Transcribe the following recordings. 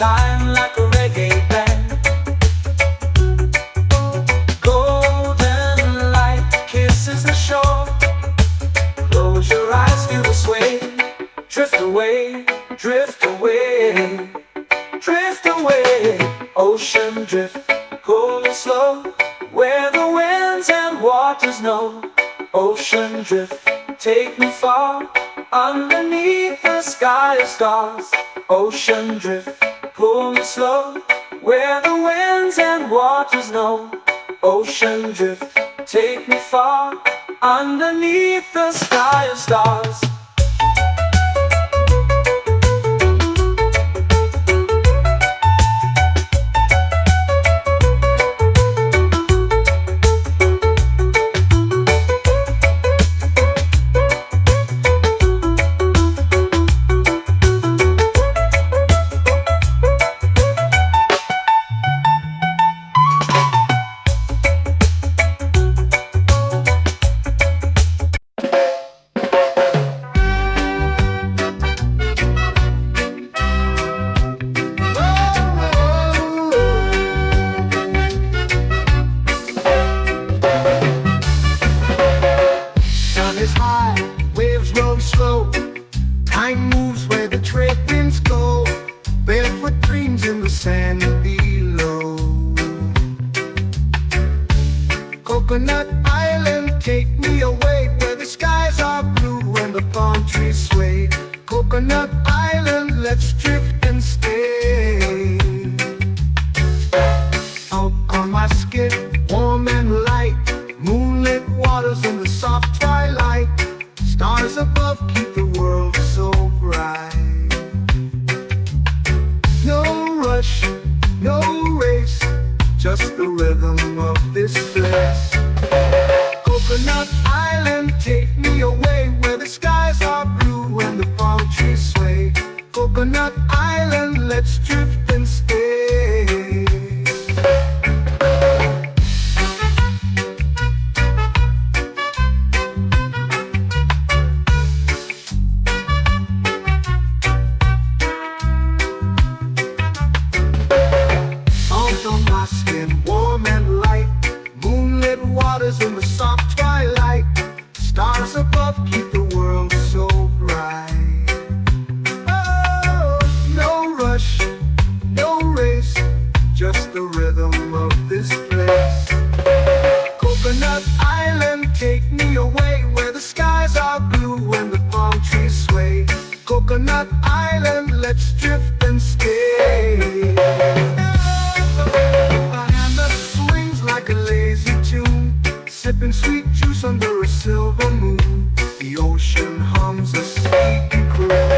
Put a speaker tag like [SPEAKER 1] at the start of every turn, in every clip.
[SPEAKER 1] time like a reggae band. Golden light kisses the shore. Close your eyes, feel the sway. Drift away, drift away, drift away. Ocean drift, cool and slow, where the winds and waters know. Ocean drift, take me far, underneath the sky of stars. Ocean drift, pull me slow, where the winds and waters know. Ocean drift, take me far, underneath the sky of stars.
[SPEAKER 2] Is high, waves roll slow. Time moves where the trade winds go. Barefoot dreams in the sand below. Coconut Island, take me away, where the skies are blue and the palm trees sway. Coconut Island, let's drift and stay. Out on my skin, warm and light, moonlit waters in the soft twilight. Stars above keep the world so bright. No rush, no race, just the rhythm of this place. Coconut Island, take me away, where the skies are blue and the palm trees sway. Coconut Island, let's drift and stay. Warm and light, moonlit waters in the soft twilight. Stars above keep the world so bright. Oh, no rush, no race, just the rhythm of this place. Coconut Island, take me away, where the skies are blue and the palm trees sway. Coconut Island, let's drift and stay. Like a lazy tune, sipping sweet juice under a silver moon. The ocean hums a sleepy croon.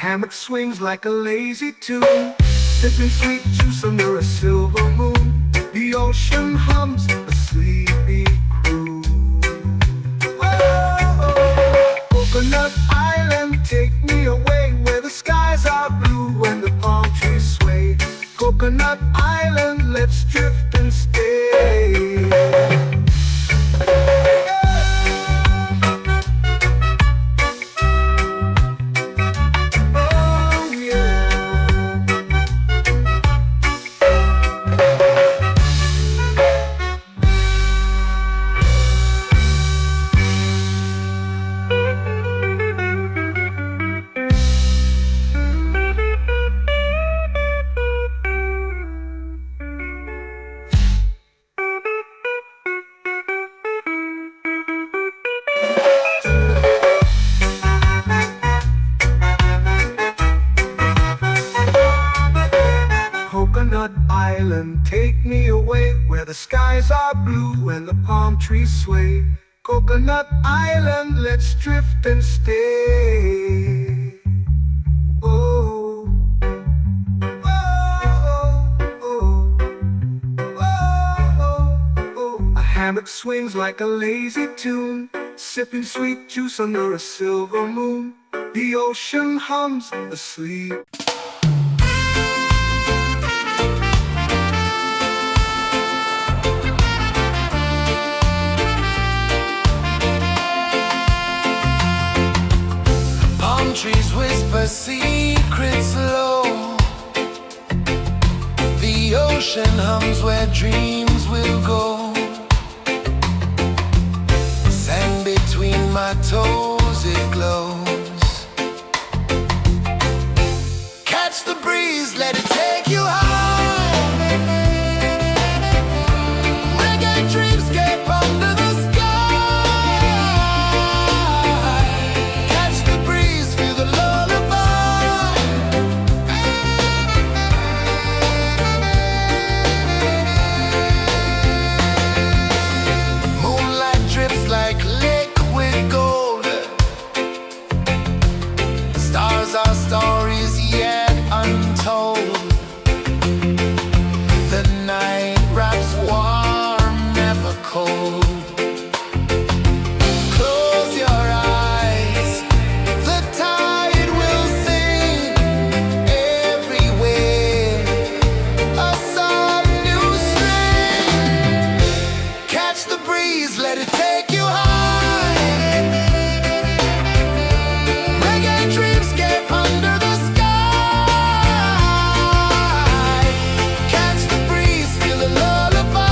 [SPEAKER 2] Hammock swings like a lazy tune, sipping sweet juice under a silver moon. The ocean hums a sleepy croon. Oh, Coconut Island, take me away, where the skies are blue and the palm trees sway. Coconut Island, let's drift and stay. Coconut Island, take me away, where the skies are blue and the palm trees sway. Coconut Island, let's drift and stay. Oh, oh, oh, oh, oh, oh, oh. hammock swings like a lazy tune, sipping sweet juice under a silver moon. The ocean hums asleep.
[SPEAKER 1] Palm trees whisper secrets low. The ocean hums where dreams will go. Sand between my toes, it glows. Catch the breeze, let it take you high. Reggae dreamscape under the sky. Catch the breeze, feel the lullaby. Moonlight drips like liquid gold. Stars are stories yet untold. The night wraps warm, never cold. Close your eyes, the tide will sing everywhere. A soft new string. Catch the breeze, let it take you high. Reggae dreamscape under the sky. Catch the breeze, feel the lullaby.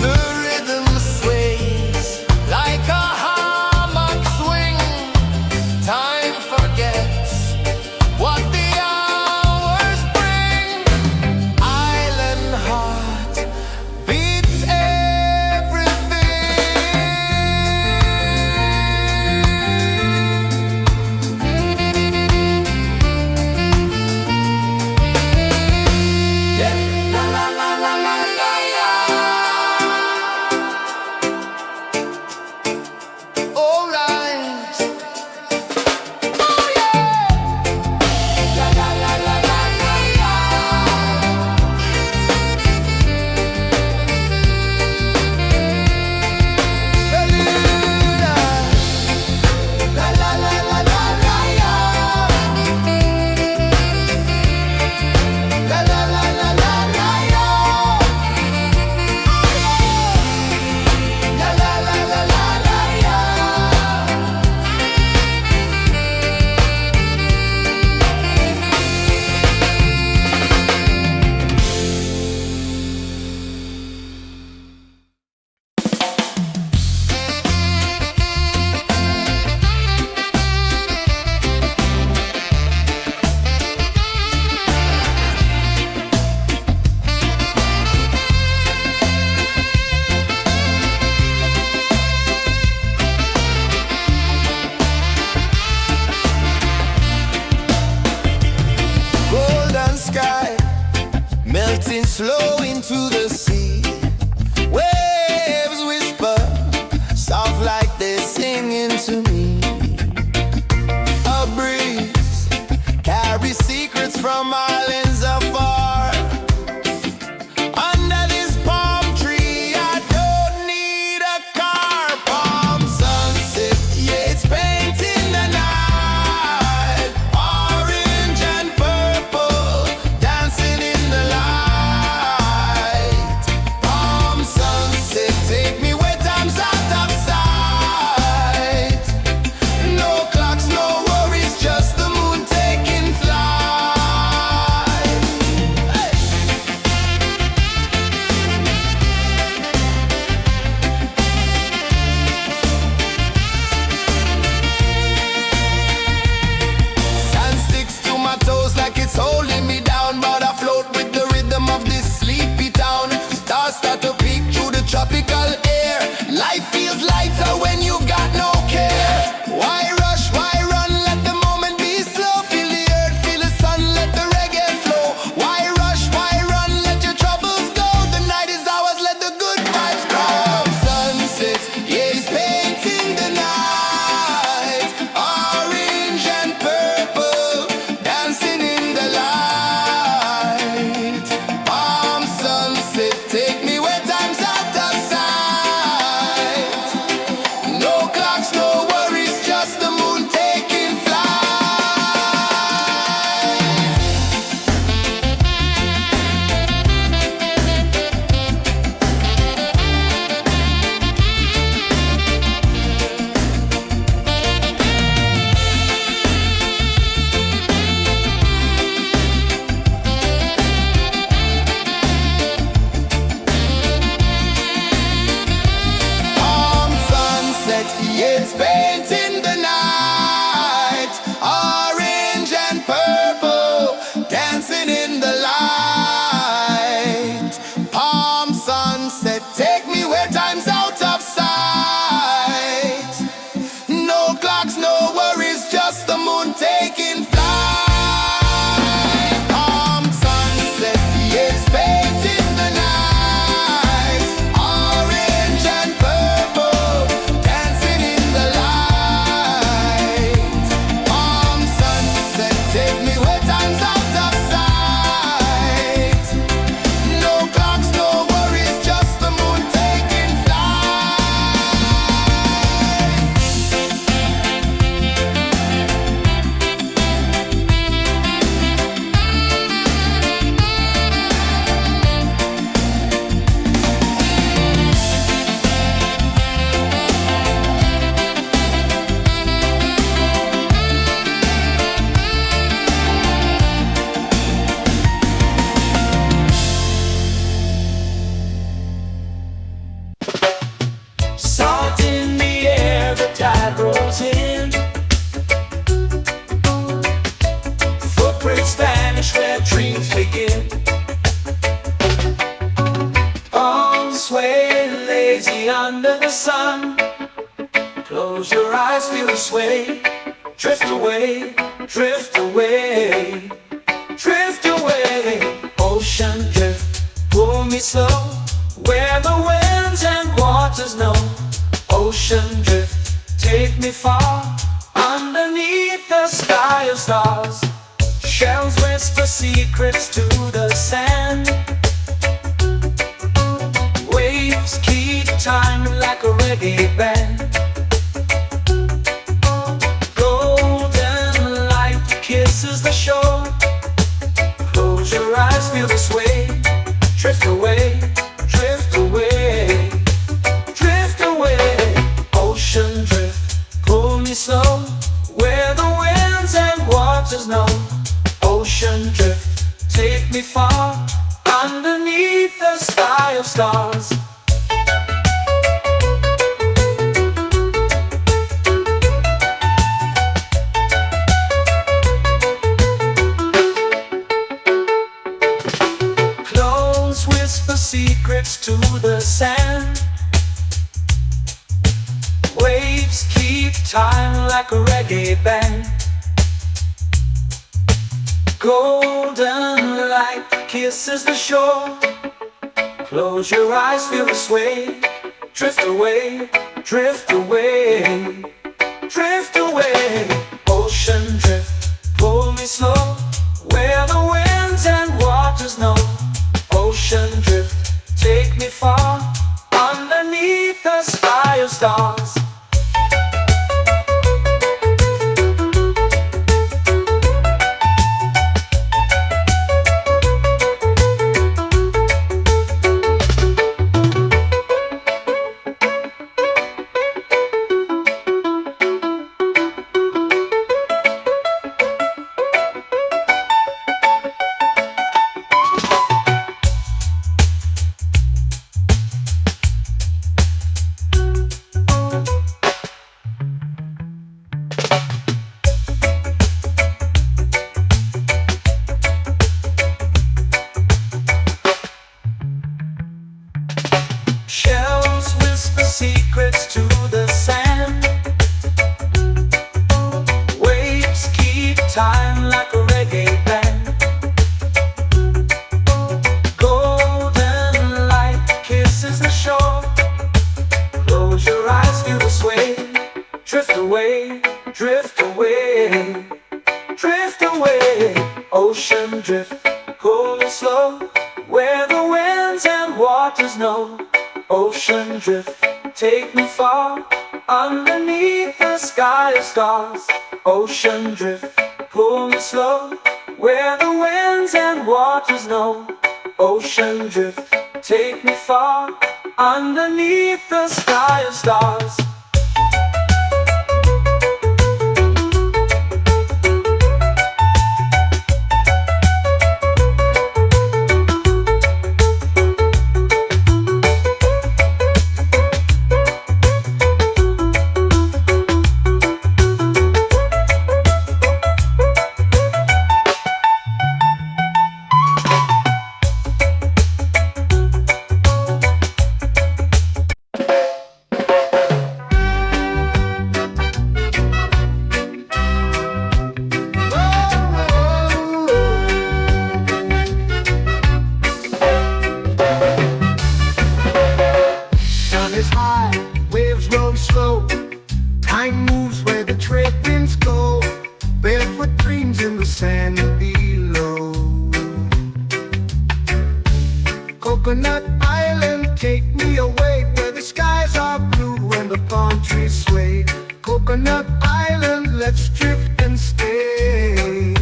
[SPEAKER 1] The rhythm sways like a hammock swing. Time forgets what the hours bring. Island heart beats everything. Yeah. La la la la la la la. All right. Oh yeah. La la la la la la la. La la la la la la la. La la la la la la la. La la la la la la la. Golden sky melting slow into the sea. Waves whisper soft like they're singing to me. A breeze carries secrets from islands afar. Under this palm tree, I don't need a car. Palm sunset, yeah, it's painting the night. Orange and purple dancing in the light. feel the sway. Drift away, drift away, drift away. Ocean drift, pull me slow, where the winds and waters know. Ocean drift, take me far, underneath the sky of stars. Shells whisper secrets to the sand. Waves keep time like a reggae band. Golden light kisses the shore. Close your eyes, feel the sway. Drift away, drift away, drift away. Ocean drift, pull me slow, where the winds and waters know. Ocean drift, take me far, underneath the sky of stars. Clones whisper secrets to the sand. Waves keep time like a reggae band. Golden light kisses the shore. Close your eyes, feel the sway. Drift away, drift away, drift away. Ocean drift, pull me slow, where the winds and waters know. Ocean drift, take me far, underneath the sky of stars. Shells whisper secrets to the sand. Waves keep time like a reggae band. Golden light kisses the shore. Close your eyes, feel the sway. Drift away, drift away, drift away. Ocean drift, pull me slow, where the winds and waters know. Ocean drift, take me far, underneath the sky of stars. Ocean drift, pull me slow, where the winds and waters know. Ocean drift, take me far, underneath the sky of stars.
[SPEAKER 2] Time moves where the trade winds go. Barefoot dreams in the sand below. Coconut Island, take me away, where the skies are blue and the palm trees sway. Coconut Island, let's drift and stay.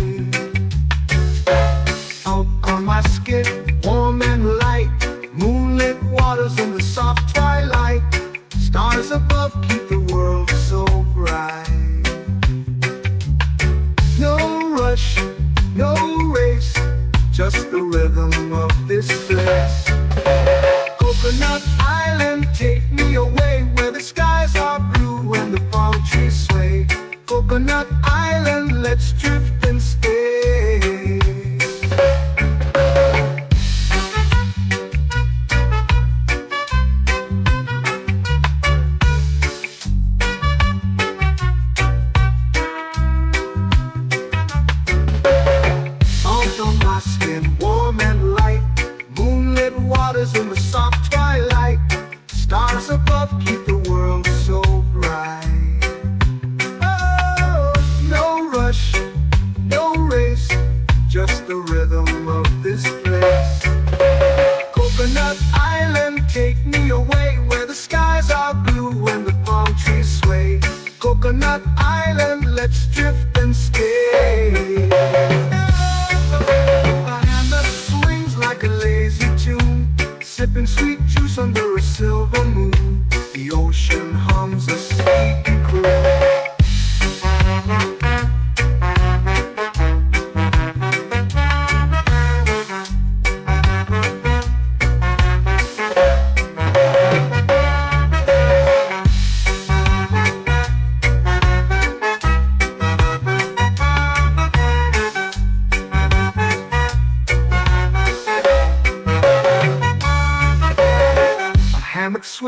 [SPEAKER 2] Out on my skin, warm and light, moonlit waters in the soft twilight. Stars above keep the world so bright. No rush, no race, just the rhythm of this place. Coconut Island, take me away, where the skies are blue and the palm trees sway. Coconut Island, let's drift and stay.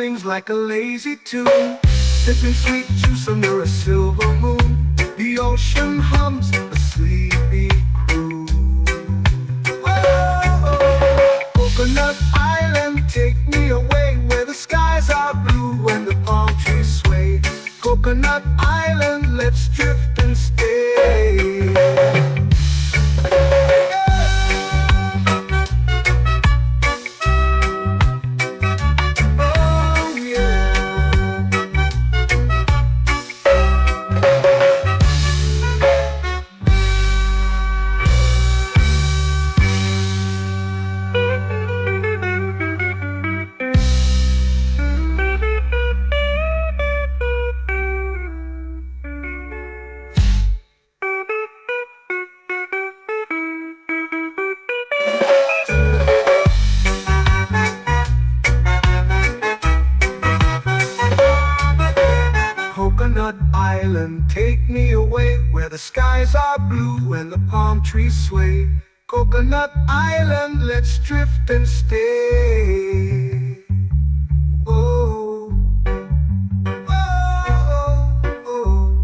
[SPEAKER 2] swings like a lazy tune, sipping sweet juice under a silver moon. The ocean hums a sleepy crew. Whoa, Coconut Island, take me away where the skies are blue and the palm trees sway. Coconut Island, let's drift and stay. Coconut Island, take me away where the skies are blue and the palm trees sway. Coconut Island, let's drift and stay. Oh, oh, oh,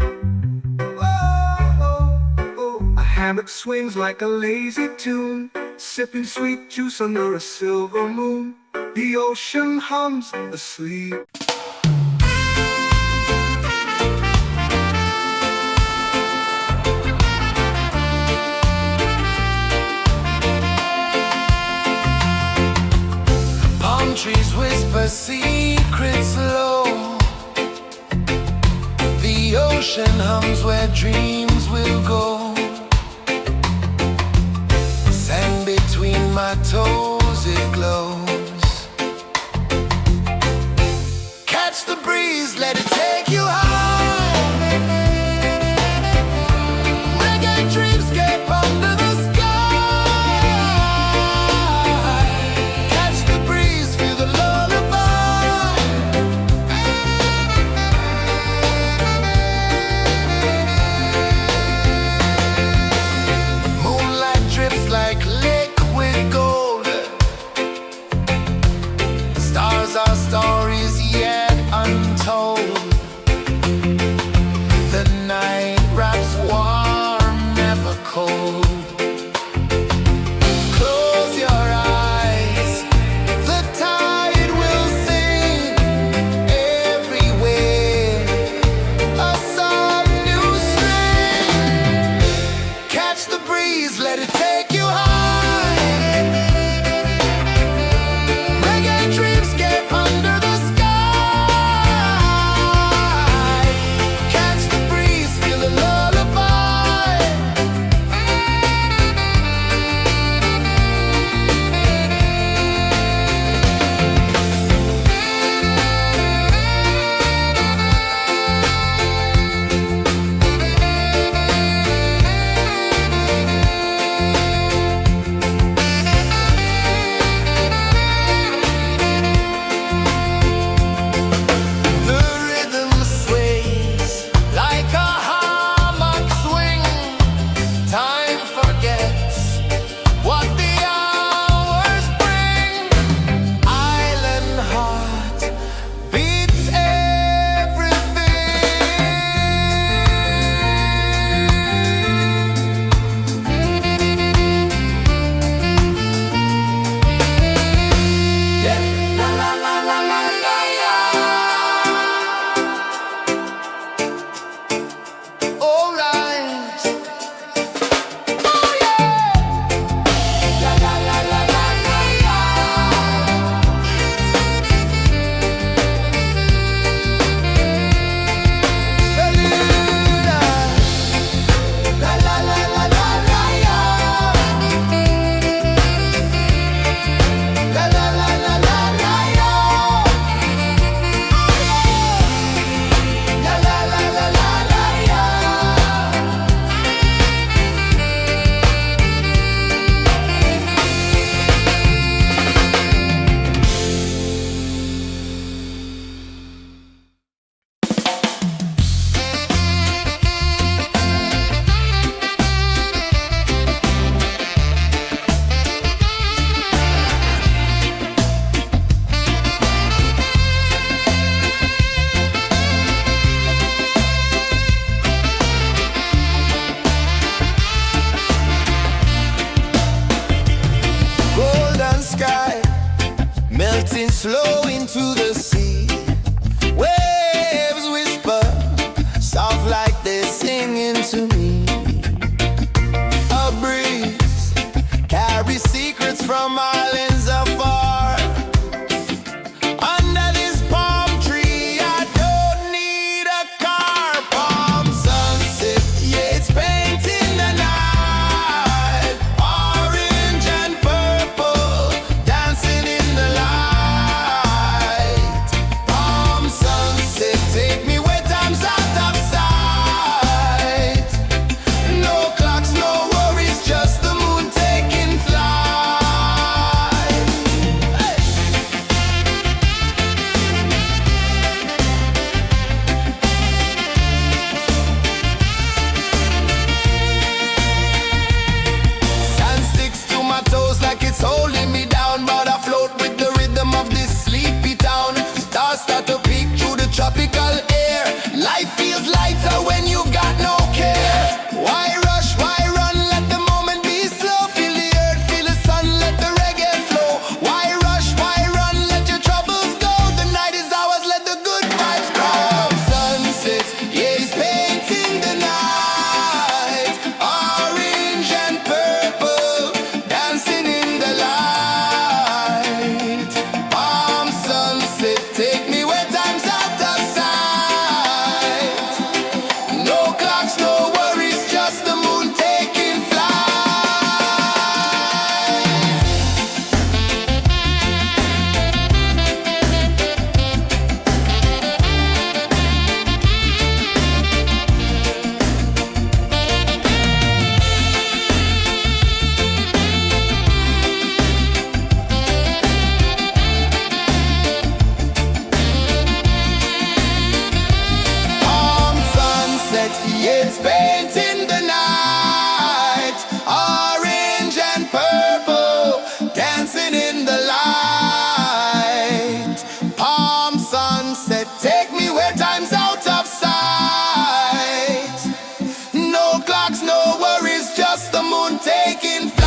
[SPEAKER 2] oh, oh. A hammock swings like a lazy tune, sipping sweet juice under a silver moon. The ocean hums asleep.
[SPEAKER 3] Trees whisper secrets low. The ocean hums where dreams will go. Sand between my toes, it glows. Catch the breeze, let it take you high. Reggae dreamscape under the our stories yet untold. flow into the sea. Waves whisper, soft like they're singing to me. A breeze carries secrets from islands afar. Under this palm tree, I don't need a car. Palm sunset, yeah, it's painting the night. Orange and purple, dancing in the light. Palm sunset, take me where time's out of sight. No clocks, no worries, just the moon taking flight. Hey! Sand sticks to my toes like it's holding me down, but I float with the rhythm of this sleepy town. Stars start to peek through the tropical air. Life feels lighter when you've got no care. Why rush, why run, let the moment be slow. Feel the earth, feel the sun, let the reggae flow. Why rush, why run, let your troubles go. The night is ours, let the good vibes grow. Sunset, yeah, it's painting the night. Orange and purple, dancing in the light. Palm sunset, take me where time's out of sight. No clocks, no worries, just the moon taking flight. Palm sunset, yeah, it's painting the night. Orange and purple, dancing in the light. Palm sunset, take me where time's out of sight. No clocks, no worries, just the moon taking flight.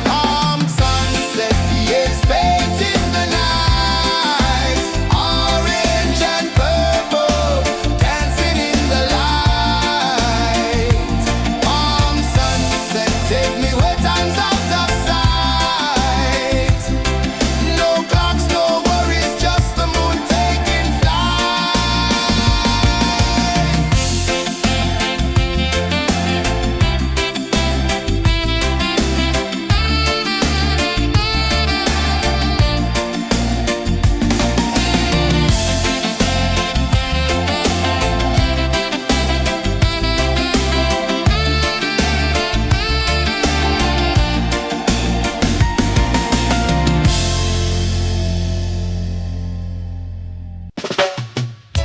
[SPEAKER 3] Palm sunset, yeah, it's painting the night. Orange and purple, dancing in the light. Palm sunset, take me where time's out of sight. No clocks, no worries, just the moon taking flight.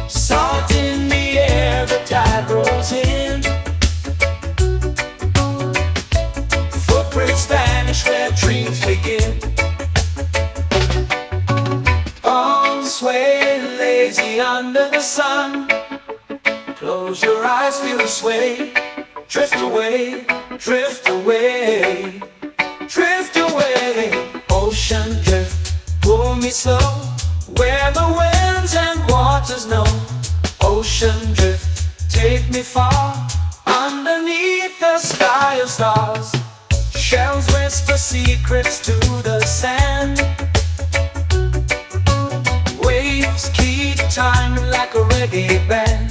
[SPEAKER 1] Salt in the air, the tide rolls in. Footprints vanish where dreams begin. Arms sway lazy under the sun. Close your eyes, feel the sway. Drift away, drift away, drift away. Ocean drift, pull me slow, where the winds and waters know. Ocean drift, take me far, underneath the sky of stars. Shells whisper secrets to the sand. Waves keep time like a reggae band.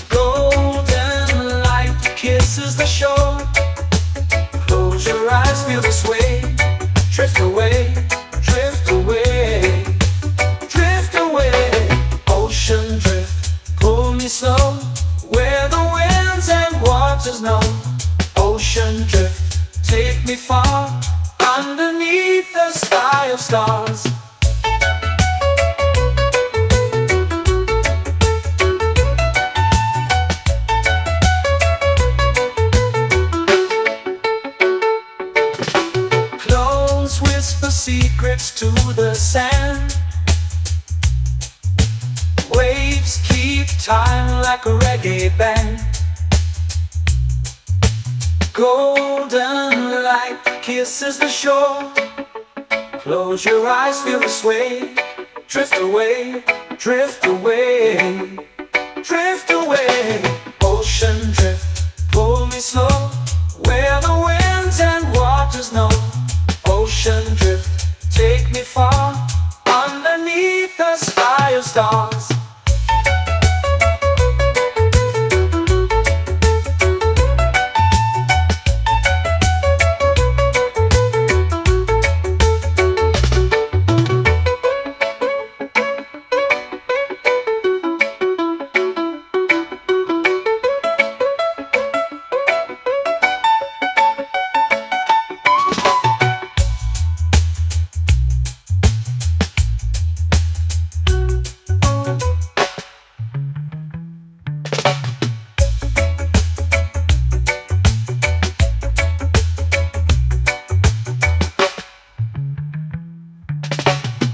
[SPEAKER 1] Golden light kisses the shore. Close your eyes, feel the sway. Drift away, drift away, drift away. Ocean drift, pull me slow, where the winds and waters know. Ocean drift, take me far, underneath the sky of stars. Clones whisper secrets to the sand. Waves keep time like a reggae band. Golden light kisses the shore. Close your eyes, feel the sway. Drift away, drift away, drift away. Ocean drift, pull me slow, where the winds and waters know. Ocean drift, take me far, underneath the sky of stars.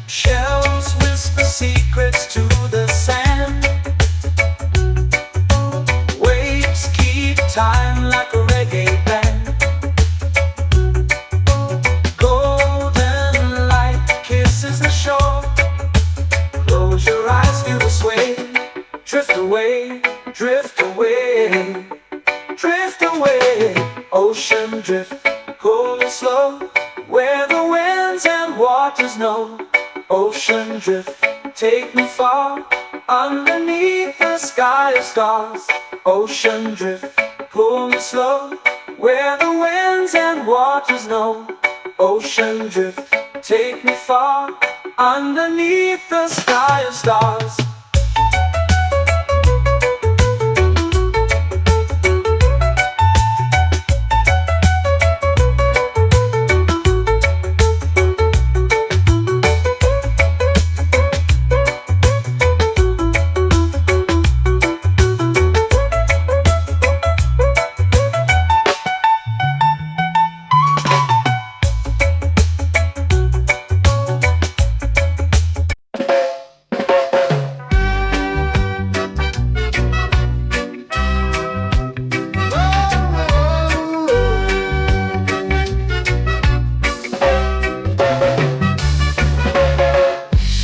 [SPEAKER 1] Shells whisper secrets to the sand. Waves keep time like a reggae band. Golden light kisses the shore. Close your eyes, feel the sway. Drift away, drift away, drift away. Ocean drift, pull me slow, where the winds and waters know. Ocean drift, take me far, underneath the sky of stars. Ocean drift, pull me slow, where the winds and waters know. Ocean drift, take me far, underneath the sky of stars.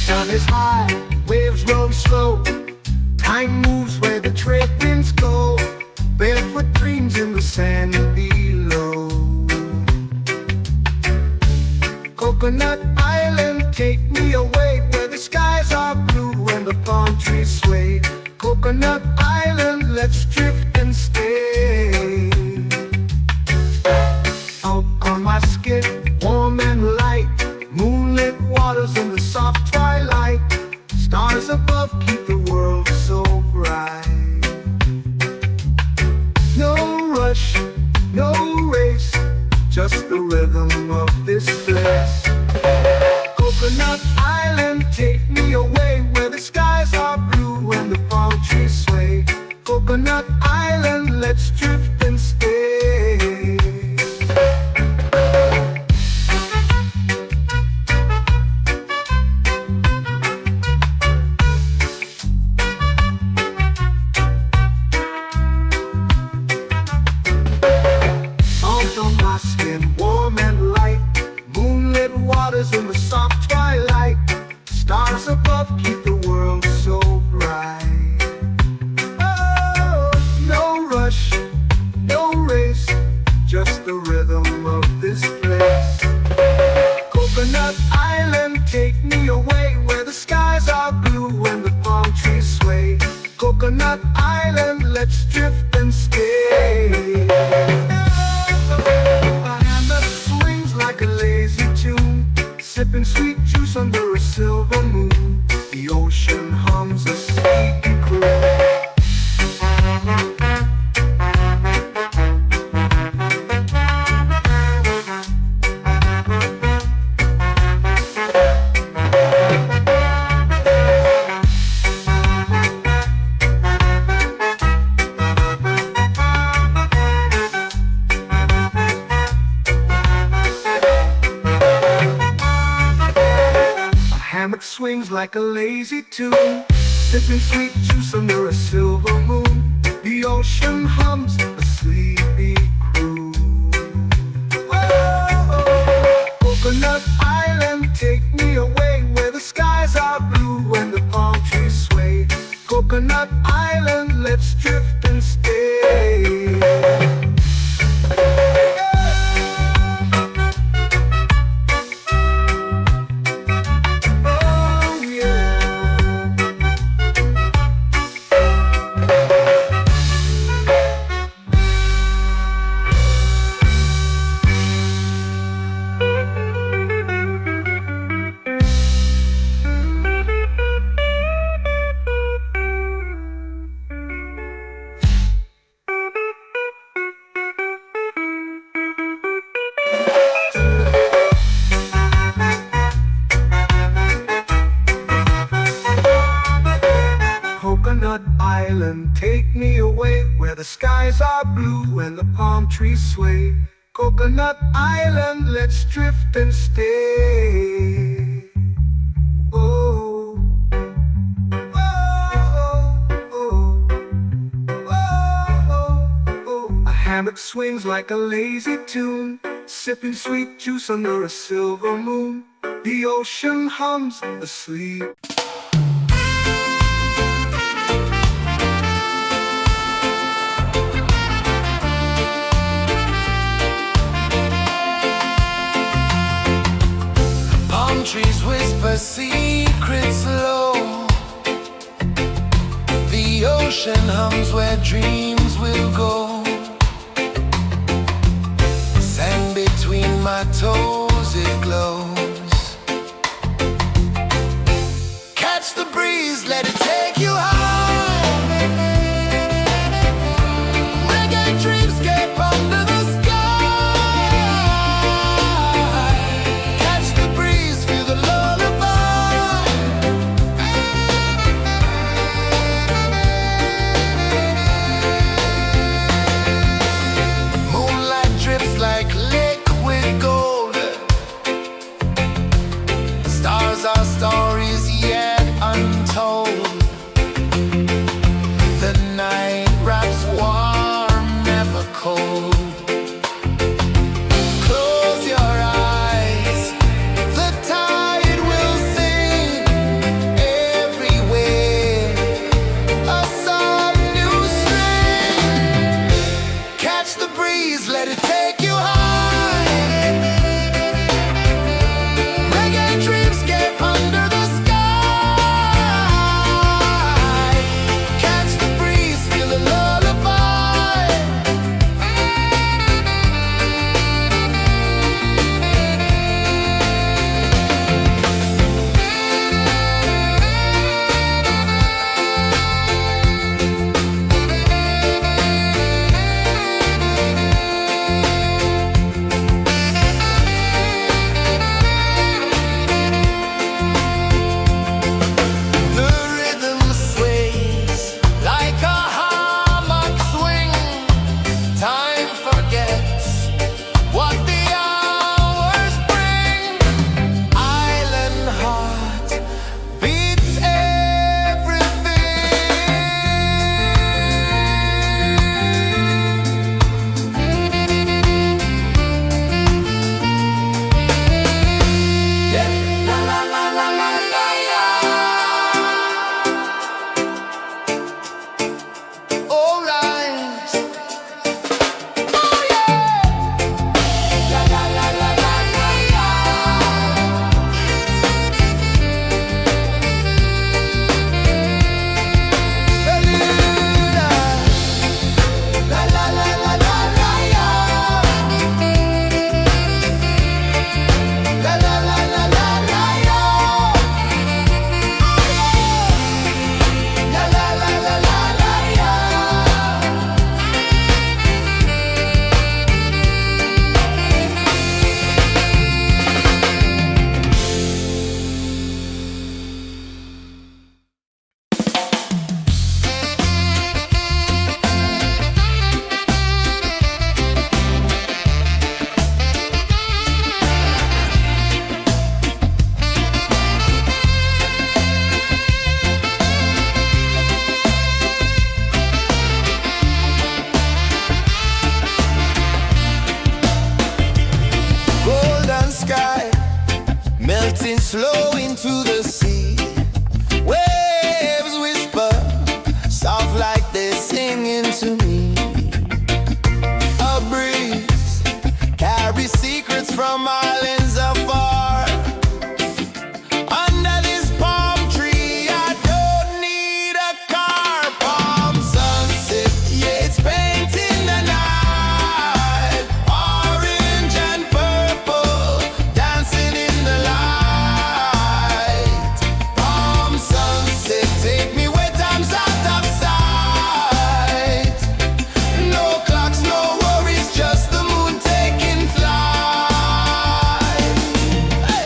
[SPEAKER 2] Sun is high, waves roll slow. Time moves where the trade winds go. Barefoot dreams in the sand below. Coconut Island, take me away, where the skies are blue and the palm trees sway. Coconut Island, let's drift and stay. Out on my skin, warm and light, moonlit waters in the soft twilight. Stars above keep the world so bright. No rush, no race, just the rhythm of this place. Coconut Island, take me away, where the skies are blue and the palm trees sway. Coconut Island, let's drift and stay. Salt on my skin, warm and light, moonlit waters in the soft twilight. Stars above keep the world so bright. Oh, no rush, no race, just the rhythm of this place. Coconut Island, take me away, where the skies are blue and the palm trees sway. Coconut Island, let's drift and stay. A hand that swings like a lazy tune, sipping sweet juice under a silver moon. The ocean hums a sleepy croon. Hammock swings like a lazy tune, sipping sweet juice under a silver moon. The ocean hums a sleepy croon. island, let's drift and stay. Oh yeah. Coconut Island, take me away where the skies are blue and the palm trees sway. Coconut Island, let's drift and stay. Oh, oh, oh, oh, oh. A hammock swings like a lazy tune, sipping sweet juice under a silver moon. The ocean hums asleep.
[SPEAKER 3] Palm trees whisper secrets low. The ocean hums where dreams will go. Sand between my toes, it glows. Catch the breeze, let it take you high. Reggae dreamscape under the sky. Catch the breeze, feel the lullaby. Moonlight drips like liquid gold. they're singing to me. A breeze carries secrets from islands afar. Under this palm tree, I don't need a car. Palm sunset, yeah, it's painting the night. Orange and purple, dancing in the light. Palm sunset, take me where time's out of sight. No clocks, no worries, just the moon taking flight. Hey!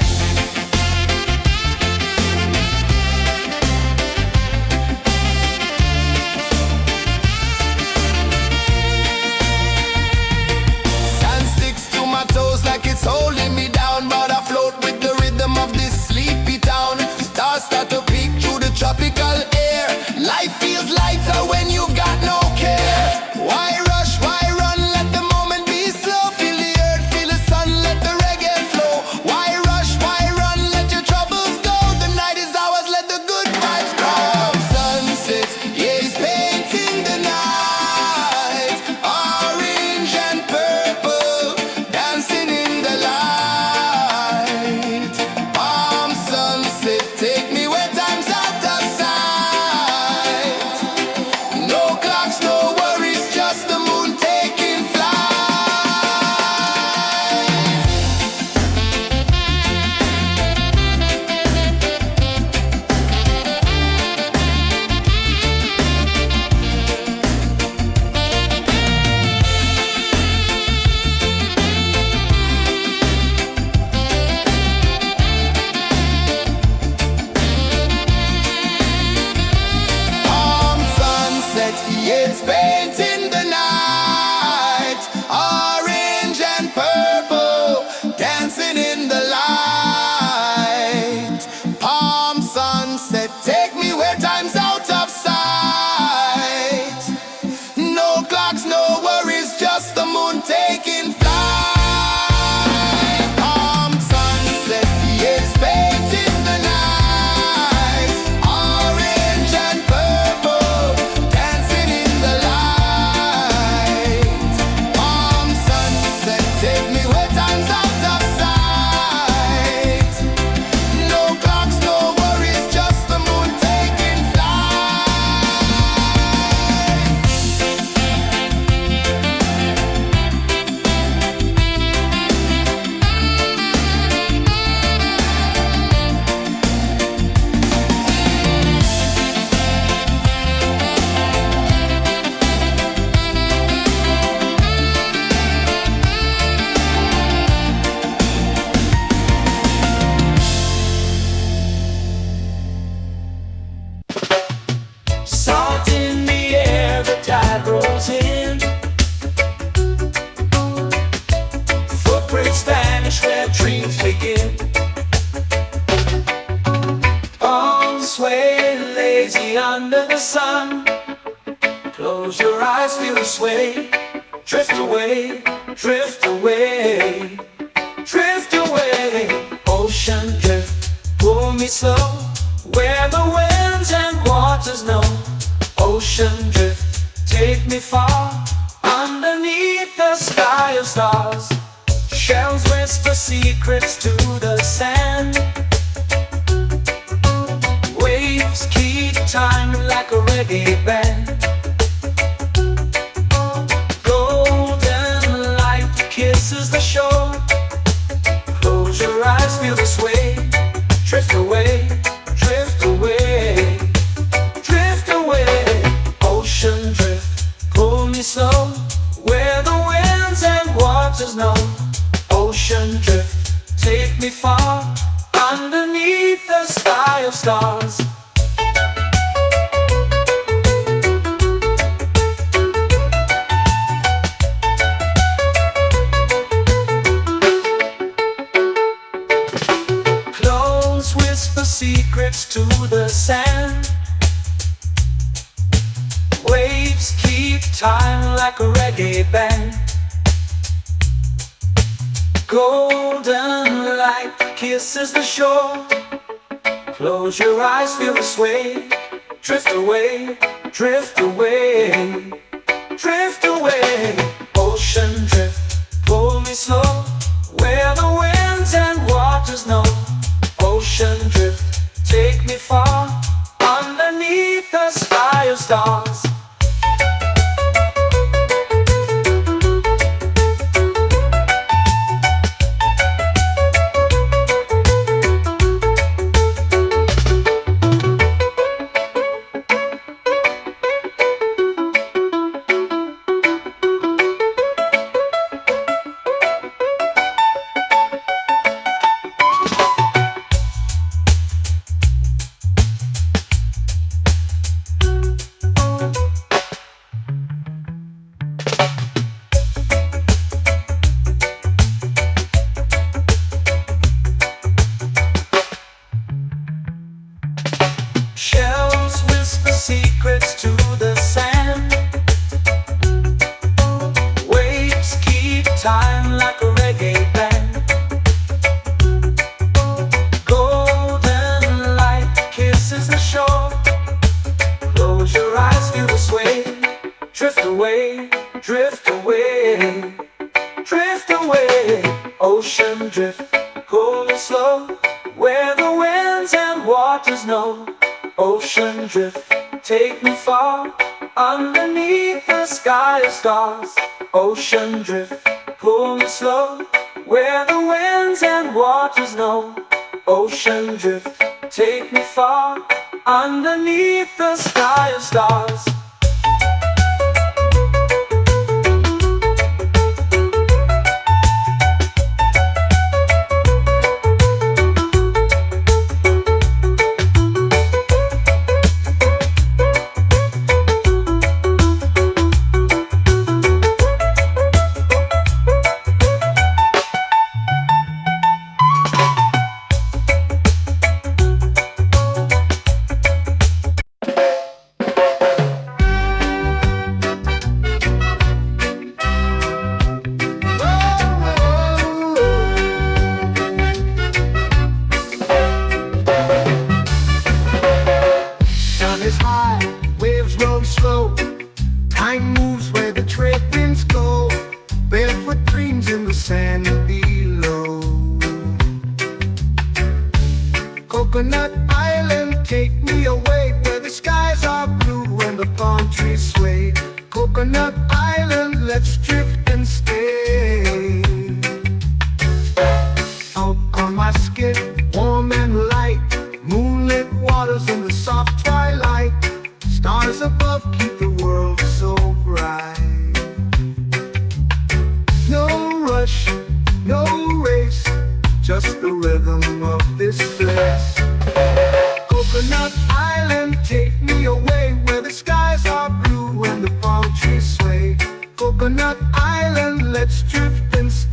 [SPEAKER 3] Sand sticks to my toes like it's holding me down, but I float with the rhythm of this sleepy town. Stars start to peek through the tropical air. Life feels lighter when you've got no care. Why rush, why run, let the moment be slow. Feel the earth, feel the sun, let the reggae flow. Why rush, why run, let your troubles go. The night is ours, let the good vibes grow. Sunset, yeah, it's painting the night. Orange and purple, dancing in the light. Palm sunset, take me where time's out of sight. No clocks, no worries, just the moon taking flight. Palm sunset, yeah, it's painting the night. Orange and purple, dancing in the light. Palm sunset, take me where time's out of sight. No clocks, no worries, just the moon taking flight. Palm sunset, yeah, it's painting the night. Orange and purple, dancing in the light. Palm sunset, take me where time's out of sight. No clocks, no worries, just the moon taking flight.
[SPEAKER 1] Salt in the air, the tide rolls in. Footprints vanish where dreams begin. All sway lazy under the sun. Close your eyes, feel the sway. Drift away, drift away, drift away. Ocean drift, pull me slow. Where the winds and waters know. Ocean drift, take me far. Underneath the sky of stars. Shells whisper secrets to the sand. Waves keep time like a reggae band. Golden light kisses the shore. Close your eyes, feel the sway. Drift away, drift away, drift away. Ocean drift, pull me slow. Where the winds and waters know. Ocean drift, take me far. Underneath the sky of stars. Close whisper secrets to the sand. Waves keep time like a reggae band. Golden light kisses the shore. Close your eyes, feel the sway. Drift away, drift away, drift away. Ocean drift, pull me slow, where the winds and waters know. Ocean drift, take me far, underneath the sky of stars. Shells whisper secrets to the sand. Waves keep time like a reggae band. Golden light kisses the shore. Close your eyes, feel the sway. Drift away, drift away, drift away. Ocean drift, pull me slow, where the winds and waters know. Ocean drift, take me far, underneath the sky of stars. Ocean drift, pull me slow, where the winds and waters know. Ocean drift, take me far, underneath the sky of stars.
[SPEAKER 2] Sun is high, waves roll slow. Time moves where the trade winds go. Barefoot dreams in the sand below. Coconut Island, take me away, where the skies are blue and the palm trees sway. Coconut Island, let's drift and stay. Out on my skin, warm and light, moonlit waters in the soft twilight. Stars above keep the world so bright. No rush, no race, just the rhythm of this place. Coconut Island, take me away, where the skies are blue and the palm trees sway. Coconut Island, let's drift and stay.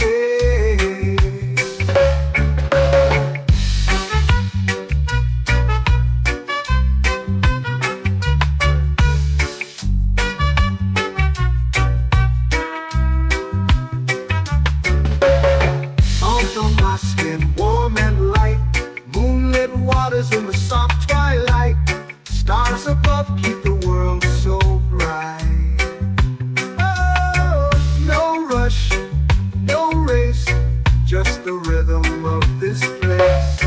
[SPEAKER 2] In the soft twilight, stars above keep the world so bright. Oh, no rush, no race, just the rhythm of this place.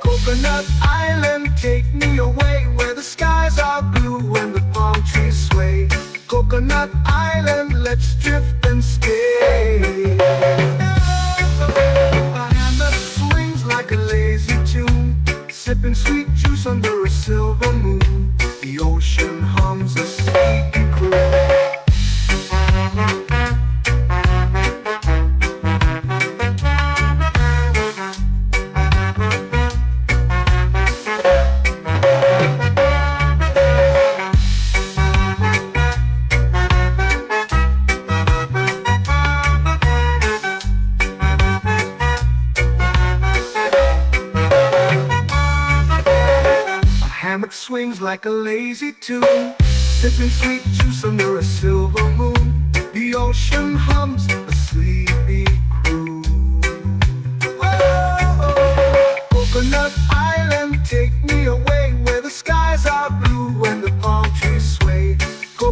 [SPEAKER 2] Coconut Island, take me away, where the skies are blue and the palm trees sway. Coconut Island, let's drift and stay. A hand that swings like a lazy tune, sipping sweet juice under a silver moon. The ocean hums a sleepy croon. Hammock swings like a lazy tune, sipping sweet juice under a silver moon. The ocean hums a sleepy croon. Whoa, Coconut Island, take me away, where the skies are blue and the palm trees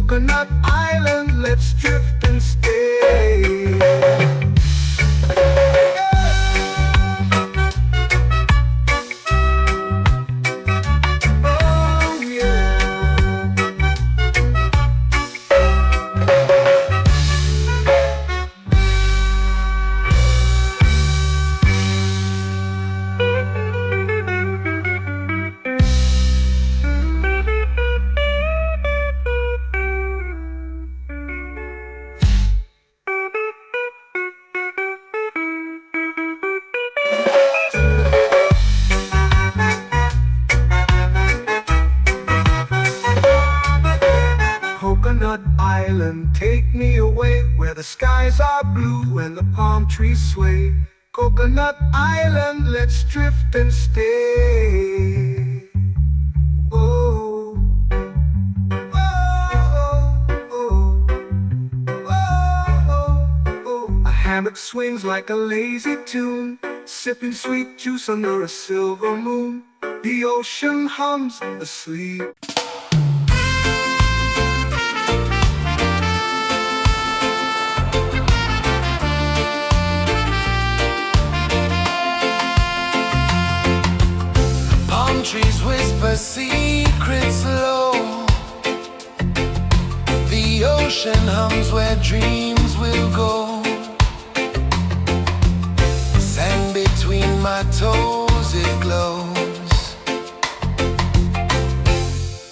[SPEAKER 2] Coconut Island, let's drift and stay. Oh yeah. Coconut Island, take me away where the skies are blue and the palm trees sway. Coconut Island, let's drift and stay. Oh, oh, oh, oh, oh. A hammock swings like a lazy tune, sipping sweet juice under a silver moon. The ocean hums asleep.
[SPEAKER 3] Trees whisper secrets low. The ocean hums where dreams will go. Sand between my toes, it glows.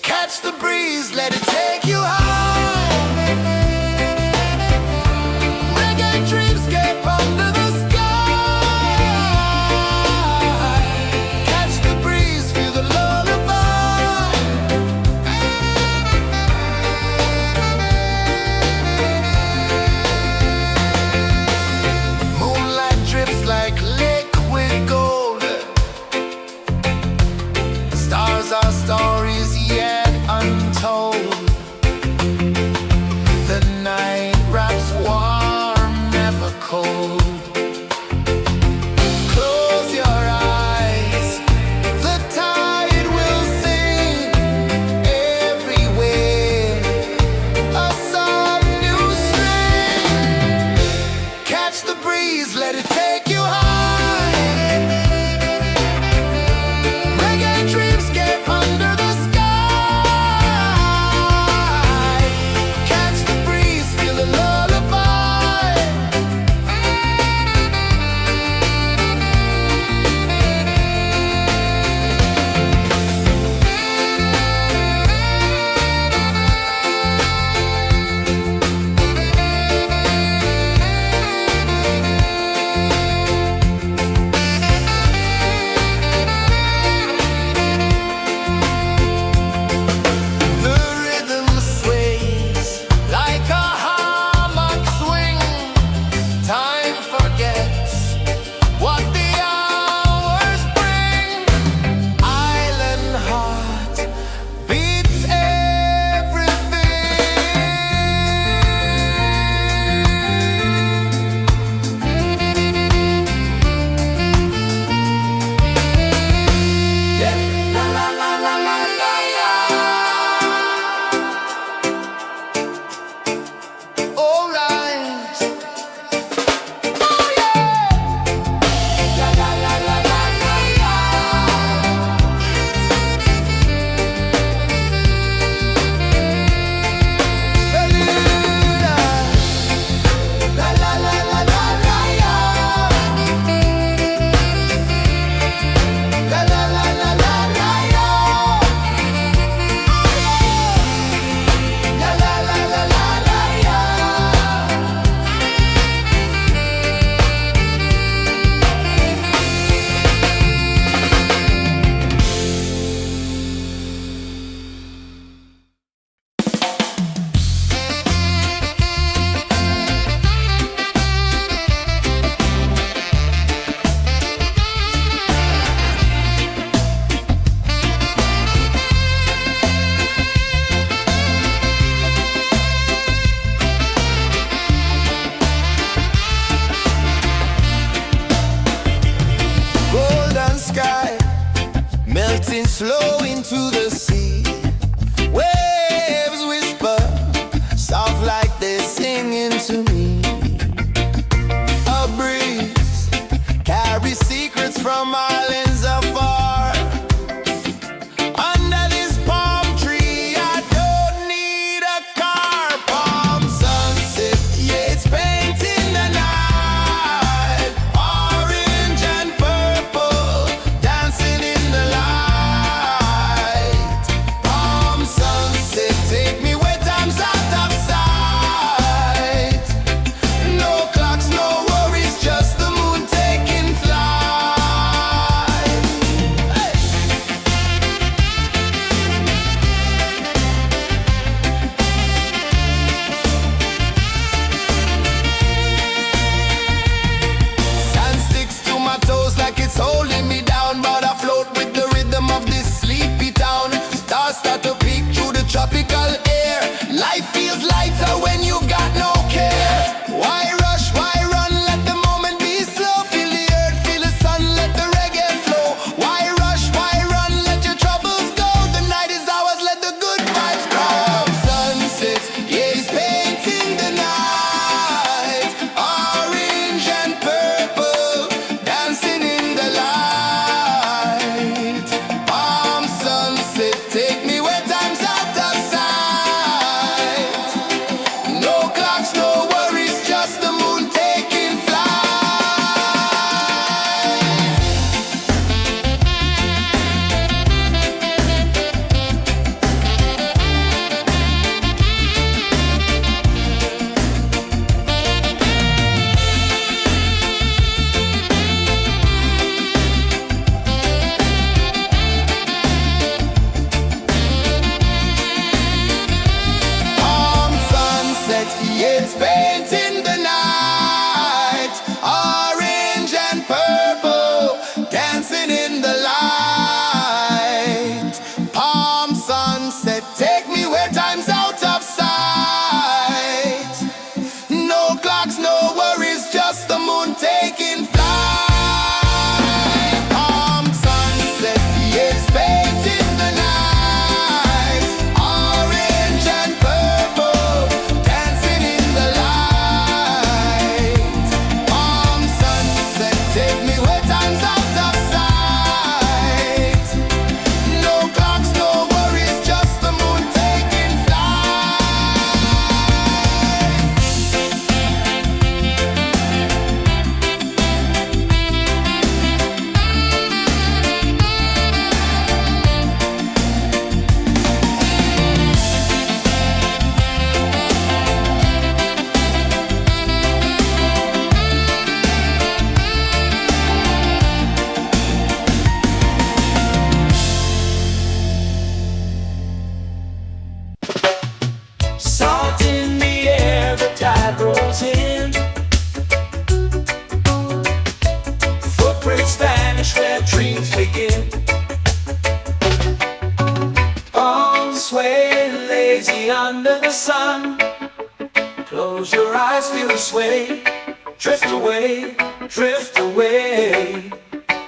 [SPEAKER 3] Catch the breeze, let it take you high. Reggae dreamscape under the sky. Catch the breeze, feel the lullaby. Moonlight drips like liquid gold. shades painting the night, orange and purple, dancing in the light. Palm sunset, take me where time's out of sight. No clocks, no worries, just the moon taking flight. Palm sunset, yes, painting the night, orange and purple, dancing in the light. Palm sunset, take me where time's out of sight. No clocks, no worries, just the moon taking
[SPEAKER 1] Salt in the air, the tide rolls in. Footprints vanish where dreams begin. Arms sway lazy under the sun. Close your eyes, feel the sway. Drift away, drift away,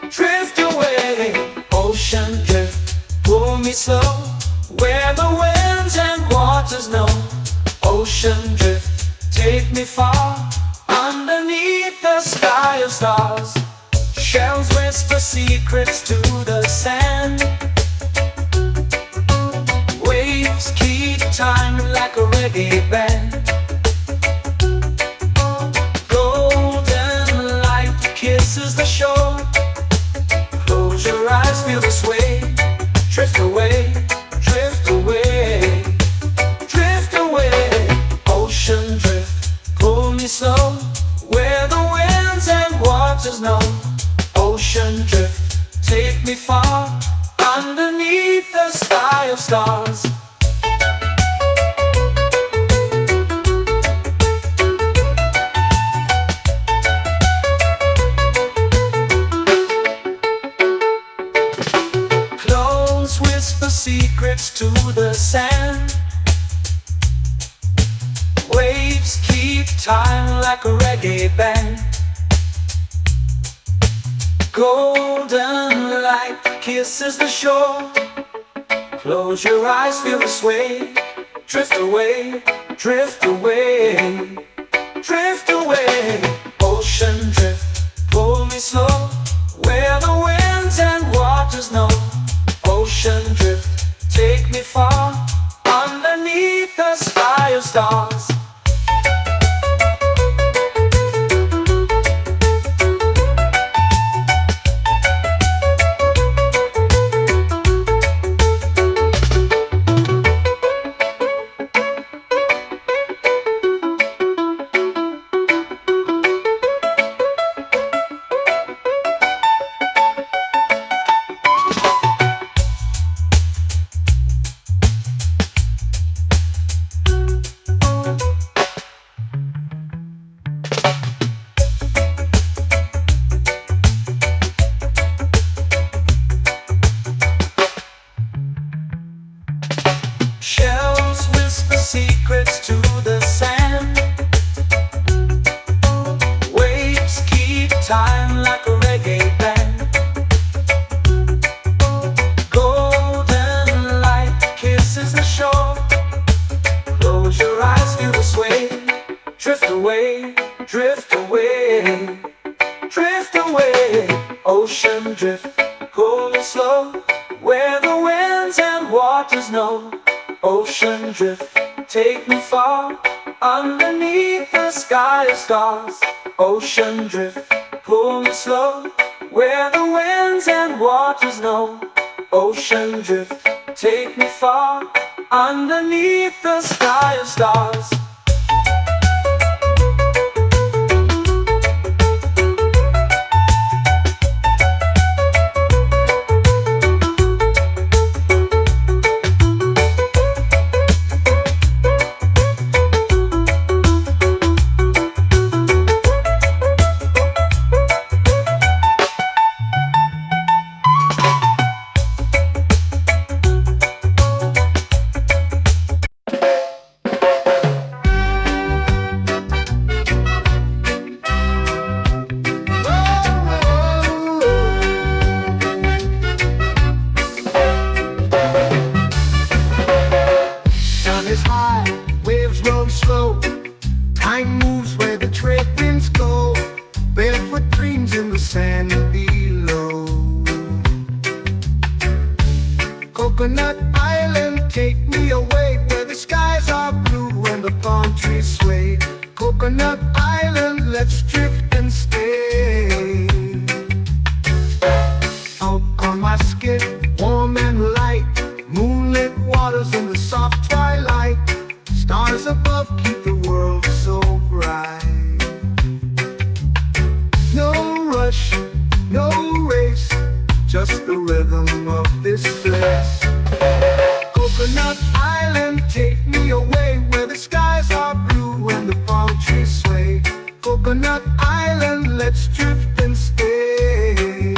[SPEAKER 1] drift away. Ocean drift, pull me slow, where the winds and waters know. Ocean drift, take me far, underneath the sky of stars. Shells whisper secrets to the sand. Waves keep time like a reggae band. Golden light kisses the shore. Close your eyes, feel the sway. Drift away, drift away, drift away. Ocean drift, pull me slow, where the winds and waters know. Ocean drift, take me far, underneath the sky of stars. Close whisper secrets to the sand. Waves keep time like a reggae band. Golden light kisses the shore. Close your eyes, feel the sway. Drift away, drift away, drift away. Ocean drift, pull me slow, where the winds and waters know. Ocean drift, take me far, underneath the sky of stars. Shells whisper secrets to the sand. Waves keep time like a reggae band. Golden light kisses the shore. Close your eyes, feel the sway. Drift away, drift away, drift away. Ocean drift, pull me slow, where the winds and waters know. Ocean drift, take me far, underneath the sky of stars. Ocean drift, pull me slow, where the winds and waters know. Ocean drift, take me far, underneath the sky of stars.
[SPEAKER 2] Coconut Island, let's drift and stay. Out on my skin, warm and light, moonlit waters in the soft twilight, stars above keep the world so bright. No rush, no race, just the rhythm of this place. Coconut Island, take me away where the skies are blue and the palm trees sway. Coconut Island, let's drift and stay.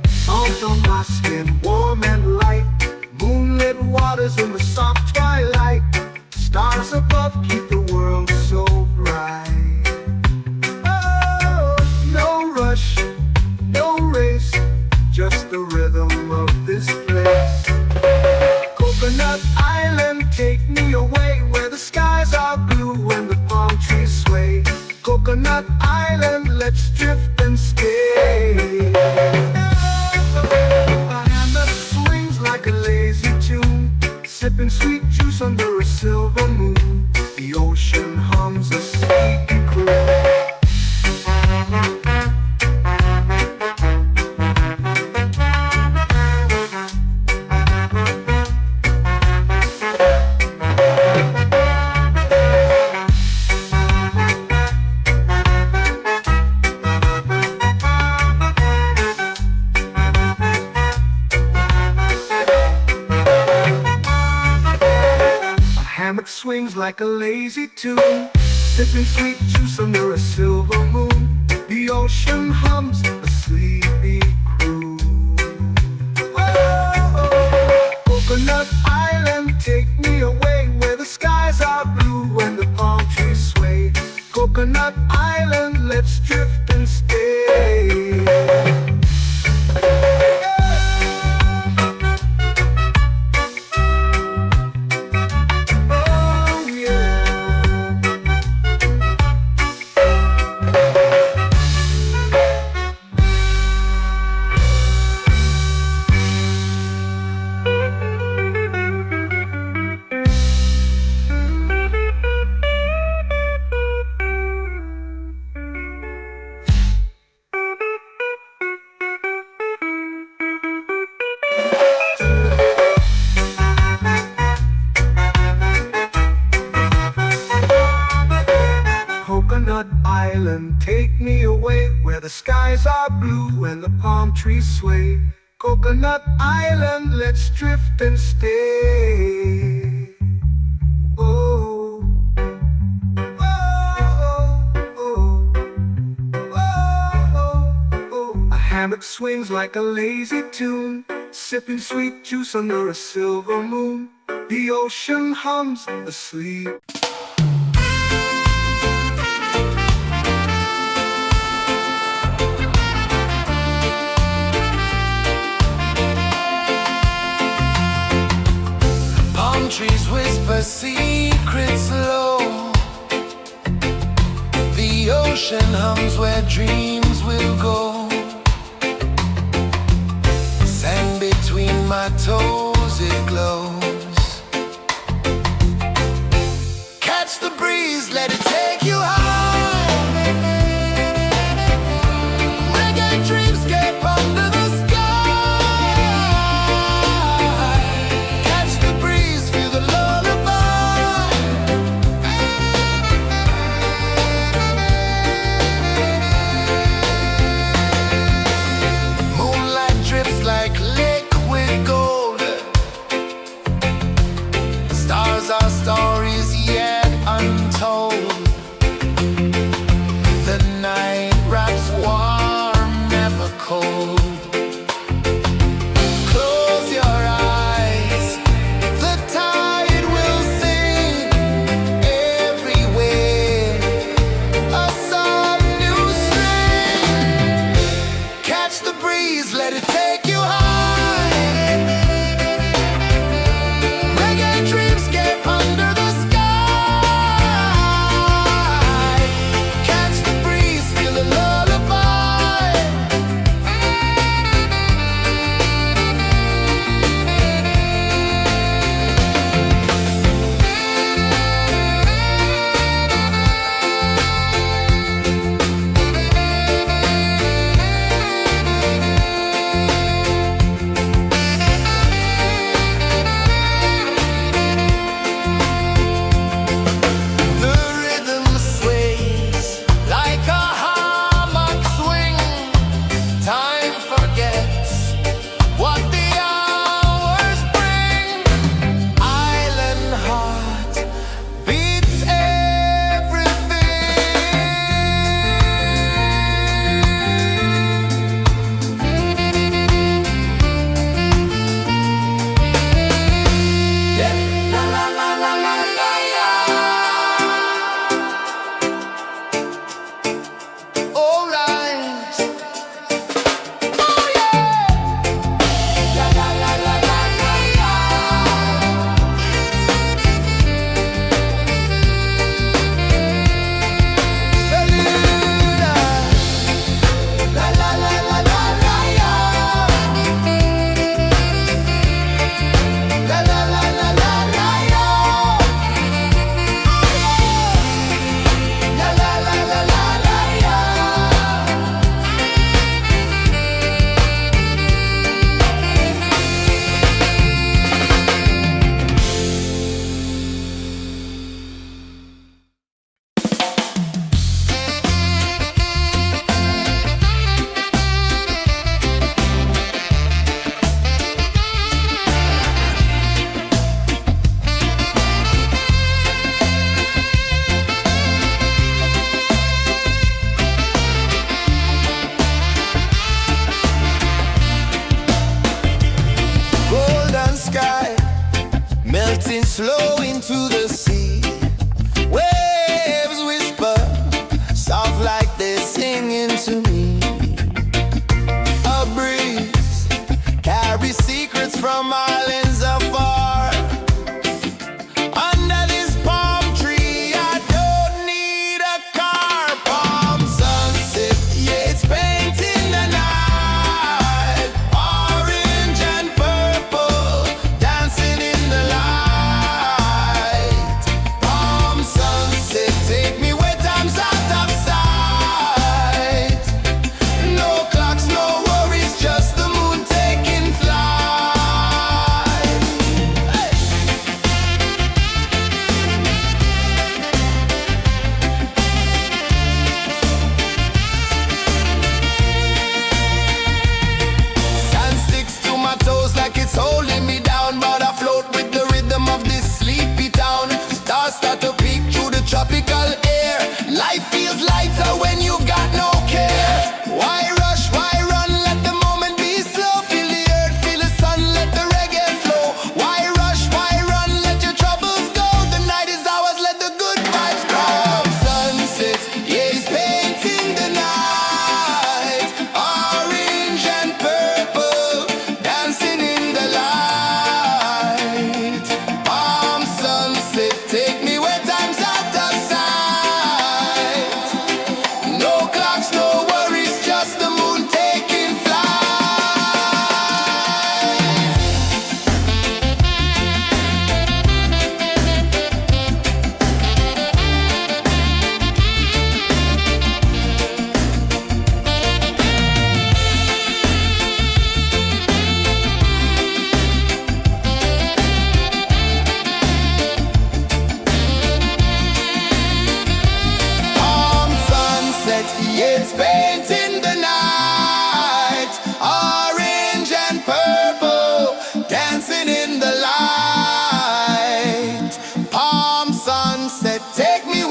[SPEAKER 2] Salt on my skin, warm and light, moonlit waters in the soft twilight, stars above keep the world so bright. Oh, no rush, no race, just the rhythm of this place. Coconut Island, take me away where the skies are blue and the palm trees sway. Coconut Island, let's drift and stay. A hand that swings like a lazy tune, sipping sweet juice under a silver moon. The ocean hums a sleepy croon. Hammock swings like a lazy tune, sipping sweet juice under a silver moon. The ocean hums a sleepy croon. Oh, Coconut Island, take me away where the skies are blue and the palm trees sway. Coconut Island, let's drift and stay. Coconut Island, take me away where the skies are blue and the palm trees sway. Coconut Island, let's drift and stay. Oh, oh, oh, oh, oh. A hammock swings like a lazy tune, sipping sweet juice under a silver moon. The ocean hums asleep.
[SPEAKER 3] Trees whisper secrets low. The ocean hums where dreams will go. Sand between my toes, it glows. Catch the breeze, let it take you high. Reggae dreamscape under the our stories yet untold.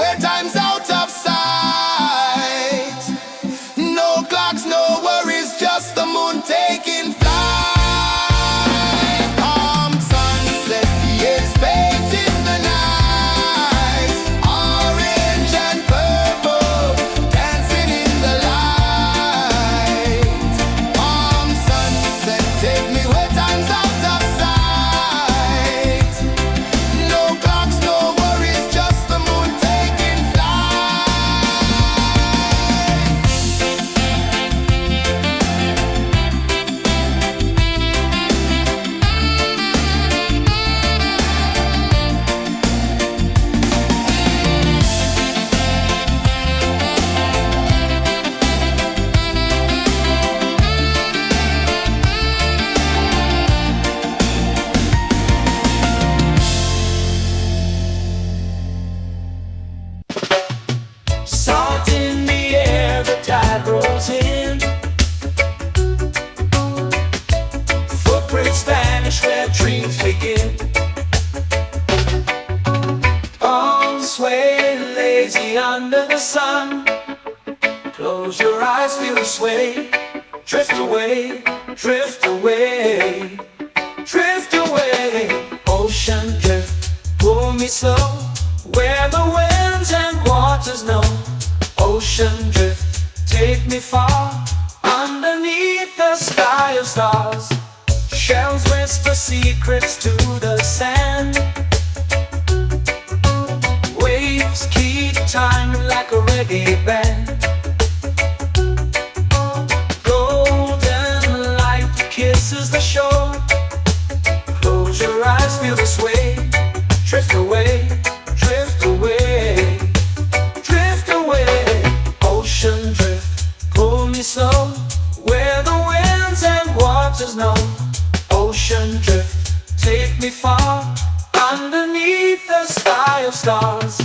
[SPEAKER 3] where time's out of sight. No clocks, no worries, just the moon taking flight. Palm sunset, it's baked in the night. Orange and purple, dancing in the light. Palm sunset, take me where time's out of sight. No clocks, no worries, just the moon taking flight.
[SPEAKER 1] Salt in the air, the tide rolls in. Footprints vanish where dreams begin. Arms sway lazy under the sun. Close your eyes, feel the sway. Drift away, drift away, drift away. Ocean drift, pull me slow, where the winds and waters know. Ocean drift, take me far, underneath the sky of stars. Shells whisper secrets to the sand. Waves keep time like a reggae band. Golden light kisses the shore. Close your eyes, feel the sway. Drift away, drift away, drift away. Ocean drift, pull me slow, where the winds and waters know. Ocean drift, take me far, underneath the sky of stars.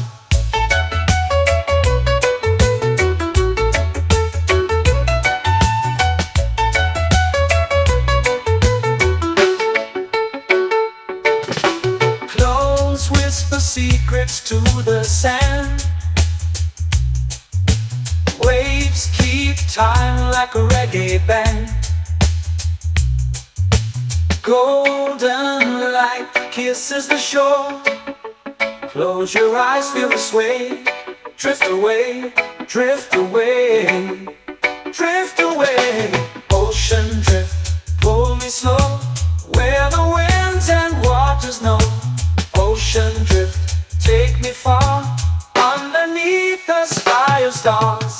[SPEAKER 1] Close whisper secrets to the sand. Waves keep time like a reggae band. Golden light kisses the shore. Close your eyes, feel the sway. Drift away, drift away, drift away. Ocean drift, pull me slow, where the winds and waters know. Ocean drift, take me far, underneath the sky of stars.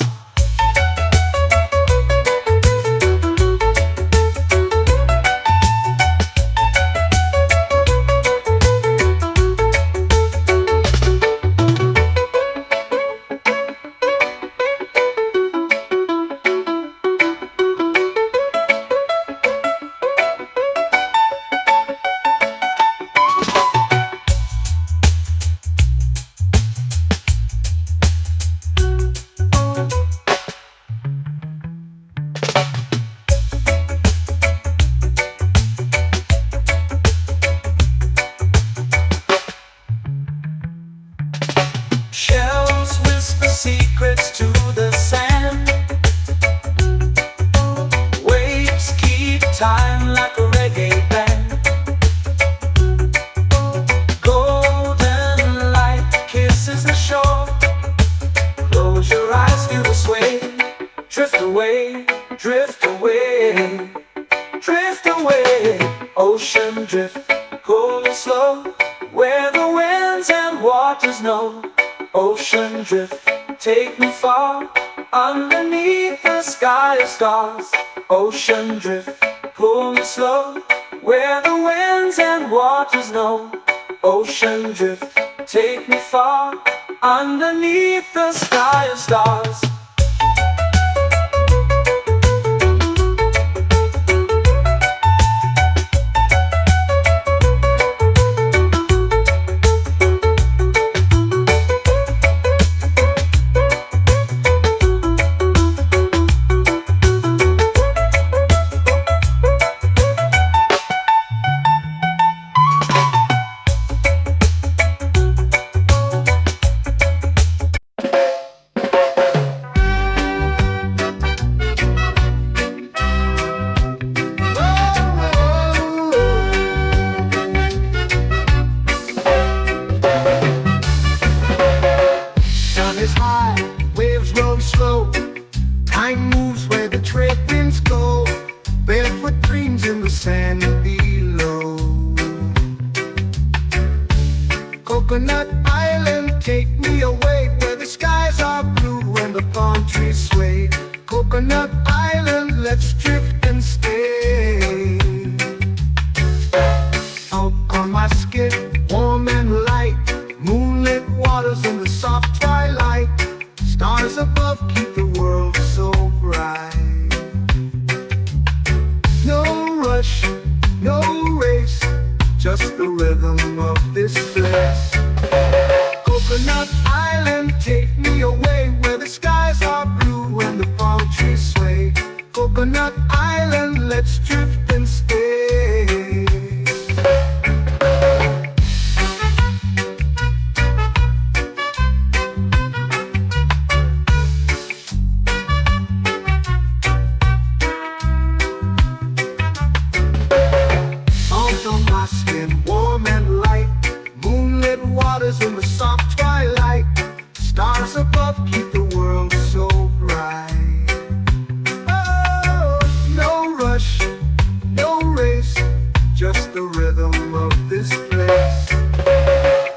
[SPEAKER 1] Shells whisper secrets to the sand. Waves keep time like a reggae band. Golden light kisses the shore. Close your eyes, feel the sway. Drift away, drift away, drift away. Ocean drift, pull me slow, where the winds and waters know. Ocean drift, take me far, underneath the sky of stars. Ocean drift, pull me slow, where the winds and waters know. Ocean drift, take me far, underneath the sky of stars.
[SPEAKER 2] is high, waves roll slow. Time moves where the trade winds go. Barefoot dreams in the sand below. Coconut Island, take me away where the skies are blue and the palm trees sway. Coconut Island, let's drift and stay. Out on my skin, warm and light, moonlit waters in the soft twilight. Stars above keep the world so bright. No rush, no race, just the rhythm of this place. Coconut Island, take me away where the skies are blue and the palm trees sway. Coconut Island, let's drift and stay. Salt on my skin, warm and light, moonlit waters in the soft twilight. Stars above keep the world so bright. Oh, no rush, no race, just the rhythm of this place.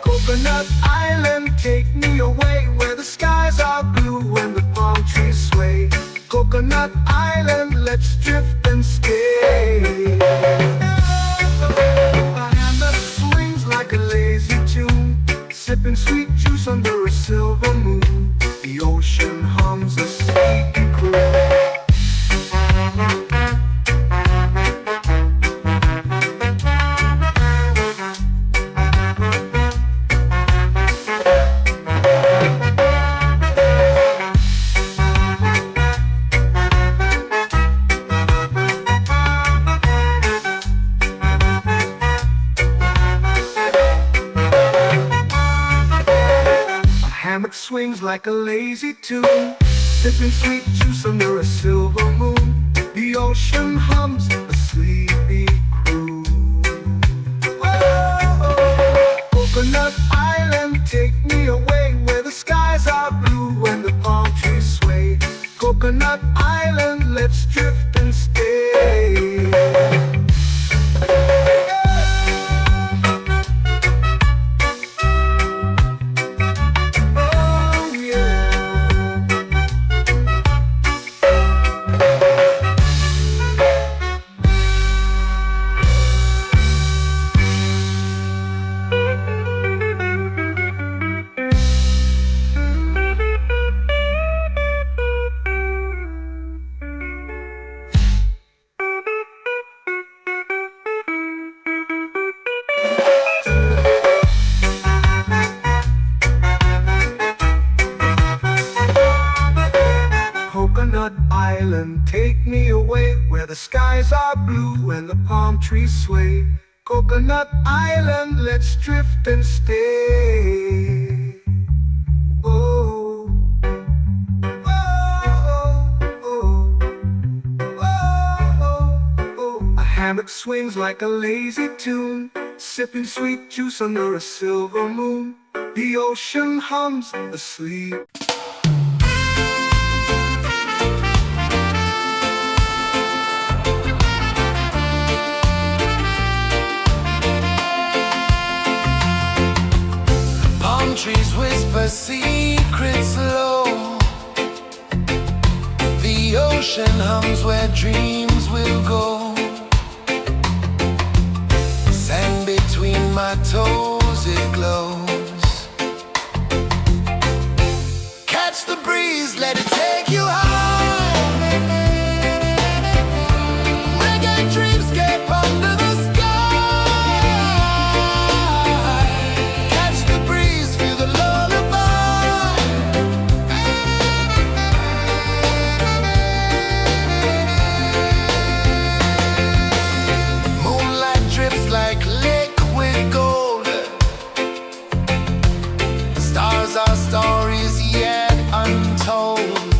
[SPEAKER 2] Coconut Island, take me away where the skies are blue and the palm trees sway. Coconut Island, let's drift and stay. A hand that swings like a lazy tune, sipping sweet juice under a silver moon. The ocean hums a sleepy croon. Hammock swings like a lazy tune, sipping sweet juice under a silver moon. The ocean hums a sleepy croon. Oh, Coconut Island, take me away where the skies are blue and the palm trees sway. Coconut Island, let's drift and stay. Coconut Island, take me away where the skies are blue and the palm trees sway. Coconut Island, let's drift and stay. Oh, oh, oh, oh, oh. A hammock swings like a lazy tune, sipping sweet juice under a silver moon. The ocean hums asleep.
[SPEAKER 3] Trees whisper secrets low. The ocean hums where dreams will go. Sand between my toes, it glows. Catch the breeze, let it take you high. Reggae dreamscape under the sky. Our stories yet untold.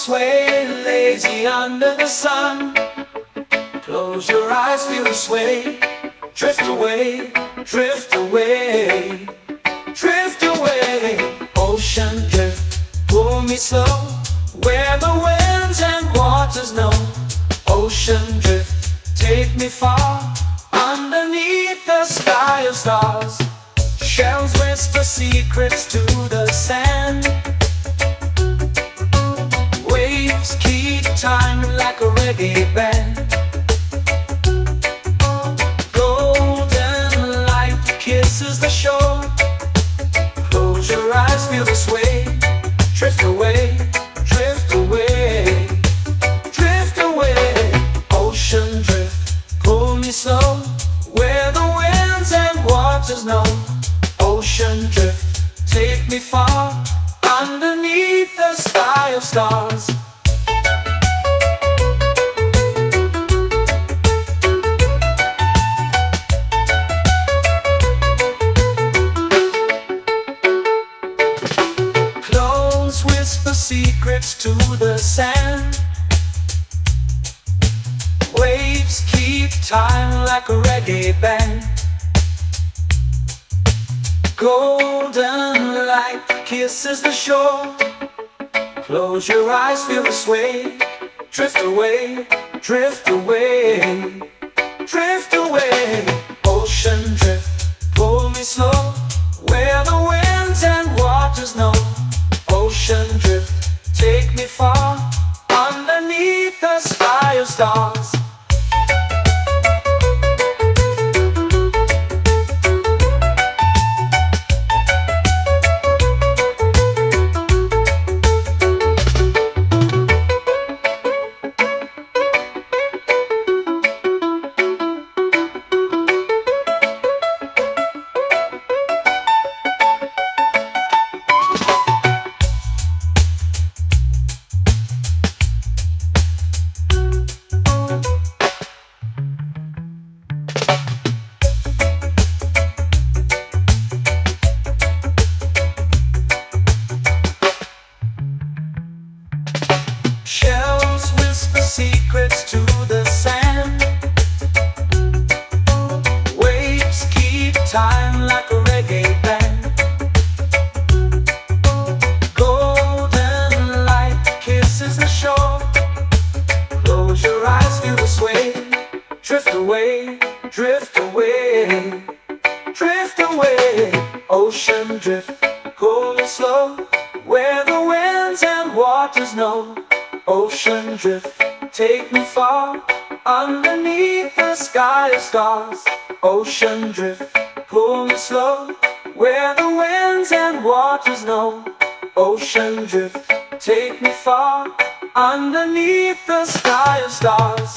[SPEAKER 1] sway, lazy under the sun. Close your eyes, feel the sway. Drift away, drift away, drift away. Ocean drift, pull me slow, where the winds and waters know. Ocean drift, take me far, underneath the sky of stars. Shells whisper secrets to the sand. Waves keep time like a reggae band. Golden light kisses the shore. Close your eyes, feel the sway. Drift away, drift away, drift away. Ocean drift, pull me slow, where the winds and waters know. Ocean drift, take me far, underneath the sky of stars. Clones whisper secrets to the sand. Waves keep time like a reggae band. Golden light kisses the shore. Close your eyes, feel the sway. Drift away, drift away, drift away. Ocean drift, pull me slow, where the winds and waters know. Ocean drift, take me far, underneath the sky of stars. Shells whisper secrets to the sand. Waves keep time like a reggae band. Golden light kisses the shore. Close your eyes, feel the sway. Drift away, drift away, drift away. Ocean drift, pull me slow, where the winds and waters know. Ocean drift, take me far, underneath the sky of stars. Ocean drift, pull me slow, where the winds and waters know. Ocean drift, take me far, underneath the sky of stars.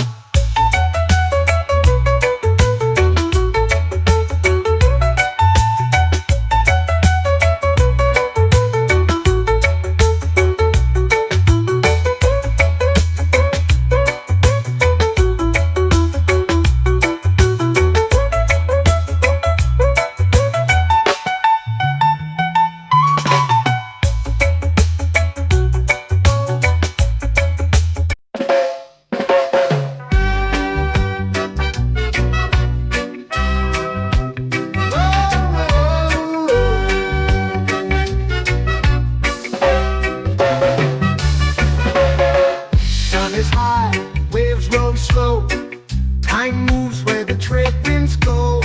[SPEAKER 2] Time moves where the trade winds go.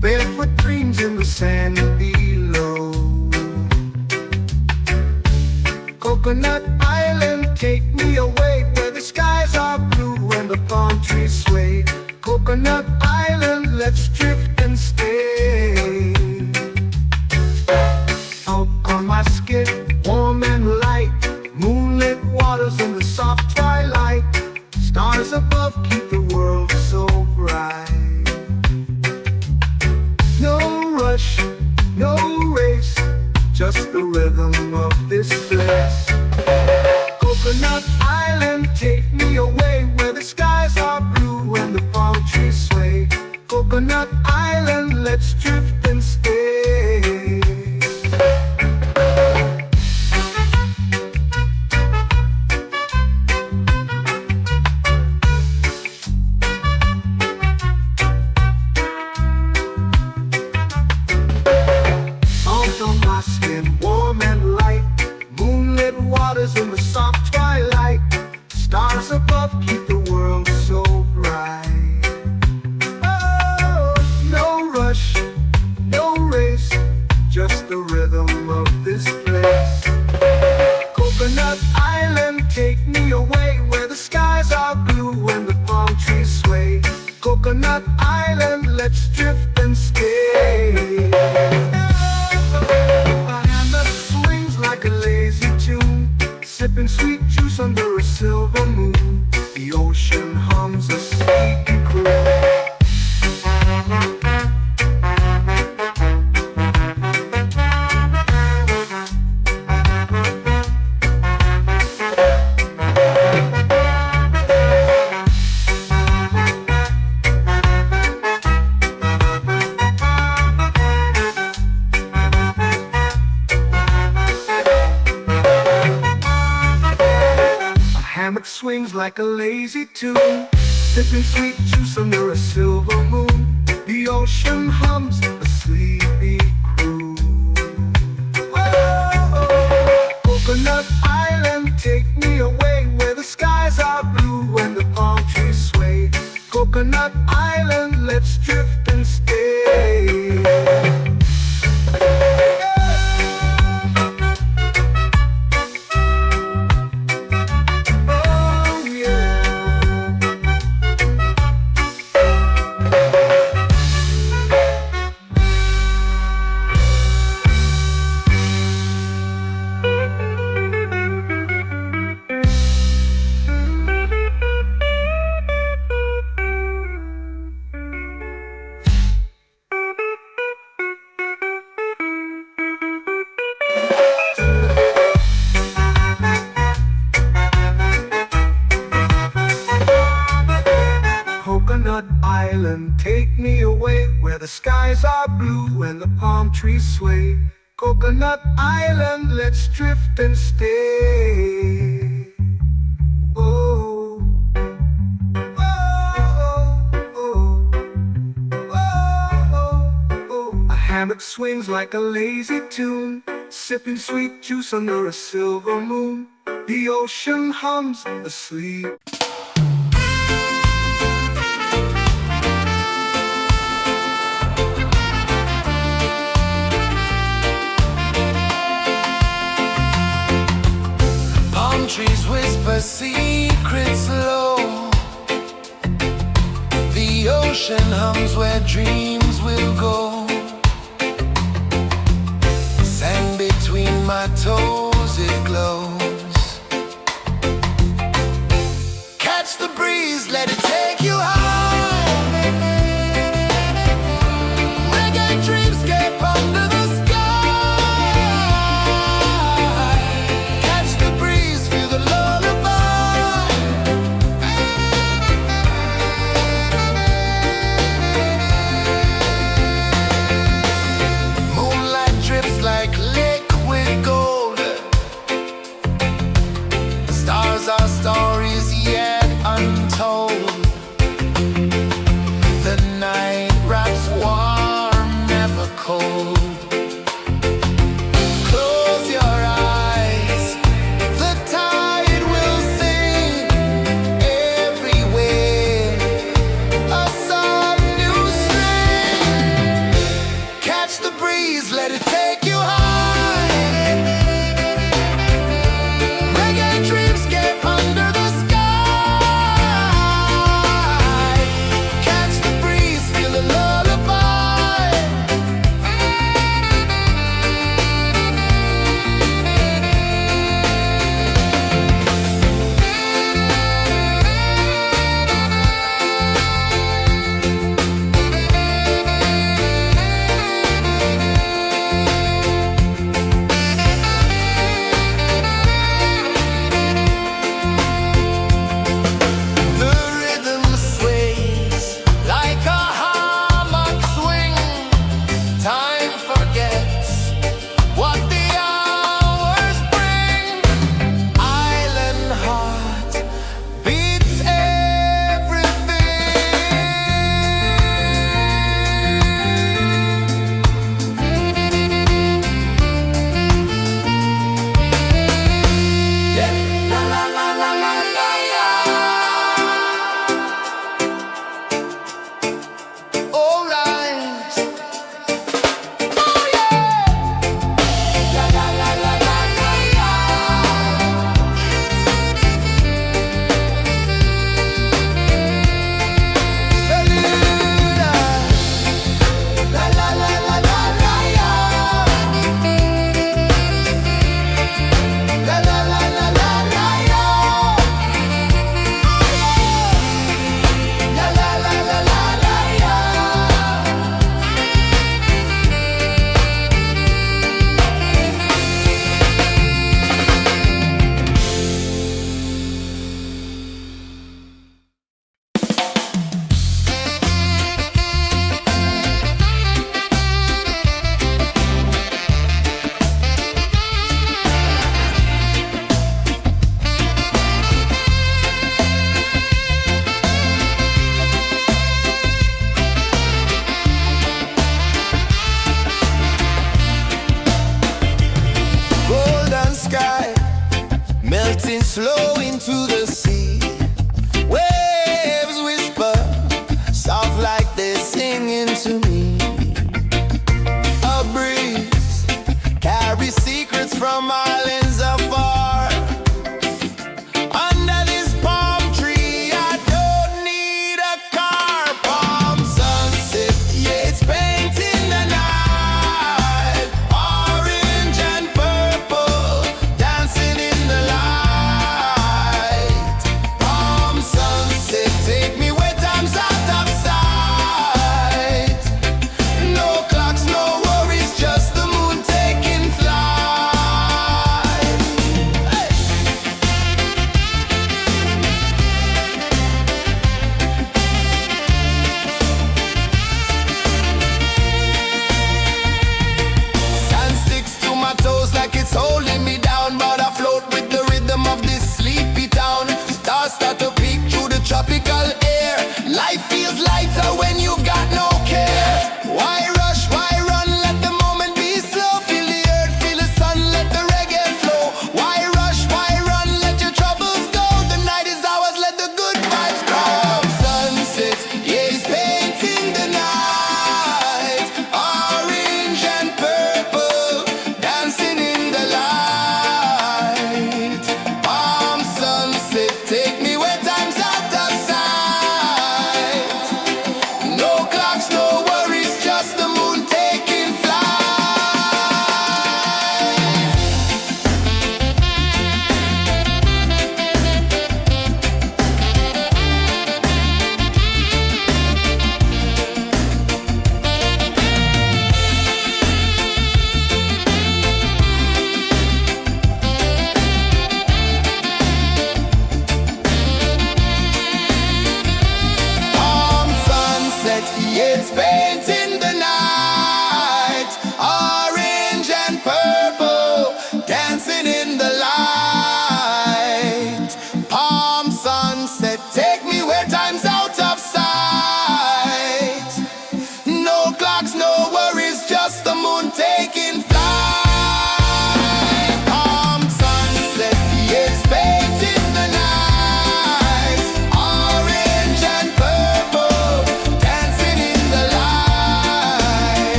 [SPEAKER 2] Barefoot dreams in the sand below. Coconut Island, take me away, where the skies are blue and the palm trees sway. Coconut Island, let's drift and stay. Out on my skin, warm and light, moonlit waters in the soft twilight. Stars above keep the world so bright. No rush, no race, just the rhythm of this place. Coconut Island, take me away, where the skies are blue and the palm trees sway. hammock swings like a lazy tune, sipping sweet juice under a silver moon. The ocean hums a sleepy croon. Oh, Coconut Island, take me away where the skies are blue and the palm trees sway. Coconut Island, let's drift and stay. Oh yeah. Coconut Island, take me away where the skies are blue and the palm trees sway. Coconut Island, let's drift and stay. Oh, oh, oh, oh, oh. A hammock swings like a lazy tune, sipping sweet juice under a silver moon. The ocean hums asleep.
[SPEAKER 3] Trees whisper secrets low. The ocean hums where dreams will go. Sand between my toes, it glows. Catch the breeze, let it take you high. Reggae dreamscape under the sky. Our stories yet untold. The night wraps warm, never cold. Close your eyes, the tide will sing everywhere. A soft new string. Catch the breeze, let it take you high. Reggae dreamscape under the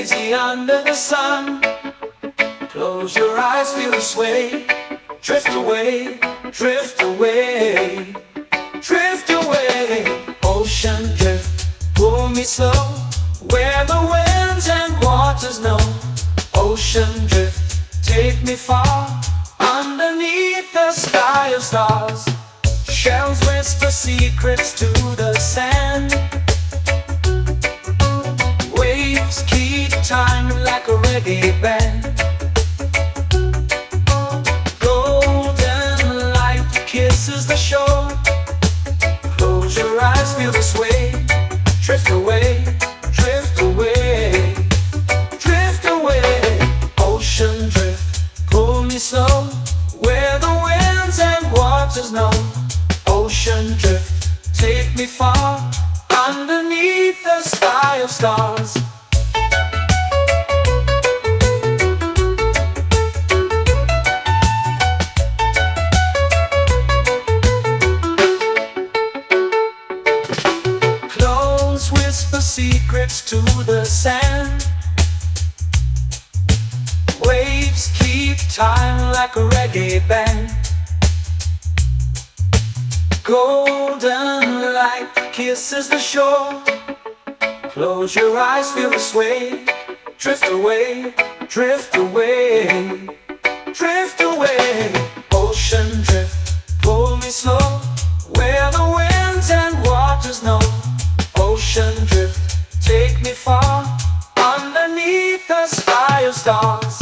[SPEAKER 1] lazy under the sun. Close your eyes, feel the sway. Drift away, drift away, drift away. Ocean drift, pull me slow, where the winds and waters know. Ocean drift, take me far, underneath the sky of stars. Shells whisper secrets to the sand. Waves keep time like a reggae band. Golden light kisses the shore. Close your eyes, feel the sway. Drift away, drift away, drift away. Ocean drift, pull me slow, where the winds and waters know. Ocean drift, take me far, underneath the sky of stars. Clones whisper secrets to the sand. Waves keep time like a reggae band. Golden light kisses the shore. Close your eyes, feel the sway. Drift away, drift away, drift away. Ocean drift, pull me slow, where the winds and waters know. Ocean drift, take me far, underneath the sky of stars.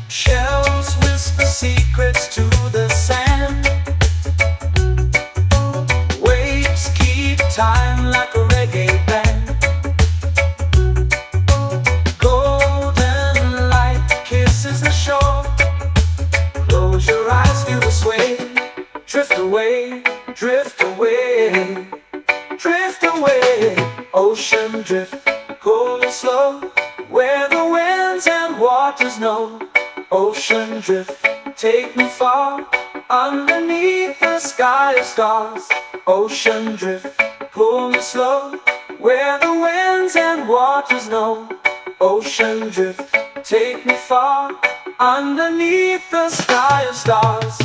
[SPEAKER 1] Shells whisper secrets to the sand. Waves keep time like a reggae band. Golden light kisses the shore. Close your eyes, feel the sway. Drift away, drift away, drift away. Ocean drift, cool and slow, where the winds and waters know. Ocean drift, take me far, underneath the sky of stars. Ocean drift, pull me slow, where the winds and waters know. Ocean drift, take me far, underneath the sky of stars.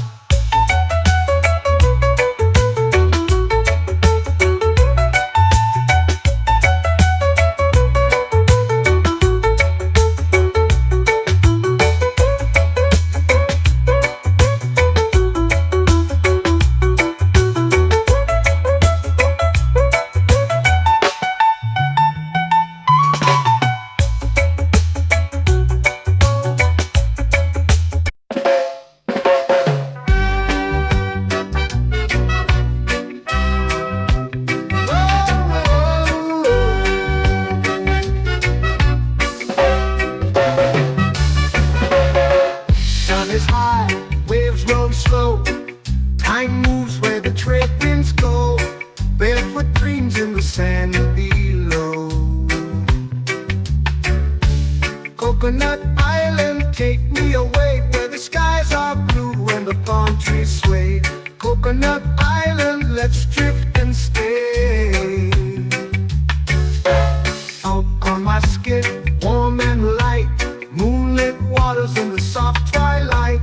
[SPEAKER 2] Time moves where the trade winds go. Barefoot dreams in the sand below. Coconut Island, take me away, where the skies are blue and the palm trees sway. Coconut Island, let's drift and stay. Out on my skin, warm and light, moonlit waters in the soft twilight.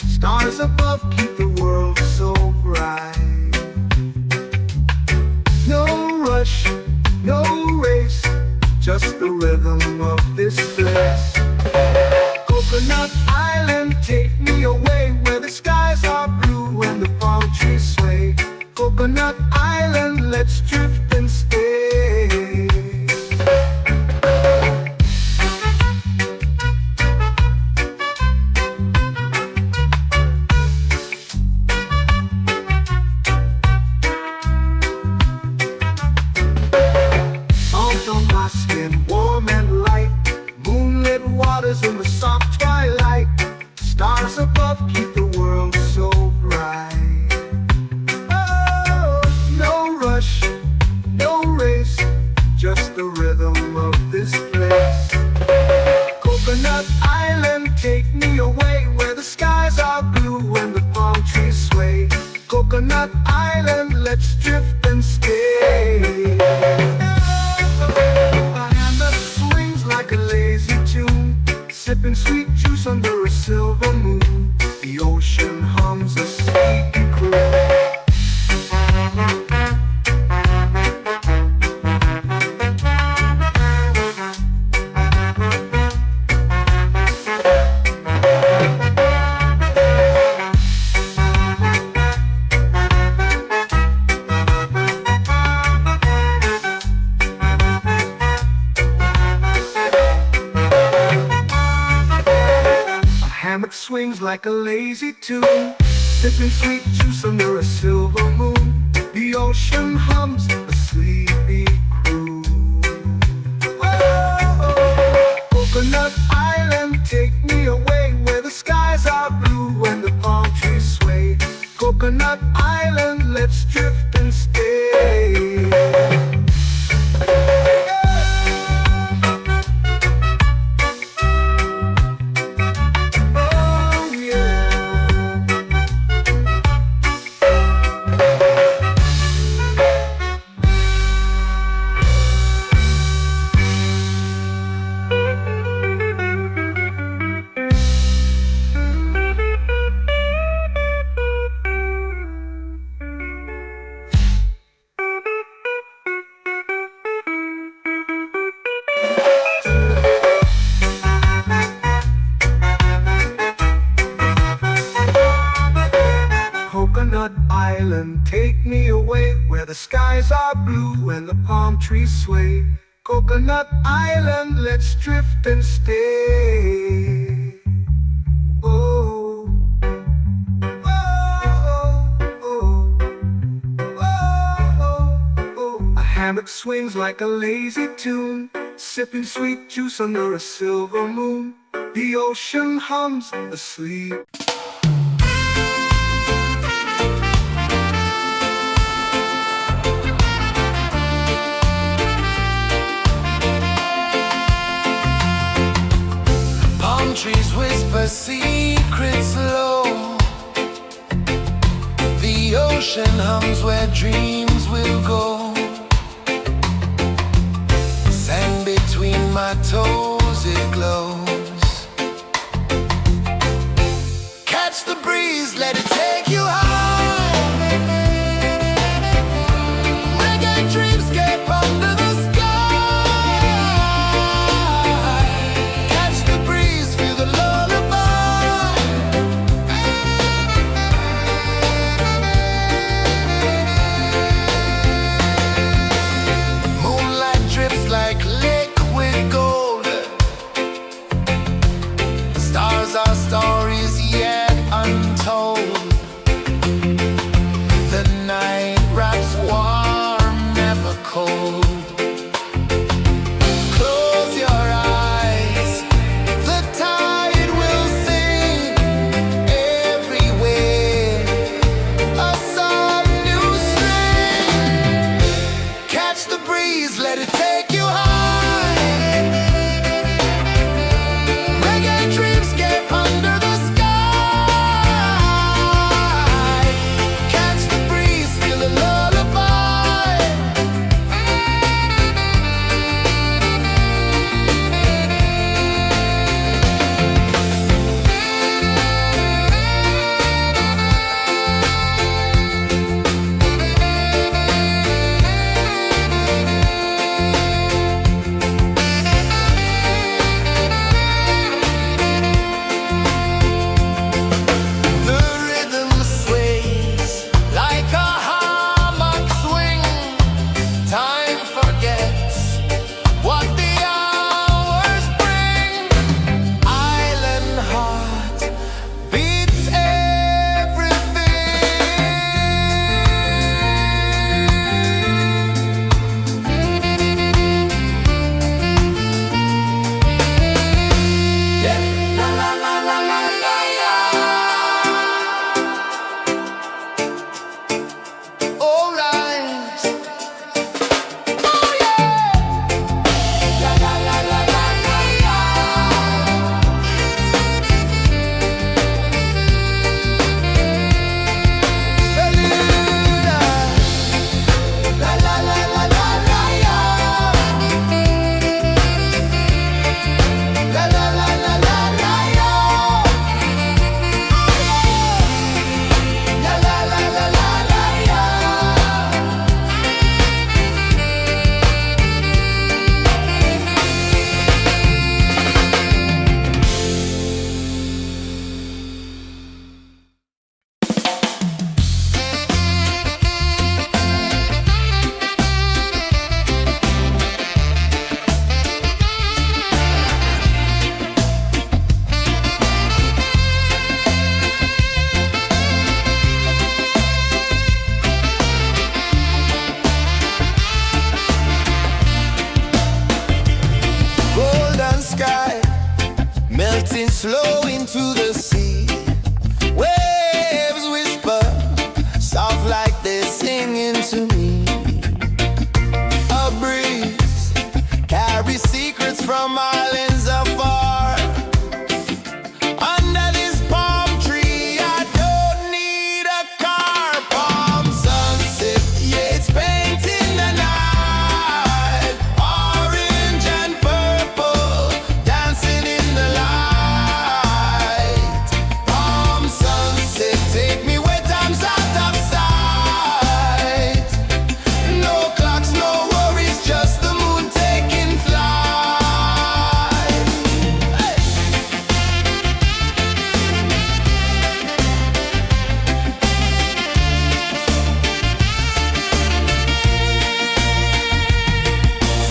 [SPEAKER 2] Stars above keep the world so bright. No rush, no race, just the rhythm of this place. Coconut Island, take me away, where the skies are blue and the palm trees sway. Coconut Island, let's drift and stay. take me away where the skies are blue and the palm trees sway. Coconut Island, let's drift and stay. A hand that swings like a lazy tune, sipping sweet juice under a silver moon. The ocean hums a sleepy croon. Hammock swings like a lazy tune, sipping sweet juice under a silver moon. The ocean hums a sleepy croon. Whoa, Coconut Island, take me away where the skies are blue and the palm trees sway. Coconut Island, let's drift and stay. Coconut Island, take me away where the skies are blue and the palm trees sway. Coconut Island, let's drift and stay. Oh, oh, oh, oh, oh. A hammock swings like a lazy tune, sipping sweet juice under a silver moon. The ocean hums asleep.
[SPEAKER 3] Trees whisper secrets low. The ocean hums where dreams will go. Sand between my toes, it glows. Catch the breeze, let it take you high. Reggae dreamscape under the sky. to the sea. Waves whisper, soft like they're singing to me. A breeze carries secrets from islands afar. Under this palm tree, I don't need a car. Palm sunset, yeah, it's painting the night. Orange and purple, dancing in the light. Palm sunset, take me where time's out of sight. No clocks, no worries, just the moon taking flight. Hey!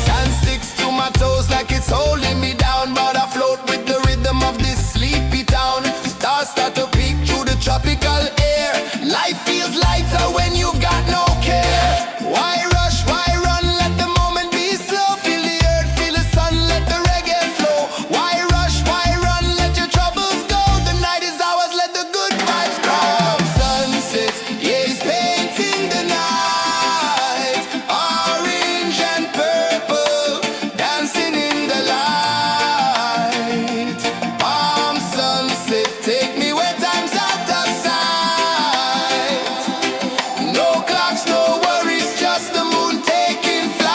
[SPEAKER 3] Sand sticks to my toes like it's holding me down, but I float with the rhythm of this sleepy town. Stars start to peek through the tropical air. Life feels lighter when you've got no care. Why rush, why run, let the moment be slow. Feel the earth, feel the sun, let the reggae flow. Why rush, why run, let your troubles go. The night is ours, let the good vibes grow. Sunset, yeah, it's painting the night. Orange and purple, dancing in the light. Palm sunset, take me where time's out of sight. No clocks, no worries, just the moon taking flight.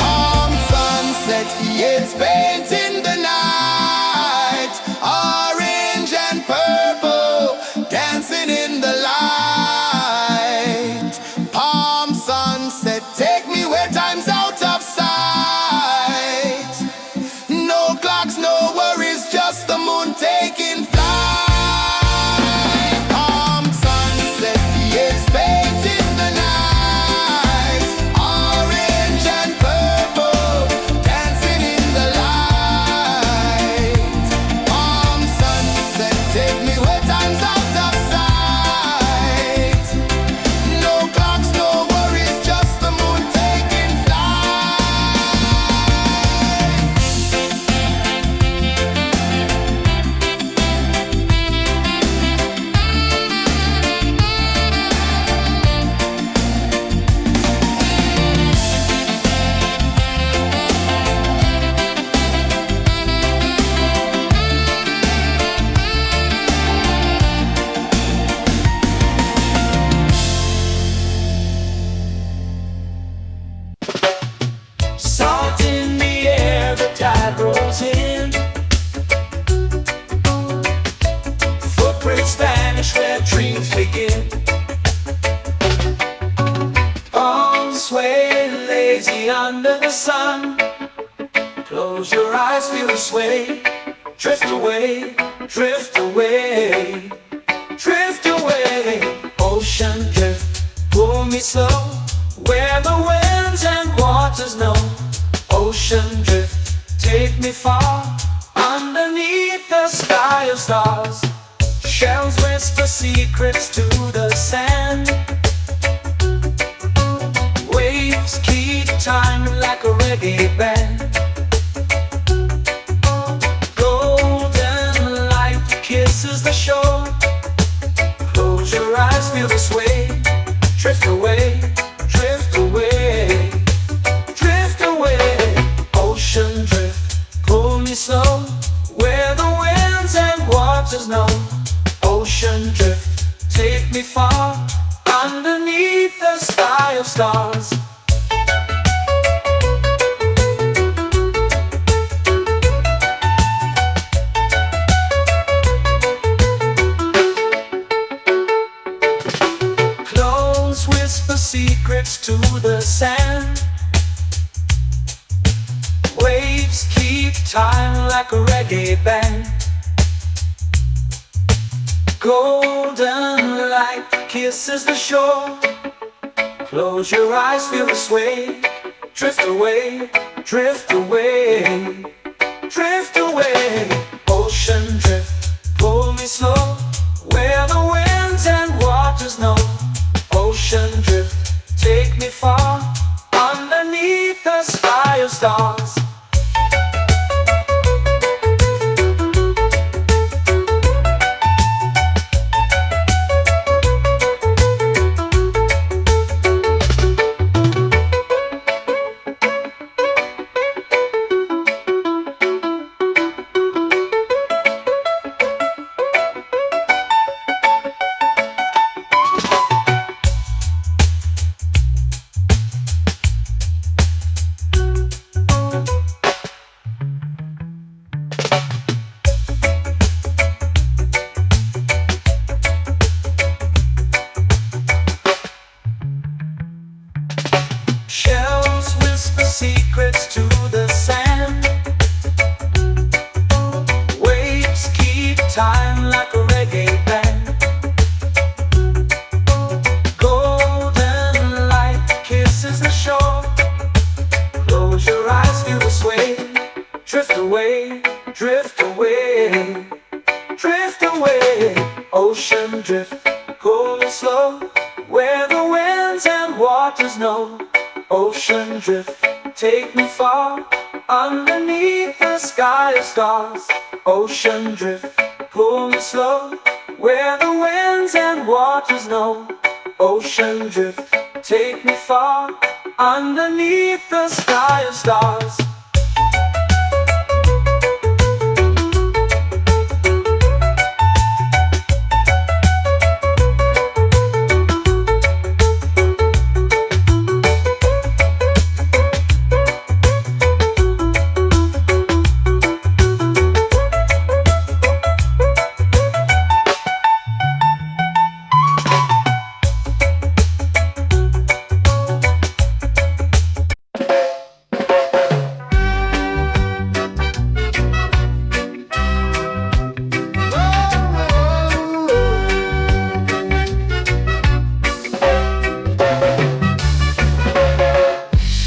[SPEAKER 3] Palm sunset, yeah, it's painting the night. Orange and purple, dancing in the light. Palm sunset, take me where time's out of sight. No clocks, no worries, just the moon taking flight. Palm sunset, yeah, it's painting the night. Orange and purple, dancing in the light. Palm sunset, take me where time's out of sight. No clocks, no worries, just the moon taking flight.
[SPEAKER 1] Salt in the air, the tide rolls in. Footprints vanish where dreams begin. Arms sway lazy under the sun. Close your eyes, feel the sway. Drift away, drift away, drift away. Ocean drift, pull me slow, where the winds and waters know. Ocean drift, take me far, underneath the sky of stars. Shells whisper secrets to the sand. Waves keep time like a reggae band. Golden light kisses the shore. Close your eyes, feel the sway. Drift away, drift away, drift away. Ocean drift, pull me slow, where the winds and waters know. Ocean drift, take me far, underneath the sky of stars. Close whisper secrets to the sand. Waves keep time like a reggae band. Golden light kisses the shore. Close your eyes, feel the sway. Drift away, drift away, drift away. Ocean drift, pull me slow, where the winds and waters know. Ocean drift, take me far, underneath the sky of stars. Shells whisper secrets to the sand. Waves keep time like a reggae band. Golden light kisses the shore. Close your eyes, feel the sway. Drift away, drift away, drift away. Ocean drift, cool and slow, where the winds and waters know. Ocean drift, take me far, underneath the sky of stars. Ocean drift, pull me slow, where the winds and waters know. Ocean drift, take me far, underneath the sky of stars.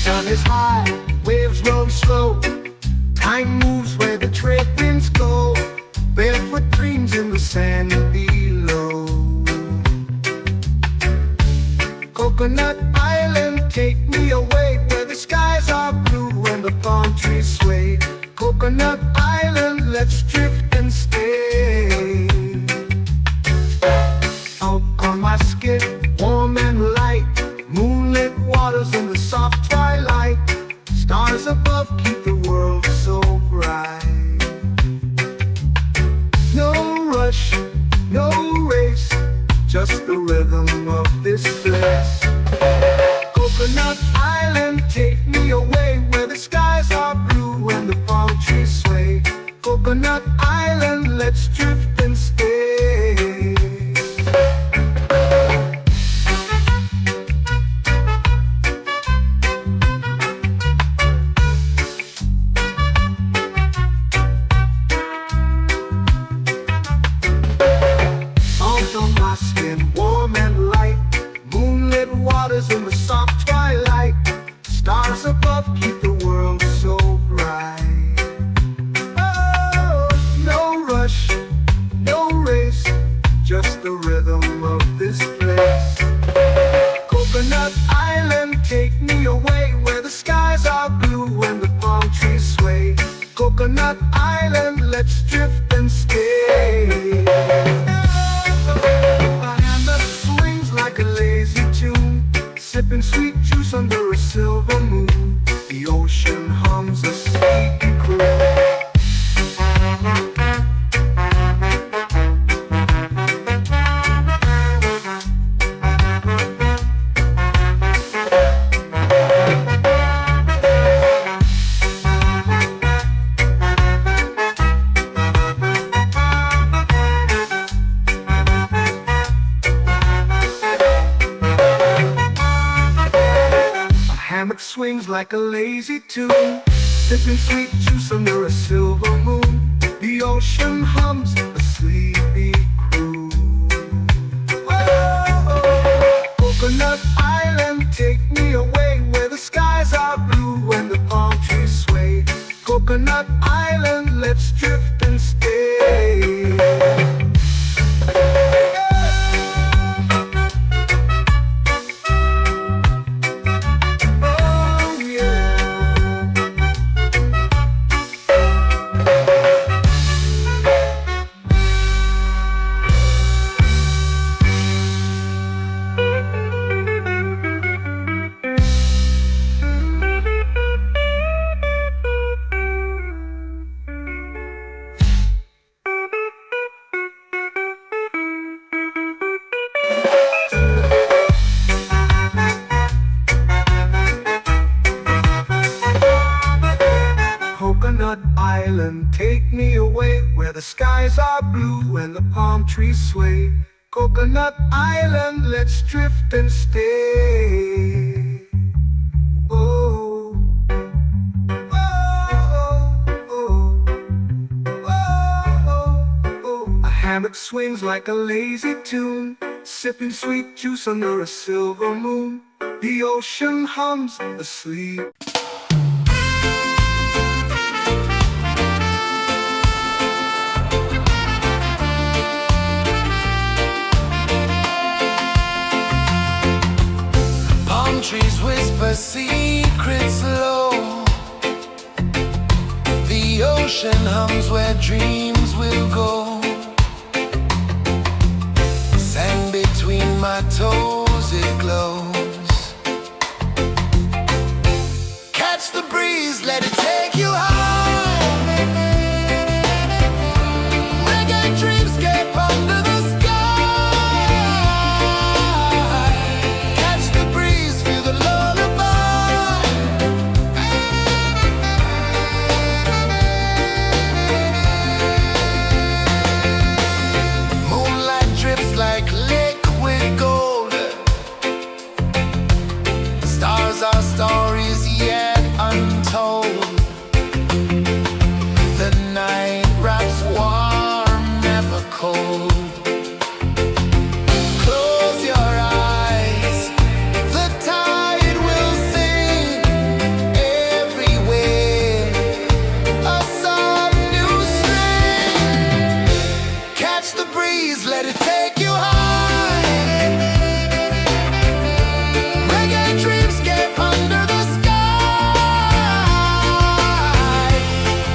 [SPEAKER 2] Sun is high, waves roll slow. Time moves where the trade winds go. Barefoot dreams in the sand below. Coconut Island, take me away, where the skies are blue and the palm trees sway. Coconut Island, let's drift and stay. Out on my skin, warm and light, moonlit waters in the soft twilight. Stars above keep the world so bright. No rush, no race, just the rhythm of this place. Coconut Island, take me away, where the skies are blue and the palm trees sway. Coconut Island, let's drift and stay. Salt on my skin, warm and light, moonlit waters in the soft twilight. Stars above keep the world so bright. Oh, no rush, no race, just the rhythm of this place. Coconut Island, take me away, where the skies are blue and the palm trees sway. Coconut Island, let's drift and stay. A hand that swings like a lazy tune, sipping sweet juice under a silver moon. The ocean hums a sleepy croon. Hammock swings like a lazy tune, sipping sweet juice under a silver moon. The ocean hums a sleepy croon. Whoa, Coconut Island. the skies are blue and the palm trees sway. Coconut Island, let's drift and stay. Oh, oh, oh, oh, oh. A hammock swings like a lazy tune, sipping sweet juice under a silver moon. The ocean hums asleep.
[SPEAKER 3] Palm trees whisper secrets low. The ocean hums where dreams will go. Sand between my toes, it glows. Catch the breeze, let it take you high. Reggae dreamscape under the sky. Catch the breeze, feel the lullaby. Moonlight drips like liquid gold. Stars are stories yet untold. The night wraps warm, never cold. Close your eyes, the tide will sing everywhere. A soft new string. Catch the breeze, let it take you high. Reggae dreamscape under the sky.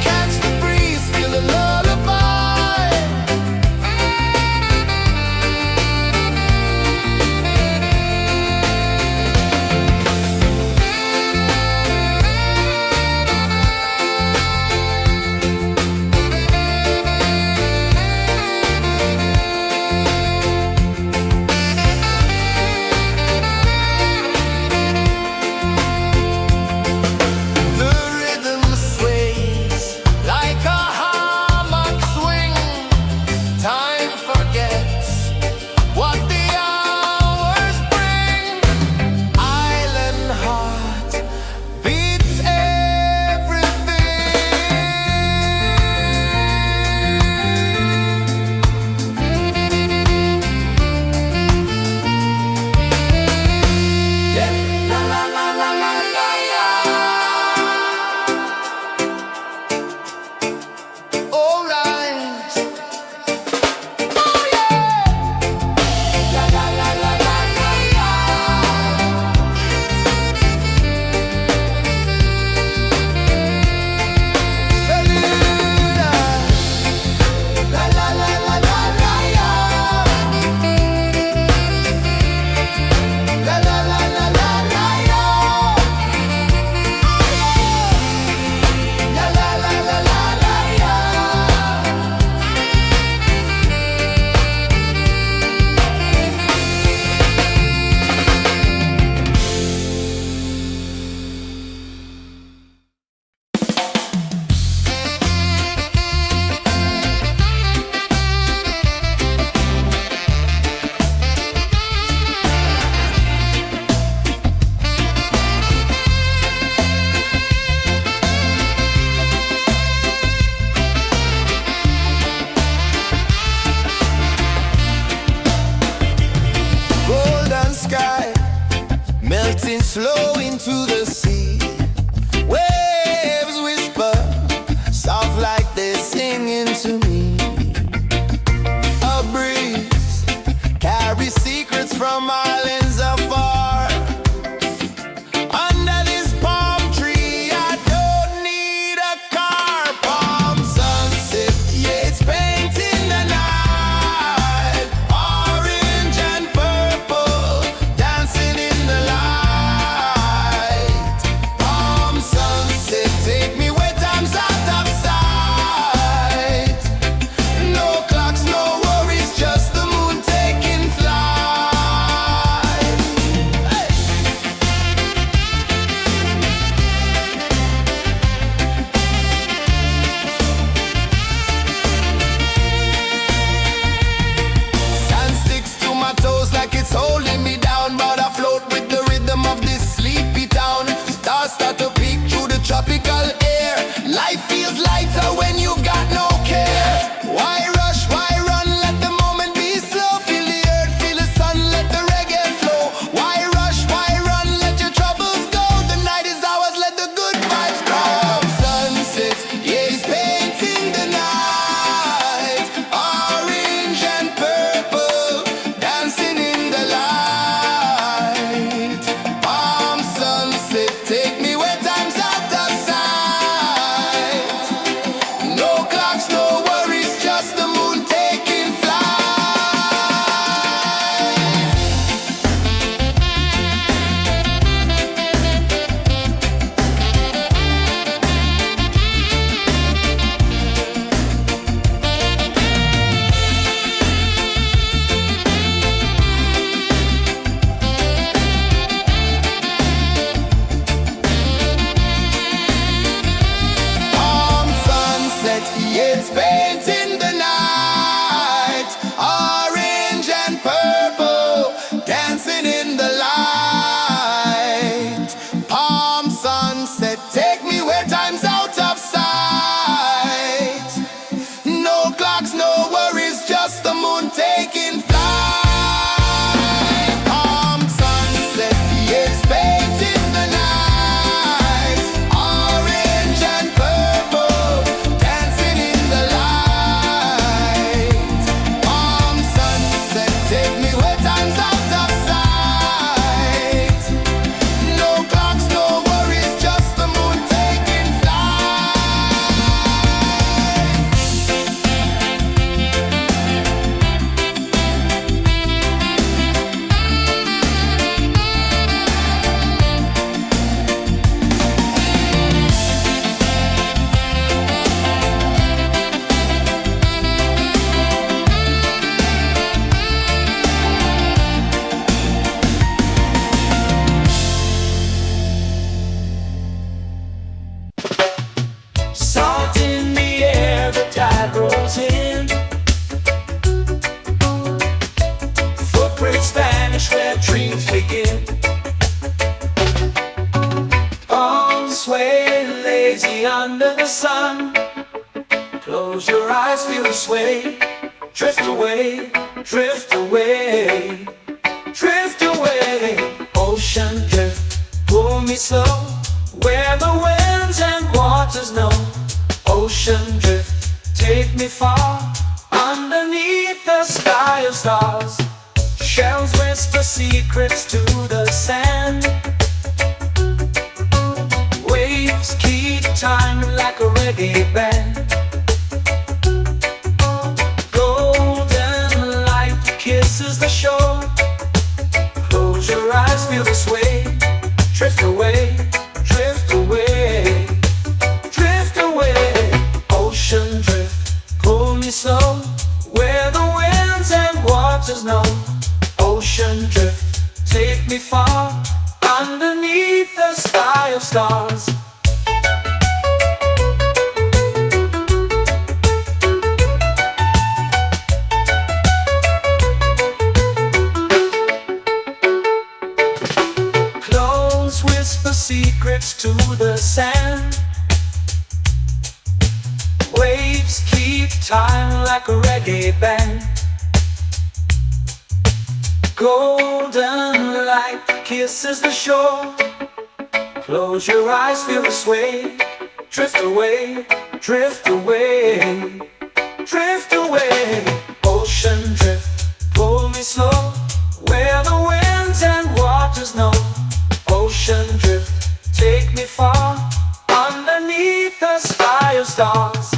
[SPEAKER 3] Catch the breeze, feel the lullaby. The rhythm sways like a hammock swing. Time forgets what the hours bring. Island heart beats everything. Yeah. La la la la la la la. All right. Oh yeah. La la la la la la la. Bermuda. La la la la la la la. La la la la la la la. La la la la la la la. Golden sky melting slow into the sea. Waves whisper soft like they're singing to me. A breeze carries secrets from islands afar. Under this palm tree, I don't need a car. Palm sunset, yeah, it's painting the night. Orange and purple, dancing in the light.
[SPEAKER 1] lazy under the sun. Close your eyes, feel the sway. Drift away, drift away, drift away. Ocean drift, pull me slow, where the winds and waters know. Ocean drift, take me far, underneath the sky of stars. Shells whisper secrets to the sand. Waves keep time like a reggae band. Golden light kisses the shore. Close your eyes, feel the sway. Drift away, drift away, drift away. Ocean drift, pull me slow, where the winds and waters know. Ocean drift, take me far, underneath the sky of stars. Close whisper secrets to the sand. Waves keep time like a reggae band. Golden light kisses the shore. Close your eyes, feel the sway. Drift away, drift away, drift away. Ocean drift, pull me slow, where the winds and waters know. Ocean drift, take me far, underneath the sky of stars.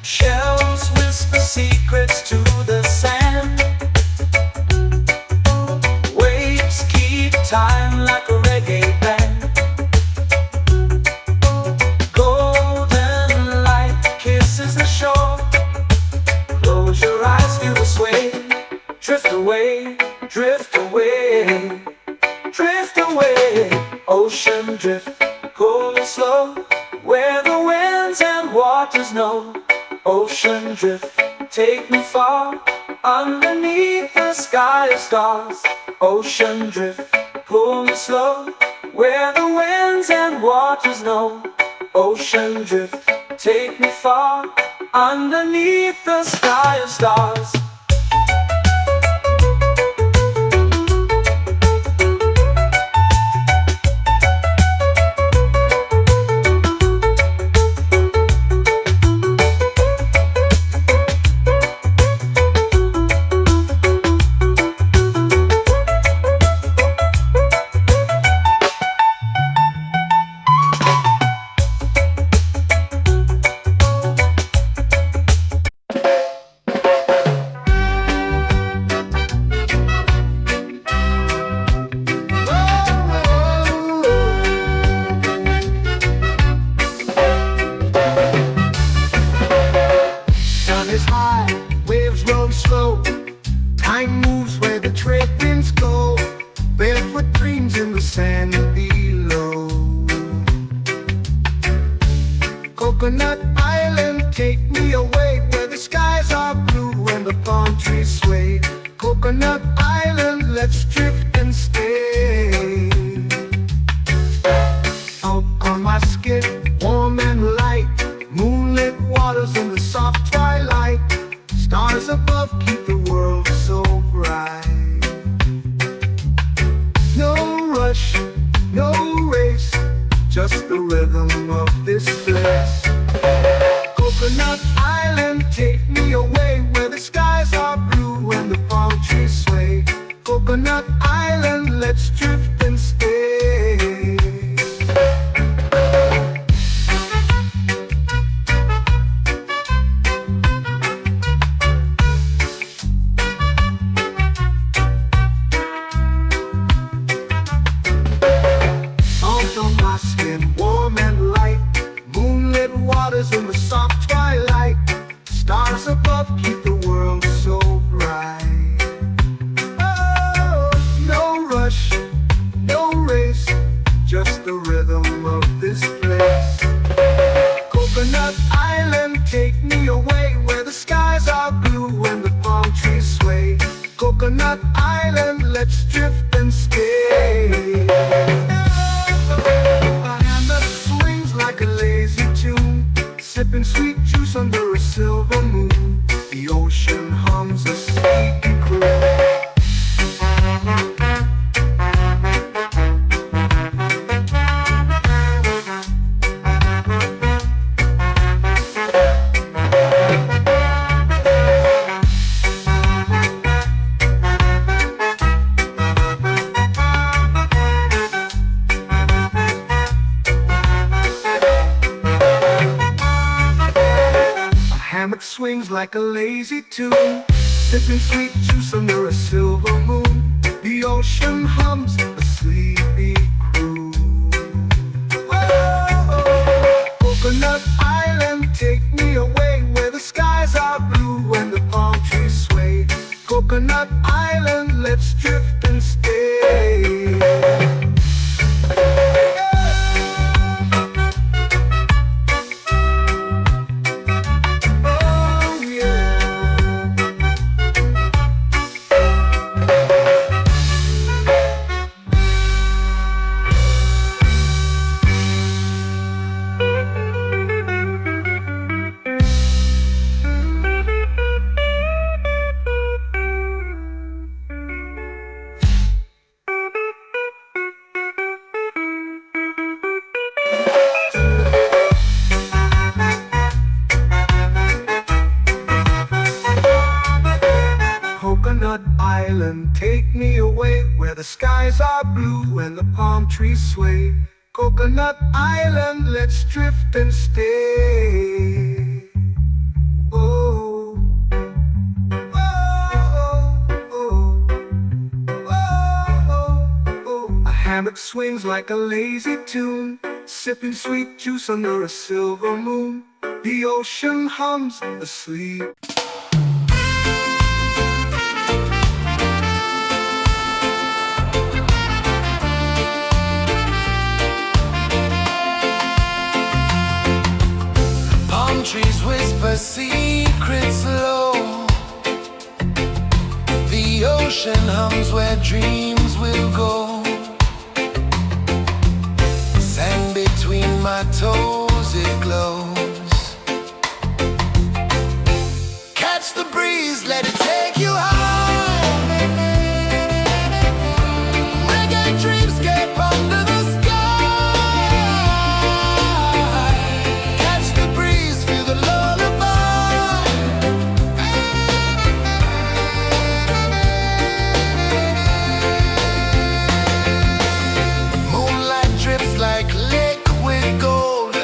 [SPEAKER 1] Shells whisper secrets to the sand. Waves keep time like a reggae band. Golden light kisses the shore. Close your eyes, feel the sway. Drift away, drift away, drift away. Ocean drift, pull me slow, where the winds and waters know. Ocean drift, take me far, underneath the sky of stars. Ocean drift, pull me slow, where the winds and waters know. Ocean drift, take me far, underneath the sky of stars.
[SPEAKER 2] Is high, waves roll slow. Time moves where the trade winds go. Barefoot dreams in the sand below. Coconut Island, take me away, where the skies are blue and the palm trees sway. Coconut Island, let's drift and stay. Out on my skin, warm and light, moonlit waters in the soft twilight. Stars above keep the world so bright. No rush, no race, just the rhythm of this place. Coconut Island, take me away, where the skies are blue and the palm trees sway. Coconut Island, let's drift and stay. Coconut Island, take me away where the skies are blue and the palm trees sway. Coconut Island, let's drift and stay. A hand that swings like a lazy tune, sipping sweet juice under a silver moon. The ocean hums a sleepy croon. Hammock swings like a lazy tune, sipping sweet juice under a silver moon. The ocean hums a sleepy croon. Whoa, Coconut Island, take me away where the skies are blue and the palm trees sway. Coconut Island, let's drift and stay. Coconut Island, take me away where the skies are blue and the palm trees sway. Coconut Island, let's drift and stay. Oh, oh, oh, oh, oh. A hammock swings like a lazy tune, sipping sweet juice under a silver moon. The ocean hums asleep.
[SPEAKER 3] Trees whisper secrets low. The ocean hums where dreams will go. Sand between my toes, it glows. Catch the breeze, let it take you high. Reggae dreamscape under the like liquid gold,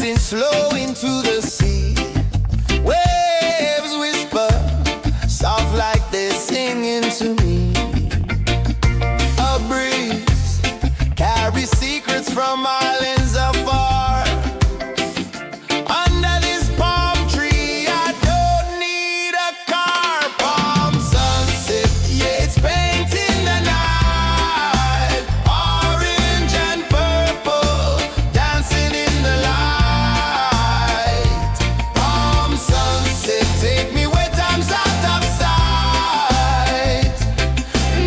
[SPEAKER 3] fading slow into the sea. Waves whisper, soft like they're singing to me. A breeze carries secrets from islands afar. Under this palm tree, I don't need a car. Palm sunset, yeah, it's painting the night. Orange and purple, dancing in the light. Palm sunset, take me where time's out of sight.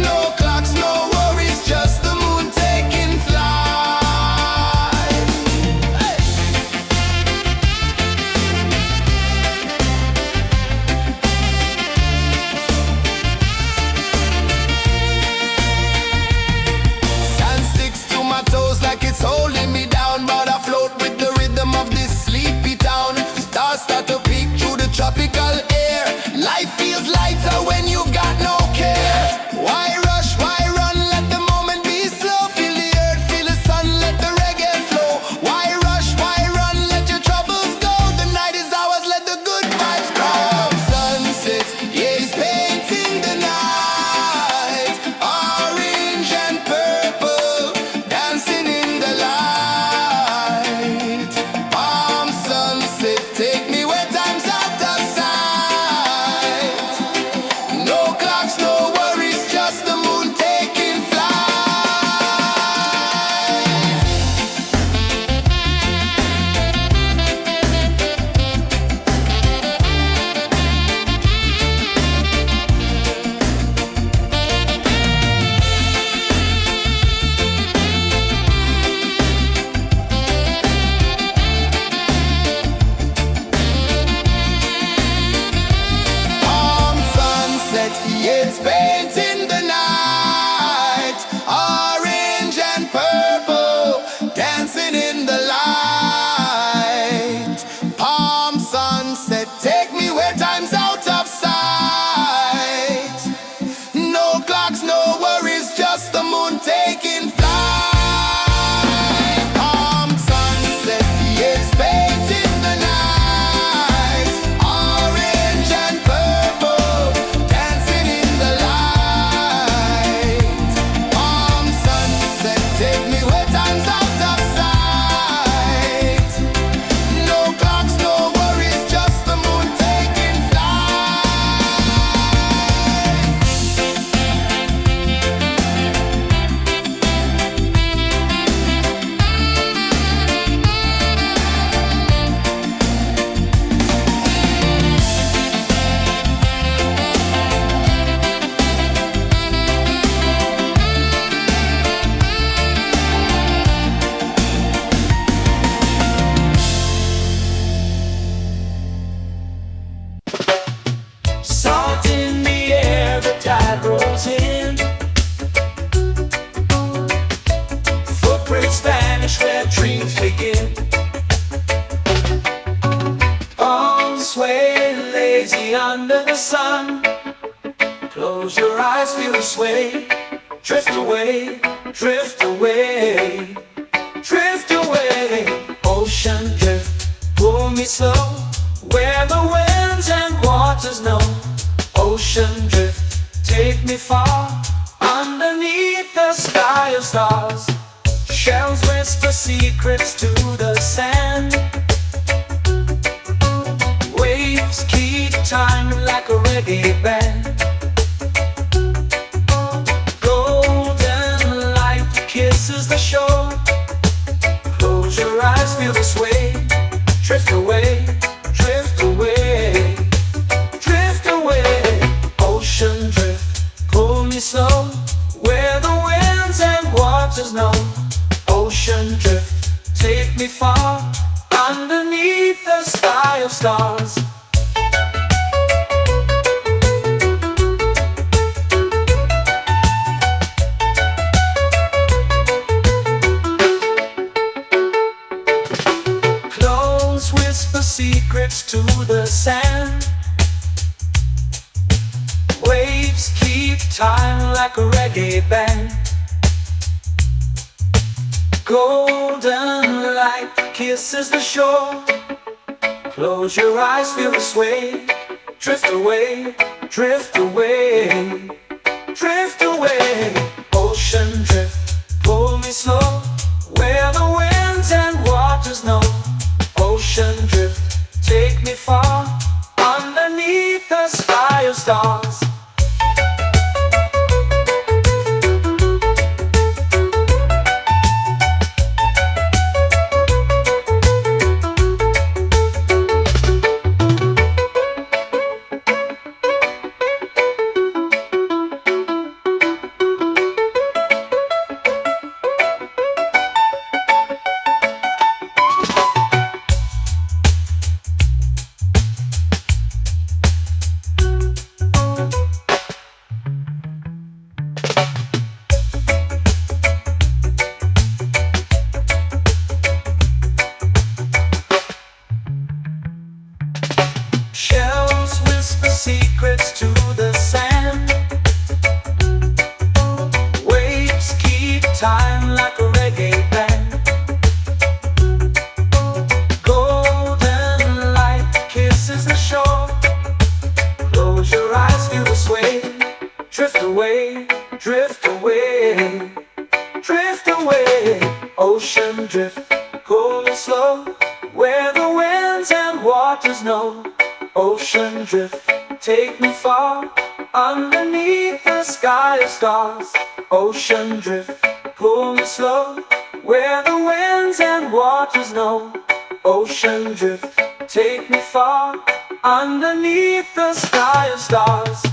[SPEAKER 3] No clocks, no worries, just the moon taking flight. Hey! Sand sticks to my toes like it's holding me down, but I float with the rhythm of this sleepy town. Stars start to peek through the tropical air. Life feels lighter when you've got no care. Why rush, why run, let the moment be slow. Feel the earth, feel the sun, let the reggae flow. Why rush, why run, let your troubles go. The night is ours, let the good vibes come. Sunset, yeah, it's painting the night. Orange and purple, dancing in the light. Palm sunset, take me where time's out of sight. No clocks, no worries, just the moon taking flight. Palm sunset, yeah, it's painting the night. Orange and purple, dancing in the light. Palm sunset, take me where time's out of sight. No clocks, no worries, just the moon taking flight. Palm sunset, yeah, it's painting the night. Orange and purple, dancing in the light. Palm sunset, take me where time's out of sight. No clocks, no worries, just the moon taking flight.
[SPEAKER 1] Salt in the air, the tide rolls in. Footprints vanish where dreams begin. Arms sway lazy under the sun. Close your eyes, feel the sway. Drift away, drift away, drift away. Ocean drift, pull me slow, where the winds and waters know. Ocean drift, take me far, underneath the sky of stars. Shells whisper secrets to the sand. Waves keep time like a reggae band. Golden light kisses the shore. Close your eyes, feel the sway. Drift away, drift away, drift away. Ocean drift, pull me slow, where the winds and waters know. Ocean drift, take me far, underneath the sky of stars. Close whisper secrets to the sand. Waves keep time like a reggae band. Golden light kisses the shore. Close your eyes, feel the sway. Drift away, drift away, drift away. Ocean drift, pull me slow, where the winds and waters know. Ocean drift, take me far, underneath the sky of stars. Shells whisper secrets to the sand. Waves keep time like a reggae band. Golden light kisses the shore. Close your eyes, feel the sway. Drift away, drift away, drift away. Ocean drift, cool and slow, where the winds and waters know. Ocean drift, take me far, underneath the sky of stars. Ocean drift, pull me slow, where the winds and waters know. Ocean drift, take me far, underneath the sky of stars.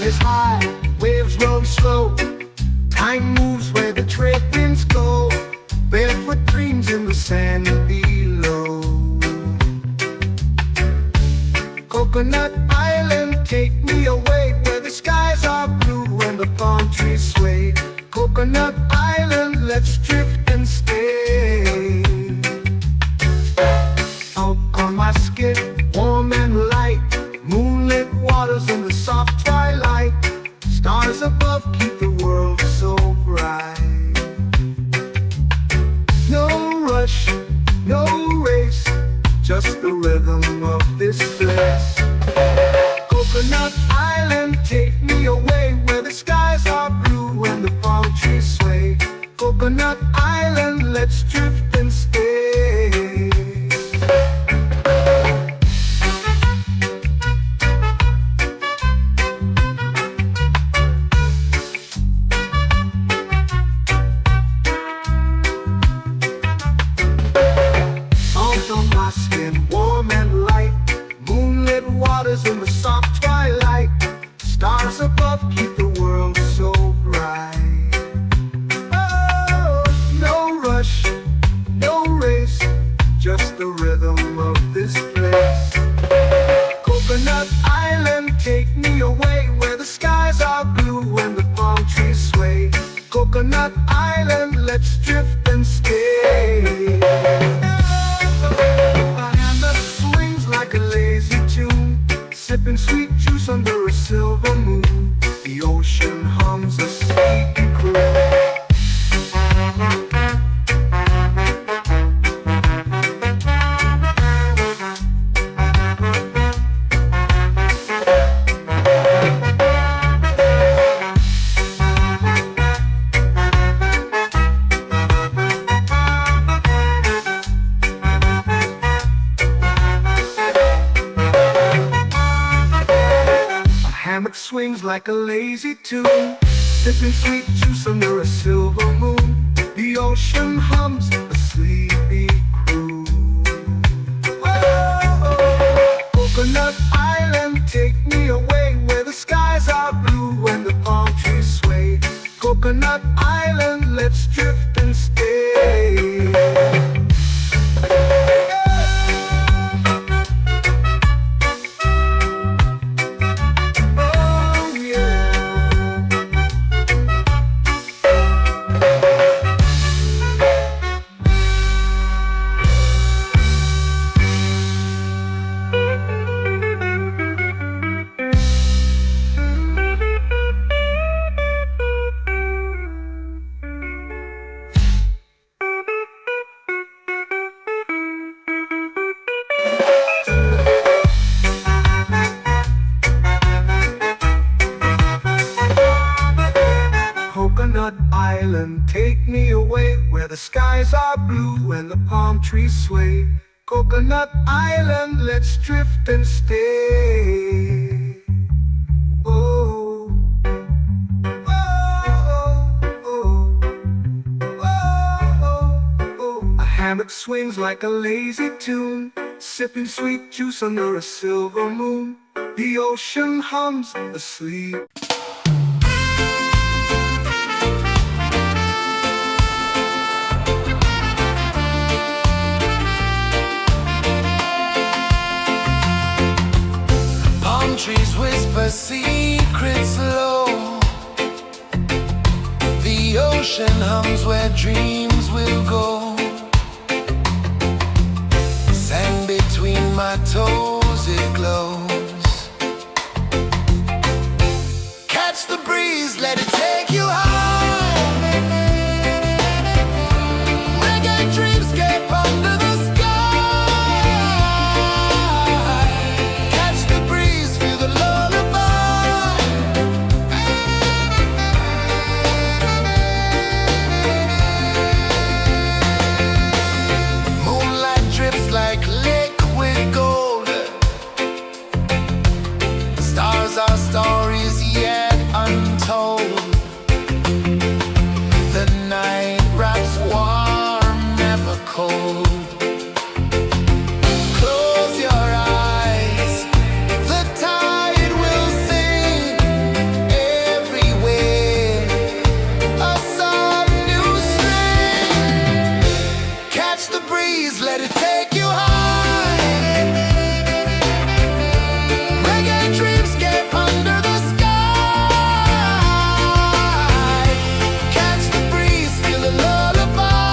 [SPEAKER 2] Is high, waves roll slow. Time moves where the trade winds go. Barefoot dreams in the sand below. Coconut Island, take me away, where the skies are blue and the palm trees sway. Coconut Island, let's drift and stay. Out on my skin, warm and light, moonlit waters in the soft twilight. Stars above keep the world so bright. No rush, no race, just the rhythm of this place. Coconut Island, take me away, where the skies are blue and the palm trees sway. Coconut Island, let's drift and stay. Warm and light, moonlit waters in the soft twilight. Stars above keep the world so bright. Oh, no rush, no race, just the rhythm of this place. Coconut Island, take me away, where the skies are blue and the palm trees sway. Coconut Island, let's drift and stay. Sipping sweet juice under a silver moon. The ocean hums a sleepy croon. Swings like a lazy tune, sipping sweet juice under a silver moon. The ocean hums a sleepy croon. island, take me away, where the skies are blue and the palm trees sway. Coconut Island, let's drift and stay. Oh, oh, oh, oh, oh. A hammock swings like a lazy tune, sipping sweet juice under a silver moon. The ocean hums asleep.
[SPEAKER 3] Palm trees whisper secrets low. The ocean hums where dreams will go. Sand between my toes, it glows. Catch the breeze, let it take you high. Reggae dreamscape under the sky. Catch the breeze, feel the lullaby. Moonlight drips like liquid gold. Stars are stories yet untold. The night wraps warm, never cold. Close your eyes, the tide will sing everywhere. A soft new string. Catch the breeze, let it take you high. Reggae dreamscape under the sky. Catch the breeze, feel the lullaby.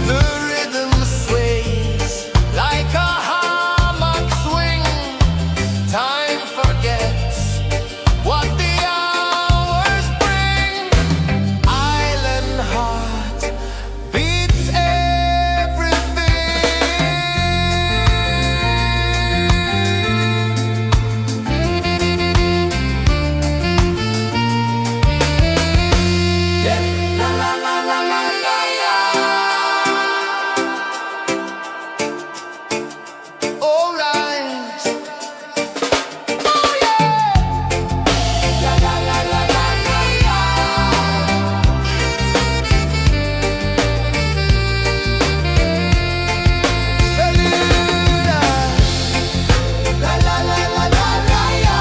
[SPEAKER 3] The rhythm sways like a hammock swing. Time forgets what the hours bring. Island heart beats everything. La la la la la la la. All right. Oh yeah. La la la la la la la. La la la la la la la.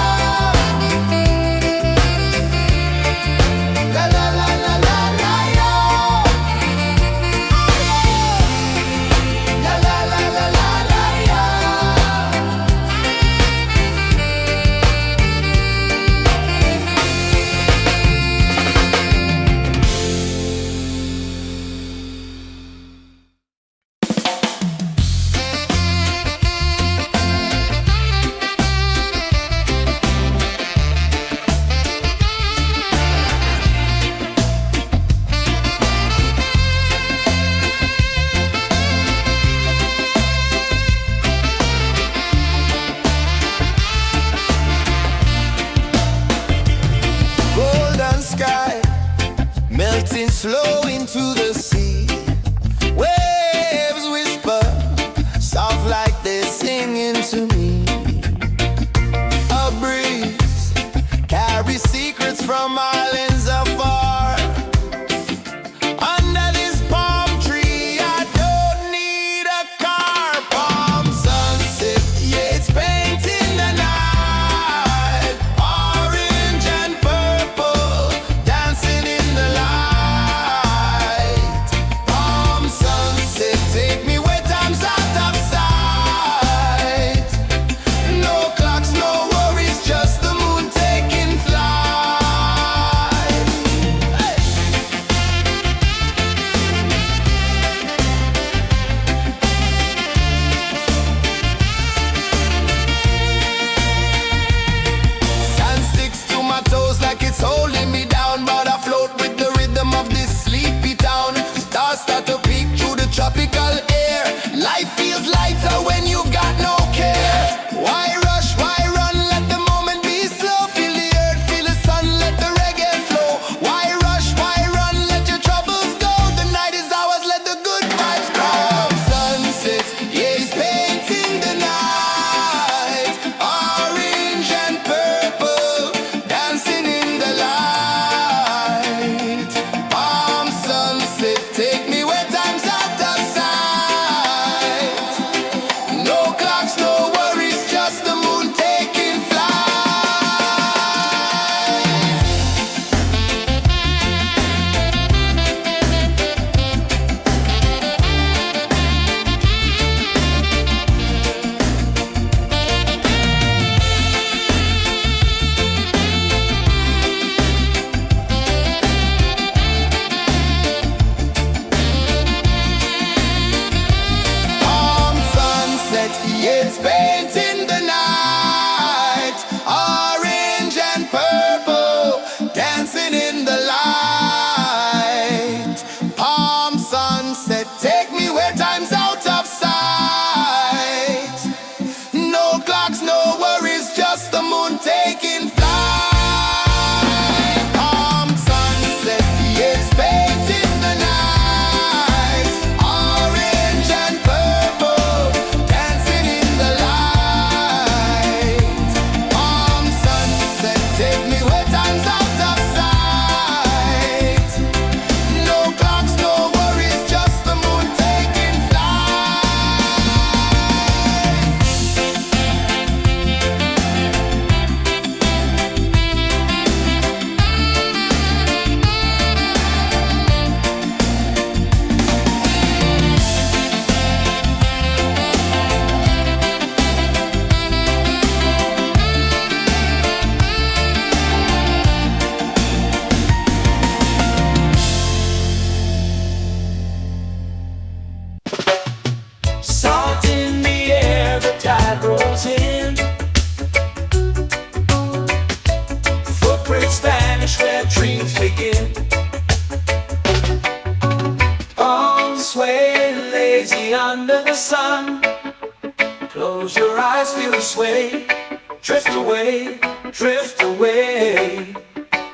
[SPEAKER 3] La la la la la la la. La la la la la la la. Golden sky melting slow into the sea. Waves whisper soft like they're singing to me. A breeze carries secrets from islands afar. Under this palm tree, I don't need a car. Palm sunset, yeah, it's painting the night. Orange and purple, dancing in the light. Palm sunset, take me where time's out of sight. No clocks, no worries, just the moon taking flight.
[SPEAKER 1] where dreams begin. Arms sway lazy under the sun. Close your eyes, feel the sway. Drift away, drift away,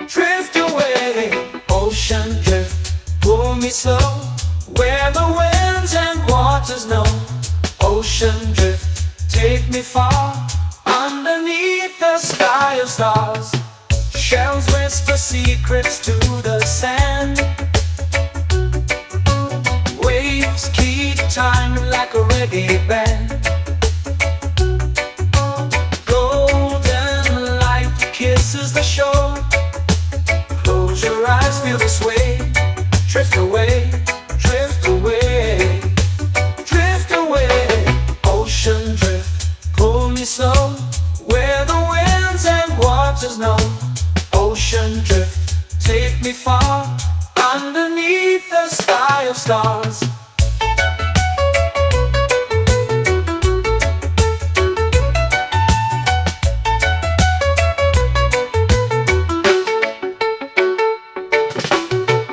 [SPEAKER 1] drift away. Ocean drift, pull me slow, where the winds and waters know. Ocean drift, take me far, underneath the sky of stars. Shells whisper secrets to the sand. Waves keep time like a reggae band. Golden light kisses the shore. Close your eyes, feel the sway. Drift away, drift away, drift away. Ocean drift, pull me slow, where the winds and waters know. Ocean drift, take me far, underneath the sky of stars.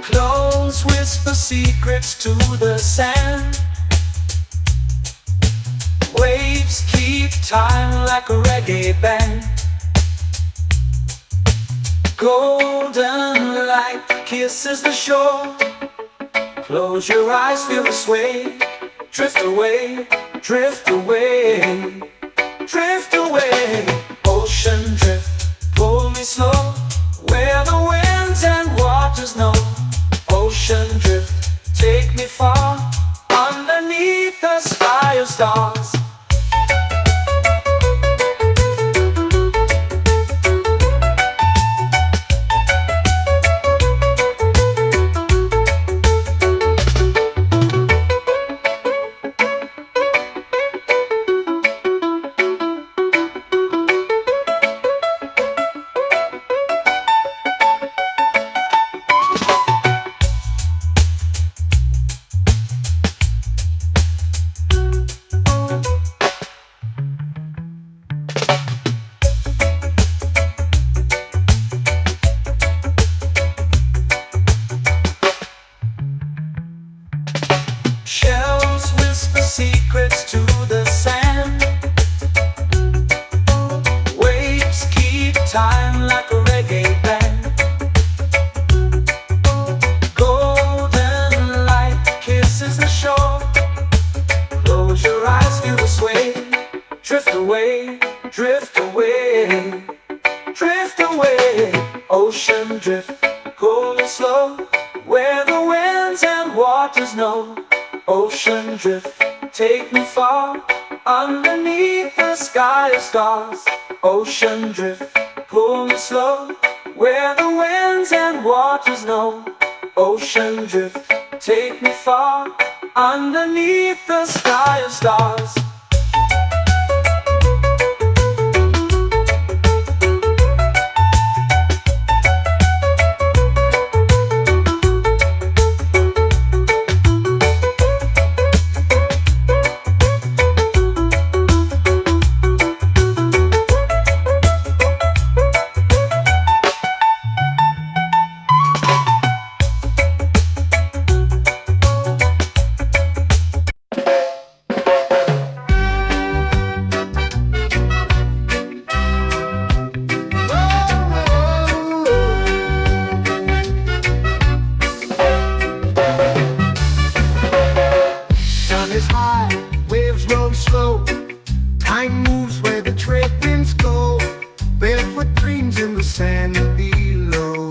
[SPEAKER 1] Clones whisper secrets to the sand. Waves keep time like a reggae band. Golden light kisses the shore. Close your eyes, feel the sway. Drift away, drift away, drift away. Ocean drift, pull me slow, where the winds and waters know. Ocean drift, take me far, underneath the sky of stars. Shells whisper secrets to the sand. Waves keep time like a reggae band. Golden light kisses the shore. Close your eyes, feel the sway. Drift away, drift away, drift away. Ocean drift, pull me slow, where the winds and waters know. Ocean drift, take me far, underneath the sky of stars. Ocean drift, pull me slow, where the winds and waters know. Ocean drift, take me far, underneath the sky of stars.
[SPEAKER 2] Time moves where the trade winds go. Barefoot dreams in the sand below.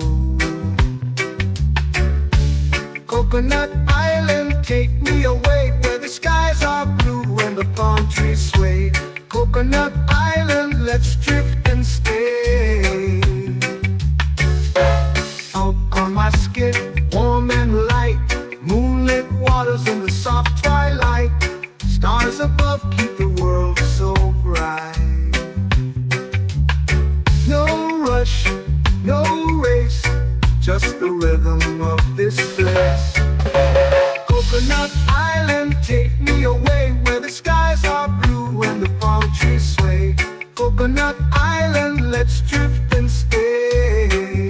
[SPEAKER 2] Coconut Island, take me away, where the skies are blue and the palm trees sway. Coconut Island, let's drift and stay. Out on my skin, warm and light, moonlit waters in the soft twilight. Stars above keep the world so bright. No rush, no race, just the rhythm of this place. Coconut Island, take me away, where the skies are blue and the palm trees sway. Coconut Island, let's drift and stay.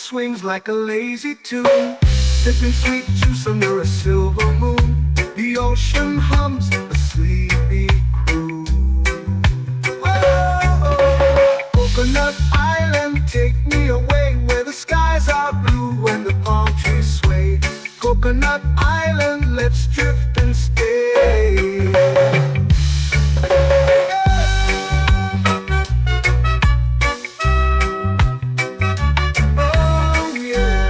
[SPEAKER 2] swings like a lazy tune, sipping sweet juice under a silver moon. The ocean hums a sleepy croon. Whoa, Coconut Island, take me away where the skies are blue and the palm trees sway. Coconut Island, let's drift and stay. Oh yeah.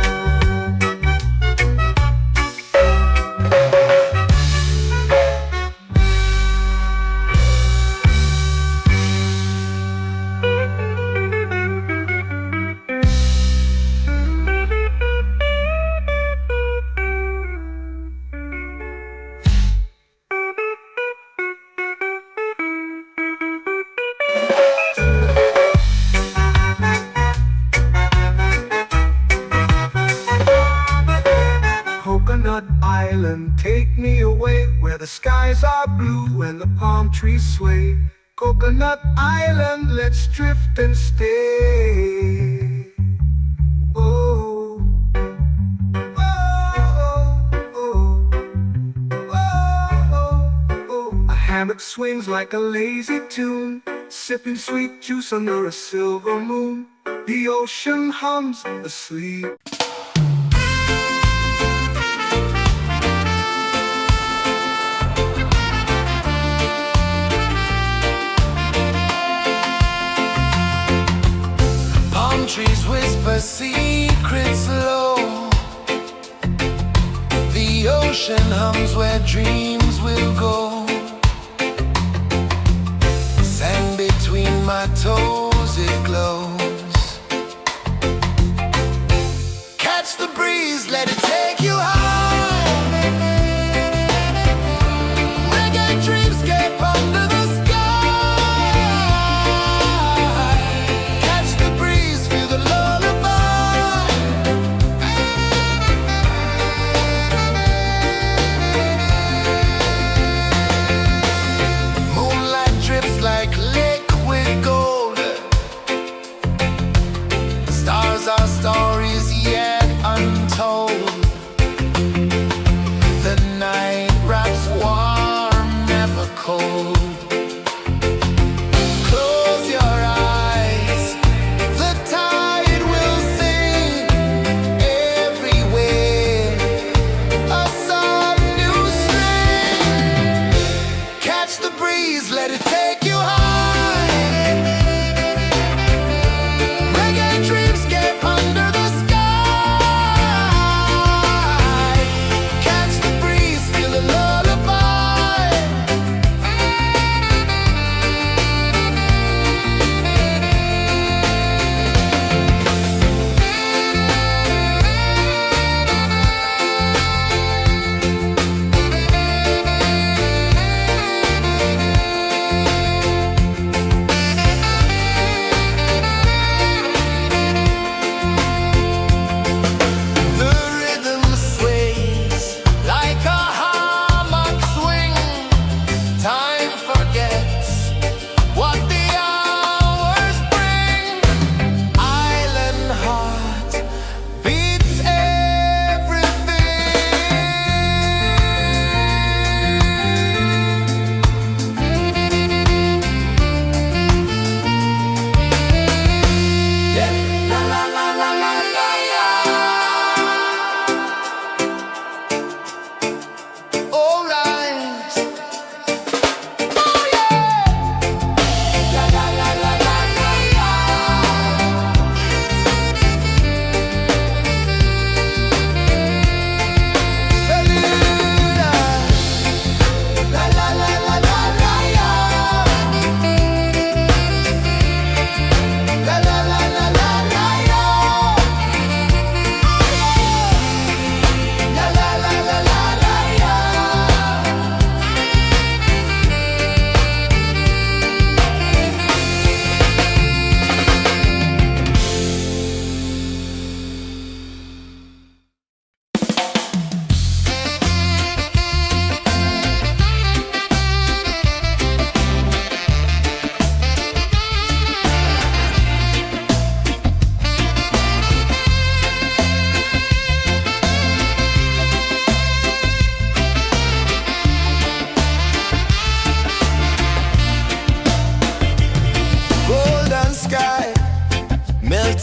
[SPEAKER 2] Coconut Island, take me away where the skies are blue and the palm trees sway. Coconut Island, let's drift and stay. Oh, oh, oh, oh, oh. A hammock swings like a lazy tune, sipping sweet juice under a silver moon. The ocean hums asleep.
[SPEAKER 3] Trees whisper secrets low. The ocean hums where dreams will go. Sand between my toes, it glows. Catch the breeze, let it take you high. Reggae dreamscape under the sky.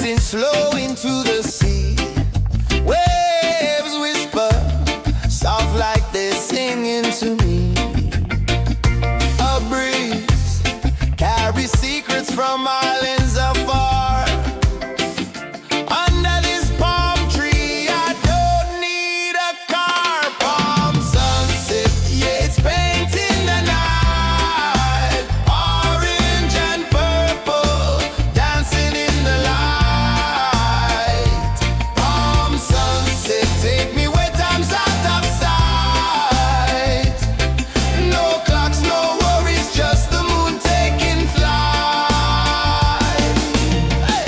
[SPEAKER 3] drifting slow into the sea. Waves whisper, soft like they're singing to me. A breeze carries secrets from islands afar. Under this palm tree, I don't need a car. Palm sunset, yeah, it's painting the night. Orange and purple, dancing in the light. Palm sunset, take me where time's out of sight. No clocks, no worries, just the moon taking flight. Hey!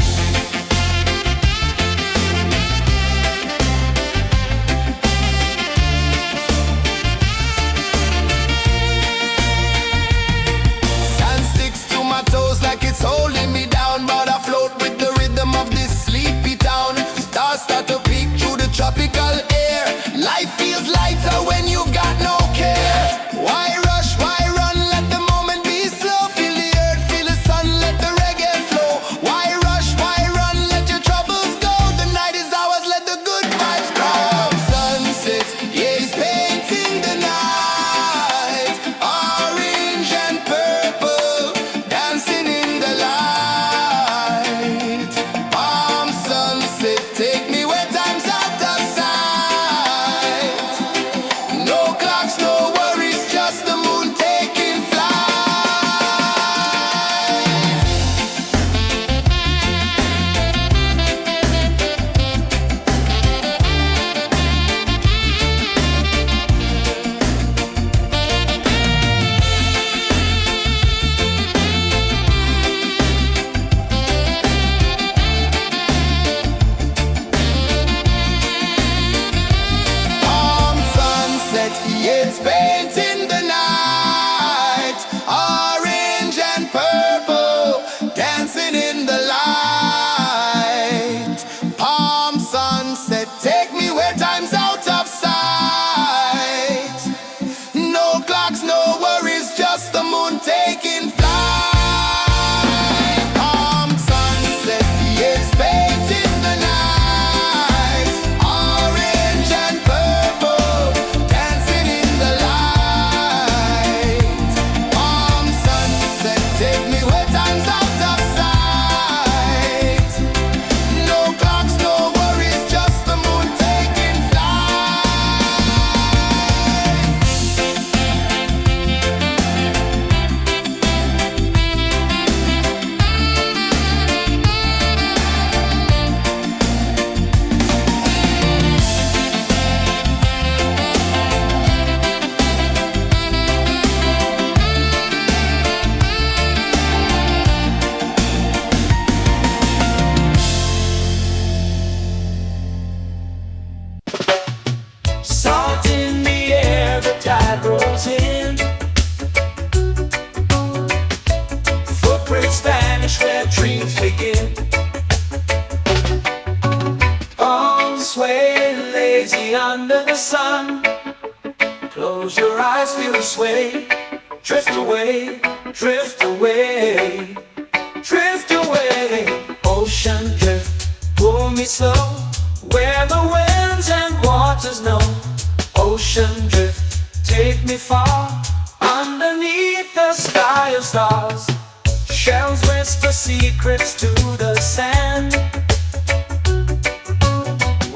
[SPEAKER 3] Sand sticks to my toes like it's holding me down, but I float with the rhythm of this sleepy town. Stars start to peek through the tropical air. Life feels lighter when you've got no care. Why rush, why run, let the moment be slow. Feel the earth, feel the sun, let the reggae flow. Why rush, why run, let your troubles go. The night is ours, let the good vibes grow. Sunset, yeah, it's painting the night. Orange and purple, dancing in the light. Palm sunset, take me where time's out of sight. No clocks, no worries, just the moon taking flight. Palm sunset, yeah, it's painting the night. Orange and purple, dancing in the light. Palm sunset, take me where time's out of sight. No clocks, no worries, just the moon taking flight. Palm sunset, yeah, it's painting the night. Orange and purple, dancing in the light. Palm sunset, take me where time's out of sight. No clocks, no worries, just the moon taking flight.
[SPEAKER 1] Salt in the air, the tide rolls in. Footprints vanish where dreams begin. Palms sway lazy under the sun. Close your eyes, feel the sway. Drift away, drift away, drift away. Ocean drift, pull me slow, where the winds and waters know. Ocean drift, take me far, underneath the sky of stars. Shells whisper secrets to the sand.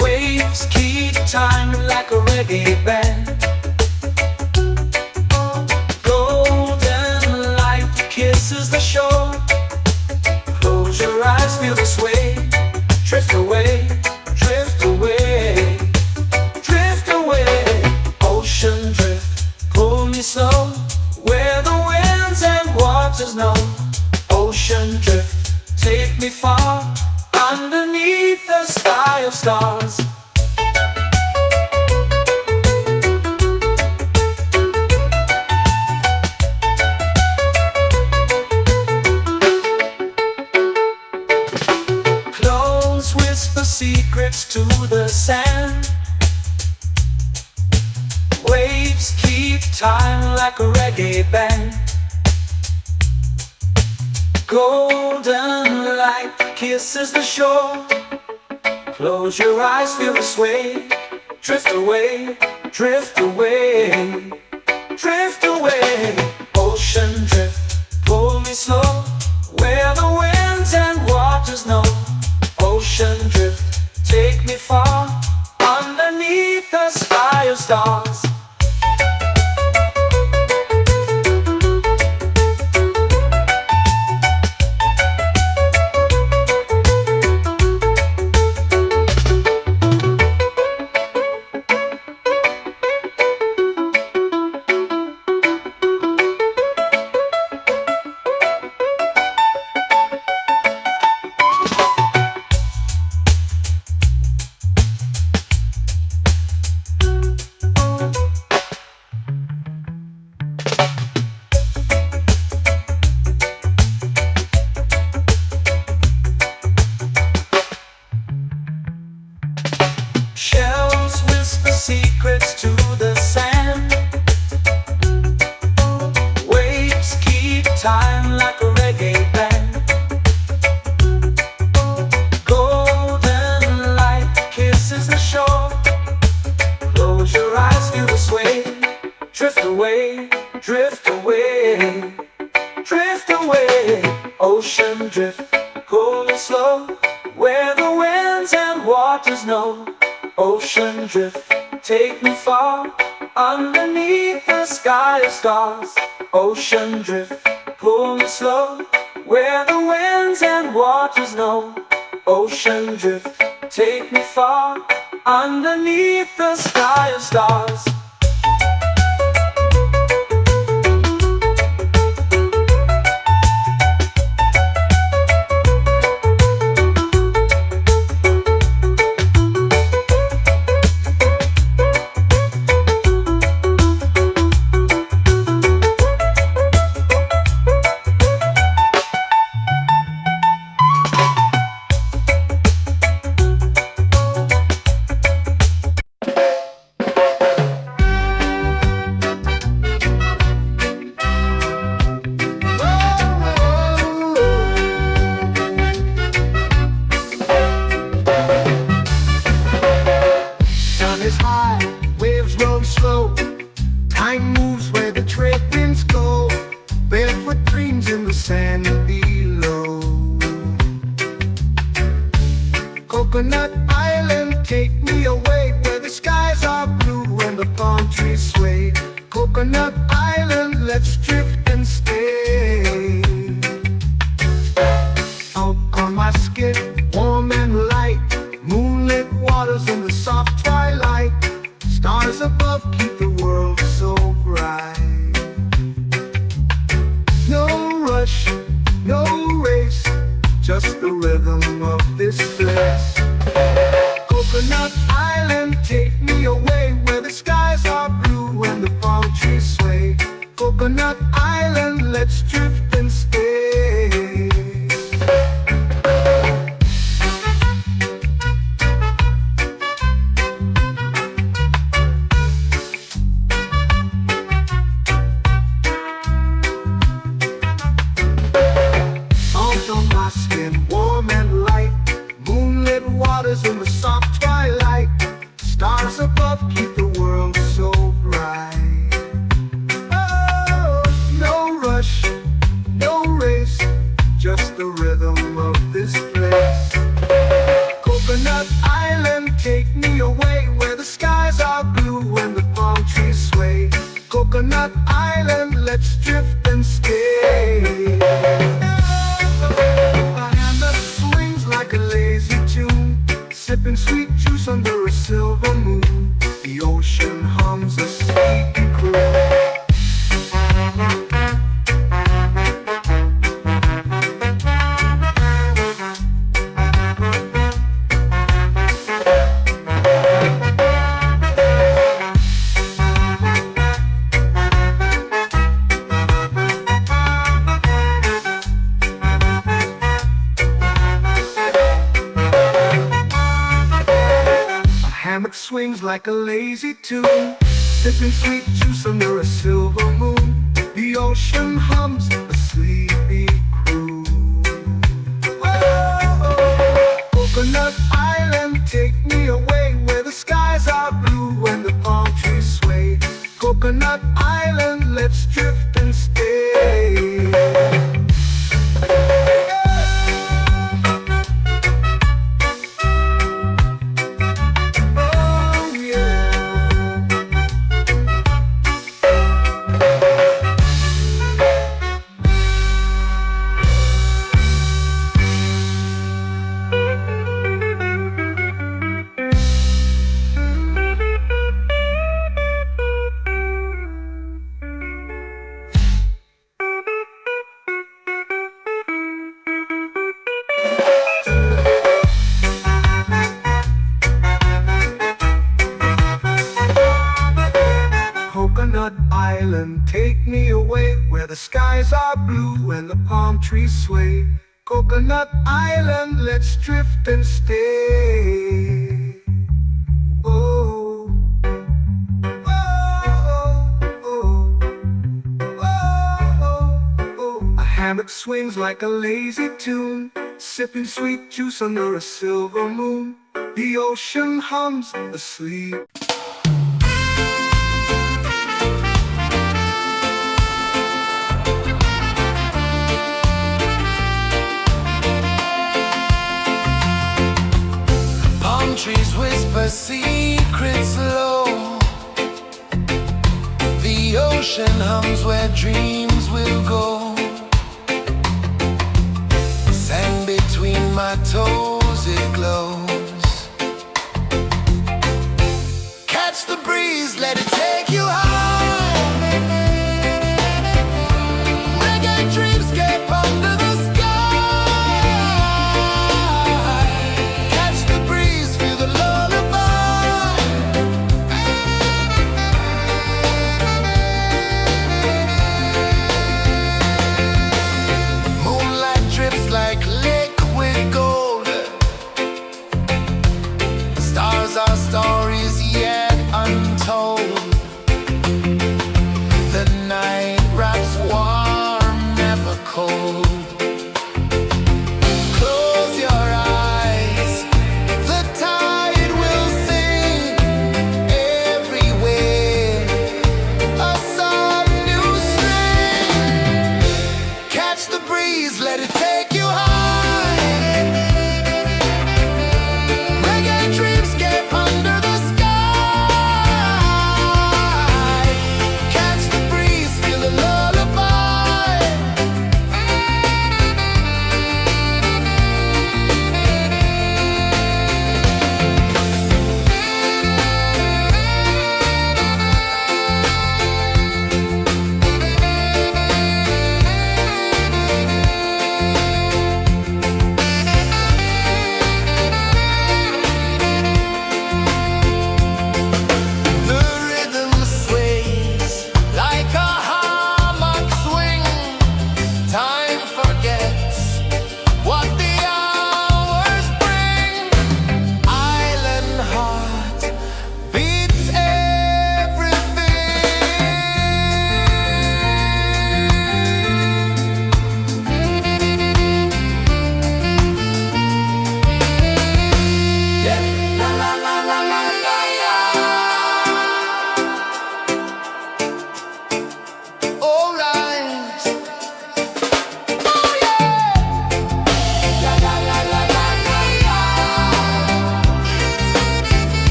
[SPEAKER 1] Waves keep time like a reggae band. Golden light kisses the shore. Close your eyes, feel the sway. Drift away, drift away, drift away. Ocean drift, pull me slow, where the winds and waters know. Ocean drift, take me far, underneath the sky of stars. Close whisper secrets to the sand. Waves keep time like a reggae band. Golden light kisses the shore. Close your eyes, feel the sway. Drift away, drift away, drift away. Ocean drift, pull me slow, where the winds and waters know. Ocean drift, take me far, underneath the sky of stars. Shells whisper secrets to the sand. Waves keep time like a reggae band. Golden light kisses the shore. Close your eyes, feel the sway. Drift away, drift away, drift away. Ocean drift, cool and slow, where the winds and waters know. Ocean drift, take me far, underneath the sky of stars. Ocean drift, pull me slow, where the winds and waters know. Ocean drift, take me far, underneath the sky of stars.
[SPEAKER 2] Sun is high, waves roll slow. Time moves where the trade winds go. Barefoot dreams in the sand below. Coconut Island, take me away, where the skies are blue and the palm trees sway. Coconut Island, let's drift and stay. Out on my skin, warm and light, moonlit waters in the soft twilight. Stars above keep the world so bright. No rush, no race, just the rhythm of this place. Coconut Island, take me away, where the skies are blue and the palm trees sway. Coconut Island, let's drift and stay. Salt on my skin, warm and light, moonlit waters in the soft twilight. Stars above keep the world so bright. Oh, no rush, no race, just the rhythm of this place. Coconut Island, take me away, where the skies are blue and the palm trees sway. Coconut Island, let's drift and stay. A hand that swings like a lazy tune, sipping sweet juice under a silver moon. The ocean hums a sleepy croon. Hammock swings like a lazy tune, sipping sweet juice under a silver moon. The ocean hums a sleepy croon. Whoa, Coconut Island, let's drift and stay. Oh yeah. Coconut Island, take me away where the skies are blue and the palm trees sway. Coconut Island, let's drift and stay. Oh, oh, oh, oh, oh. A hammock swings like a lazy tune, sipping sweet juice under a silver moon. The ocean hums asleep.
[SPEAKER 3] Trees whisper secrets low. The ocean hums where dreams will go. Sand between my toes, it glows. Catch the breeze, let it take you high. Reggae dreamscape under the sky. Our stories yet untold. The night wraps warm, never cold. Close your eyes, the tide will sing everywhere. A soft new string. Catch the breeze, let it take you high.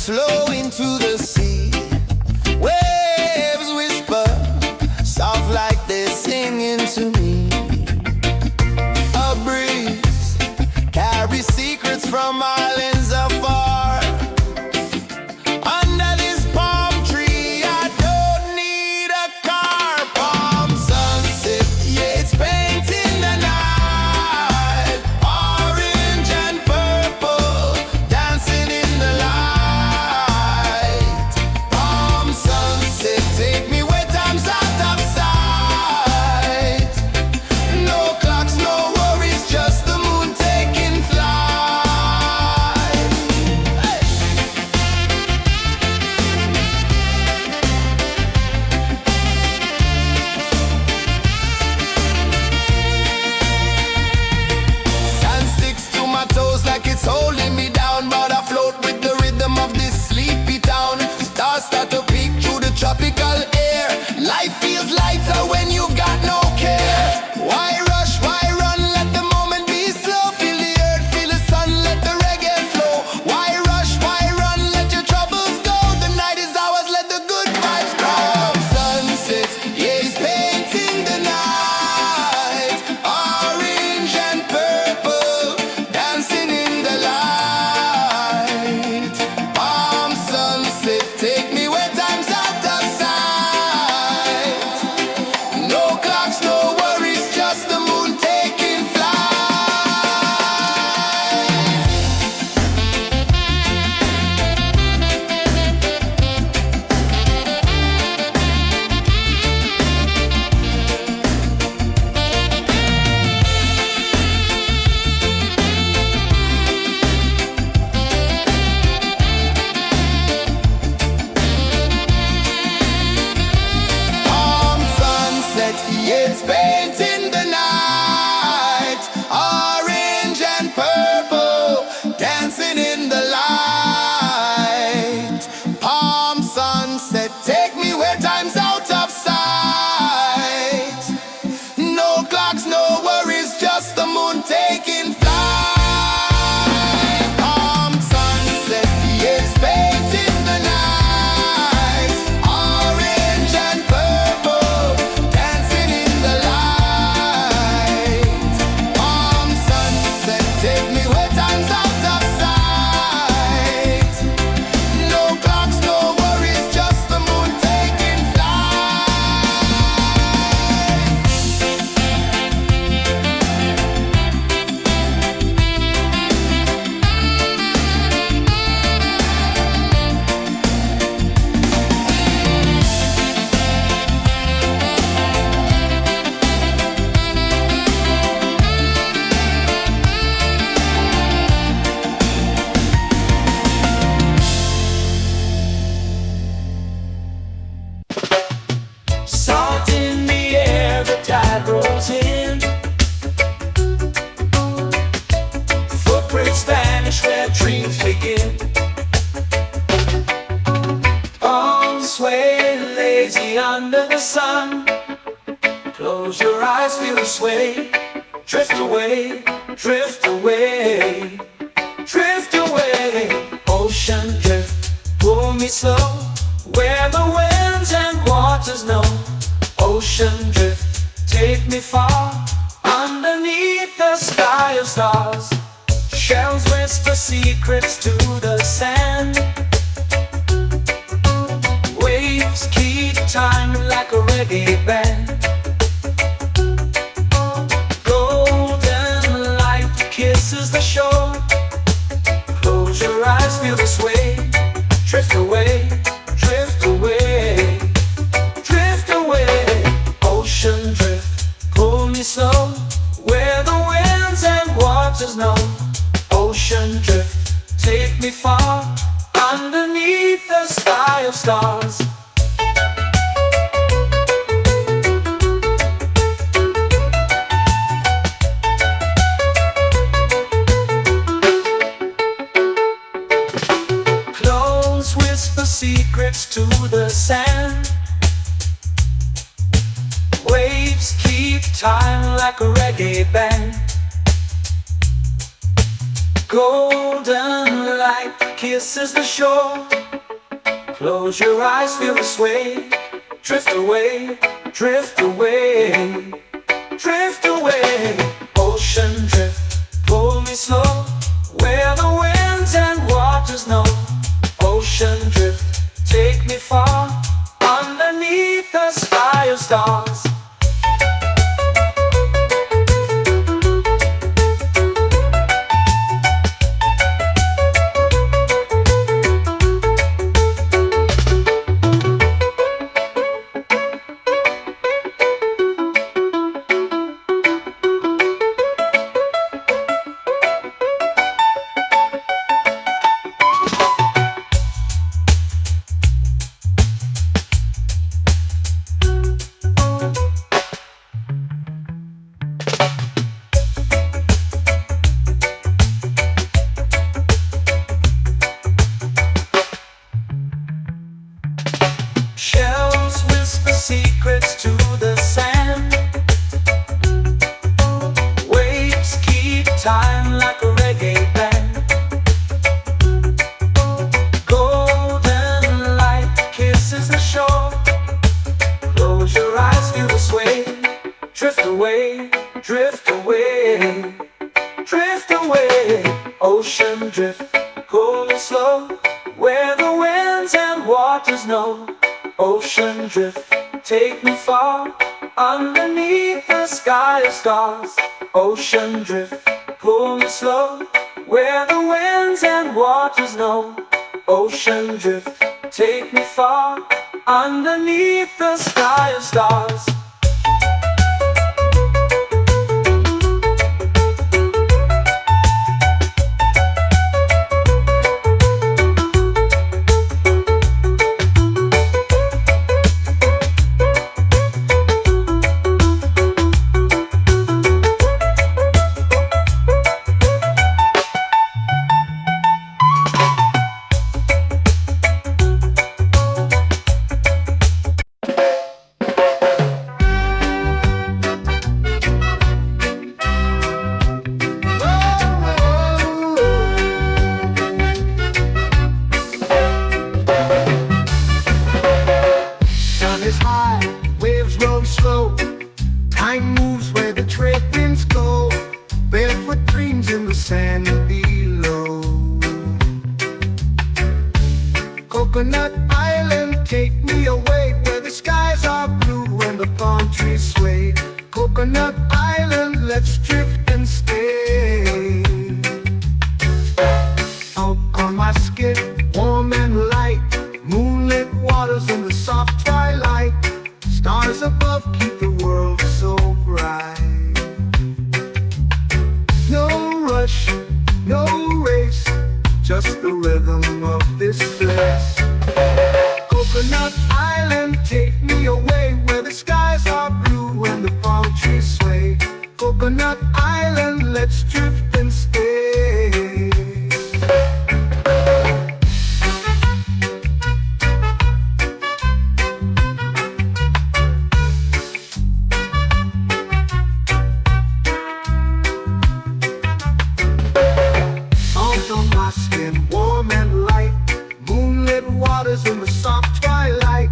[SPEAKER 4] slow into the sea. Waves whisper
[SPEAKER 3] Take me where time's out of sight. No clocks, no worries, just the moon taking flight.
[SPEAKER 1] Salt in the air, the tide rolls in. Footprints vanish where dreams begin. Arms sway lazy under the sun. Close your eyes, feel the sway. Drift away, drift away, drift away. Ocean drift, pull me slow, where the winds and waters know. Ocean drift, take me far, underneath the sky of stars. Shells whisper secrets to the sand. Waves keep time like a reggae band. Golden light kisses the shore. Close your eyes, feel the sway. Drift away, drift away, drift away. Ocean drift, pull me slow, where the winds and waters know. Ocean drift, take me far, underneath the sky of stars. Close whisper secrets to the sand. Waves keep time like a reggae band. Golden light kisses the shore. Close your eyes, feel the sway. Drift away, drift away, drift away. Ocean drift, pull me slow, where the winds and waters know. Ocean drift, take me far, underneath the sky of stars. Shells whisper secrets to the sand. Waves keep time like a reggae band. Golden light kisses the shore. Close your eyes, feel the sway. Drift away, drift away, drift away. Ocean drift, pull me slow, where the winds and waters know. Ocean drift, take me far, underneath the sky of stars. Ocean drift, pull me slow, where the winds and waters know. Ocean drift, take me far, underneath the sky of stars.
[SPEAKER 2] take me away where the skies are blue and the palm trees sway. Coconut Island, let's drift and stay. Out on my skin, warm and light, moonlit waters in the soft twilight. Stars above keep the world so bright. No rush, no race, just the rhythm of this place. Coconut Island, take me away where the skies are blue and the palm trees sway. Coconut Island, let's drift and stay. Out on my skin, warm and light, moonlit waters in the soft twilight.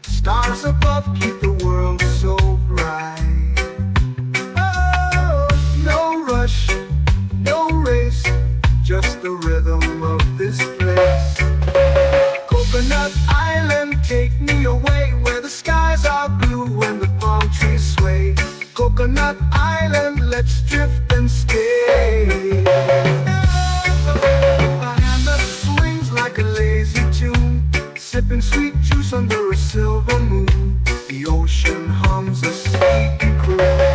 [SPEAKER 2] Stars above keep the world so bright. Oh, no rush, no race, just the rhythm of this place. Coconut Island, take me away where the skies are blue and the palm trees sway. Coconut Island, let's drift and stay. A hand that swings like a lazy tune, sipping sweet juice under a silver moon. The ocean hums a sleepy croon.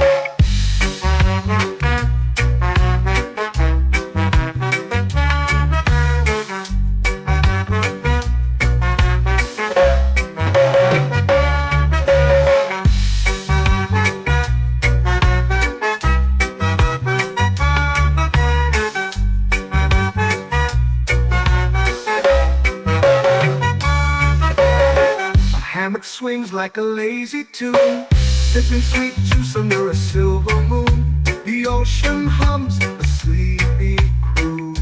[SPEAKER 2] Hammock swings like a lazy tune, sipping sweet juice under a silver moon. The ocean hums a sleepy croon.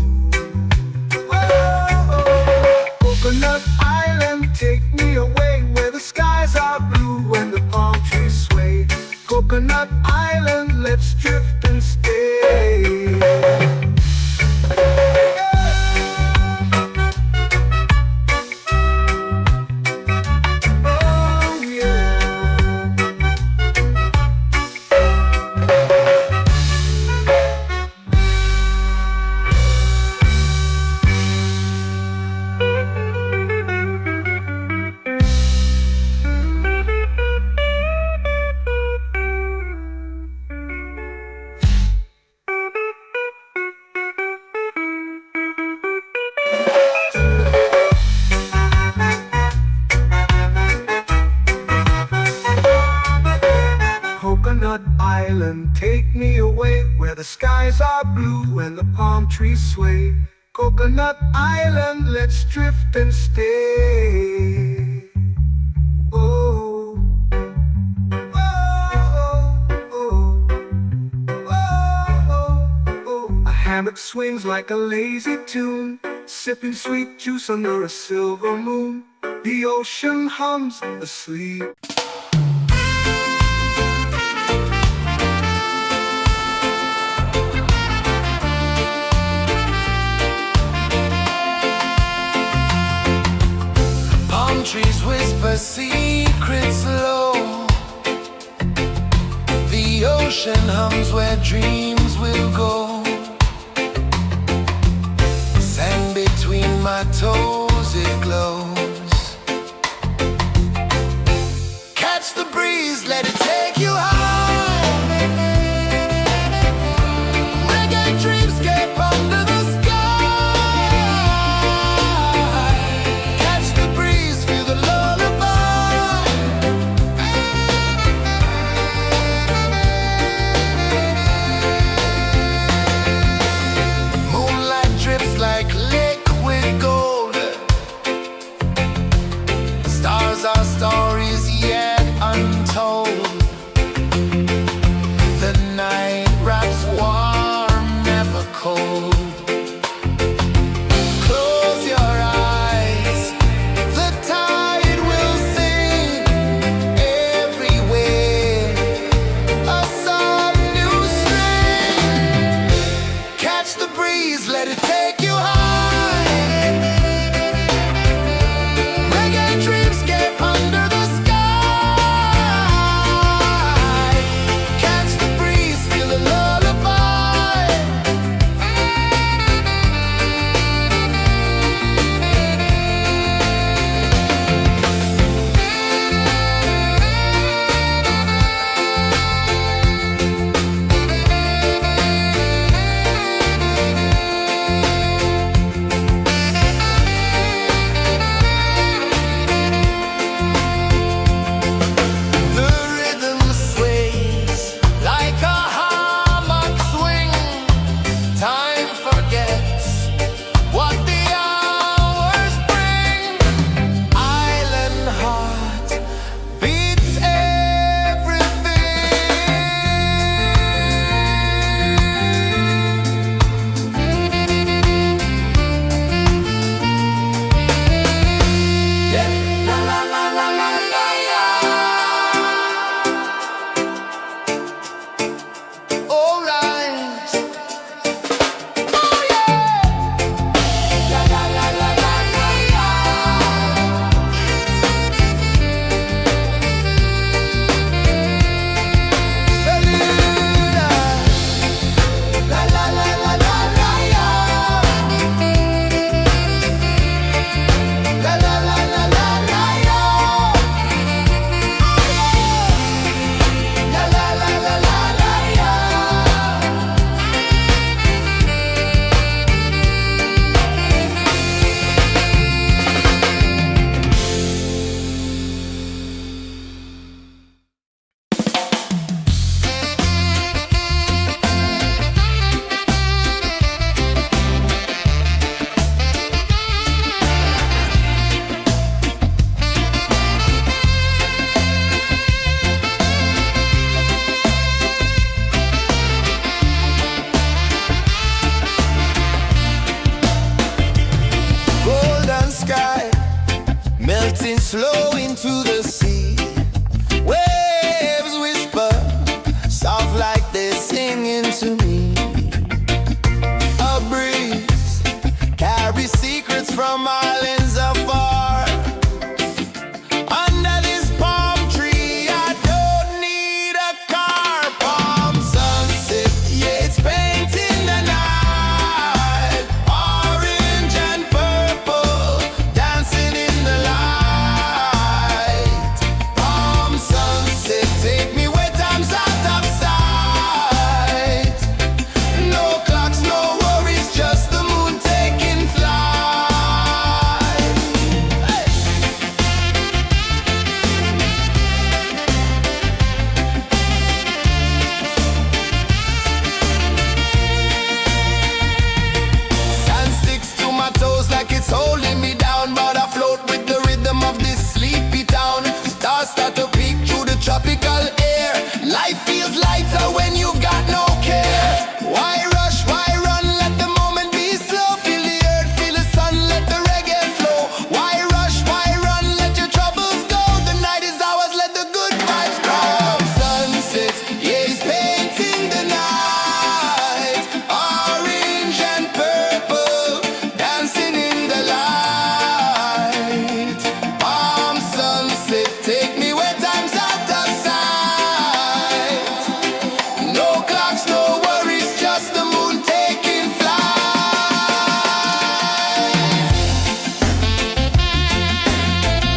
[SPEAKER 2] Whoa, Coconut Island, take me away where the skies are blue and the palm trees sway. Coconut Island, let's drift and stay. Coconut Island, take me away where the skies are blue and the palm trees sway. Coconut Island, let's drift and stay. Oh, oh, oh, oh, oh. A hammock swings like a lazy tune, sipping sweet juice under a silver moon. The ocean hums asleep.
[SPEAKER 3] Trees whisper secrets low. The ocean hums where dreams will go. Sand between my toes, it glows. Catch the breeze, let it take you high. Reggae dreamscape under the sky. Catch the breeze, feel the lullaby. Moonlight drips like liquid gold. Stars are stories yet untold. The night wraps warm, never cold. Close your eyes, the tide will sing everywhere. A soft new string. Catch the breeze, let it take you high. Reggae dreamscape flow into the sea. Waves whisper, soft like they're singing to me. A breeze carries secrets from islands afar. Under this palm tree, I don't need a car. Palm sunset, yeah, it's painting the night. Orange and purple, dancing in the light. Palm sunset, take me where time's out of sight. No clocks, no worries, just the moon taking flight. Hey! Sand sticks to my toes like it's holding me down, but I float with the rhythm of this sleepy town. Stars start to peek through the tropical air. Life feels lighter when you've got no care. Why rush, why run, let the moment be slow. Feel the earth, feel the sun, let the reggae flow. Why rush, why run, let your troubles go. The night is ours, let the good vibes grow. Sunset, yeah, it's painting the night. Orange and purple, dancing in the light. Palm sunset, take me where time's out of sight. No clocks, no worries, just the moon taking flight. Palm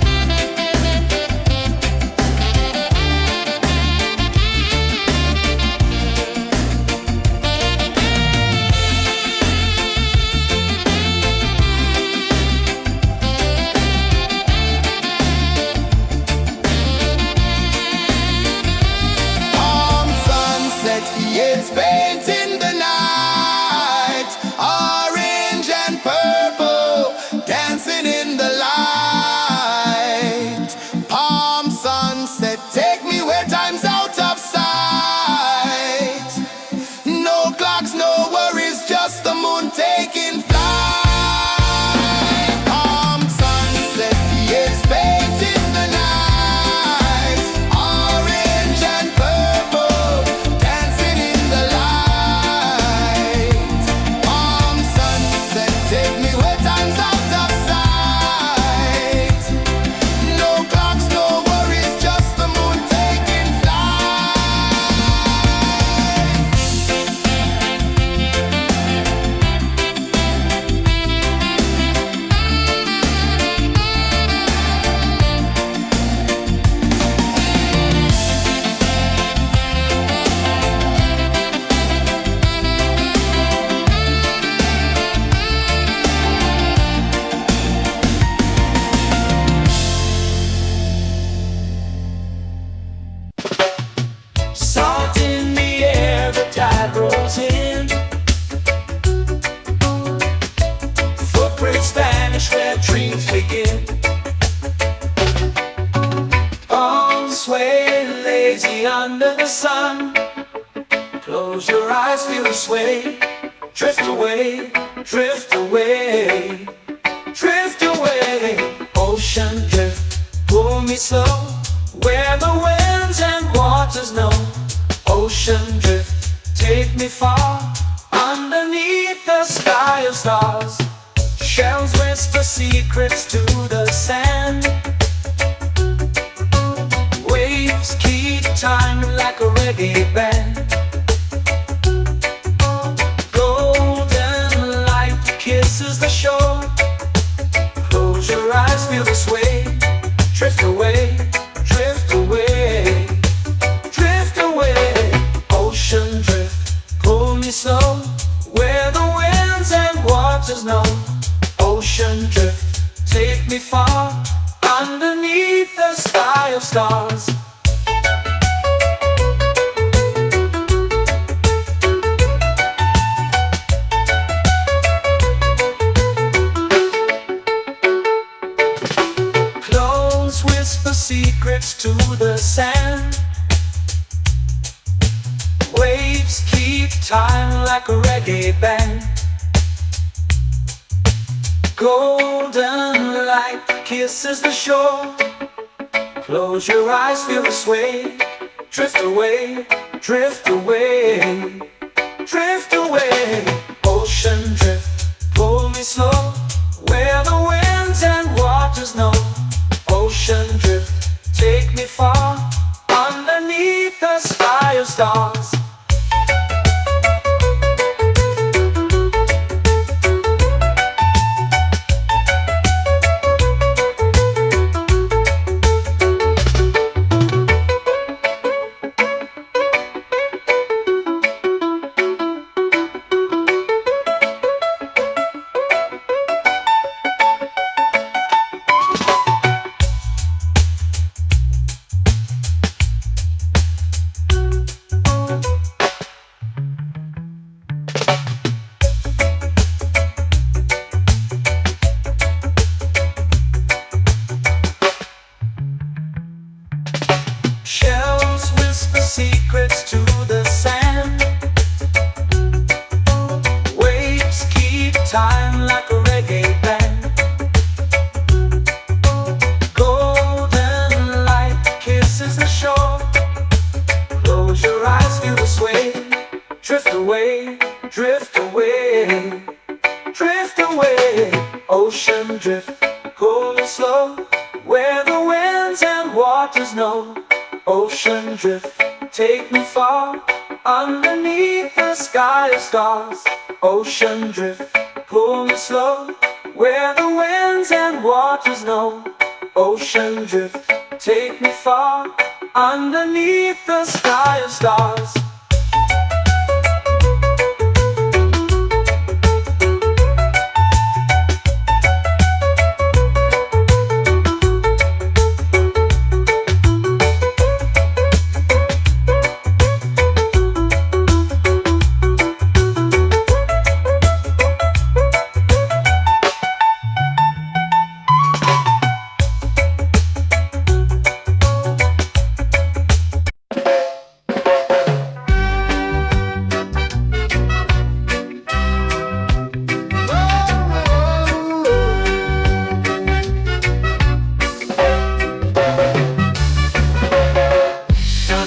[SPEAKER 3] sunset, yeah, it's painting the night. Orange and purple, dancing in the light. Palm sunset, take me where time's out of sight. No clocks, no worries, just the moon taking flight. Palm sunset, yeah, it's painting the night. Orange and purple, dancing in the light. Palm sunset, take me where time's out of sight. No clocks, no worries, just the moon taking flight.
[SPEAKER 1] Salt in the air, the tide rolls in. Footprints vanish where dreams begin. Arms sway lazy under the sun. Close your eyes, feel the sway. Drift away, drift away, drift away. Ocean drift, pull me slow, where the winds and waters know. Ocean drift, take me far, underneath the sky of stars. Shells whisper secrets to the sand. Waves keep time like a reggae band. Golden light kisses the shore. Close your eyes, feel the sway. Drift away, drift away, drift away. Ocean drift, pull me slow, where the winds and waters know. Ocean drift, take me far, underneath the sky of stars. Close whisper secrets to the sand. Waves keep time like a reggae band. Golden light kisses the shore. Close your eyes, feel the sway. Drift away, drift away, drift away. Ocean drift, pull me slow, where the winds and waters know. Ocean drift, take me far, underneath the sky of stars. Shells whisper secrets to the sand. Waves keep time like a reggae band. Golden light kisses the shore. Close your eyes, feel the sway. Drift away, drift away, drift away. Ocean drift, cool and slow, where the winds and waters know. Ocean drift, take me far, underneath the sky of stars. Ocean drift, pull me slow, where the winds and waters know. Ocean drift, take me far, underneath the sky of stars.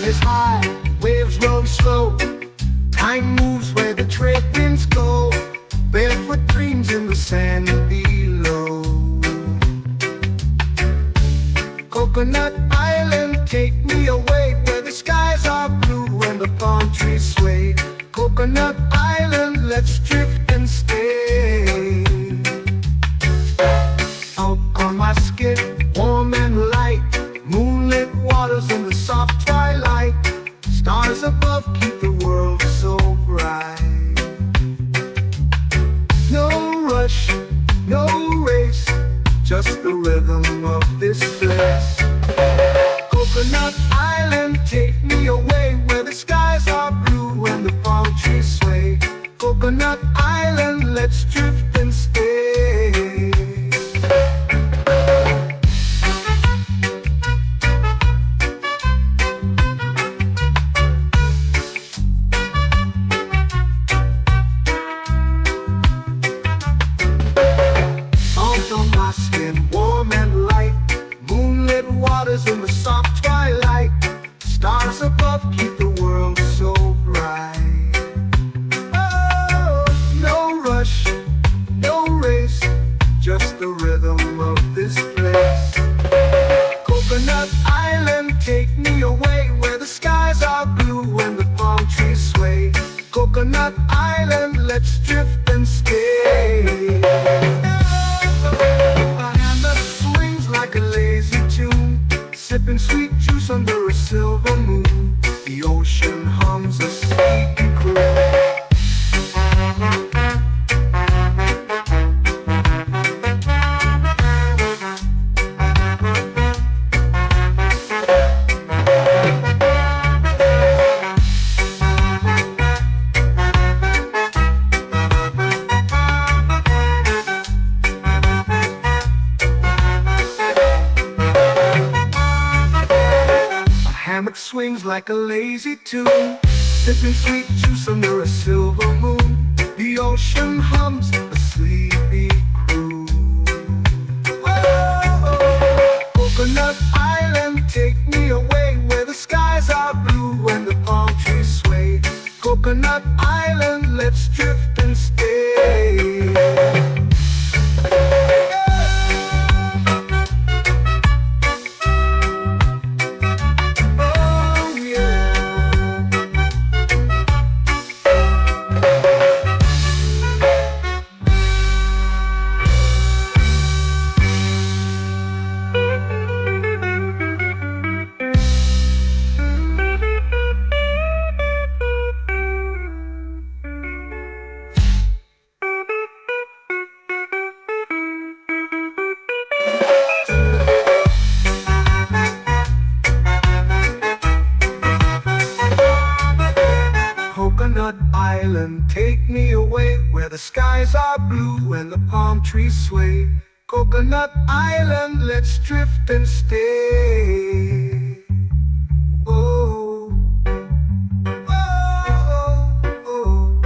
[SPEAKER 2] Is high, waves roll slow. Time moves where the trade winds go. Barefoot dreams in the sand below. Coconut Island, take me away, where the skies are blue and the palm trees sway. Coconut Island, let's drift and stay. Out on my skin, warm and light, moonlit waters in the soft twilight. Stars above keep the world so bright. No rush, no race, just the rhythm of this place. Coconut Island, take me away, where the skies are blue and the palm trees sway. Coconut Island, let's drift and stay. Warm and light, moonlit waters in the soft twilight. Stars above keep the world so bright. Oh, no rush, no race, just the rhythm of this place. Coconut Island, take me away, where the skies are blue and the palm trees sway. Coconut Island, let's drift and stay. Like a lazy tune, sipping sweet juice under a silver moon. The ocean hums a sleepy croon. Swings like a lazy tune, sipping sweet juice under a silver moon. The ocean hums a sleepy croon. Whoa. are blue and the palm trees sway. Coconut Island, let's drift and stay. Oh, oh, oh,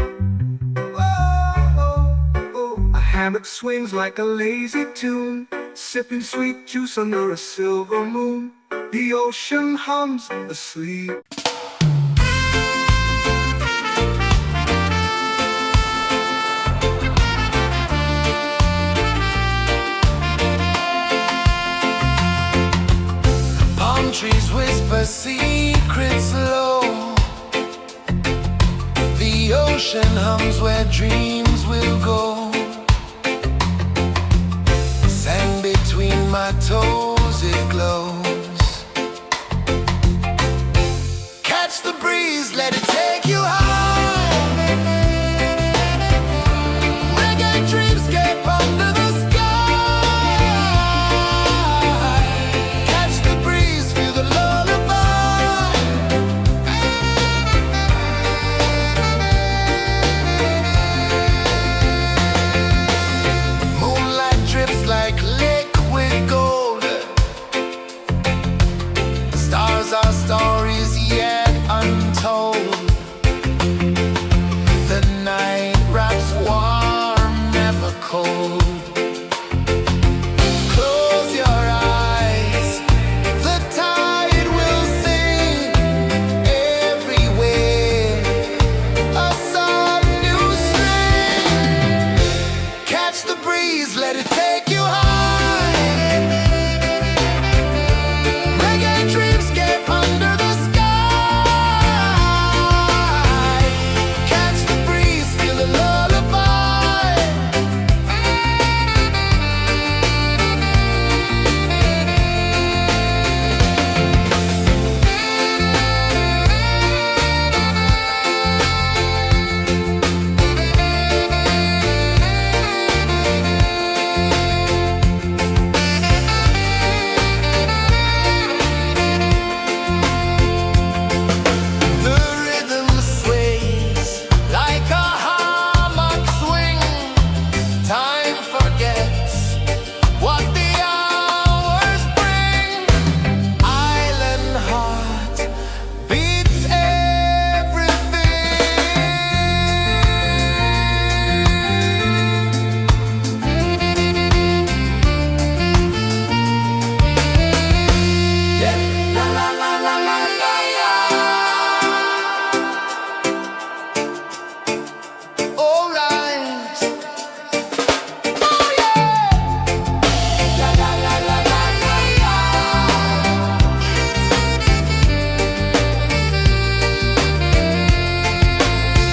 [SPEAKER 2] oh, oh. A hammock swings like a lazy tune, sipping sweet juice under a silver moon. The ocean hums asleep.
[SPEAKER 3] Palm trees whisper secrets low. The ocean hums where dreams will go. Sand between my toes, it glows. Catch the breeze, let it take you high. Reggae dreamscape under the sky. Catch the breeze, feel the lullaby. Moonlight drips like liquid gold. Stars are stories yet untold. The night wraps warm, never cold. Close your eyes, the tide will sing everywhere. A soft new string. Catch the breeze, let it take you high. Reggae dreamscape under the sky. Catch the breeze, feel the lullaby. The rhythm sways like a hammock swing. Time forgets what the hours bring. Island heart beats everything. Yeah. La la la la la la la. All right. Oh yeah. La la la la la la la.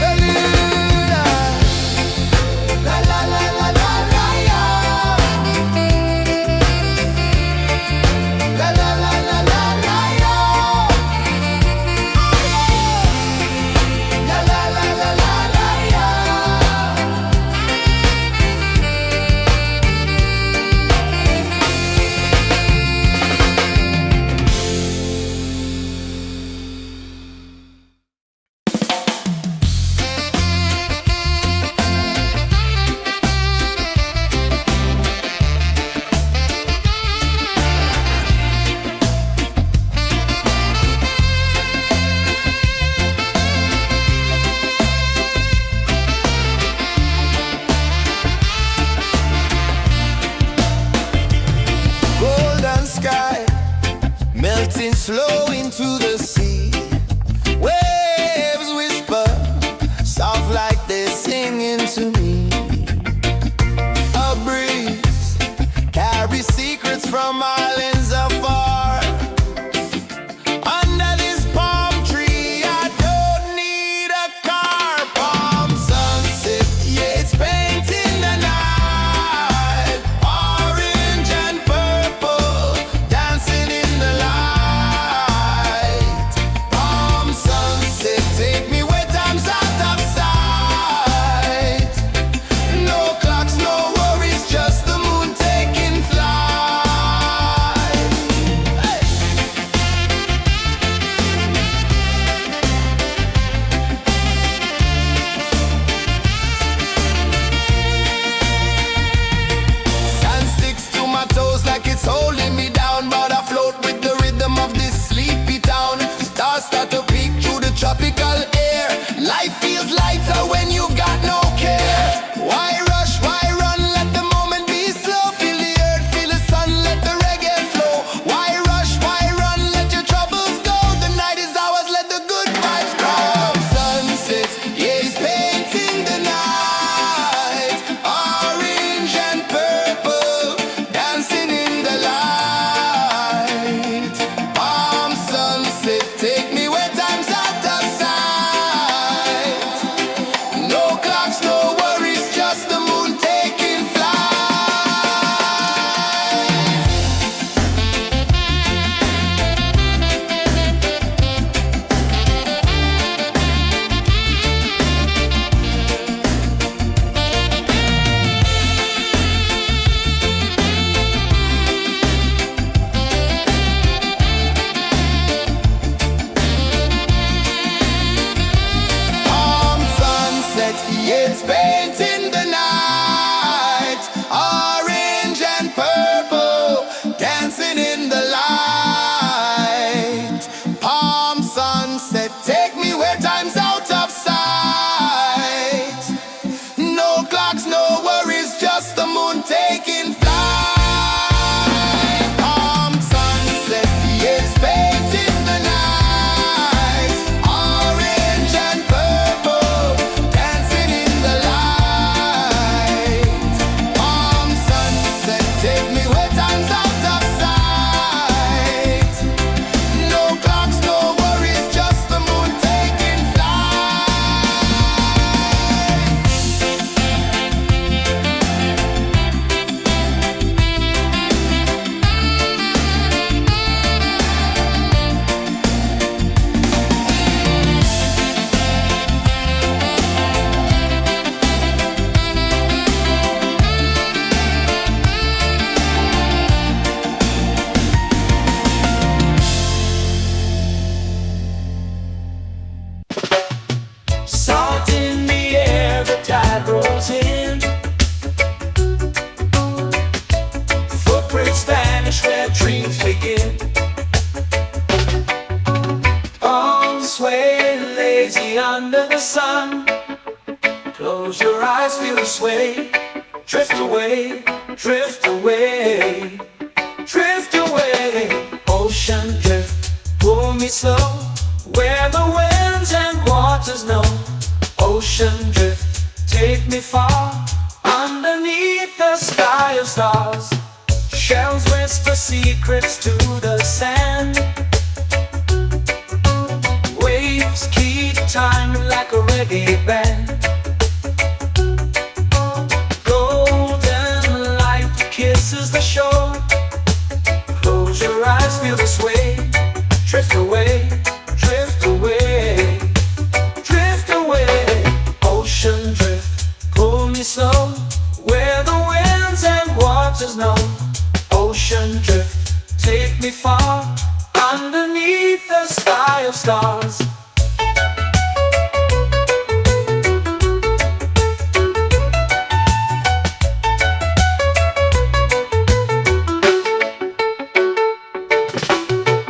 [SPEAKER 3] Beluga. La la la la la la la. La la la la la la la. La la la la la la la. Golden sky melting slow into the sea. Waves whisper soft like they're singing to me. A breeze carries secrets from islands afar. Under this palm tree, I don't need a car. Palm sunset, yeah, it's painting the night. Orange and purple dancing in the light.
[SPEAKER 1] finish where dreams begin. Oh, sway lazy under the sun. Close your eyes, feel the sway. Drift away, drift away, drift away. Ocean drift, pull me slow, where the winds and waters know. Ocean drift, take me far, underneath the sky of stars. Shells whisper secrets to the sand. Waves keep time like a reggae band. Golden light kisses the shore. Close your eyes, feel the sway. Drift away, drift away, drift away. Ocean drift, pull me slow, where the winds and waters know. Ocean drift, take me far, underneath the sky of stars.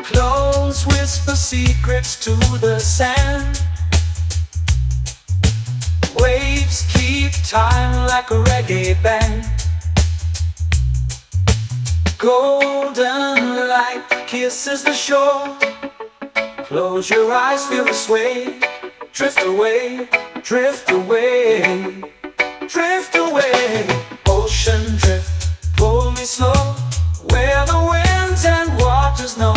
[SPEAKER 1] Close whisper secrets to the sand. Waves keep time like a reggae band. Golden light kisses the shore. Close your eyes, feel the sway. Drift away, drift away, drift away. Ocean drift, pull me slow, where the winds and waters know.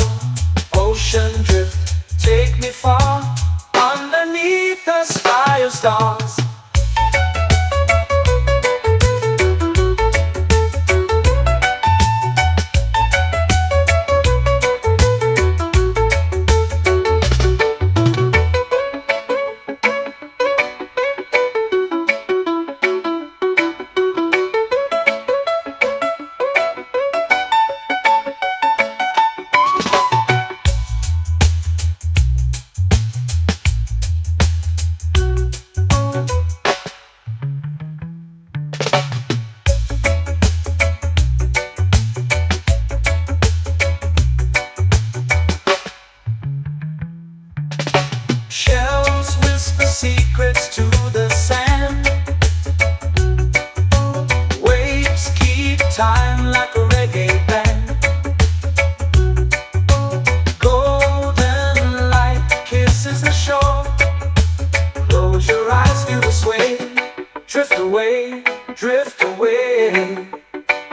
[SPEAKER 1] Ocean drift, take me far, underneath the sky of stars. Shells whisper secrets to the sand. Waves keep time like a reggae band. Golden light kisses the shore. Close your eyes, feel the sway. Drift away, drift away,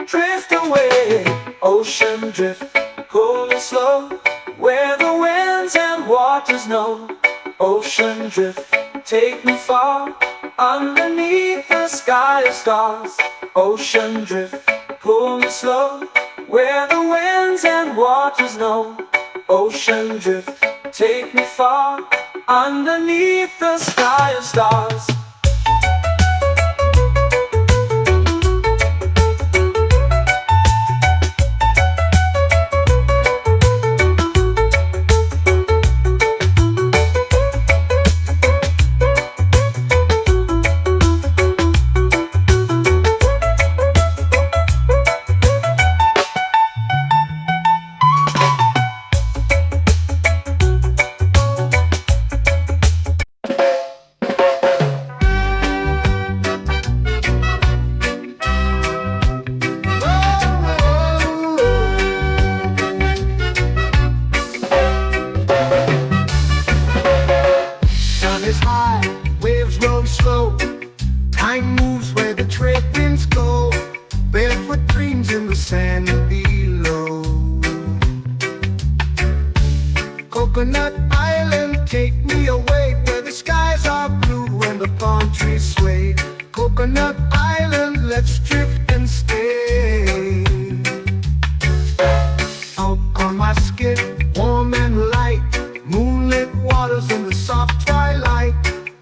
[SPEAKER 1] drift away. Ocean drift, pull me slow, where the winds and waters know. Ocean drift, take me far, underneath the sky of stars. Ocean drift, pull me slow, where the winds and waters know. Ocean drift, take me far, underneath the sky of stars.
[SPEAKER 2] Is high, waves roll slow. Time moves where the trade winds go. Barefoot dreams in the sand below. Coconut Island, take me away, where the skies are blue and the palm trees sway. Coconut Island, let's drift and stay. Out on my skin, warm and light, moonlit waters in the soft twilight.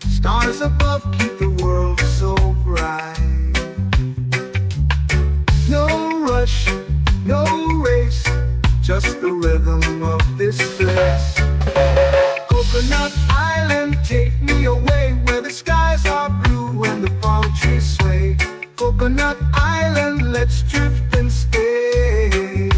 [SPEAKER 2] Stars above keep the world so bright. No rush, no race, just the rhythm of this place. Coconut Island, take me away, where the skies are blue and the palm trees sway. Coconut Island, let's drift and stay.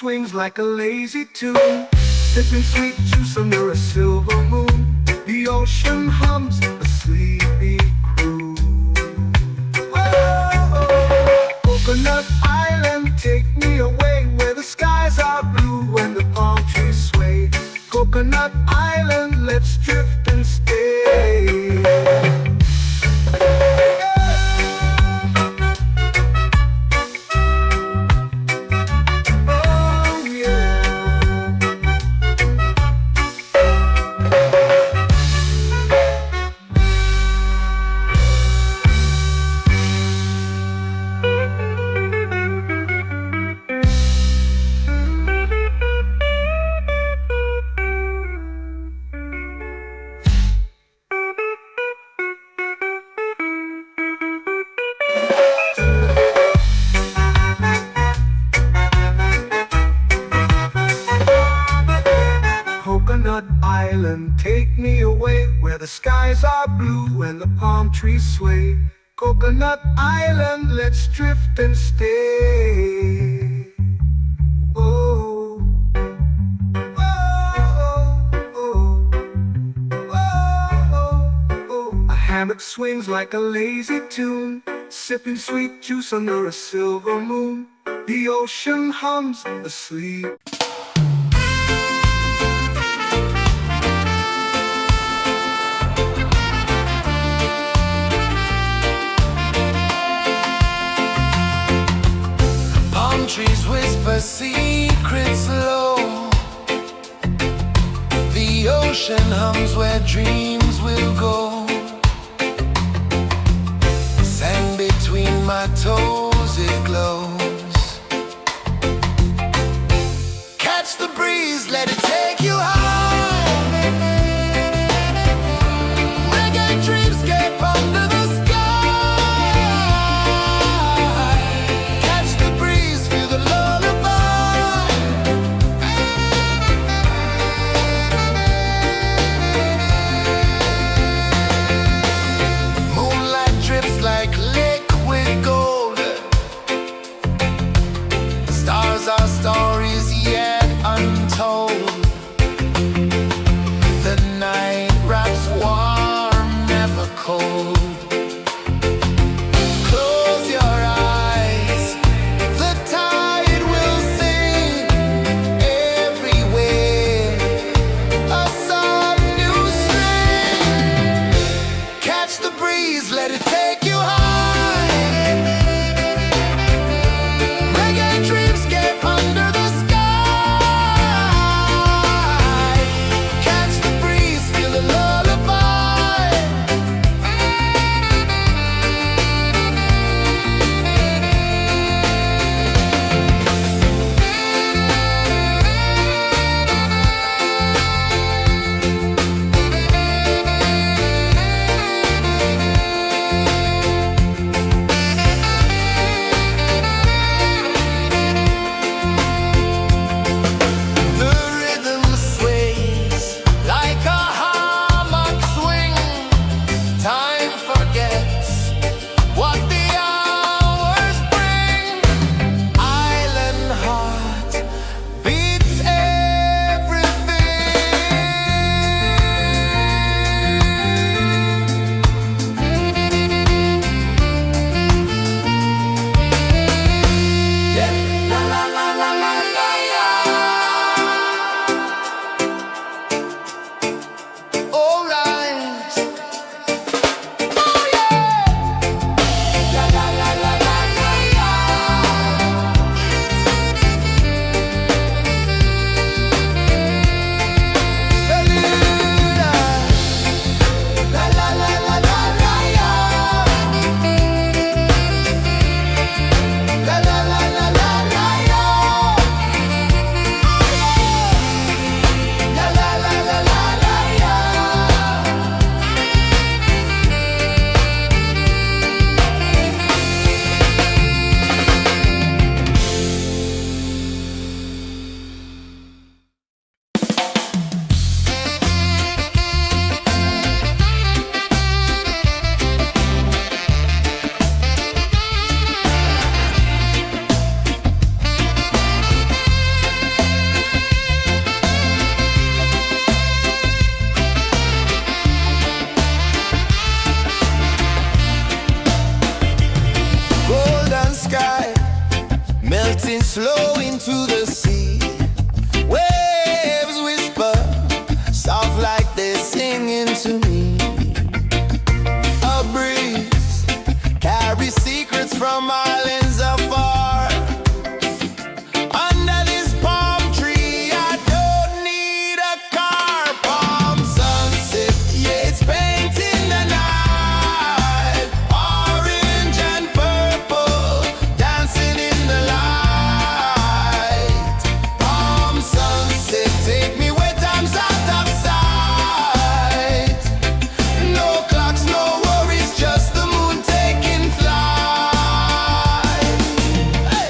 [SPEAKER 2] swings like a lazy tune, sipping sweet juice under a silver moon. The ocean hums a sleepy croon. Oh, Coconut Island, take me away where the skies are blue and the palm trees sway. Coconut Island, let's drift and stay. Coconut Island, take me away where the skies are blue and the palm trees sway. Coconut Island, let's drift and stay. Oh, oh, oh, oh, oh. A hammock swings like a lazy tune, sipping sweet juice under a silver moon. The ocean hums asleep.
[SPEAKER 3] Trees whisper secrets low. The ocean hums where dreams will go. Sand between my toes, it glows. Catch the breeze, let it take you high. Reggae dreamscape under the sky. dancing slow into the sea. Waves whisper, soft like they're singing to me. A breeze carries secrets from islands afar. Under this palm tree, I don't need a car. Palm sunset, yeah, it's painting the night. Orange and purple, dancing in the light. Palm sunset, take me where time's out of sight. No clocks, no worries, just the moon taking flight. Hey!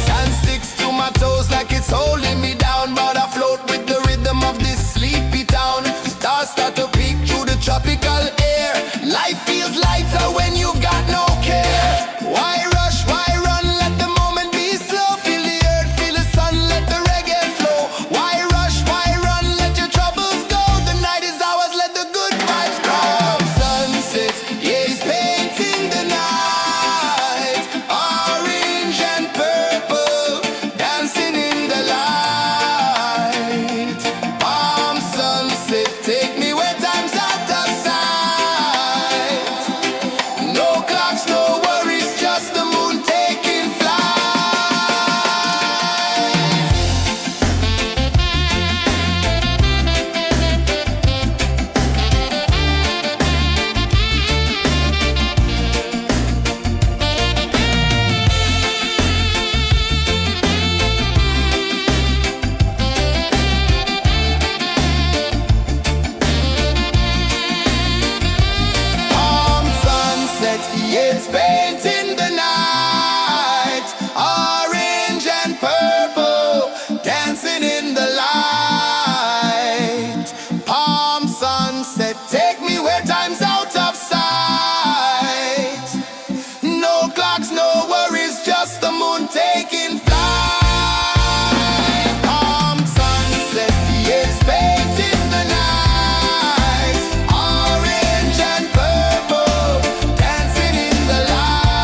[SPEAKER 3] Sand sticks to my toes like it's holding me down, but I float with the rhythm of this sleepy town. Stars start to peek through the tropical air. Life feels lighter when you've got no care. Why rush, why run, let the moment be slow. Feel the earth, feel the sun, let the reggae flow. Why rush, why run, let your troubles go. The night is ours, let the good vibes grow. Sunset, yeah, it's painting the night. Orange and purple, dancing in the light. Palm sunset, take me where time's out of sight. No clocks, no worries, just the moon taking flight. Palm sunset, yeah, it's painting the night. Orange and purple, dancing in the light. Palm sunset, take me where time's out of sight. No clocks, no worries, just the moon taking flight. Palm sunset, yeah, it's painting the night. Orange and purple, dancing in the light.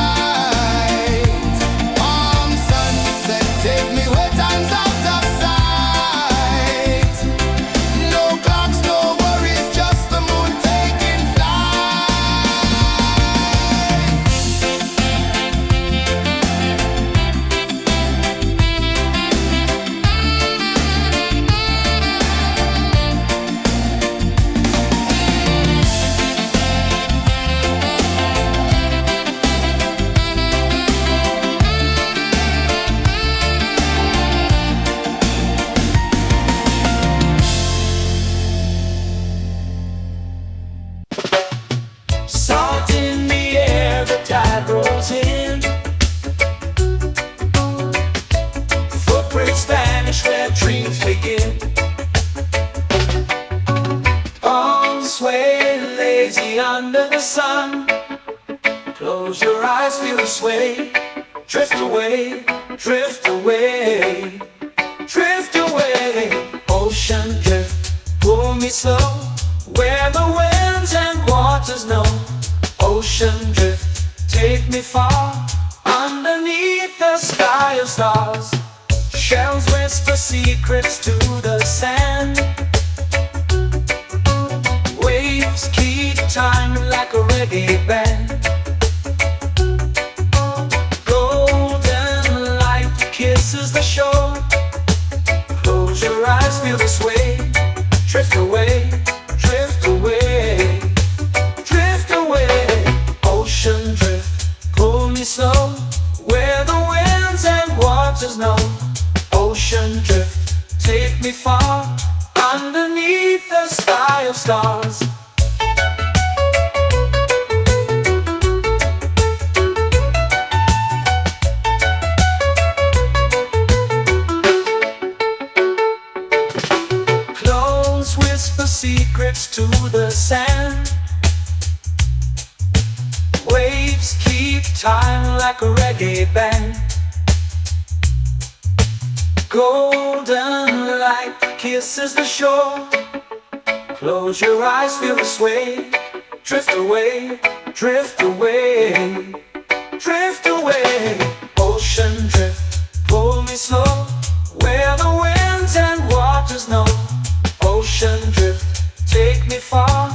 [SPEAKER 3] Palm sunset, take me where time's out of sight. No clocks, no worries, just the moon taking flight.
[SPEAKER 1] Salt in the air, the tide rolls in. Footprints vanish where dreams begin. Arms sway lazy under the sun. Close your eyes, feel the sway. Drift away, drift away, drift away. Ocean drift, pull me slow, where the winds and waters know. Ocean drift, take me far, underneath the sky of stars. Shells whisper secrets to the sand. Waves keep time like a reggae band. Golden light kisses the shore. Close your eyes, feel the sway. Drift away, drift away, drift away. Ocean drift, pull me slow, where the winds and waters know. Ocean drift, take me far, underneath the sky of stars. Clones whisper secrets to the sand. Waves keep time like a reggae band. Golden light kisses the shore. Close your eyes, feel the sway. Drift away, drift away, drift away. Ocean drift, pull me slow, where the winds and waters know. Ocean drift, take me far,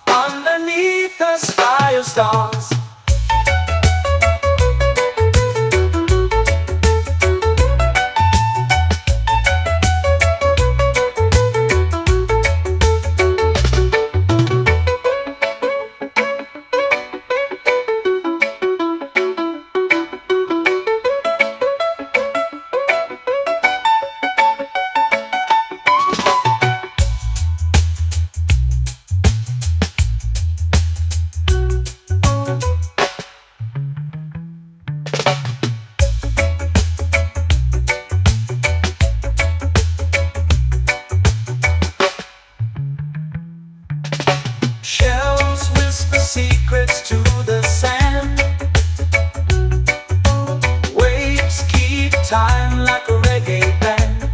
[SPEAKER 1] underneath the sky of stars. Shells whisper secrets to the sand. Waves keep time like a reggae band.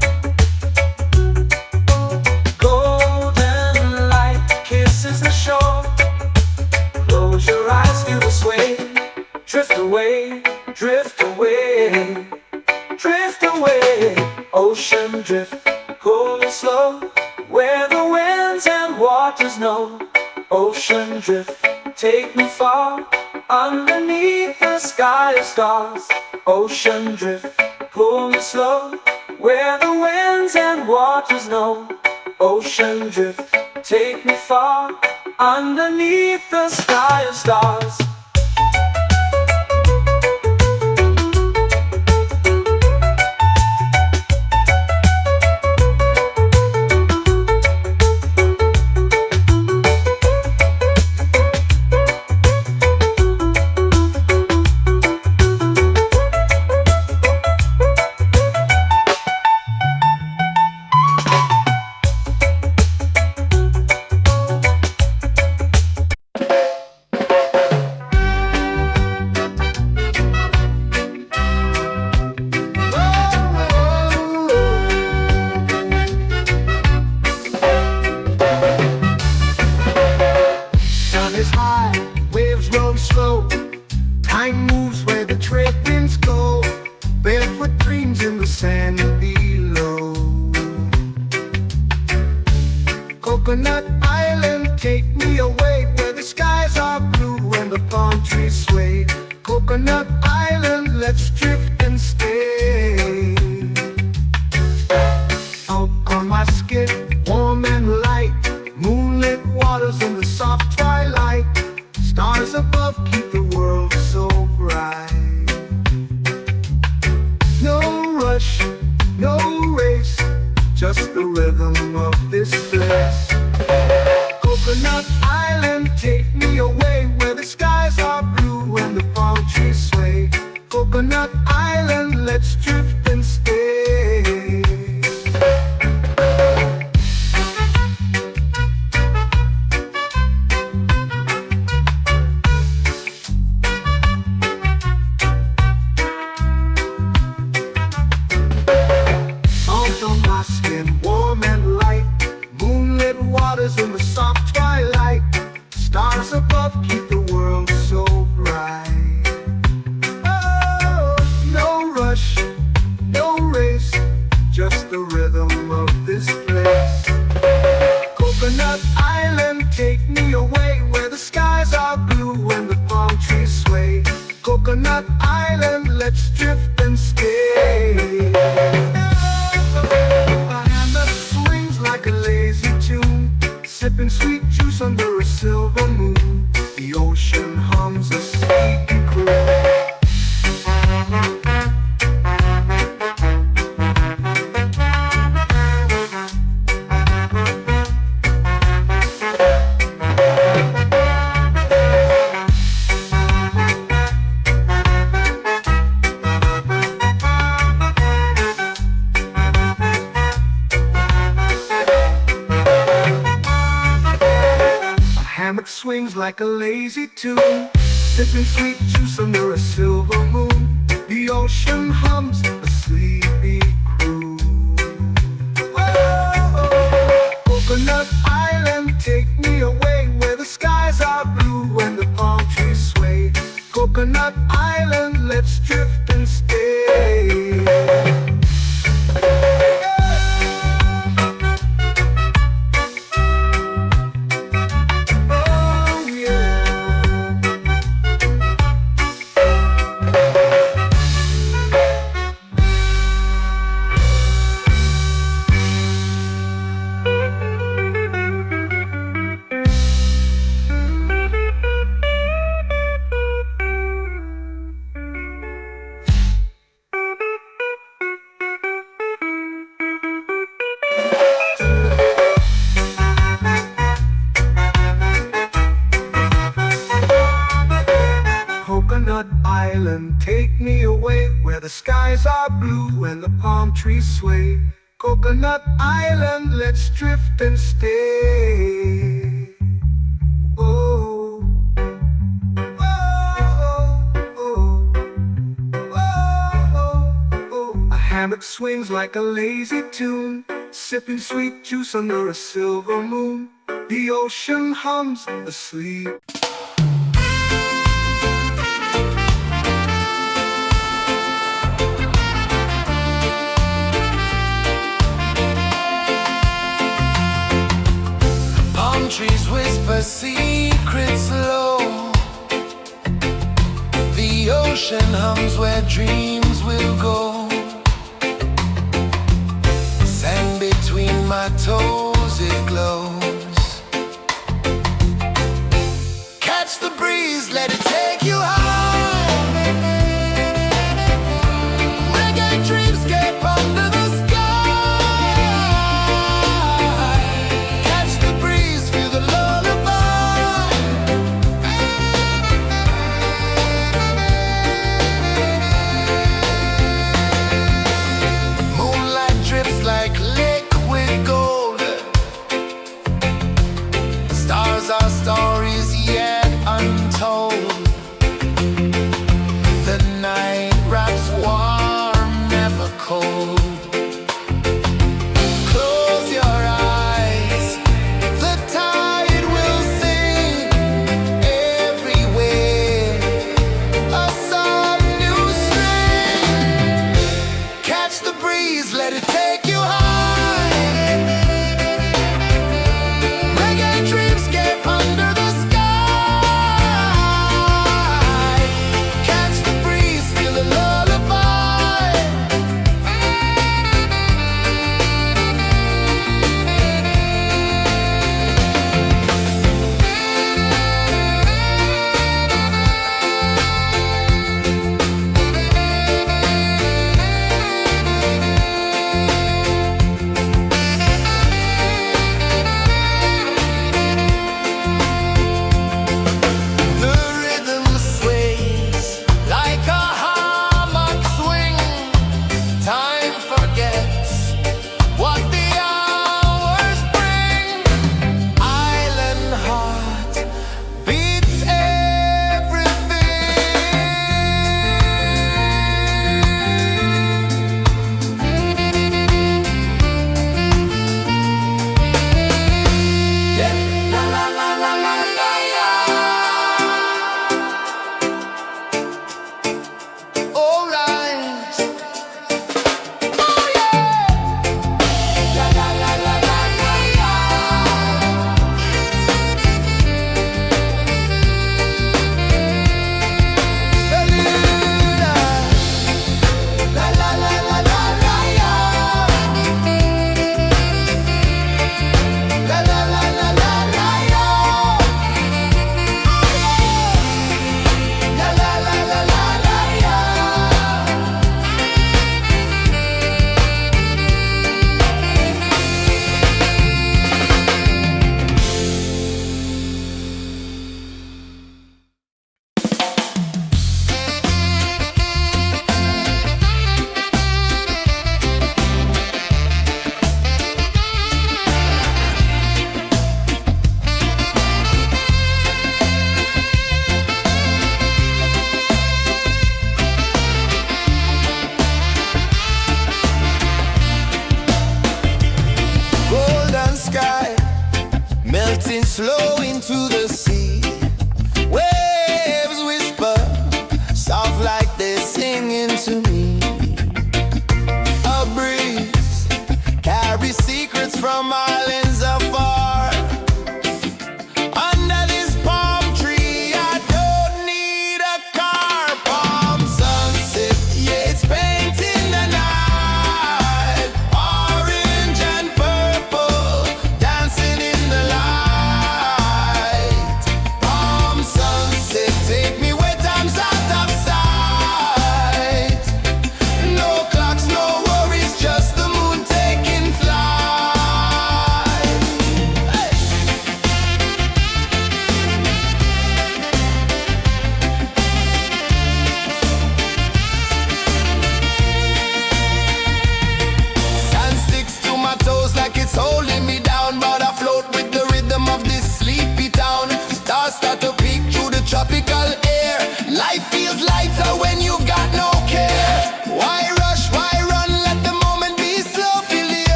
[SPEAKER 1] Golden light kisses the shore. Close your eyes, feel the sway. Drift away, drift away, drift away. Ocean drift, pull me slow, where the winds and waters know. Ocean drift, take me far, underneath the sky of stars. Ocean drift, pull me slow, where the winds and waters know. Ocean drift, take me far, underneath the sky of stars.
[SPEAKER 2] Is high, waves roll slow. Time moves where the trade winds go. Barefoot dreams in the sand below. Coconut Island, take me away, where the skies are blue and the palm trees sway. Coconut Island, let's drift and stay. Out on my skin, warm and light, moonlit waters in the soft twilight. Stars above keep the world so bright. No rush, no race, just the rhythm of this place. Coconut Island, take me away, where the skies are blue and the palm trees sway. Coconut Island, let's drift and stay. In the soft twilight, stars above keep the world so bright. Oh, no rush, no race, just the rhythm of this place. Coconut Island, take me away, where the skies are blue and the palm trees sway. Coconut Island, let's drift and stay. My hand that swings like a lazy tune, sipping sweet juice under a silver moon. The ocean hums a sleepy croon. Swings like a lazy tune, sipping sweet juice under a silver moon. The ocean hums a sleepy croon. let's drift and stay. Oh yeah. Coconut Island, take me away where the skies are blue and the palm trees sway. Coconut Island, let's drift and stay. Oh, oh, oh, oh, oh. A hammock swings like a lazy tune, sipping sweet juice under a silver moon. The ocean hums asleep.
[SPEAKER 3] Trees whisper secrets low. The ocean hums where dreams will go. Sand between my toes, it glows. Catch the breeze, let it take you high. Reggae dreamscape under the sky. Our stories yet untold.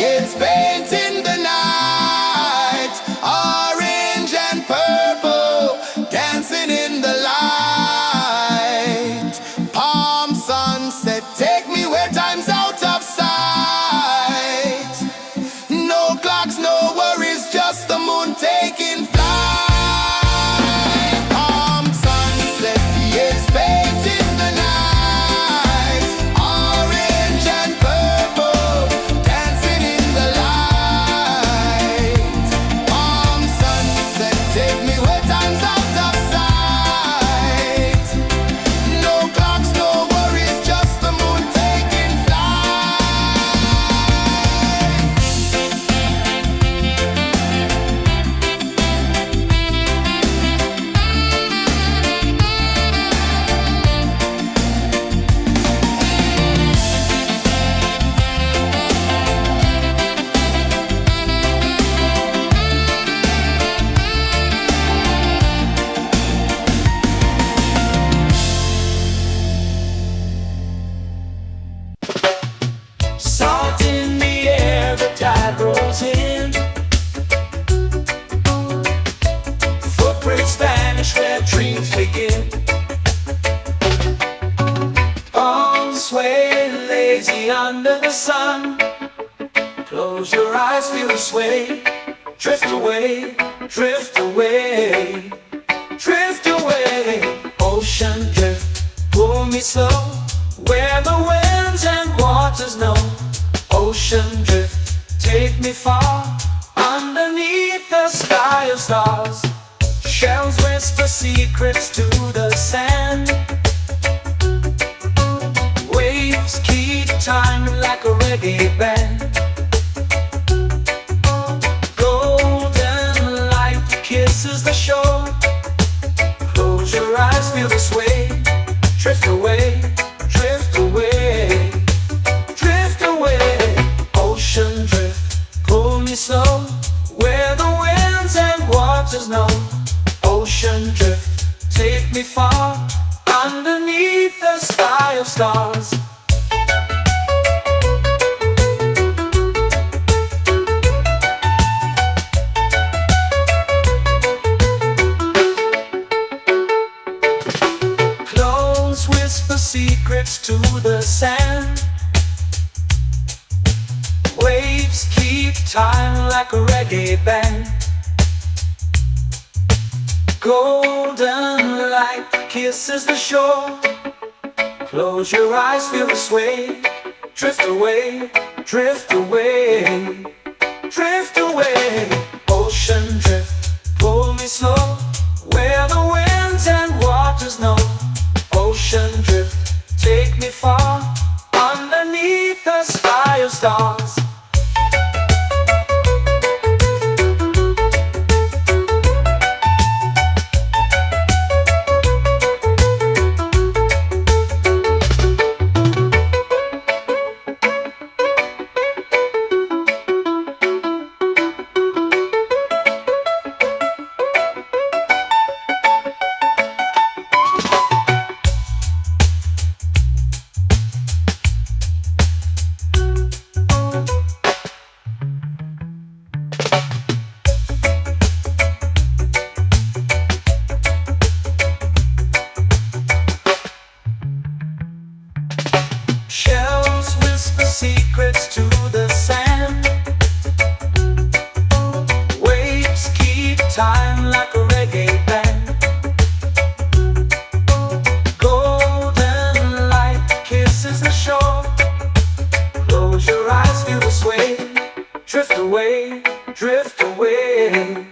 [SPEAKER 3] It's painting the night, orange and purple, dancing in the light. Palm sunset, take me where time's out of sight. No clocks, no worries, just the moon taking flight. Palm sunset, it's painting the night, orange and purple, dancing in the light. Palm sunset, take me where time's out of sight. No clocks, no worries, just the moon taking flight.
[SPEAKER 1] Salt in the air, the tide rolls in. Footprints vanish where dreams begin. Arms sway lazy under the sun. Close your eyes, feel the sway. Drift away, drift away, drift away. Ocean drift, pull me slow, where the winds and waters know. Ocean drift, take me far, underneath the sky of stars. Shells whisper secrets to the sand. Waves keep time like a reggae band. Golden light kisses the shore. Close your eyes, feel the sway. Drift away, drift away, drift away. Ocean drift, pull me slow, where the winds and waters know. Ocean drift, take me far, underneath the sky of stars. Clones whisper secrets to the sand. Waves keep time like a reggae band. Golden light kisses the shore. Close your eyes, feel the sway. Drift away, drift away, drift away. Ocean drift, pull me slow, where the winds and waters know. Ocean drift, take me far, underneath the sky of stars. Shells whisper secrets to the sand. Waves keep time like a reggae band. Golden light kisses the shore. Close your eyes, feel the sway. Drift away, drift away,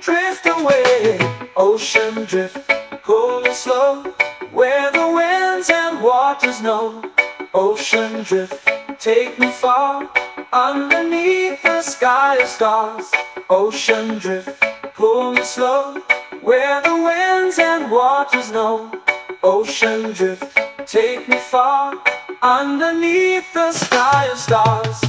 [SPEAKER 1] drift away. Ocean drift, pull me slow, where the winds and waters know. Ocean drift, take me far, underneath the sky of stars. Ocean drift, pull me slow, where the winds and waters know. Ocean drift, take me far, underneath the sky of stars.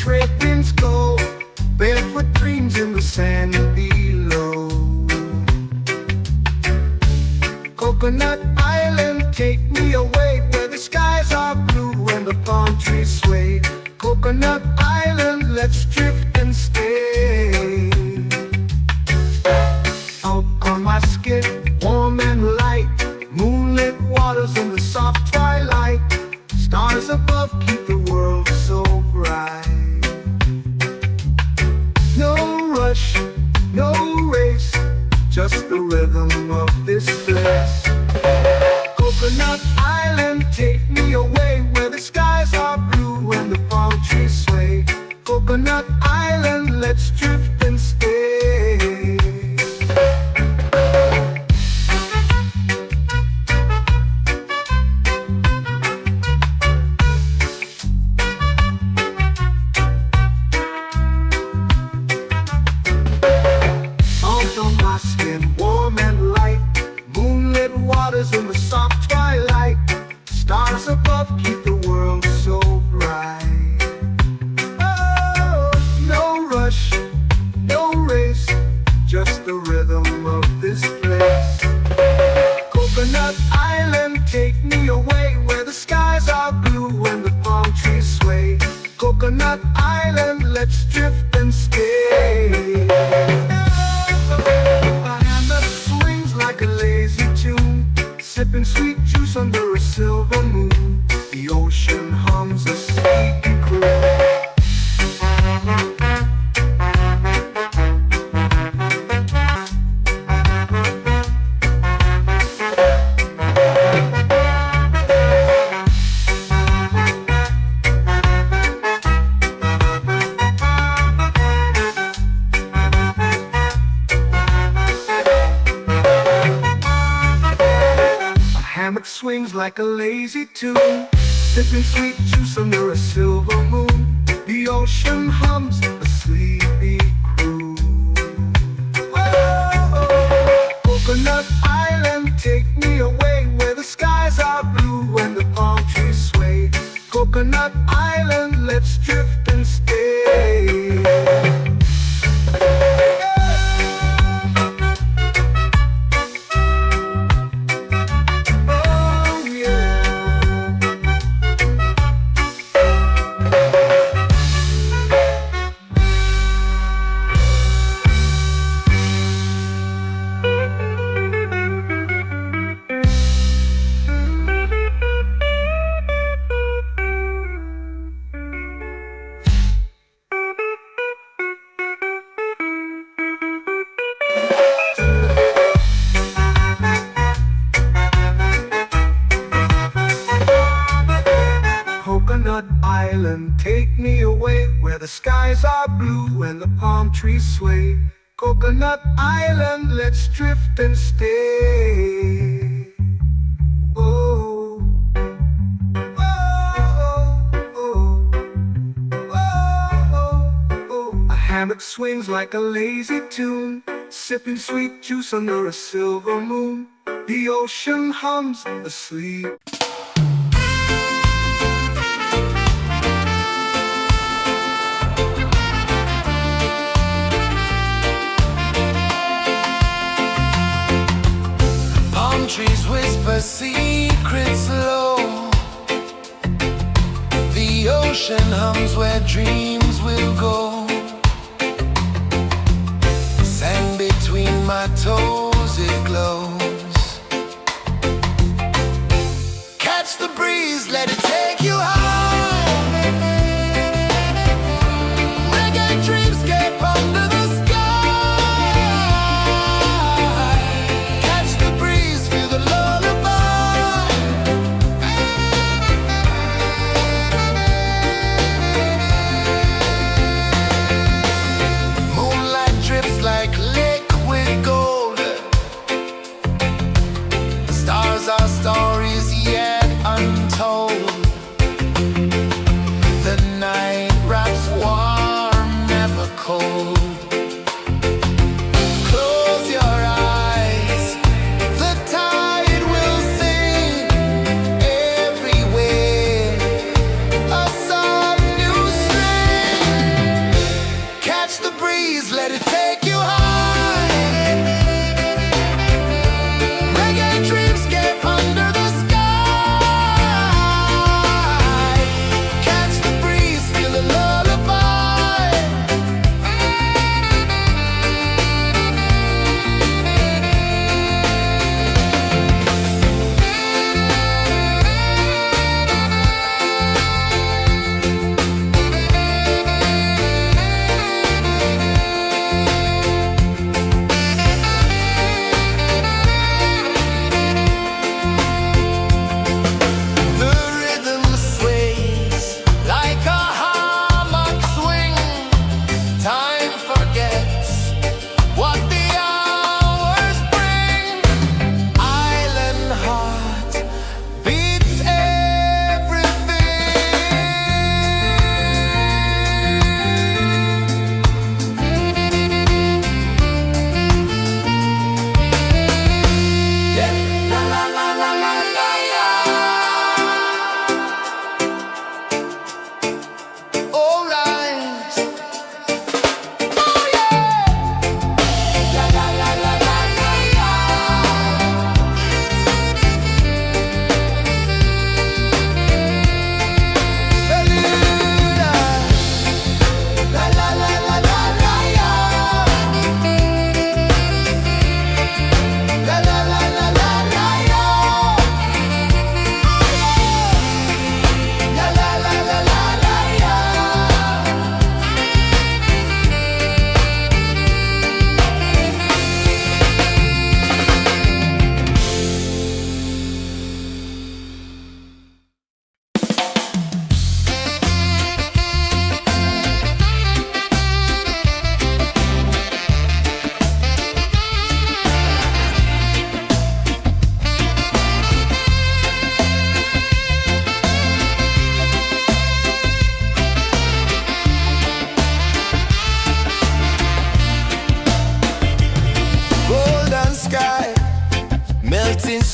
[SPEAKER 2] trade winds go, barefoot dreams in the sand below. Coconut Island, take me away where the skies are blue and the palm trees sway. Coconut Island, let's drift and stay. Out on my skin, warm and light, moonlit waters in the soft twilight. Stars above keep the world so bright. No rush, no race, just the rhythm of this place. Coconut Island, take me away where the skies are blue and the palm trees sway. Coconut Island, let's drift and stay. Out on my skin, warm and light, moonlit waters in the soft twilight. Stars above keep the world so bright. Oh, no rush, no race, just the rhythm of this place. Coconut Island, take me away where the skies are blue and the palm trees sway. Coconut Island, let's drift and stay. A hand that swings like a lazy tune, sipping sweet juice under a silver moon. The ocean hums a sleepy croon. Hammock swings like a lazy tune, sipping sweet juice under a silver moon. The ocean hums a sleepy croon. Oh, Coconut Island, take me away where the skies are blue and the palm trees sway. Coconut Island, let's drift and stay. Coconut Island, take me away where the skies are blue and the palm trees sway. Coconut Island, let's drift and stay. Oh, oh, oh, oh, oh. A hammock swings like a lazy tune, sipping sweet juice under a silver moon. The ocean hums asleep.
[SPEAKER 3] Trees whisper secrets low. The ocean hums where dreams will go. Sand between my toes, it glows. Catch the breeze, let it take you high. Reggae dreamscape under the sky.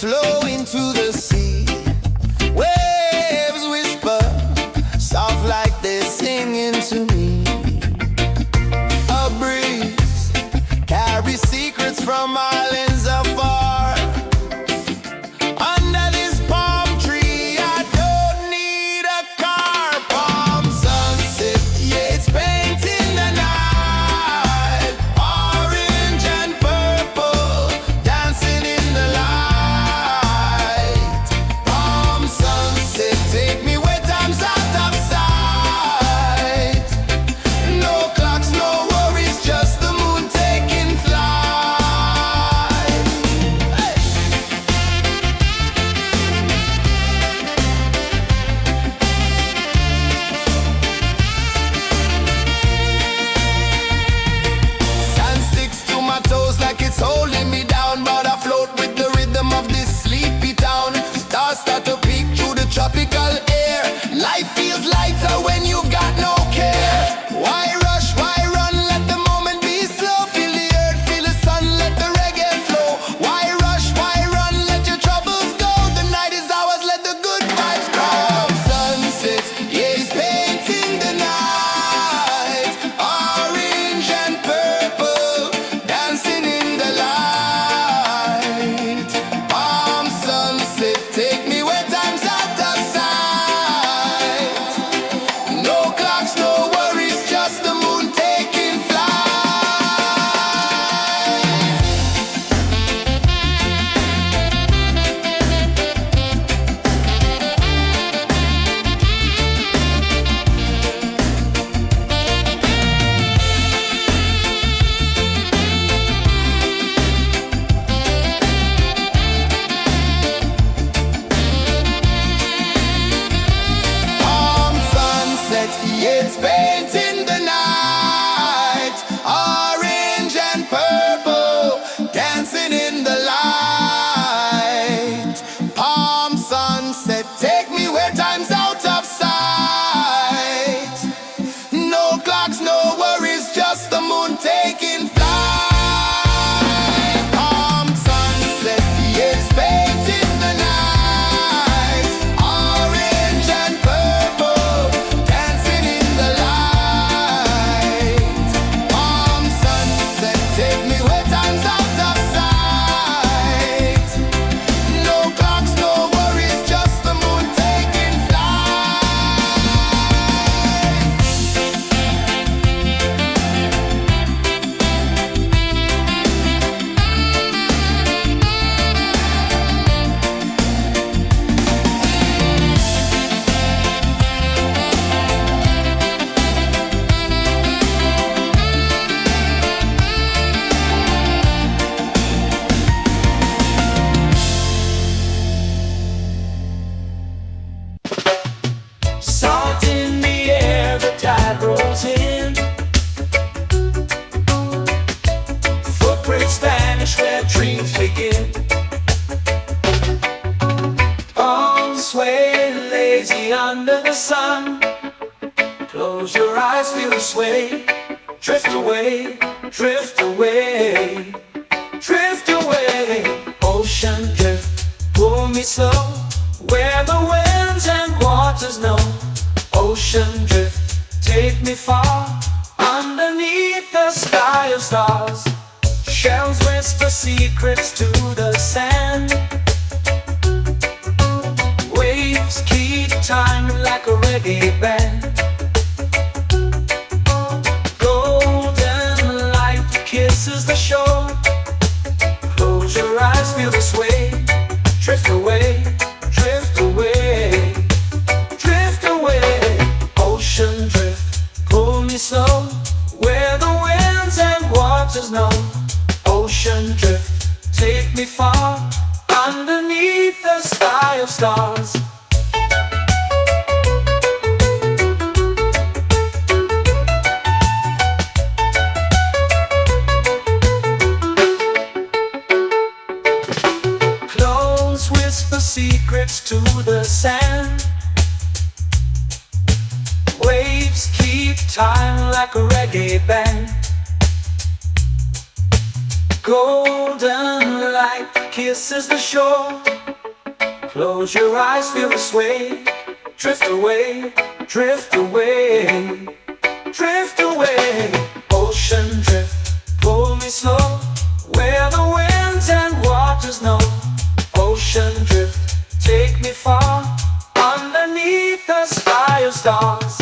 [SPEAKER 3] flow into the sea. Waves whisper, soft like they're singing to me. A breeze carries secrets from islands afar. Under this palm tree, I don't need a car. Palm sunset, yeah, it's painting the night. Orange and purple, dancing in the light. Palm sunset, take me where time's out of sight. No clocks, no worries, just the moon taking flight. Hey! Sand sticks to my toes like it's holding me down, but I float with the rhythm of this sleepy town. Stars start to peek through the tropical air. Life feels lighter when you've got no care. Why rush, why run, let the moment be slow. Feel the earth, feel the sun, let the reggae flow. Why rush, why run, let your troubles go. The night is ours, let the good vibes grow. Sunset, yeah, it's painting the night. Orange and purple, dancing in the light. Palm sunset, take me where time's out of sight. No clocks, no worries, just the moon taking flight. Palm sunset, yeah, it's painting the night. Orange and purple, dancing in the light. Palm sunset, take me where time's out of sight. No clocks, no worries, just the moon taking flight. Palm sunset, yeah, it's painting the night. Orange and purple, dancing in the light. Palm sunset, take me where time's out of sight. No clocks, no worries, just the moon taking flight.
[SPEAKER 1] Salt in the air, the tide rolls in. Footprints vanish where dreams begin. Arms sway lazy under the sun. Close your eyes, feel the sway. Drift away, drift away, drift away. Ocean drift, pull me slow, where the winds and waters know. Ocean drift, take me far, underneath the sky of stars. Shells whisper secrets to the sand. Waves keep time like a reggae band. Golden light kisses the shore. Close your eyes, feel the sway. Drift away, drift away, drift away. Ocean drift, pull me slow, where the winds and waters know. Ocean drift, take me far, underneath the sky of stars. Clones whisper secrets to the sand. Waves keep time like a reggae band. Golden light kisses the shore. Close your eyes, feel the sway. Drift away, drift away, drift away. Ocean drift, pull me slow, where the winds and waters know. Ocean drift, take me far, underneath the sky of stars.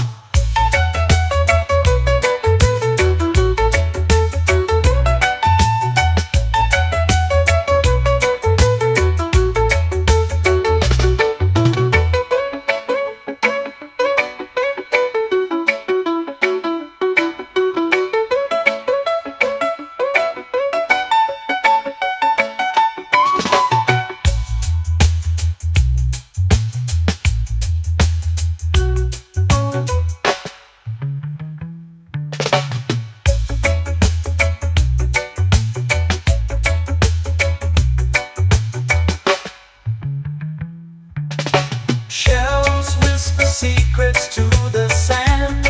[SPEAKER 1] Shells whisper secrets to the sand.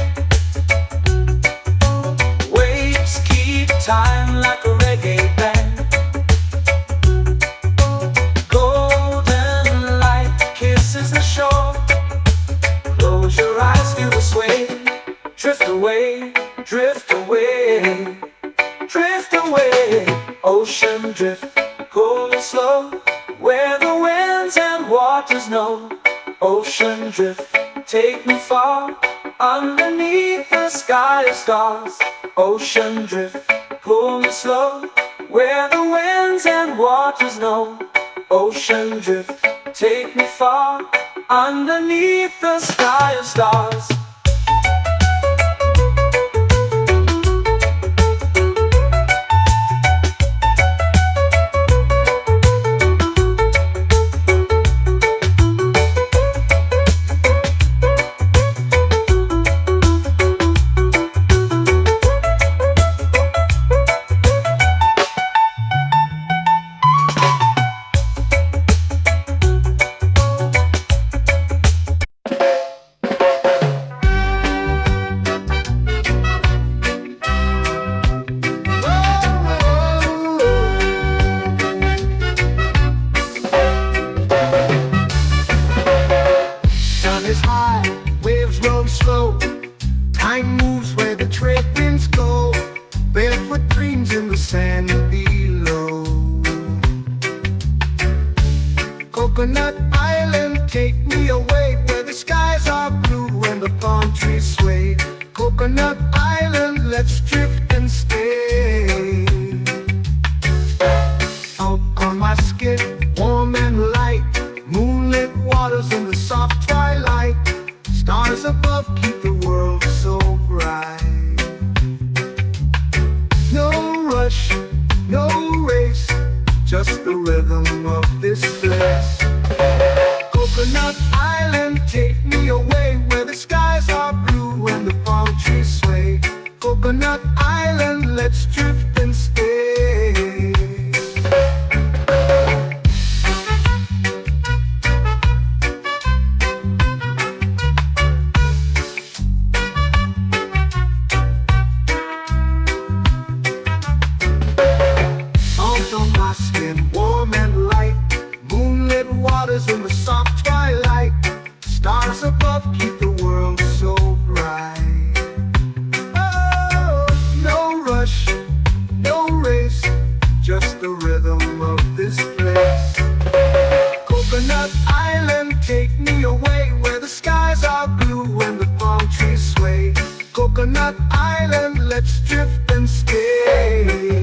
[SPEAKER 1] Waves keep time like a reggae band. Golden light kisses the shore. Close your eyes, feel the sway. Drift away, drift away, drift away. Ocean drift, cool and slow, where the winds and waters know. Ocean drift, take me far, underneath the sky of stars. Ocean drift, pull me slow, where the winds and waters know. Ocean drift, take me far, underneath the sky of stars.
[SPEAKER 2] Time moves where the trade winds go. Barefoot dreams in the sand below. Coconut Island, take me away, where the skies are blue and the palm trees sway. Coconut Island, let's drift and stay. Out on my skin, warm and light, moonlit waters in the soft twilight. Stars above keep the world so bright. No rush, no race, just the rhythm of this place. Coconut Island, take me away, where the skies are blue and the palm trees sway. Coconut Island, let's drift and stay. Warm and light, moonlit waters in the soft twilight. Stars above keep the world so bright. Oh, no rush, no race, just the rhythm of this place. Coconut Island, take me away, where the skies are blue and the palm trees sway. Coconut Island, let's drift and stay.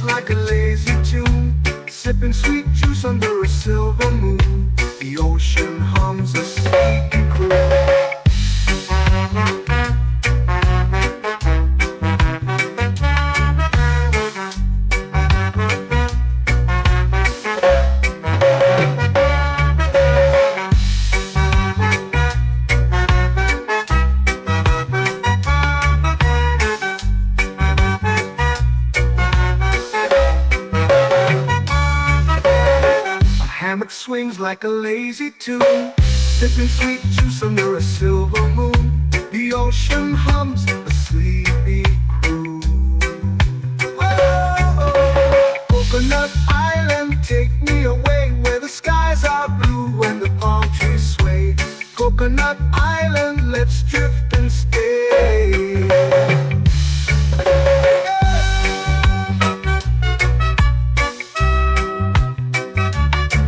[SPEAKER 2] Like a lazy tune, sipping sweet juice under a silver moon. The ocean hums a sleepy croon. Swings like a lazy tune, sipping sweet juice under a silver moon. The ocean hums a sleepy croon. Island, let's drift and stay.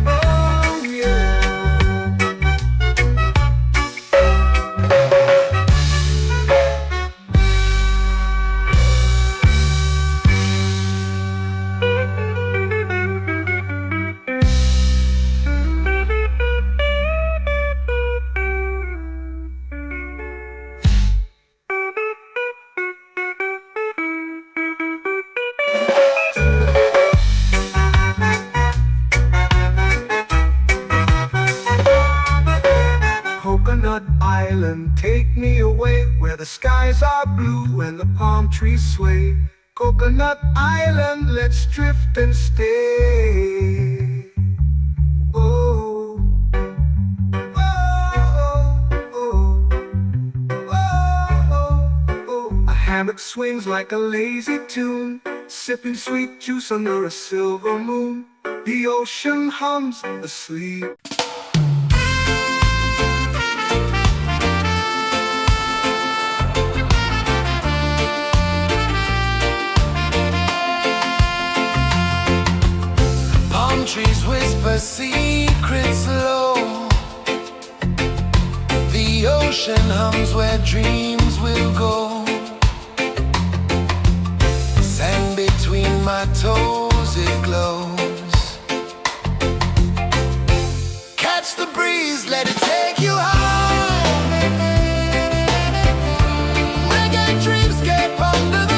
[SPEAKER 2] Oh yeah. Coconut Island, take me away where the skies are blue and the palm trees sway. Coconut Island, let's drift and stay. Oh, oh, oh, oh, oh. A hammock swings like a lazy tune, sipping sweet juice under a silver moon. The ocean hums asleep.
[SPEAKER 3] Trees whisper secrets low. The ocean hums where dreams will go. Sand between my toes, it glows. Catch the breeze, let it take you high. Reggae dreamscape under the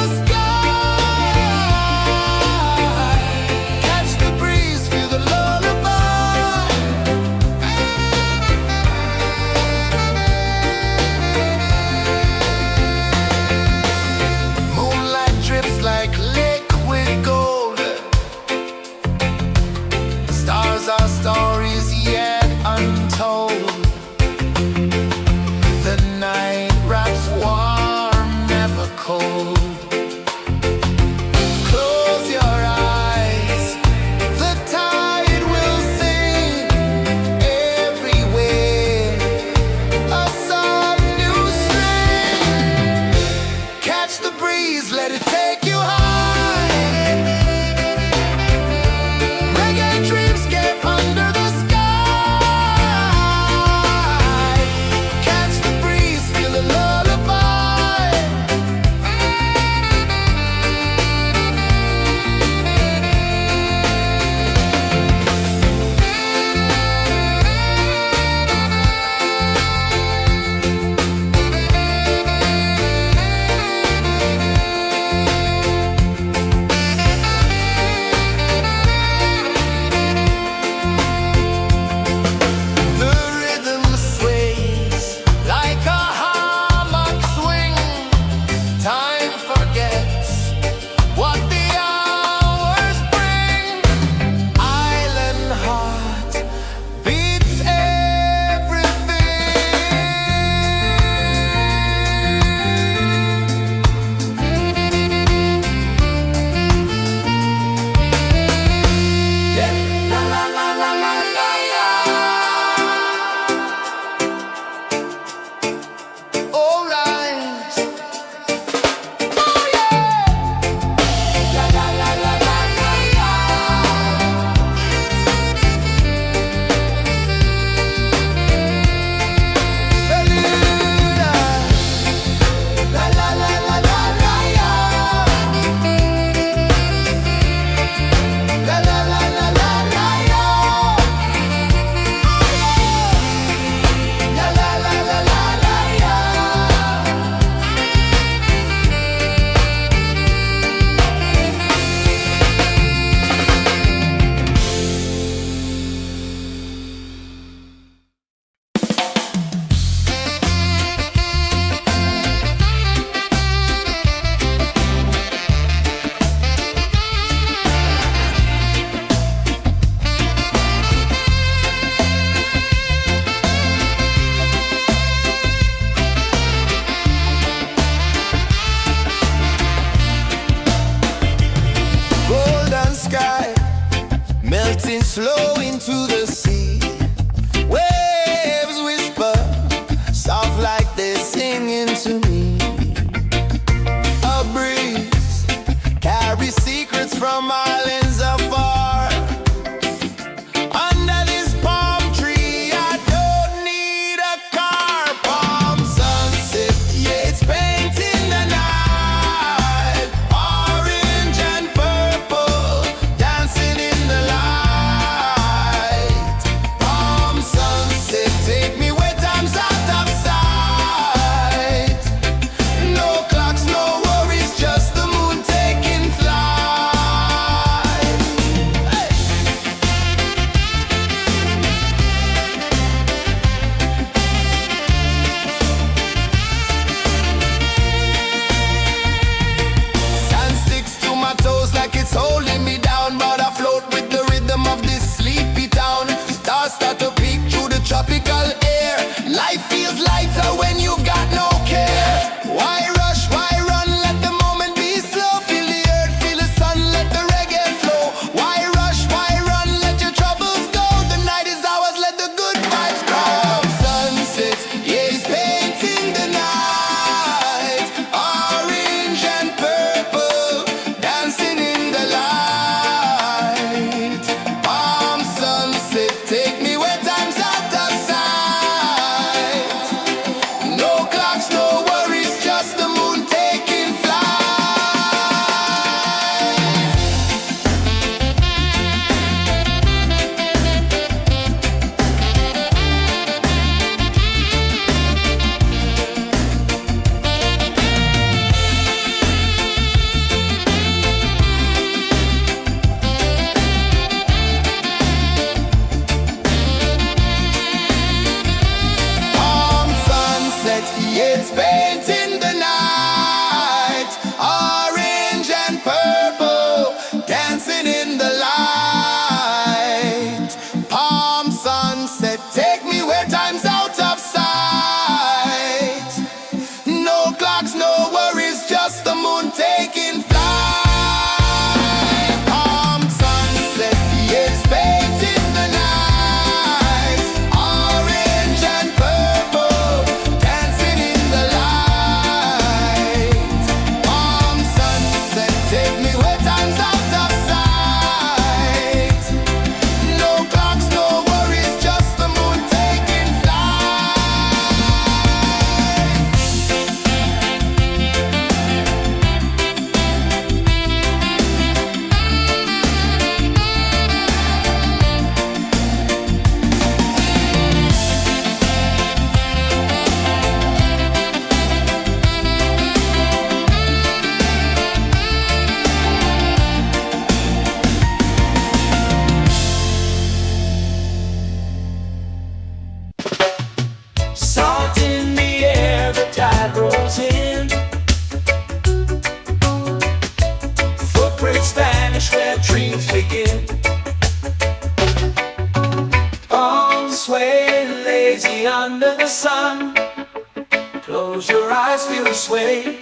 [SPEAKER 1] Close your eyes, feel the sway.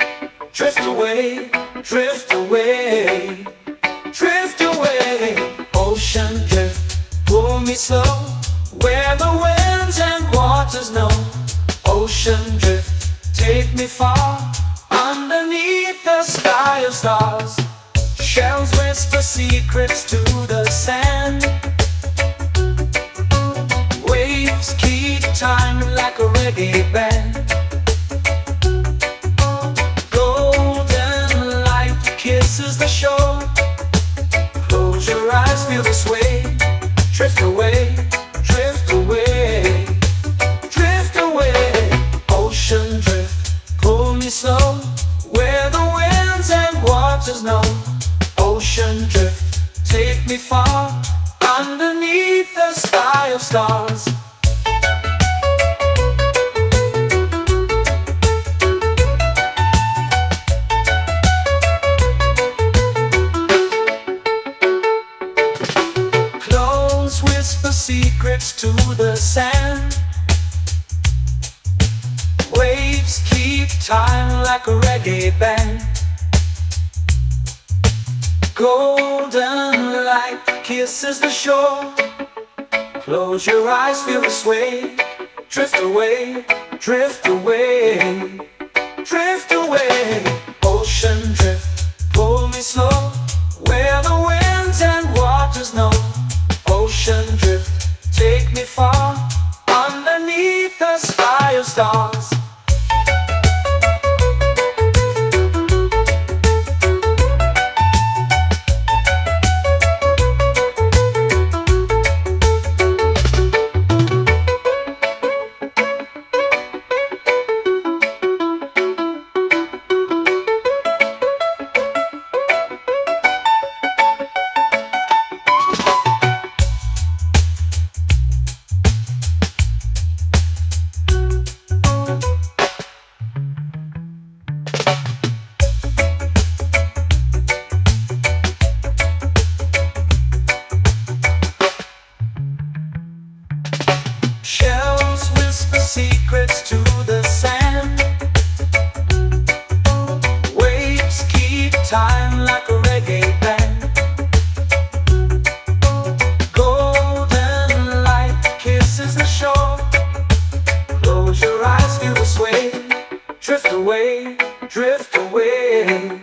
[SPEAKER 1] Drift away, drift away, drift away. Ocean drift, pull me slow, where the winds and waters know. Ocean drift, take me far, underneath the sky of stars. Shells whisper secrets to the sand. Waves keep time like a reggae band. Golden light kisses the shore. Close your eyes, feel the sway. Drift away, drift away, drift away. Ocean drift, pull me slow, where the winds and waters know. Ocean drift, take me far, underneath the sky of stars. Clones whisper secrets to the sand. Waves keep time like a reggae band. Golden light kisses the shore. Close your eyes, feel the sway. Drift away, drift away, drift away. Ocean drift, pull me slow, where the winds and waters know. Ocean drift, take me far, underneath the sky of stars. Shells whisper secrets to the sand. Waves keep time like a reggae band. Golden light kisses the shore. Close your eyes, feel the sway. Drift away, drift away,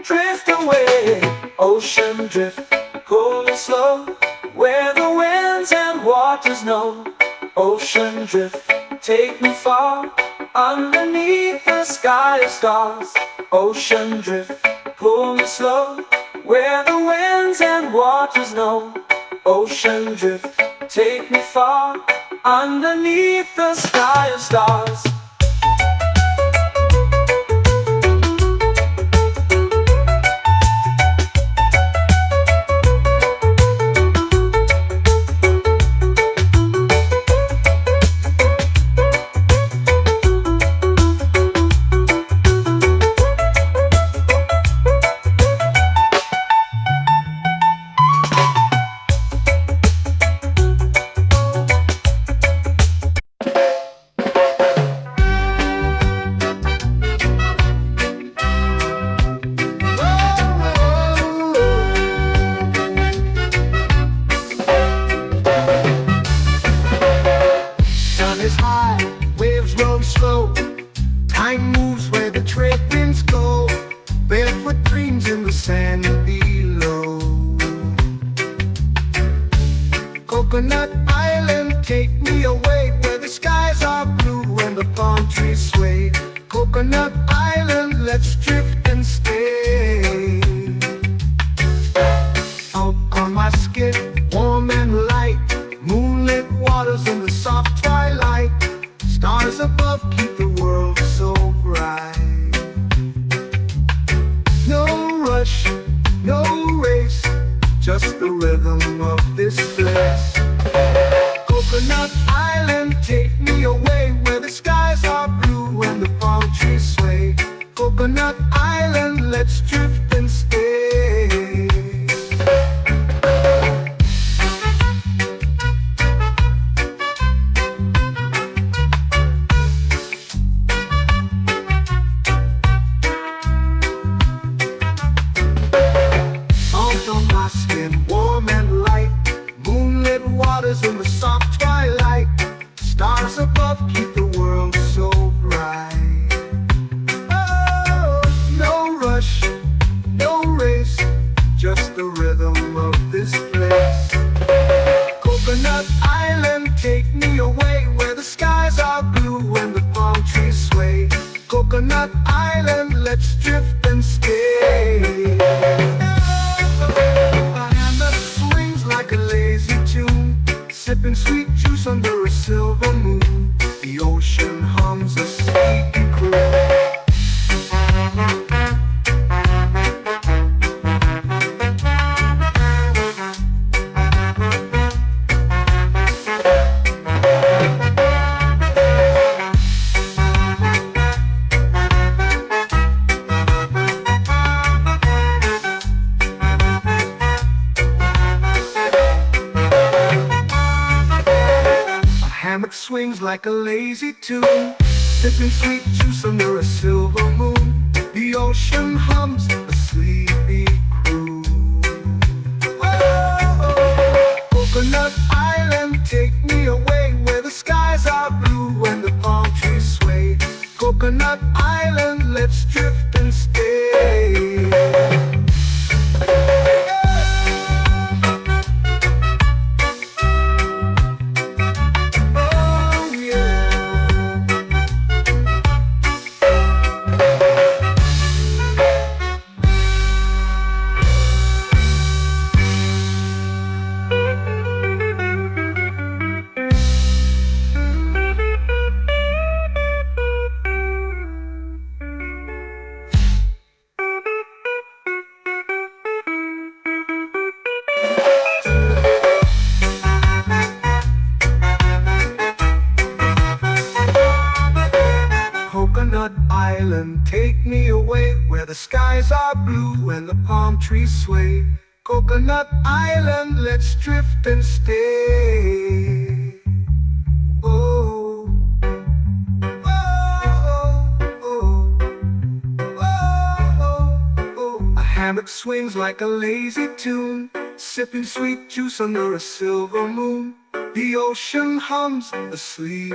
[SPEAKER 1] drift away. Ocean drift, pull me slow, where the winds and waters know. Ocean drift, take me far, underneath the sky of stars. Ocean drift, pull me slow, where the winds and waters know. Ocean drift, take me far, underneath the sky of stars.
[SPEAKER 2] Time moves where the trade winds go. Barefoot dreams in the sand below. Coconut Island, take me away, where the skies are blue and the palm trees sway. Coconut Island, let's drift and stay. Out on my skin, warm and light, moonlit waters in the soft twilight. Stars above keep the world so bright. No rush, no race, just the rhythm of this place. Coconut Island, take me away, where the skies are blue and the palm trees sway. Coconut Island, let's drift and stay. Coconut Island, let's drift and stay. A hammock swings like a lazy tune, sipping sweet juice under a silver moon. The ocean hums a sleepy croon. Hammock swings like a lazy tune, sipping sweet juice under a silver moon. The ocean hums a sleepy croon. Whoa, Coconut Island, take me away where the skies are blue and the palm trees sway. Coconut Island, let's drift and stay. Coconut Island, take me away where the skies are blue and the palm trees sway. Coconut Island, let's drift and stay. Oh, oh, oh, oh, oh. A hammock swings like a lazy tune, sipping sweet juice under a silver moon. The ocean hums asleep.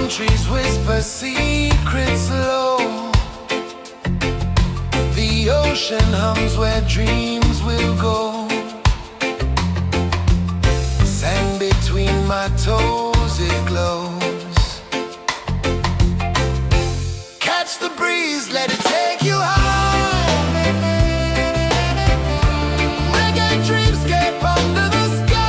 [SPEAKER 3] Trees whisper secrets low. The ocean hums where dreams will go. Sand between my toes, it glows. Catch the breeze, let it take you high. Reggae dreamscape under the sky.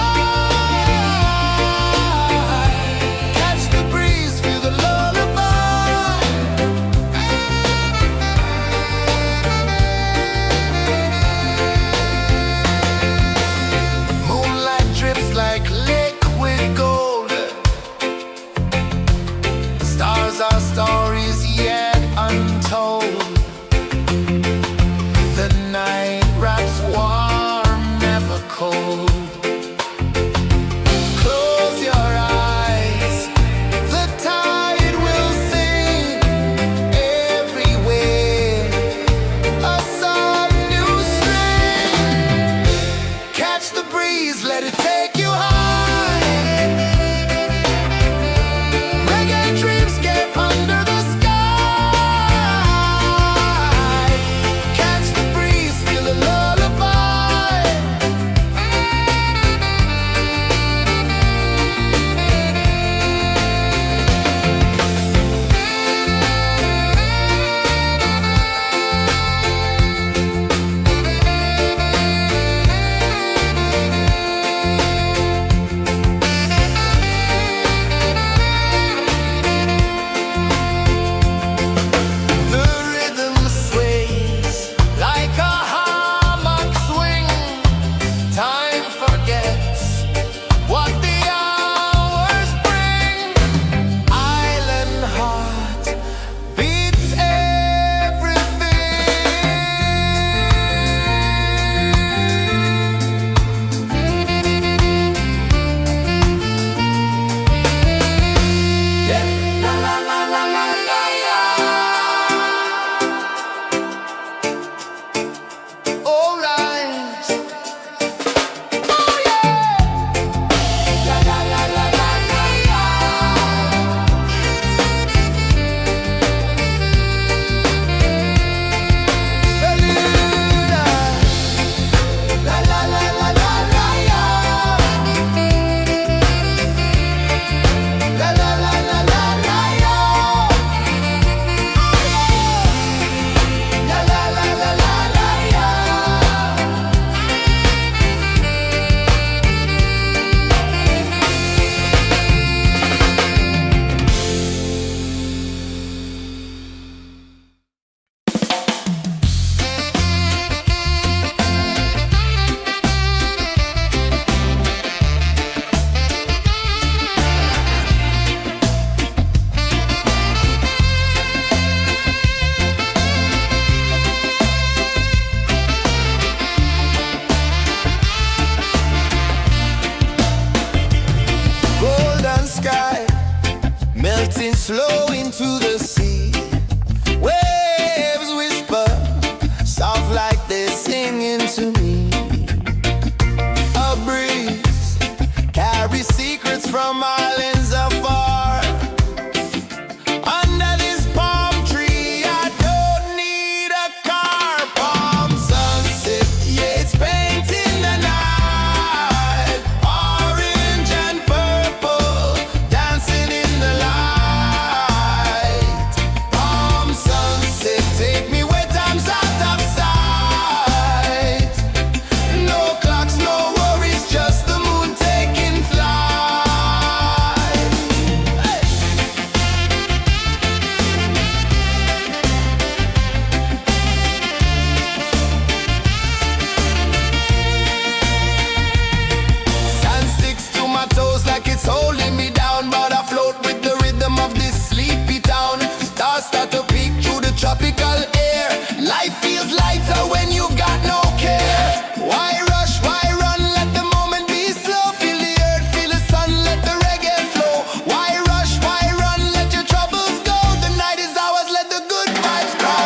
[SPEAKER 3] Life feels lighter when you've got no care. Why rush, why run, let the moment be slow. Feel the earth, feel the sun, let the reggae flow. Why rush, why run, let your troubles go. The night is ours, let the good vibes grow.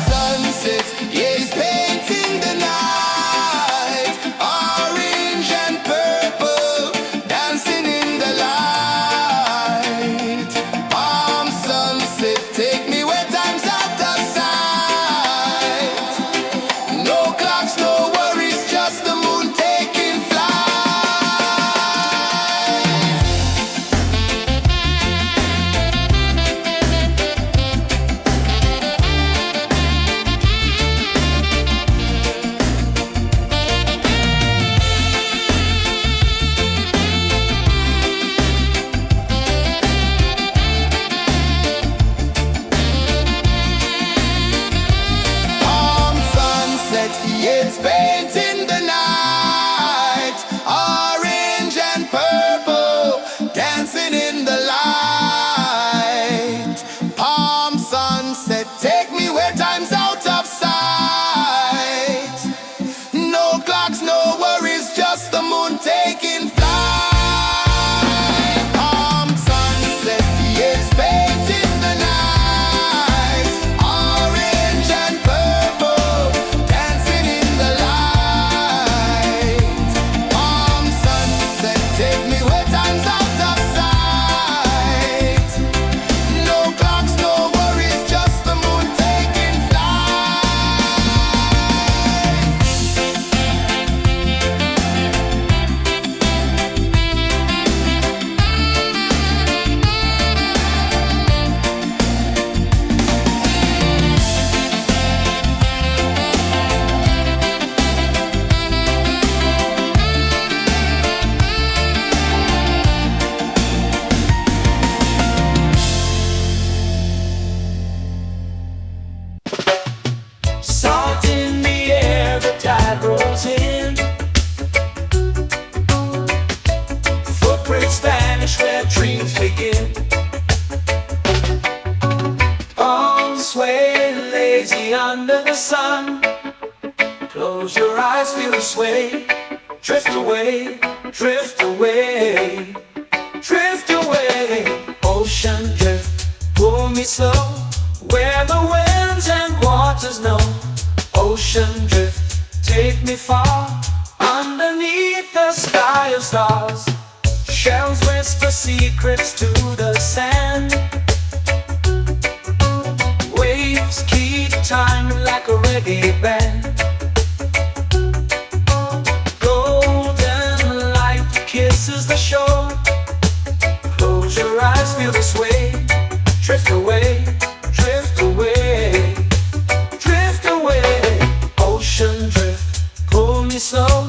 [SPEAKER 3] Sunset, yeah, it's painting the night. Orange and purple, dancing in the light. Palm sunset, take me where time's out of sight. No clocks, no worries, just the moon taking flight. Palm sunset, yeah, it's painting the night. Orange and purple, dancing in the light. Palm sunset, take me where time's out of sight. No clocks, no worries, just the moon taking flight. Palm sunset, yeah, it's painting the night. Orange and purple, dancing in the light. Palm sunset, take me where time's out of sight. No clocks, no worries, just the moon taking flight.
[SPEAKER 1] Salt in the air, the tide rolls in. Footprints vanish where dreams begin. Arms sway lazy under the sun. Close your eyes, feel the sway. Drift away, drift away, drift away. Ocean drift, pull me slow, where the winds and waters know. Ocean drift, take me far, underneath the sky of stars. Shells whisper secrets to the sand. Waves keep time like a reggae band. Golden light kisses the shore. Close your eyes, feel the sway. Drift away, drift away, drift away. Ocean drift, pull me slow,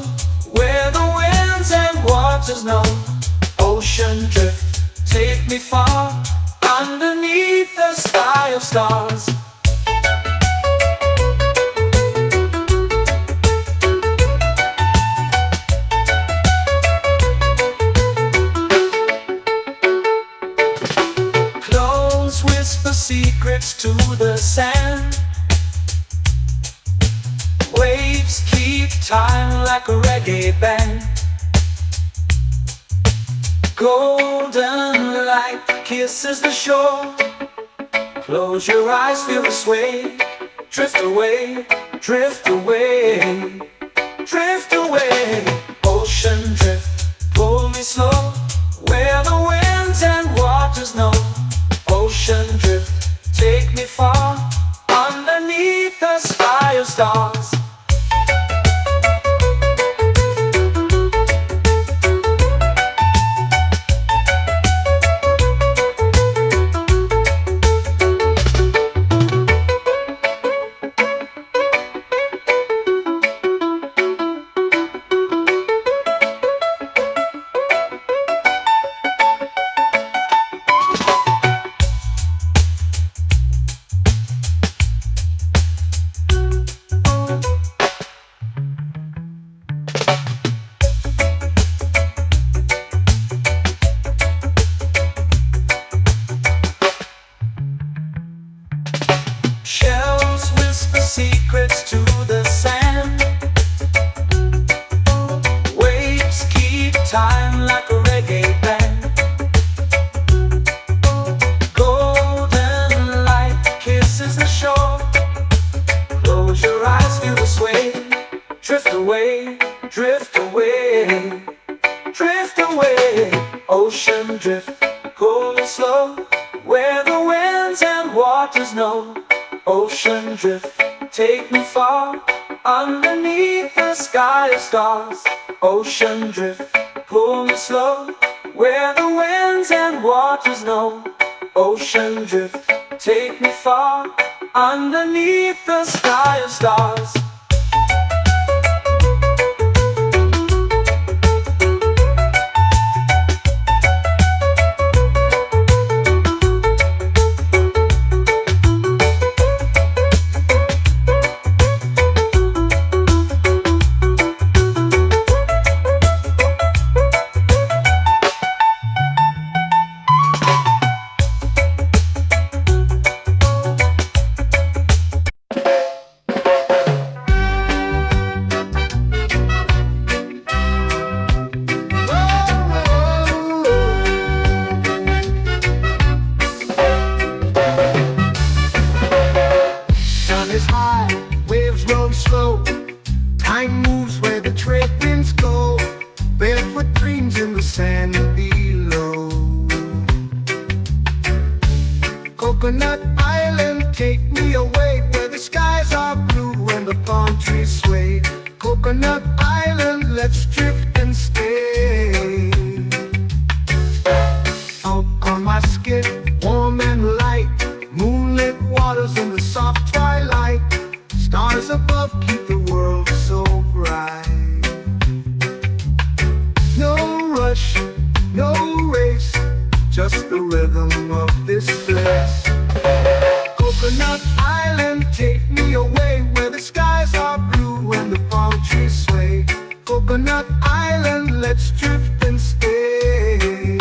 [SPEAKER 1] where the winds and waters know. Ocean drift, take me far, underneath the sky of stars. Close whisper secrets to the sand. Waves keep time like a reggae band. Golden light kisses the shore. Close your eyes, feel the sway. Drift away, drift away, drift away. Ocean drift, pull me slow, where the winds and waters know. Ocean drift, take me far, underneath the sky of stars. secrets to the sand. Waves keep time like a reggae band. Golden light kisses the shore. Close your eyes, feel the sway. Drift away, drift away, drift away. Ocean drift, cool and slow, where the winds and waters know. Ocean drift, take me far, underneath the sky of stars. Ocean drift, pull me slow, where the winds and waters know. Ocean drift, take me far, underneath the sky of stars.
[SPEAKER 2] Sun is high, waves roll slow. Time moves where the trade winds go. Barefoot dreams in the sand below. Coconut Island, take me away, where the skies are blue and the palm trees sway. Coconut Island, let's drift and stay. Out on my skin, warm and light, moonlit waters in the soft twilight. Stars above keep the world so bright. No rush, no race, just the rhythm of this place. Coconut Island, take me away, where the skies are blue and the palm trees sway. Coconut Island, let's drift and stay.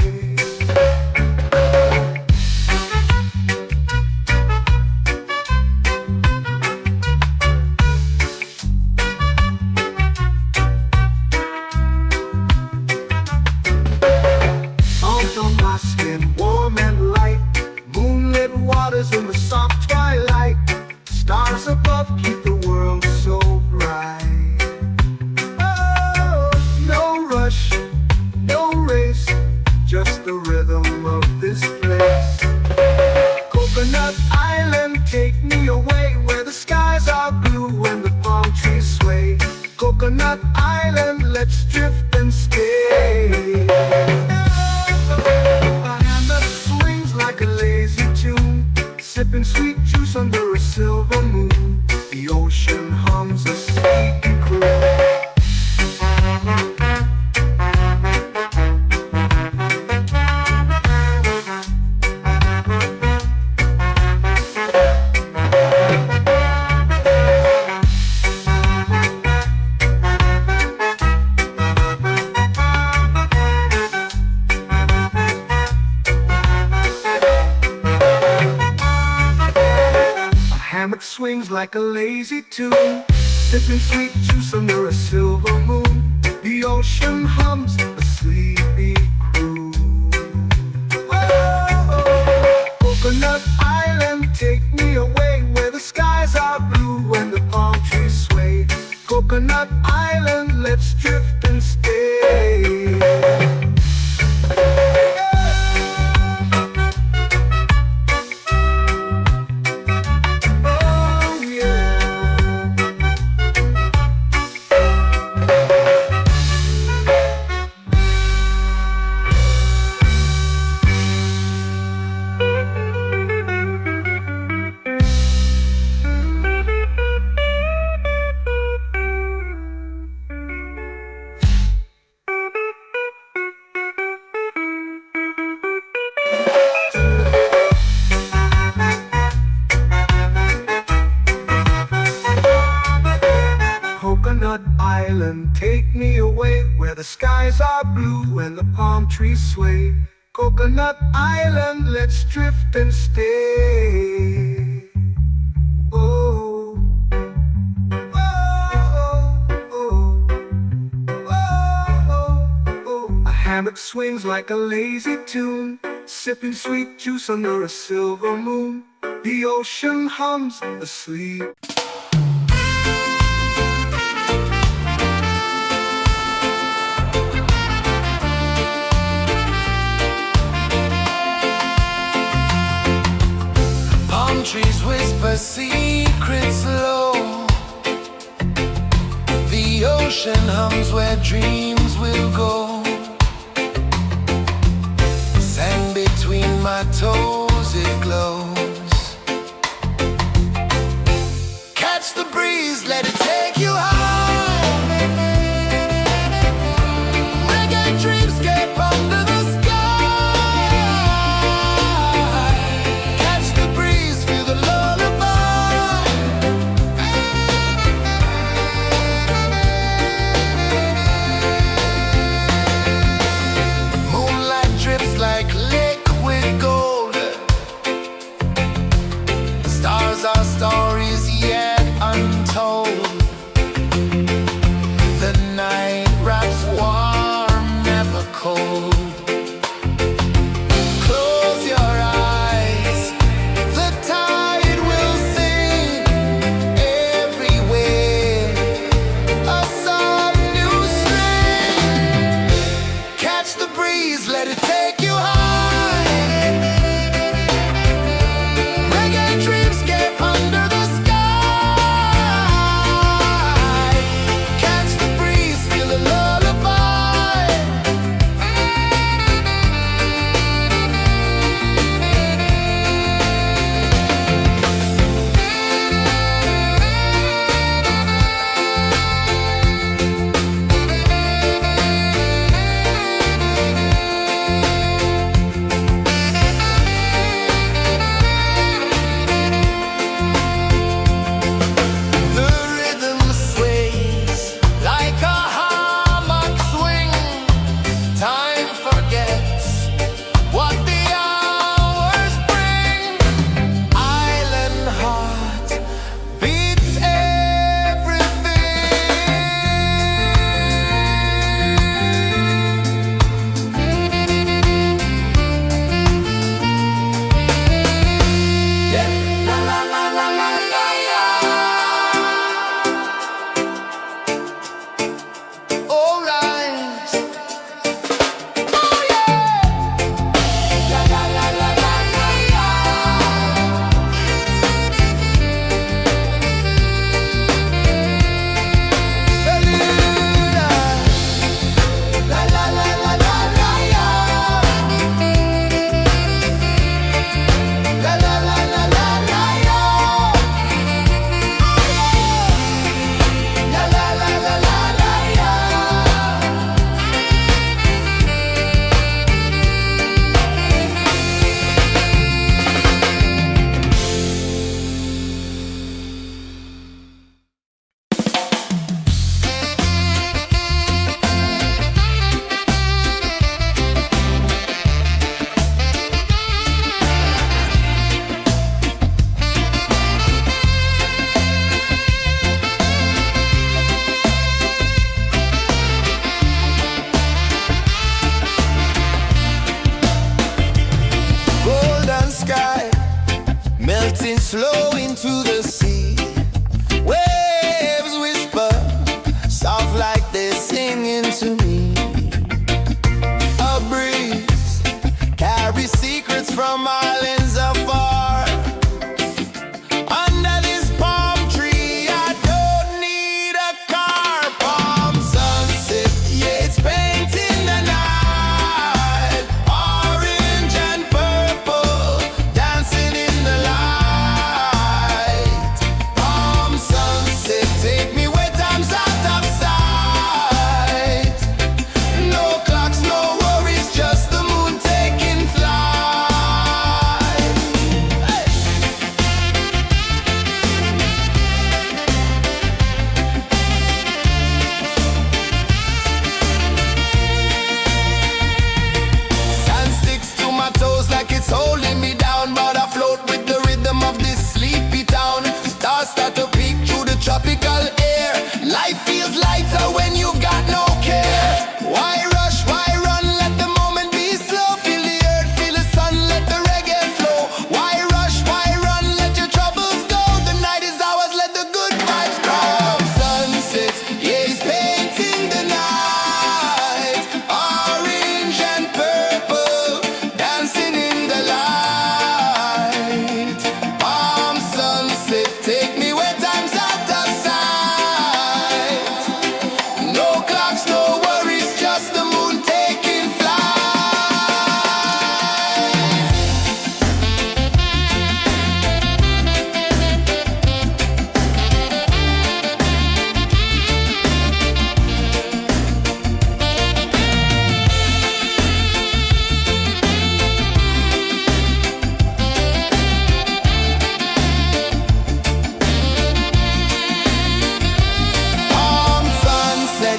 [SPEAKER 2] Salt on my skin, warm and light, moonlit waters in the soft twilight. Stars above keep the world so bright. Oh, no rush, no race, just the rhythm of this place. Coconut Island, take me away, where the skies are blue and the palm trees sway. Coconut Island, let's drift and stay. A hand that swings like a lazy tune, sipping sweet juice under a silver moon. The ocean hums a sleepy croon. Hammock swings like a lazy tune, sipping sweet juice under a silver moon. The ocean hums a sleepy croon. Oh, Coconut Island, take me away, where the skies are blue and the palm trees sway. Coconut Island, let's drift and stay. Coconut Island, take me away, where the skies are blue and the palm trees sway. Coconut Island, let's drift and stay. Oh, stomach swings like a lazy tune, sipping sweet juice under a silver moon. The ocean hums asleep.
[SPEAKER 3] Palm trees whisper secrets low. The ocean hums where dreams will go. Sand between my toes, it glows. Catch the breeze, let it take you high. Reggae dreamscape under the sky. Catch the breeze, feel the lullaby. Moonlight drips like liquid gold.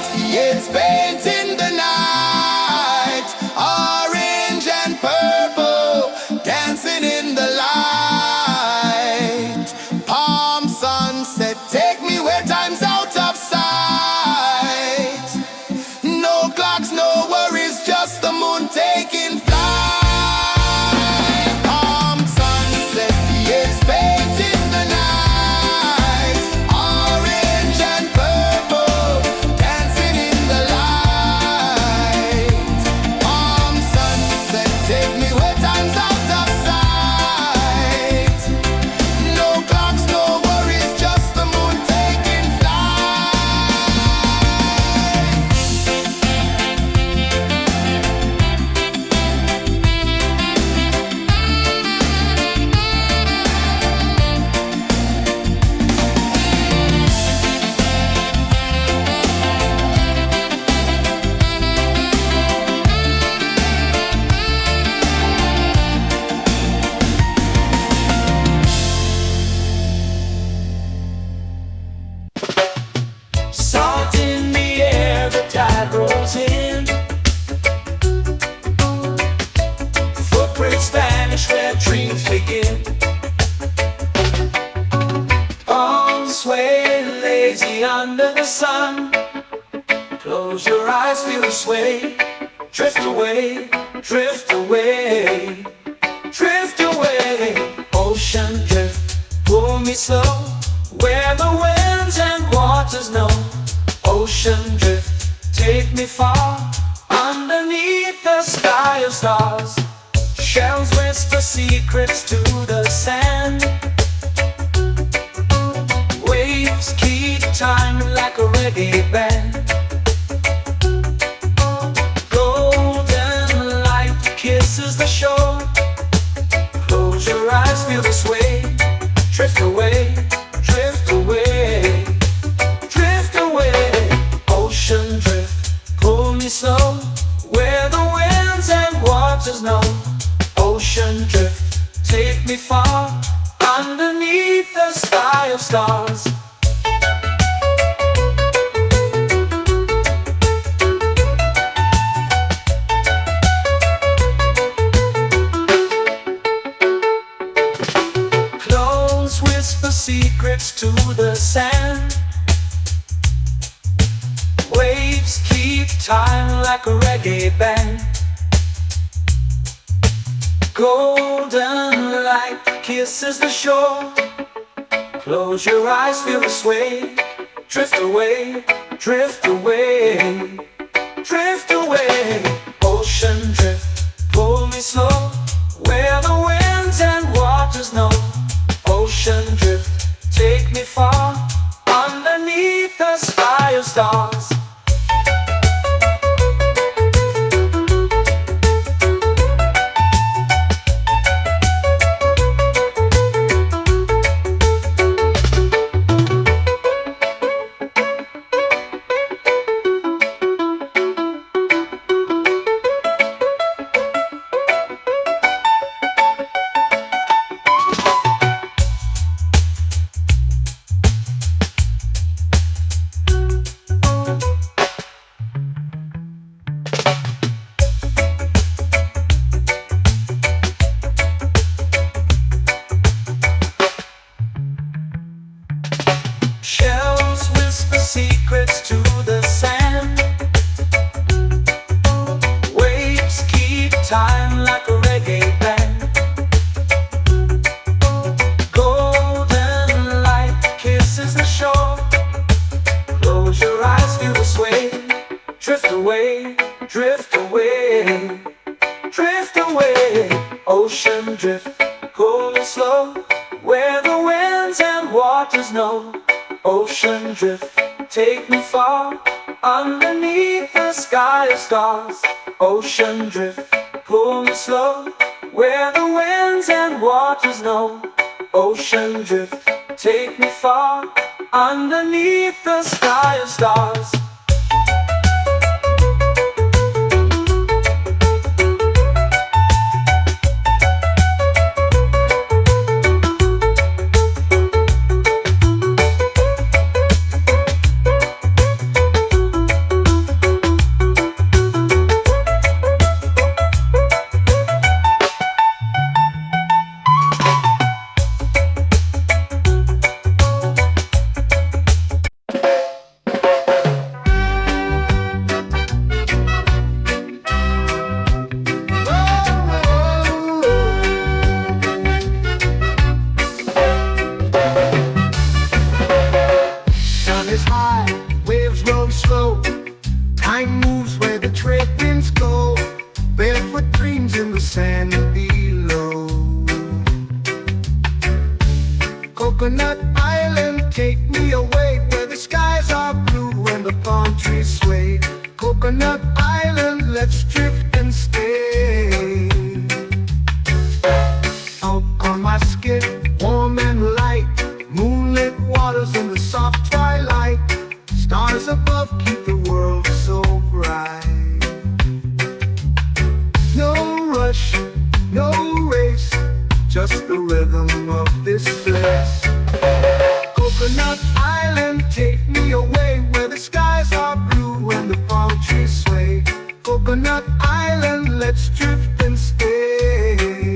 [SPEAKER 3] It's painting the night, orange and purple, dancing in the light. Palm sunset, take me where time's out of sight. No clocks, no worries, just the moon taking flight. Palm sunset, it's painting the night, orange and purple, dancing in the light. Palm sunset, take me where time's out of sight. No clocks, no worries, just the moon taking flight.
[SPEAKER 1] Salt in the air, the tide rolls in. Footprints vanish where dreams begin. Arms sway lazy under the sun. Close your eyes, feel the sway. Drift away, drift away, drift away. Ocean drift, pull me slow, where the winds and waters know. Ocean drift, take me far, underneath the sky of stars. Shells whisper secrets to the sand. Waves keep time like a reggae band. Golden light kisses the shore. Close your eyes, feel the sway. Drift away, drift away, drift away. Ocean drift, pull me slow, where the winds and waters know. Ocean drift, take me far, underneath the sky of stars. Close whisper secrets to the sand. Waves keep time like a reggae band. Golden light kisses the shore. Close your eyes, feel the sway. Drift away, drift away, drift away. Ocean drift, pull me slow, where the winds and waters know. Ocean drift, take me far, underneath the sky of stars. Shells whisper secrets to the sand. Waves keep time like a reggae band. Golden light kisses the shore. Close your eyes, feel the sway. Drift away, drift away, drift away. Ocean drift, pull me slow, where the winds and waters know. Ocean drift, take me far, underneath the sky of stars. Ocean drift, pull me slow, where the winds and waters know. Ocean drift, take me far, underneath the sky of stars.
[SPEAKER 2] waves roll slow. Time moves where the trade winds go. Barefoot dreams in the sand below. Coconut Island, take me away where the skies are blue and the palm trees sway. Coconut Island, let's drift and stay. Out on my skin, warm and light, moonlit waters in the soft twilight. Stars above keep the world so bright. No rush, no race, just the rhythm of this place. Coconut Island, take me away where the skies are blue and the palm trees sway. Coconut Island, let's drift and stay.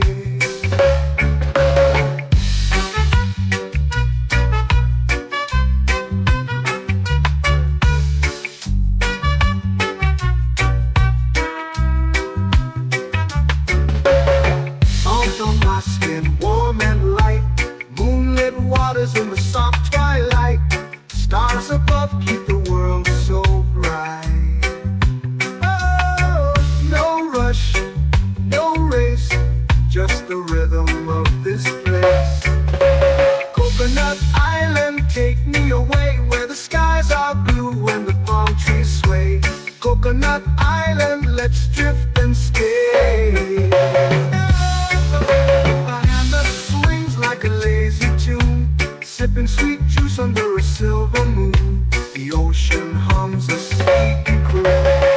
[SPEAKER 2] Salt on my skin, warm and light, moonlit waters in the soft twilight. Stars above keep the world so bright. Oh, no rush, no race, just the rhythm of this place. Coconut Island, take me away where the skies are blue and the palm trees sway. Coconut Island, let's drift and stay. A hand that swings like a lazy tune, sipping sweet juice under a silver moon. The ocean hums a sleepy croon.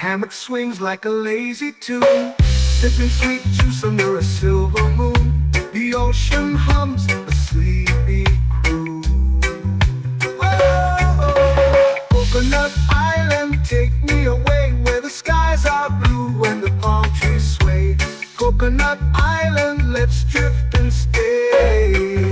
[SPEAKER 2] Hammock swings like a lazy tune, sipping sweet juice under a silver moon. The ocean hums a sleepy croon. Whoa, Coconut Island, take me away where the skies are blue and the palm trees sway. Coconut Island, let's drift and stay.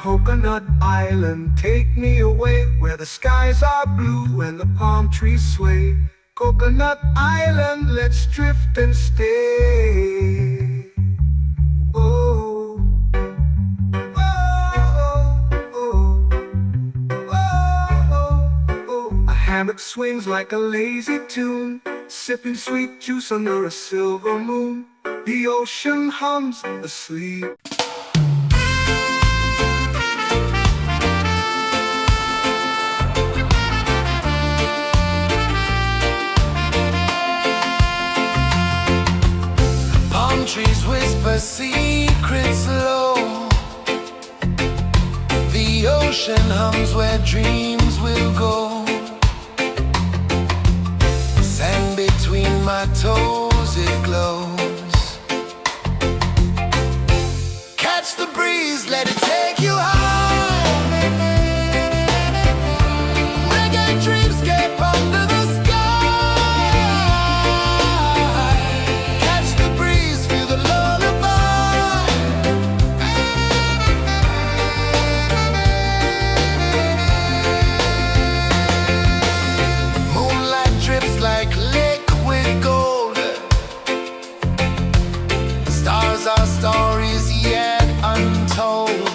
[SPEAKER 2] Coconut Island, take me away where the skies are blue and the palm trees sway. Coconut Island, let's drift and stay. Oh, oh, oh, oh, oh. A hammock swings like a lazy tune, sipping sweet juice under a silver moon. The ocean hums asleep.
[SPEAKER 3] Trees whisper secrets low. The ocean hums where dreams will go. Sand between my toes, it glows. Catch the breeze, let it take you high. Reggae dreamscape under the sky. Our stories yet untold.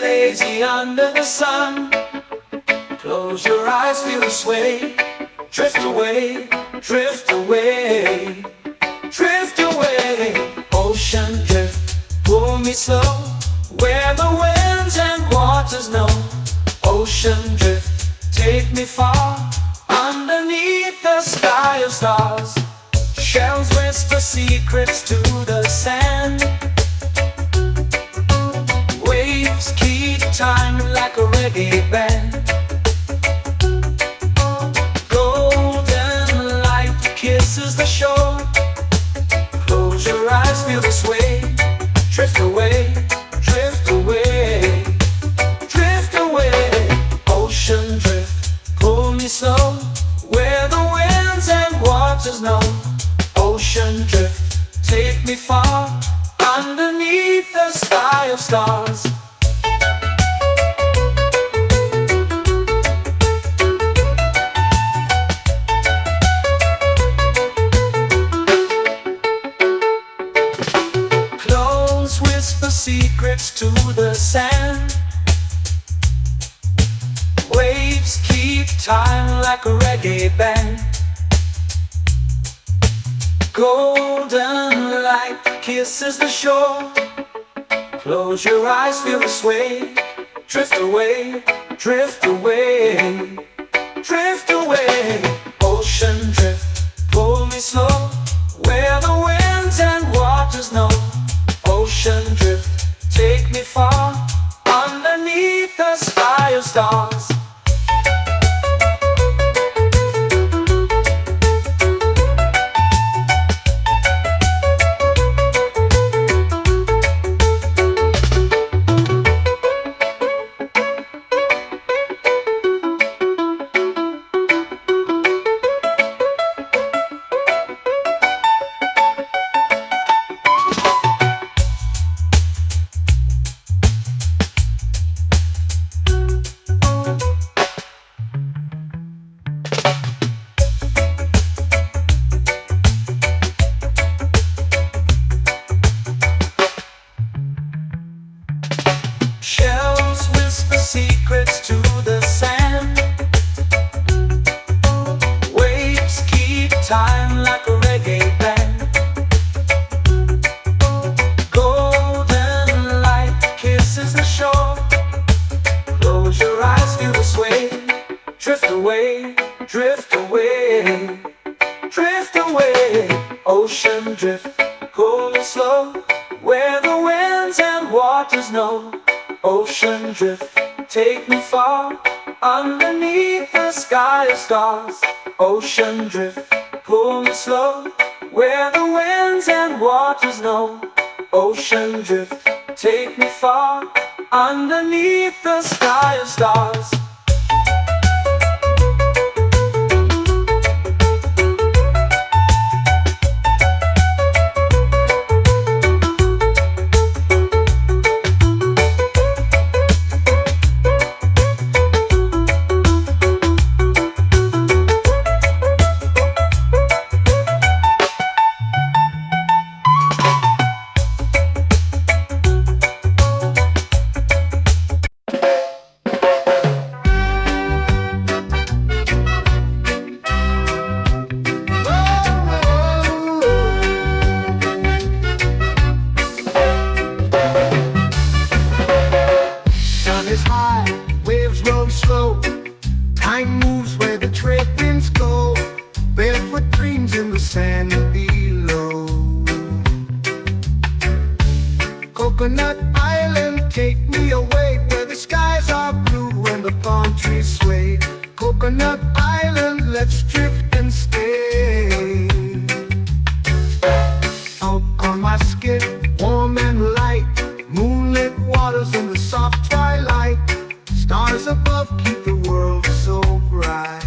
[SPEAKER 1] lazy under the sun. Close your eyes, feel the sway. Drift away, drift away, drift away. Ocean drift, pull me slow, where the winds and waters know. Ocean drift, take me far, underneath the sky of stars. Shells whisper secrets to the sand. Waves keep time like a reggae band. Golden light kisses the shore. Close your eyes, feel the sway. Drift away, drift away, drift away. Ocean drift, pull me slow, where the winds and waters know. Ocean drift, take me far, underneath the sky of stars. Close whisper secrets to the sand. Waves keep time like a reggae band. Golden light kisses the shore. Close your eyes, feel the sway. Drift away, drift away, drift away. Ocean drift, pull me slow, where the winds and waters know. Ocean drift, take me far, underneath the sky of stars. Shells whisper secrets to the sand. Waves keep time like a reggae band. Golden light kisses the shore. Close your eyes, feel the sway. Drift away, drift away, drift away. Ocean drift, pull me slow, where the winds and waters know. Ocean drift, take me far, underneath the sky of stars. Ocean drift, pull me slow, where the winds and waters know. Ocean drift, take me far, underneath the sky of stars.
[SPEAKER 2] Is high, waves roll slow. Time moves where the trade winds go. Barefoot dreams in the sand below. Coconut Island, take me away, where the skies are blue and the palm trees sway. Coconut Island, let's drift and stay. Out on my skin, warm and light, moonlit waters in the soft twilight. Stars above keep the world so bright.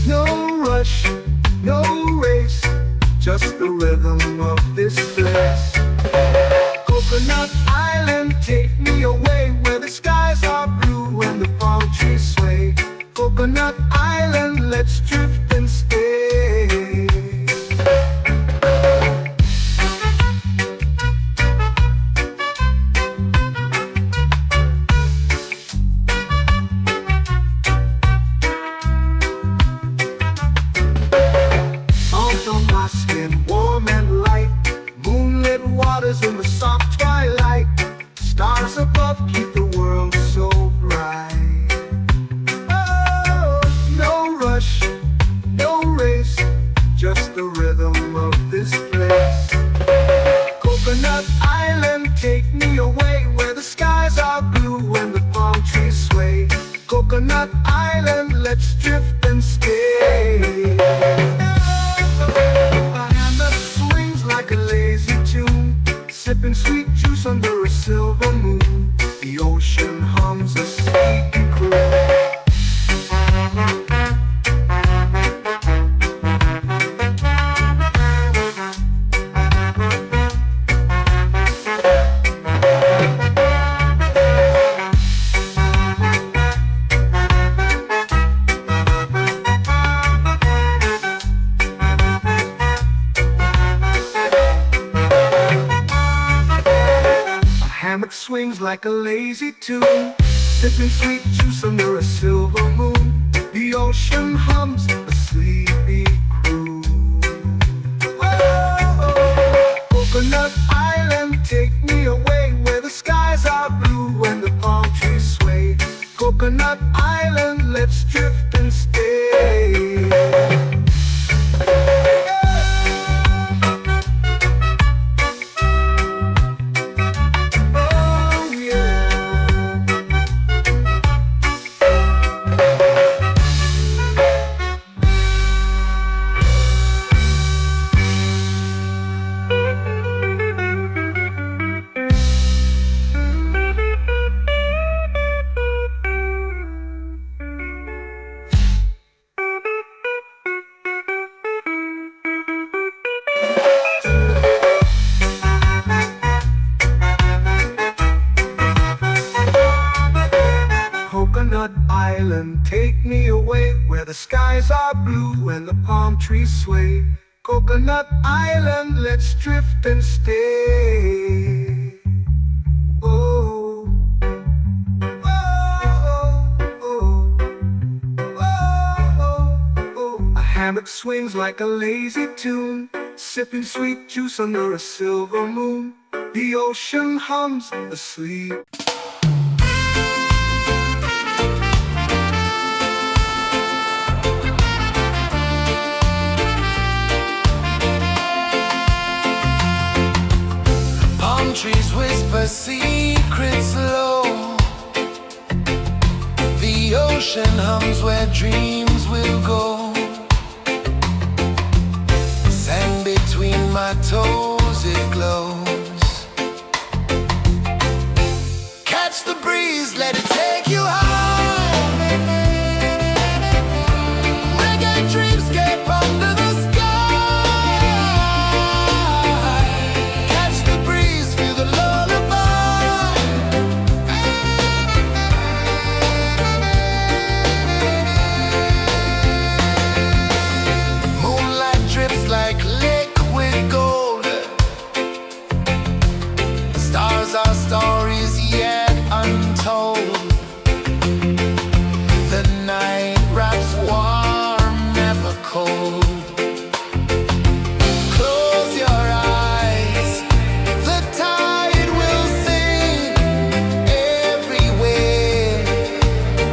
[SPEAKER 2] No rush, no race, just the rhythm of this place. Coconut Island, take me away, where the skies are blue and the palm trees sway. stars above keep the world so bright. Oh, no rush, no race, just the rhythm of this place. Coconut Island, take me away where the skies are blue and the palm trees sway. Coconut Island, let's drift and stay. A hand that swings like a lazy tune, sipping sweet juice under a silver moon. The ocean hums a sleepy croon. Hammock swings like a lazy tune, sipping sweet juice under a silver moon. The ocean hums a sleepy croon. Whoa, Coconut Island, take me away where the skies are blue and the palm trees sway. Coconut Island, let's drift and stay. Coconut Island, take me away where the skies are blue and the palm trees sway. Coconut Island, let's drift and stay. Oh, oh, oh, oh, oh. A hammock swings like a lazy tune, sipping sweet juice under a silver moon. The ocean hums asleep.
[SPEAKER 3] Trees whisper secrets low. The ocean hums where dreams will go. Sand between my toes, it glows. Catch the breeze, let it take you high. Reggae dreamscape under the sky. Like liquid gold, stars are stories yet untold. The night wraps warm, never cold. Close your eyes, the tide will sing everywhere.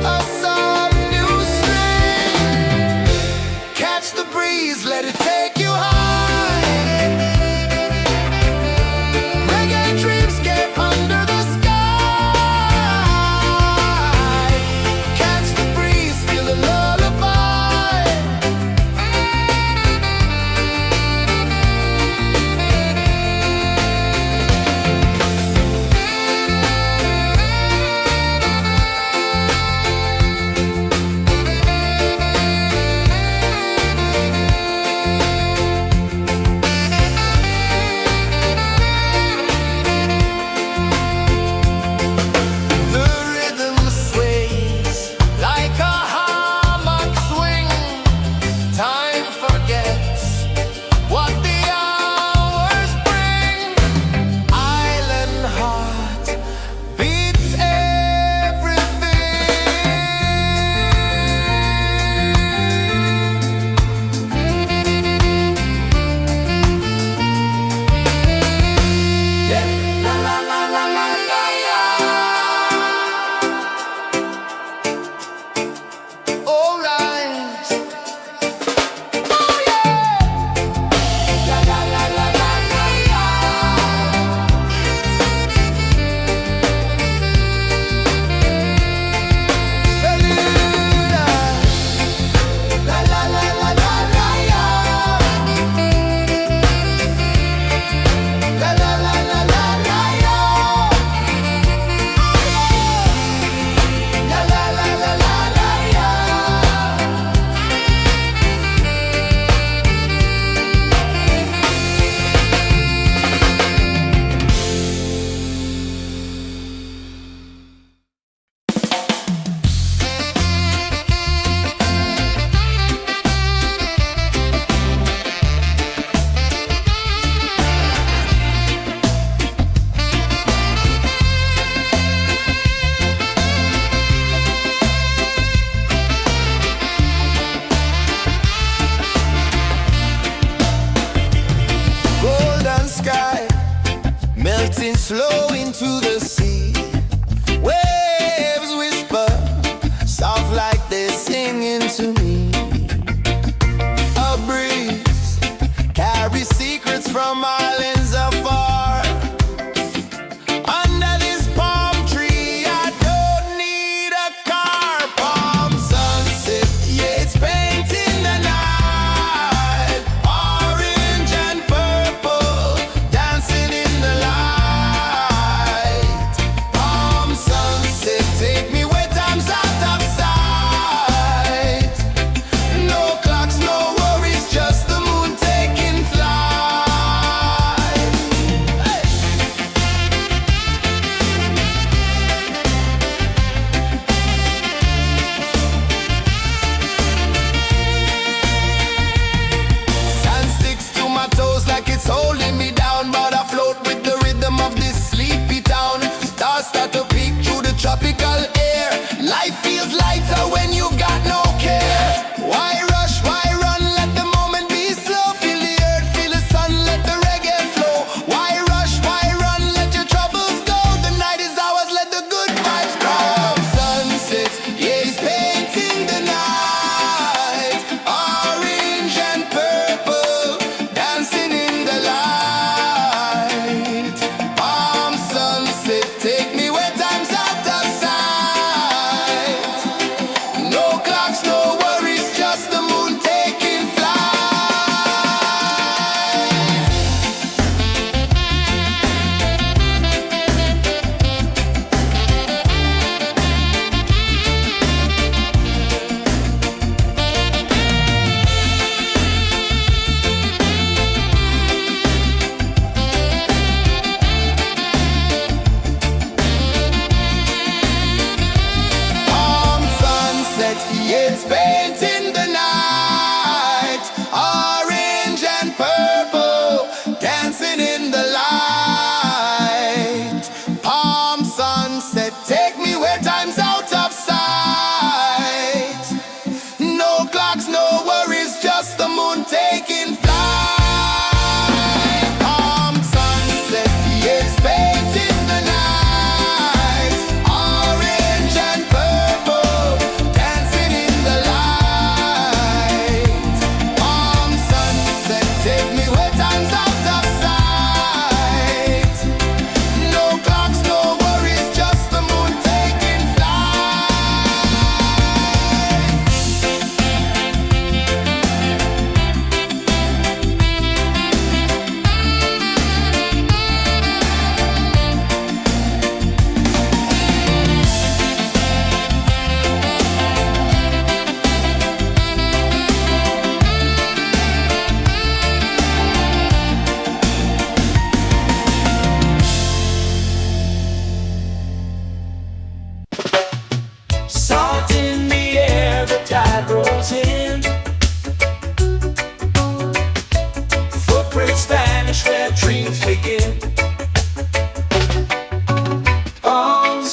[SPEAKER 3] A soft new string. Catch the breeze, let it take you high. Reggae dreamscape under the sky.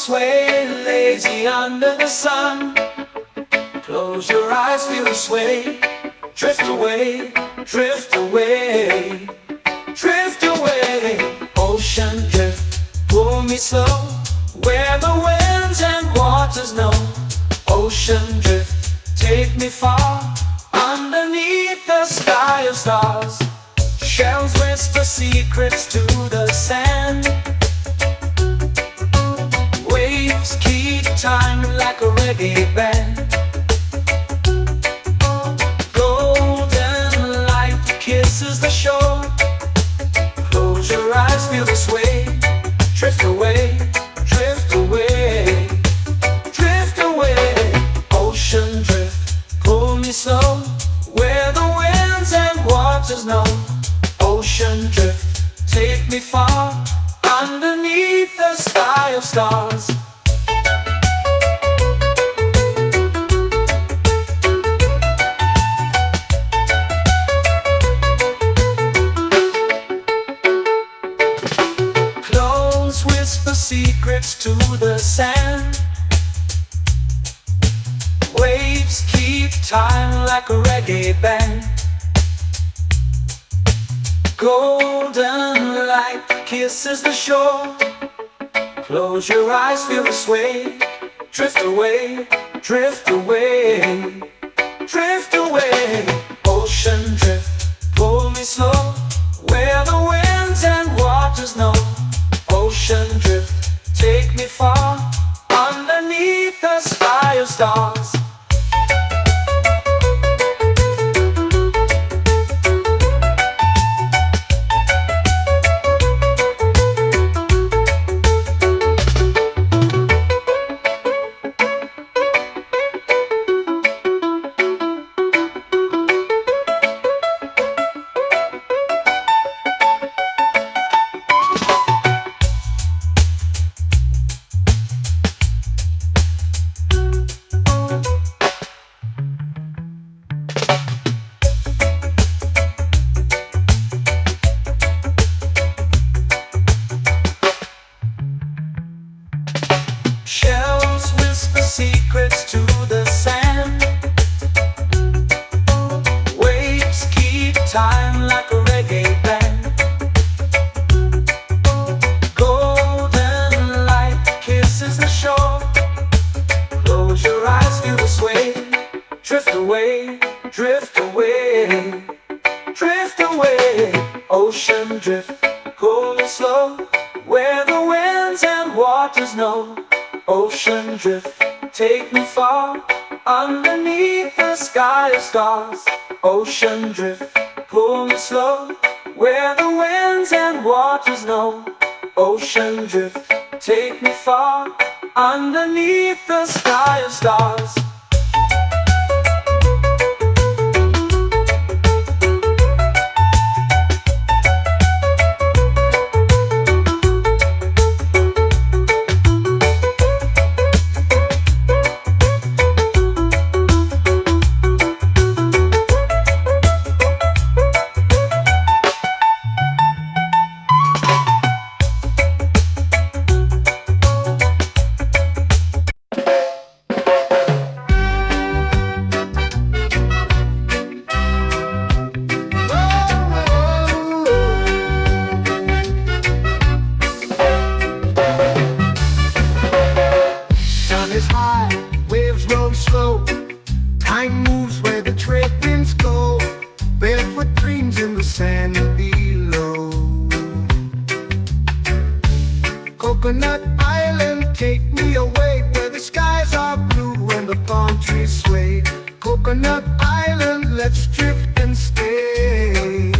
[SPEAKER 1] sway, lazy under the sun. Close your eyes, feel the sway. Drift away, drift away, drift away. Ocean drift, pull me slow, where the winds and waters know. Ocean drift, take me far, underneath the sky of stars. Shells whisper secrets to the sand. Waves keep time like a reggae band. Golden light kisses the shore. Close your eyes, feel the sway. Drift away, drift away, drift away. Ocean drift, pull me slow, where the winds and waters know. Ocean drift, take me far, underneath the sky of stars. Clones whisper secrets to the sand. Waves keep time like a reggae band. Golden light kisses the shore. Close your eyes, feel the sway. Drift away, drift away, drift away. Ocean drift, pull me slow, where the winds and waters know. Ocean drift, take me far, underneath the sky of stars. Shells whisper secrets to the sand. Waves keep time like a reggae band. Golden light kisses the shore. Close your eyes, feel the sway. Drift away, drift away, drift away. Ocean drift, pull me slow, where the winds and waters know. Ocean drift, take me far, underneath the sky of stars. Ocean drift, pull me slow, where the winds and waters know. Ocean drift, take me far, underneath the sky of stars.
[SPEAKER 2] Time moves where the trade winds go. Barefoot dreams in the sand below. Coconut Island, take me away, where the skies are blue and the palm trees sway. Coconut Island, let's drift and stay.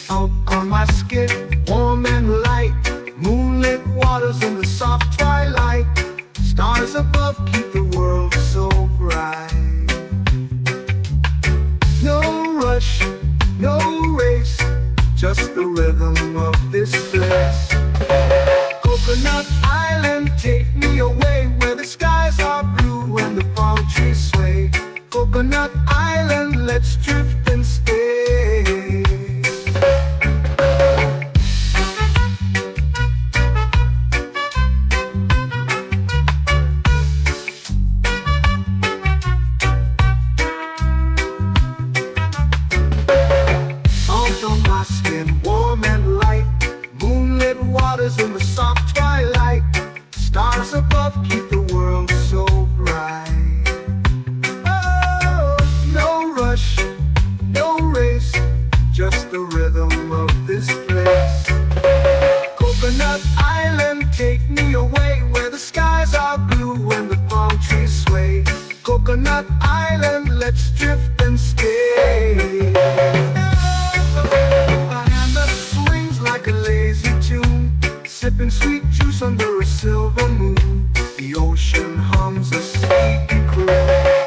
[SPEAKER 2] Out on my skip, warm and light, moonlit waters in the soft twilight. Stars above keep the world so bright. No rush, no race, just the rhythm of this place. Coconut Island, take me away, where the skies are blue and the palm trees sway. Coconut Island, let's drift and stay. juice under a silver moon. The ocean hums a sleepy croon.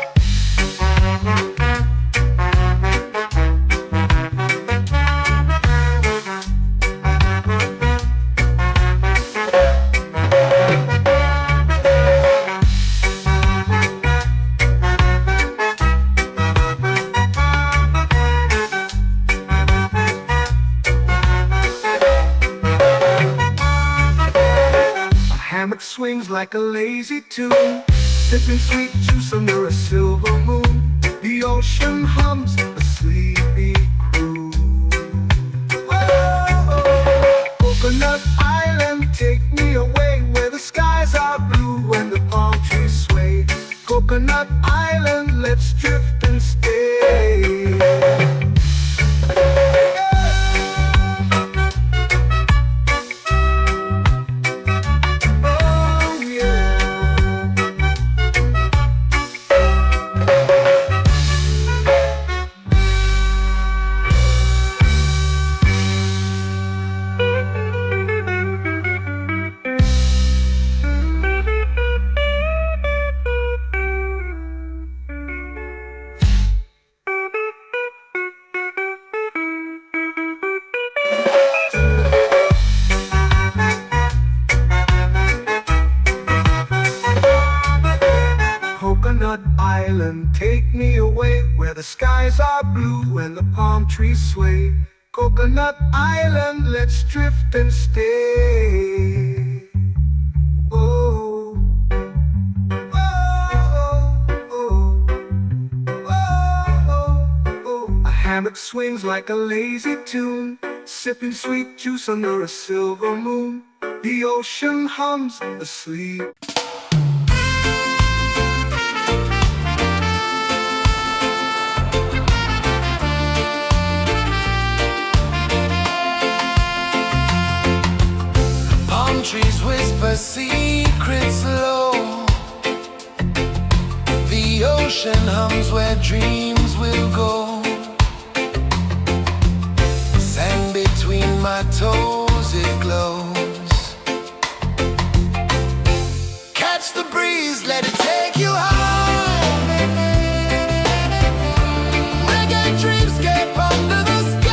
[SPEAKER 2] Hammock swings like a lazy tune, sipping sweet juice under a silver moon. The ocean hums a sleepy croon. Oh, Coconut Island, take me away where the skies are blue and the palm trees sway. Coconut Island, let's drift and stay. Coconut Island, take me away where the skies are blue and the palm trees sway. Coconut Island, let's drift and stay. Oh, oh, oh, oh, oh. A hammock swings like a lazy tune, sipping sweet juice under a silver moon. The ocean hums asleep.
[SPEAKER 3] Trees whisper secrets low. The ocean hums where dreams will go. Sand between my toes, it glows. Catch the breeze, let it take you high. Reggae dreamscape under the sky.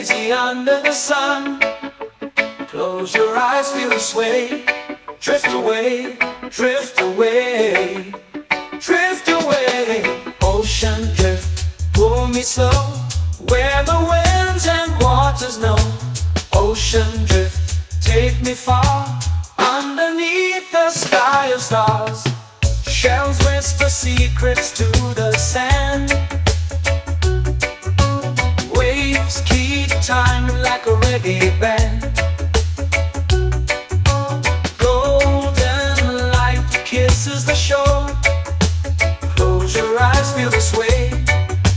[SPEAKER 1] lazy under the sun. Close your eyes, feel the sway. Drift away, drift away, drift away. Ocean drift, pull me slow, where the winds and waters know. Ocean drift, take me far, underneath the sky of stars. Shells whisper secrets to the sand. Waves keep time like a reggae band. Golden light kisses the shore. Close your eyes, feel the sway.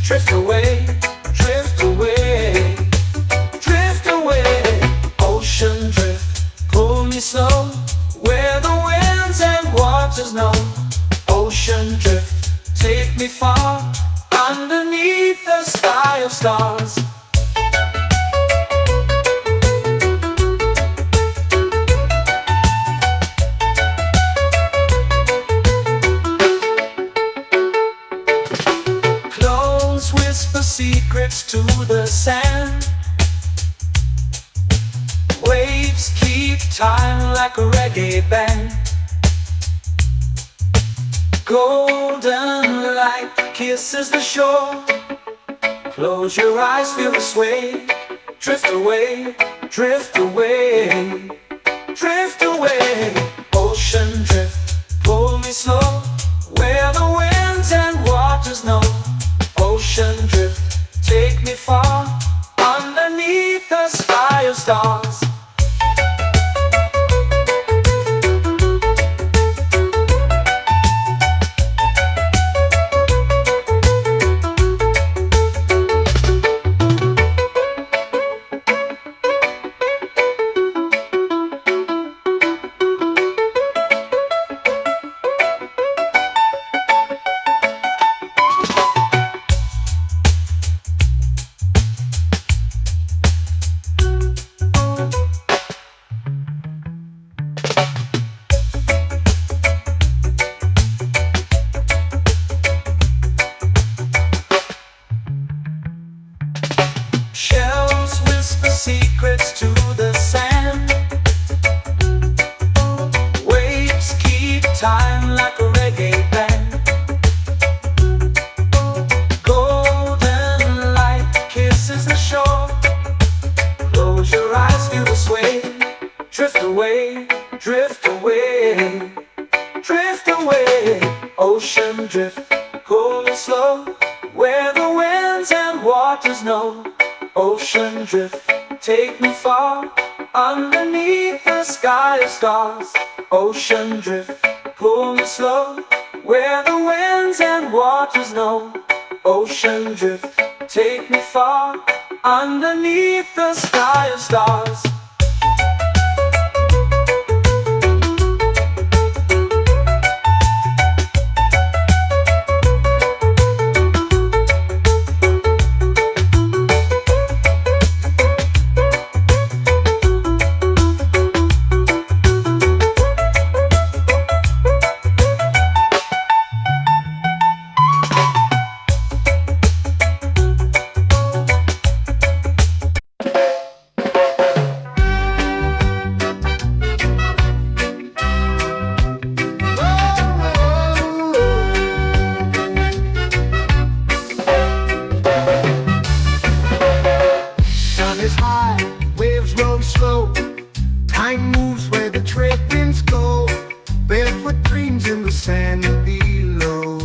[SPEAKER 1] Drift away, drift away, drift away. Ocean drift, pull me slow, where the winds and waters know. Ocean drift, take me far, underneath the sky of stars. Clones whisper secrets to the sand. Waves keep time like a reggae band. Golden light kisses the shore. Close your eyes, feel the sway. Drift away, drift away, drift away. Ocean drift, pull me slow, where the winds and waters know. Ocean drift, take me far, underneath the sky of stars. Shells whisper secrets to the sand. Waves keep time like a reggae band. Golden light kisses the shore. Close your eyes, feel the sway. Drift away, drift away, drift away. Ocean drift, pull me slow, where the winds and waters know. Ocean drift, take me far, underneath the sky of stars. Ocean drift, pull me slow, where the winds and waters know. Ocean drift, take me far, underneath the sky of stars.
[SPEAKER 2] Time moves where the trade winds go. Barefoot dreams in the sand below.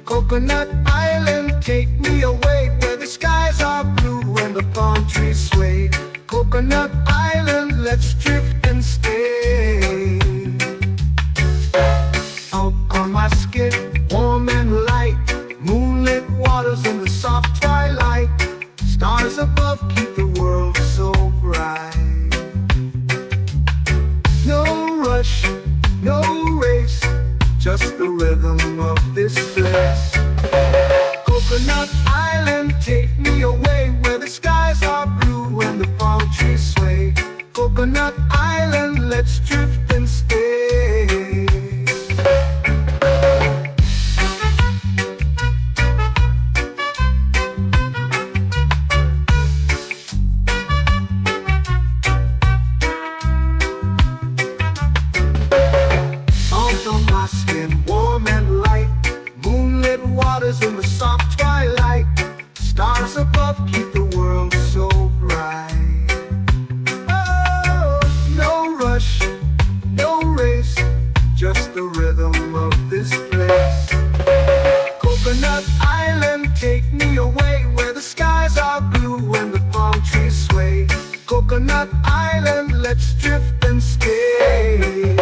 [SPEAKER 2] Coconut Island, take me away, where the skies are blue and the palm trees sway. Coconut Island, let's drift and stay. Out on my skin, warm and light, moonlit waters in the soft twilight. Stars above keep the world so bright. No rush, no race, just the rhythm of this place. Coconut Island, take me away, where the skies are blue and the palm trees sway. above keep the world so bright. Oh, no rush, no race, just the rhythm of this place. Coconut Island, take me away where the skies are blue and the palm trees sway. Coconut Island, let's drift and stay. A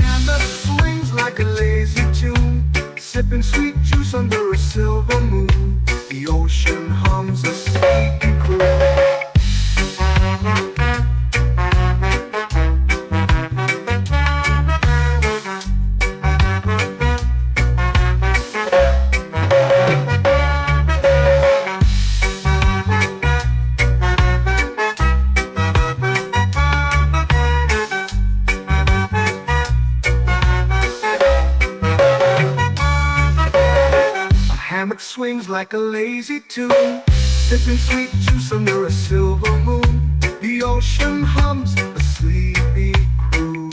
[SPEAKER 2] hand that swings like a lazy tune, sipping sweet juice under a silver moon. The ocean hums a sleepy croon. Hammock swings like a lazy tune, sipping sweet juice under a silver moon. The ocean hums a sleepy croon.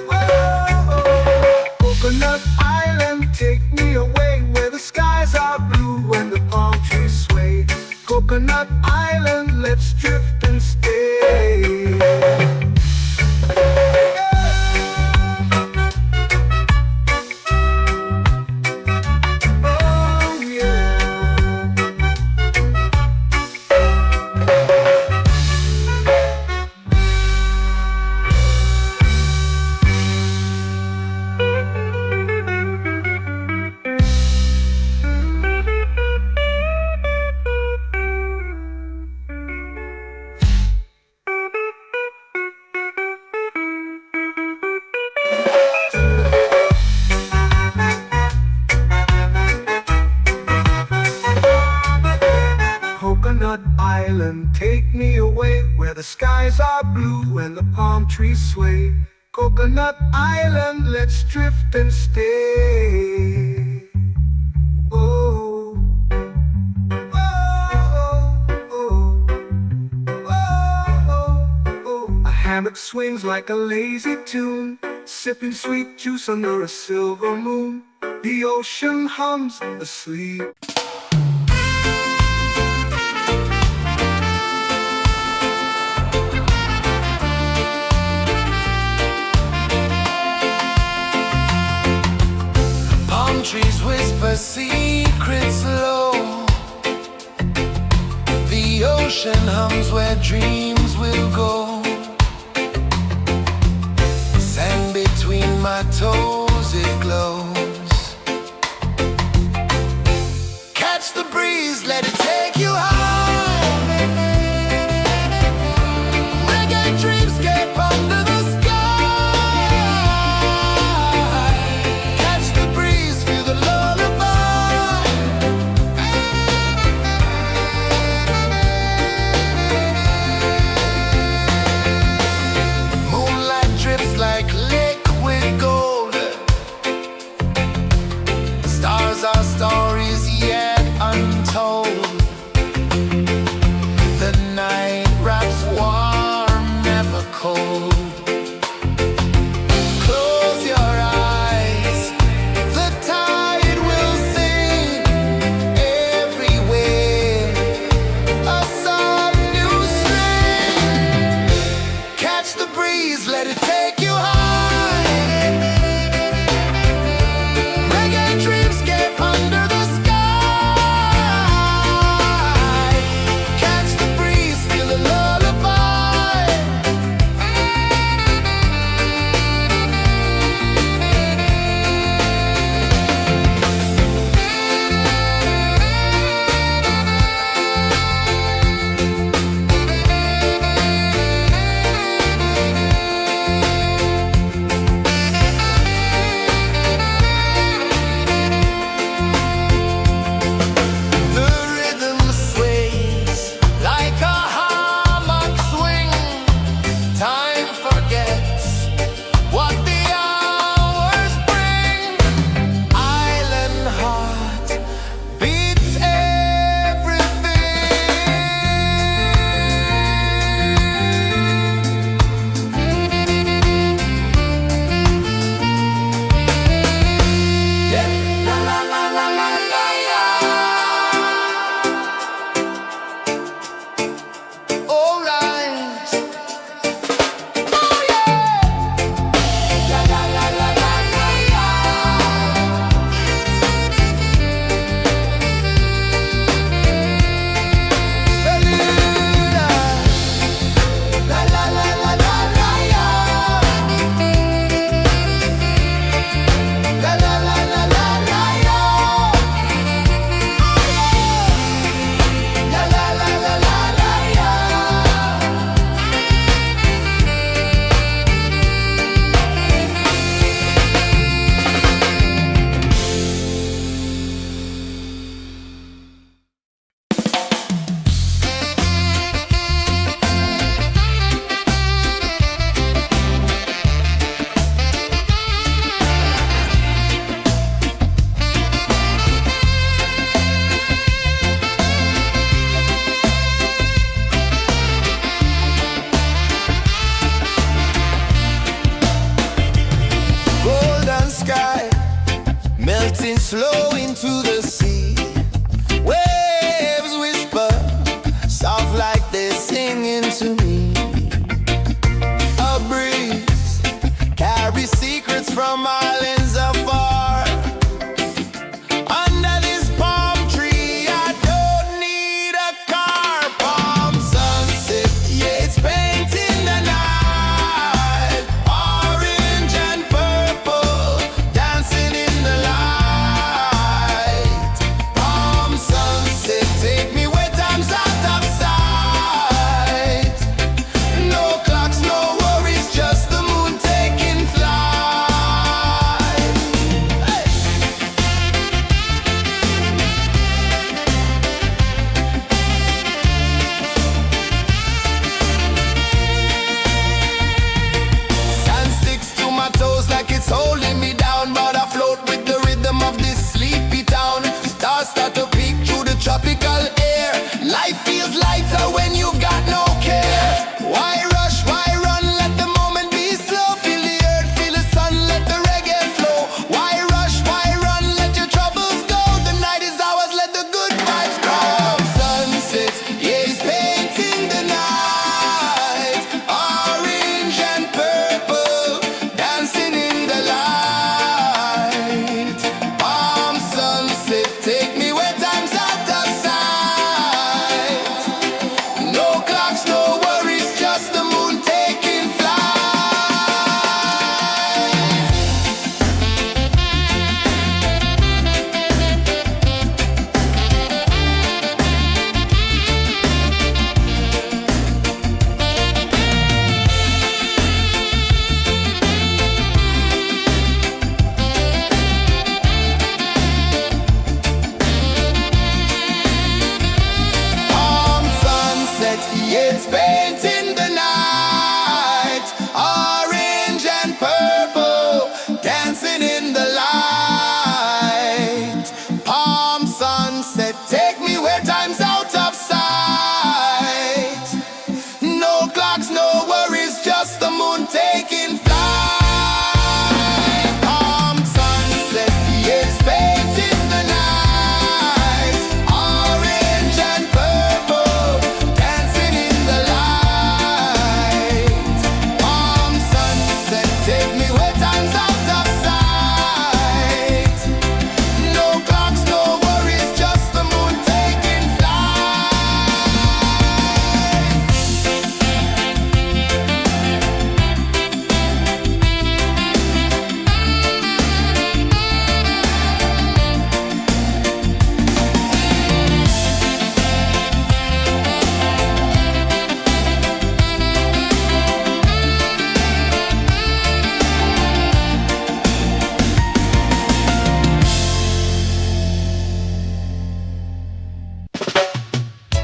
[SPEAKER 2] Whoa, Coconut Island, take me away where the skies are blue and the palm trees sway. Coconut Island, let's drift and stay. Coconut Island, take me away where the skies are blue and the palm trees sway. Coconut Island, let's drift and stay. Oh, oh, oh, oh, oh. A hammock swings like a lazy tune, sipping sweet juice under a silver moon. The ocean hums asleep.
[SPEAKER 3] Trees whisper secrets low. The ocean hums where dreams will go. Sand between my toes, it glows. Catch the breeze, let it take you high. Reggae dreamscape under the sky. melting slow into the sea. Waves whisper, soft like they're singing to me. A breeze carries secrets from islands afar. Under this palm tree, I don't need a car. Palm sunset, yeah, it's painting the night. Orange and purple, dancing in the light. Palm sunset, take me where time's out of sight. No clocks, no worries, just the moon taking flight. Hey! Sand sticks to my toes like it's holding me down, but I float with the rhythm of this sleepy town. Stars start to peek through the tropical air. Life feels lighter when you've got no care. Why rush, why run, let the moment be slow. Feel the earth, feel the sun, let the reggae flow. Why rush, why run, let your troubles go. The night is ours, let the good vibes grow. Sunset, yeah, it's painting the night. Orange and purple, dancing in the light. Palm sunset, take me where time's out of sight. No clocks, no worries, just the moon taking flight. Palm sunset, yeah, it's painting the night. Orange and purple, dancing in the light. Palm sunset, take me where time's out of sight. No clocks, no worries, just the moon taking flight. Palm sunset, yeah, it's painting the night. Orange and purple, dancing in the light. Palm sunset, take me where time's out of sight. No clocks, no worries, just the moon taking flight.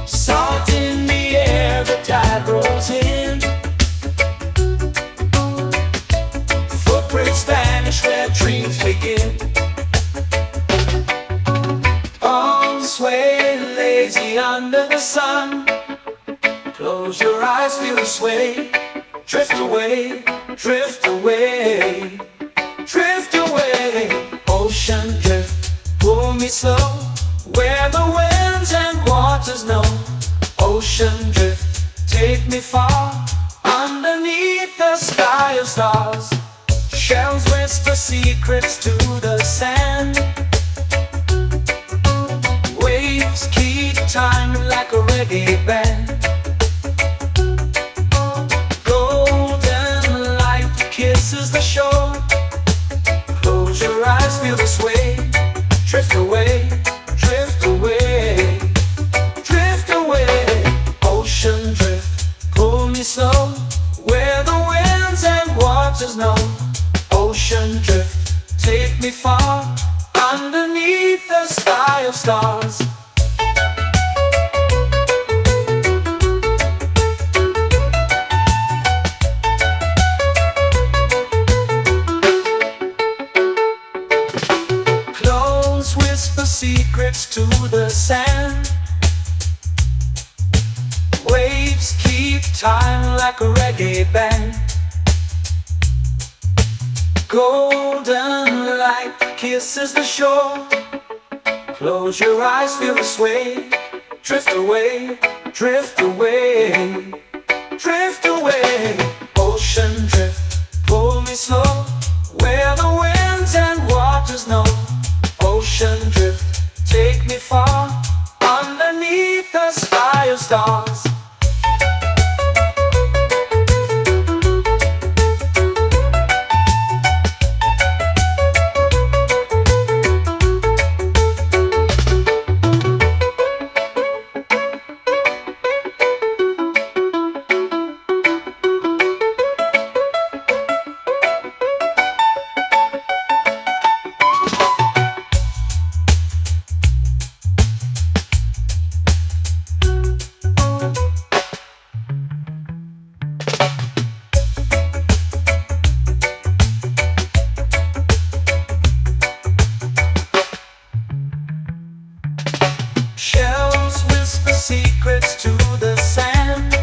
[SPEAKER 1] Salt in the air, the tide rolls in. Footprints vanish where dreams begin. Arms sway lazy under the sun. Close your eyes, feel the sway. Drift away, drift away, drift away. Ocean drift, pull me slow, where the winds and waters know. Ocean drift, take me far, underneath the sky of stars. Shells whisper secrets to the sand. Waves keep time like a reggae band. Golden light kisses the shore. Close your eyes, feel the sway. Drift away, drift away, drift away. Ocean drift, pull me slow, where the winds and waters know. Ocean drift, take me far, underneath the sky of stars. Close whisper secrets to the sand. Waves keep time like a reggae band. Golden light kisses the shore. Close your eyes, feel the sway. Drift away, drift away, drift away. Ocean drift, pull me slow, where the winds and waters know. Ocean drift, take me far, underneath the sky of stars. Shells whisper secrets to the sand.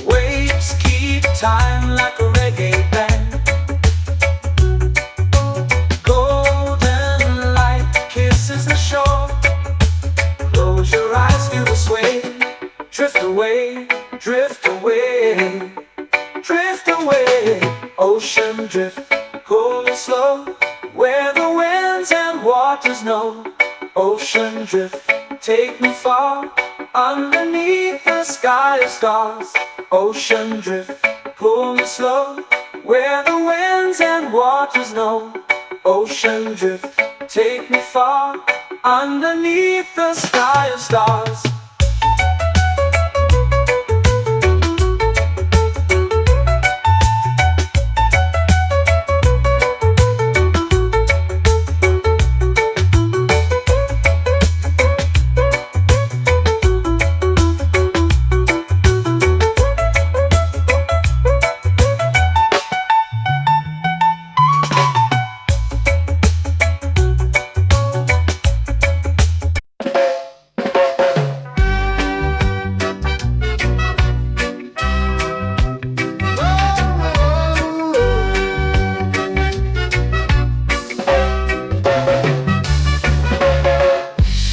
[SPEAKER 1] Waves keep time like a reggae band. Golden light kisses the shore. Close your eyes, feel the sway. Drift away, drift away, drift away. Ocean drift, pull me slow, where the winds and waters know. Ocean drift, take me far, underneath the sky of stars. Ocean drift, pull me slow, where the winds and waters know. Ocean drift, take me far, underneath the sky of stars.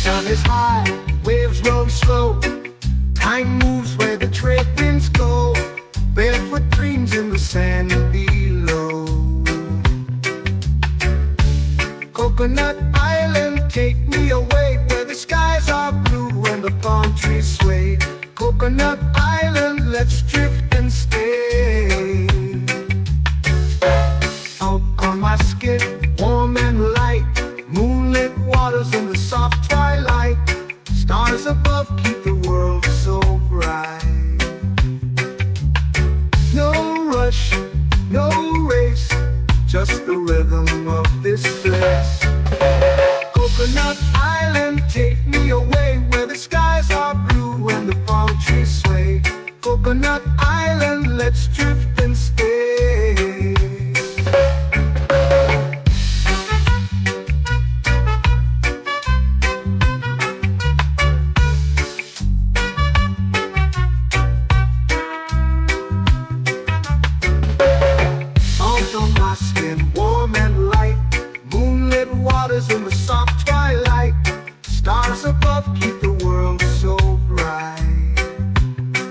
[SPEAKER 2] Sun is high, waves roll slow. Time moves where the trade winds go. Barefoot dreams in the sand below. Coconut Island, take me away, where the skies are blue and the palm trees sway. Coconut Island, let's drift and stay. Out on my skin, warm and light, moonlit waters in the soft twilight. Stars above keep the world so bright. No rush, no race, just the rhythm of this place. Coconut Island, take me away, where the skies are blue and the palm trees sway. Coconut Island, let's drift and stay. Salt on my skin, warm and light, moonlit waters in the soft twilight. Stars above keep the world so bright.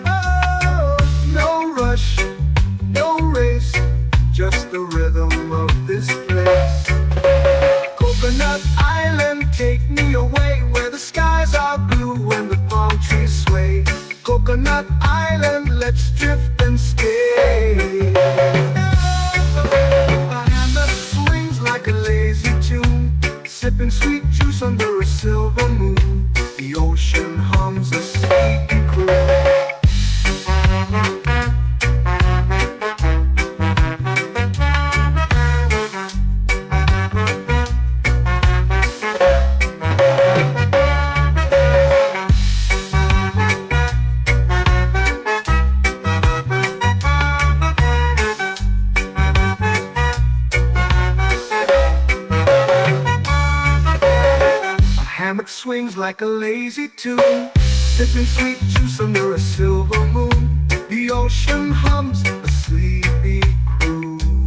[SPEAKER 2] Oh, no rush, no race, just the rhythm of this place. Coconut Island, take me away, where the skies are blue and the palm trees sway. Coconut Island, let's drift and stay. A hand that swings like a lazy tune, sipping sweet juice under a silver moon. The ocean hums a sleepy croon. Hammock swings like a lazy tune, sipping sweet juice under a silver moon. The ocean hums a sleepy croon.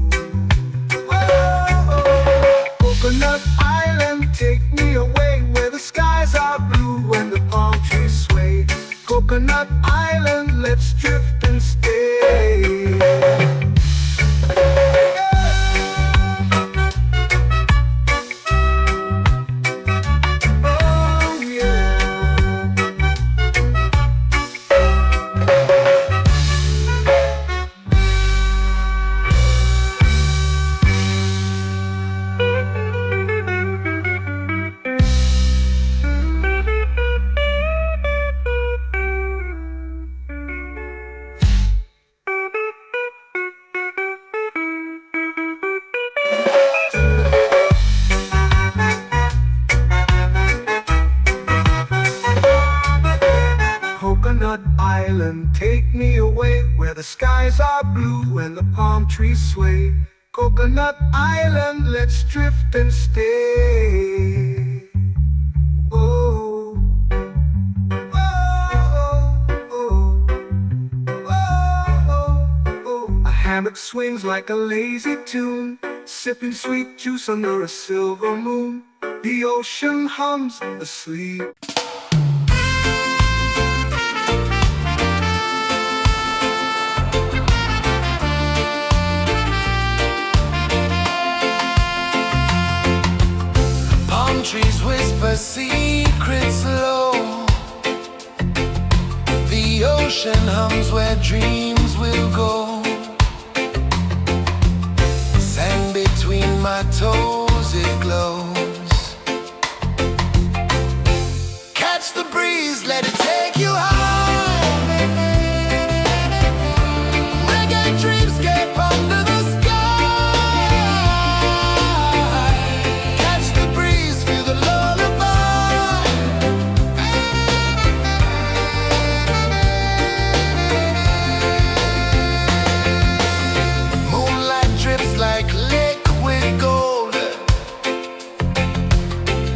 [SPEAKER 2] island, take me away where the skies are blue and the palm trees sway. Coconut Island, let's drift and stay. Oh, oh, oh, oh, oh. A hammock swings like a lazy tune, sipping sweet juice under a silver moon. The ocean hums asleep.
[SPEAKER 3] Palm trees whisper secrets low. The ocean hums where dreams will go. Sand between my toes, it glows. Catch the breeze, let it take you high. Reggae dreamscape under the sky. Catch the breeze, feel the lullaby. Moonlight drips like liquid gold.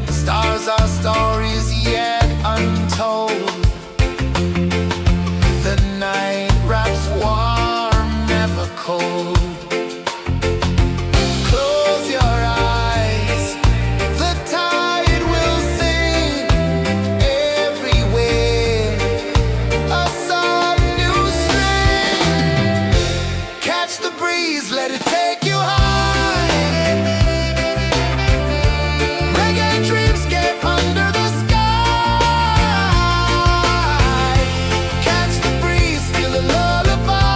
[SPEAKER 3] Stars are stories yet untold. The night wraps warm, never cold. Close your eyes, the tide will sing everywhere. A song, new string. Catch the breeze, let it take you high. Reggae dreamscape under the sky. Catch the breeze, feel the lullaby.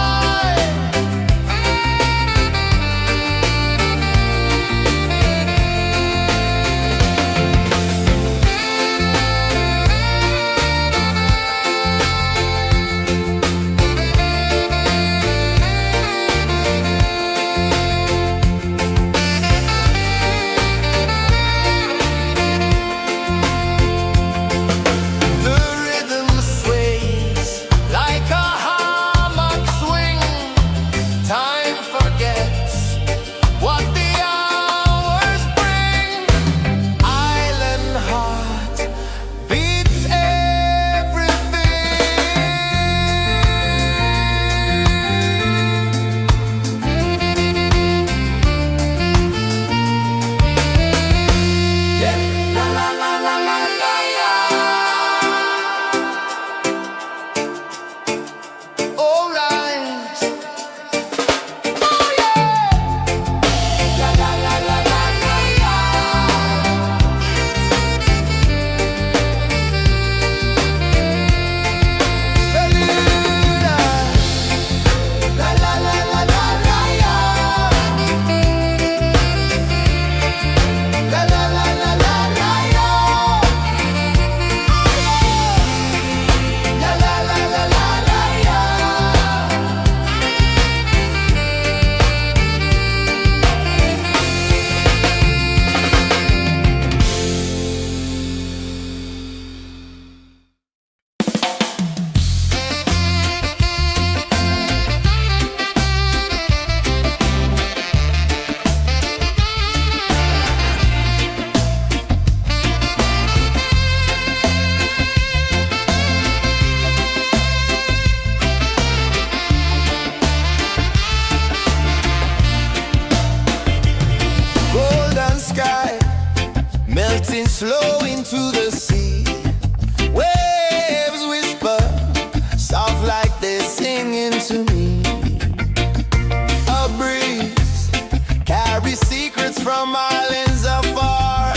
[SPEAKER 3] The rhythm sways like a hammock swing. Time forgets what the hours bring. Island heart beats everything. Yeah. La la la la la la la. All right. Oh yeah. La la la la la la la. Bermuda. La la la la la la la. La la la la la la la. La la la la la la la. Golden sky melting slow into the sea. Waves whisper soft like they're singing to me. A breeze carries secrets from islands afar.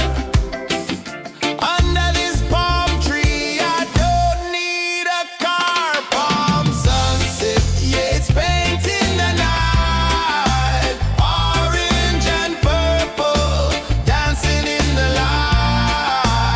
[SPEAKER 3] Under this palm tree, I don't need a car. Palm sunset, yeah, it's painting the night. Orange and purple, dancing in the light.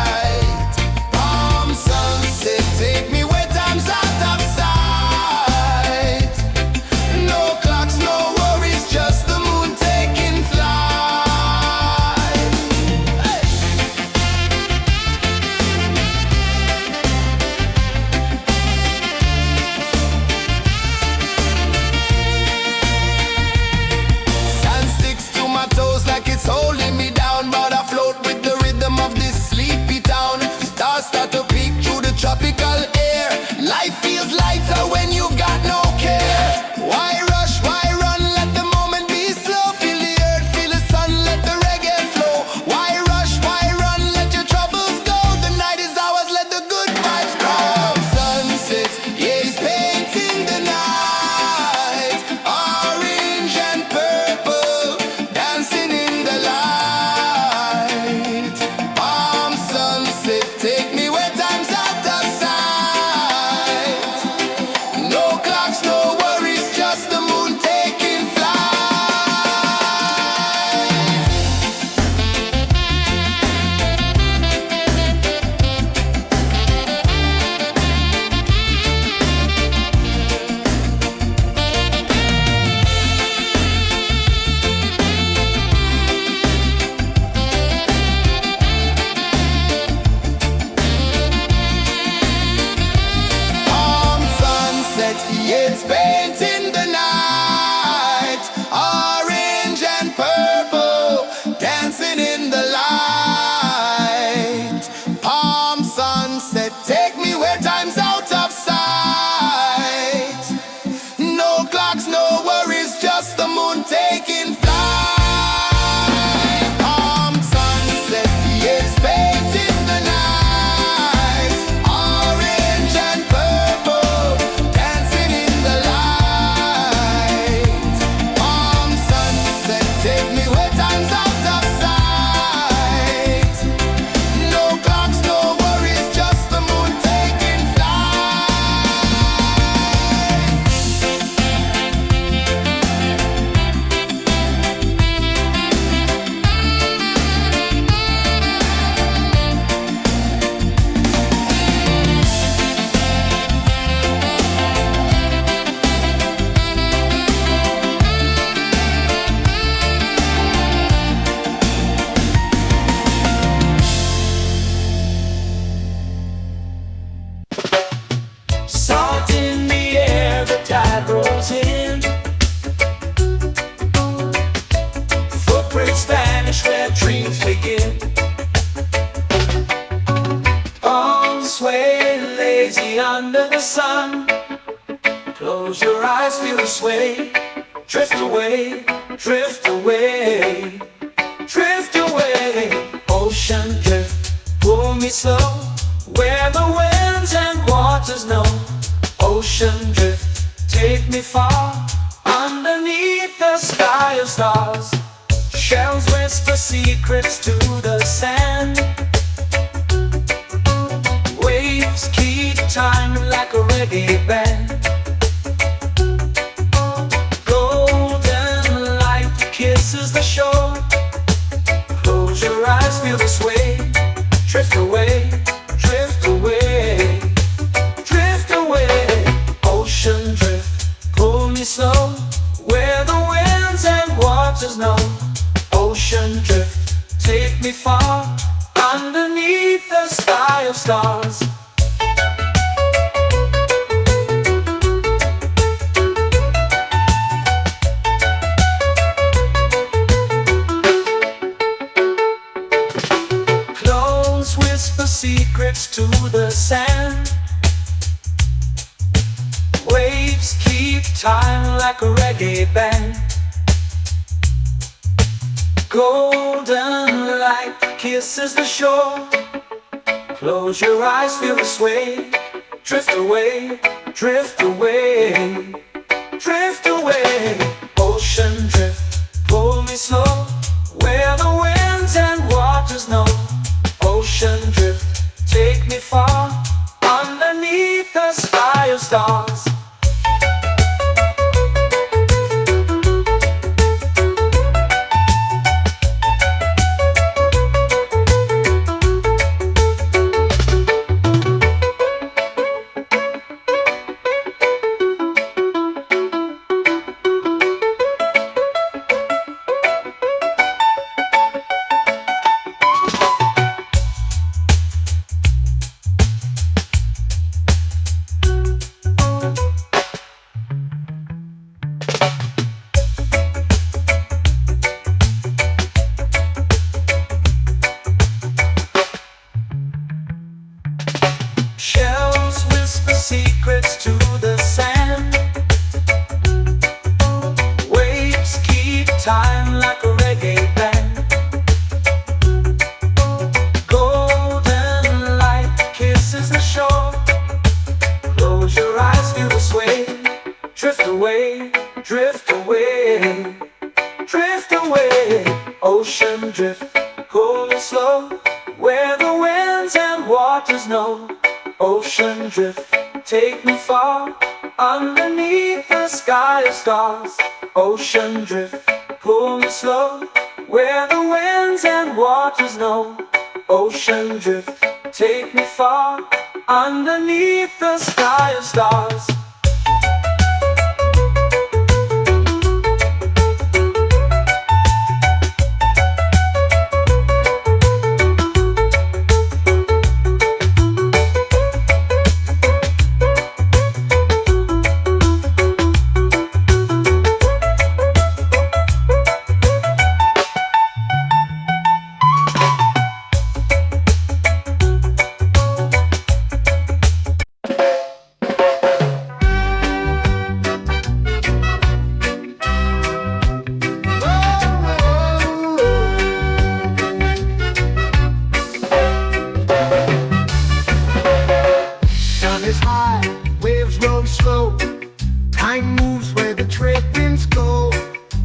[SPEAKER 1] under the sun. Close your eyes, feel the sway. Drift away, drift away, drift away. Ocean drift, pull me slow, where the winds and waters know. Ocean drift, take me far, underneath the sky of stars. Shells whisper secrets to the sand. Waves keep time like a reggae band. Golden light kisses the shore. Close your eyes, feel the sway. Drift away, drift away, drift away. Ocean drift, pull me slow, where the winds and waters know. Ocean drift, take me far, underneath the sky of stars. Close whisper secrets to the sand. Waves keep time like a reggae band. Golden light kisses the shore. Close your eyes, feel the sway. Drift away, drift away, drift away. Ocean drift, pull me slow, where the winds and waters know. Ocean drift, take me far, underneath the sky of stars. Shells whisper secrets to the sand. Waves keep time like a reggae band. Golden light kisses the shore. Close your eyes, feel the sway. Drift away, drift away, drift away. Ocean drift, pull me slow, where the winds and waters know. Ocean drift, take me far, underneath the sky of stars. Ocean drift, pull me slow, where the winds and waters know. Ocean drift, take me far, underneath the sky of stars.
[SPEAKER 2] Time moves where the trade winds go.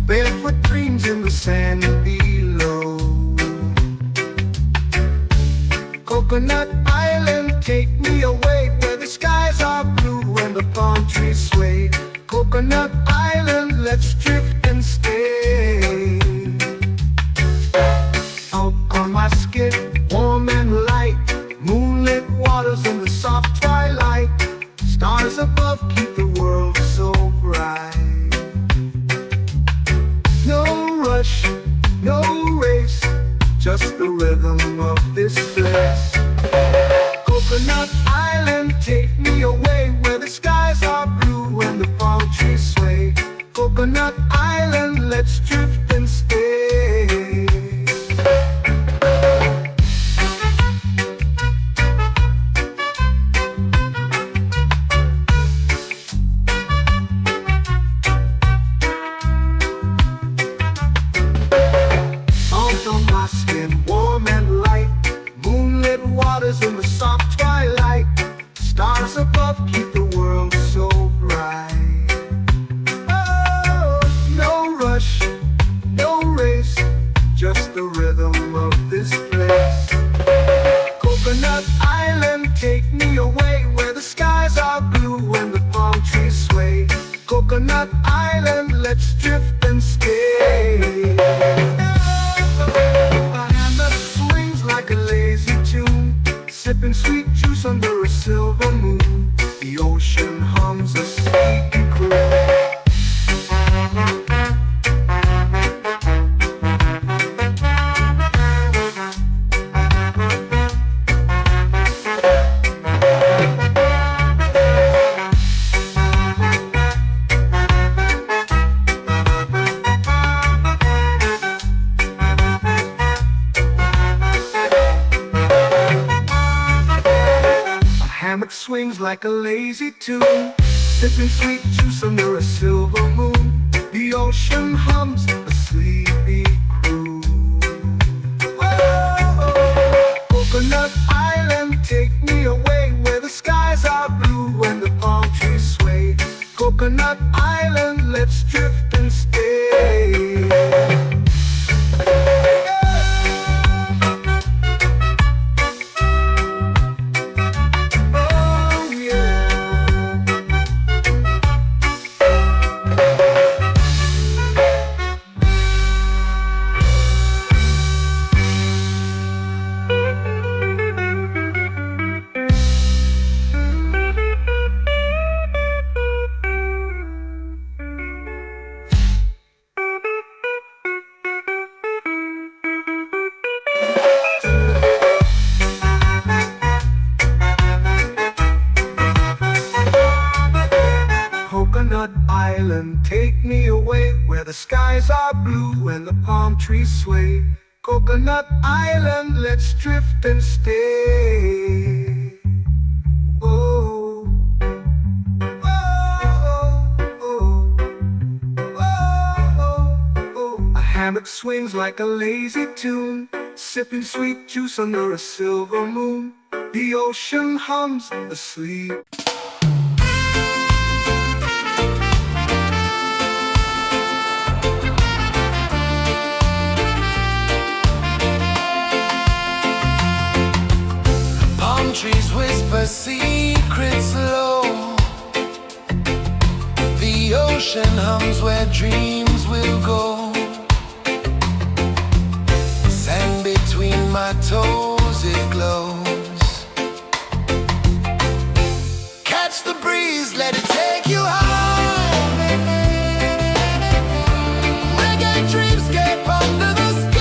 [SPEAKER 2] Barefoot dreams in the sand below. Coconut Island, take me away, where the skies are blue and the palm trees sway. Coconut Island, let's drift and stay. Out on my skin, warm and light, moonlit waters in the soft twilight. Stars above keep the world so bright. No rush, no race, just the rhythm of this place. Coconut Island, take me away, where the skies are blue and the palm trees sway. Coconut Island, let's drift and stay. waters in the soft twilight. Stars above keep the world so bright. Oh, no rush, no race, just the rhythm of this place. Coconut Island, take me away where the skies are blue and the palm trees sway. Coconut Island, let's drift and stay. A hand that swings like a lazy tune, sipping sweet juice under a silver moon. The ocean hums a sleepy croon. Hammock swings like a lazy tune, sipping sweet juice under a silver moon. The ocean hums a sleepy croon. Whoa, Coconut Island, take me away where the skies are blue and the palm trees sway. Coconut Island, let's drift and stay. Coconut Island, take me away where the skies are blue and the palm trees sway. Coconut Island, let's drift and stay. Oh, oh, oh, oh, oh. A hammock swings like a lazy tune, sipping sweet juice under a silver moon. The ocean hums asleep.
[SPEAKER 3] Trees whisper secrets low. The ocean hums where dreams will go. Sand between my toes, it glows. Catch the breeze, let it take you high. Reggae dreamscape under the sky.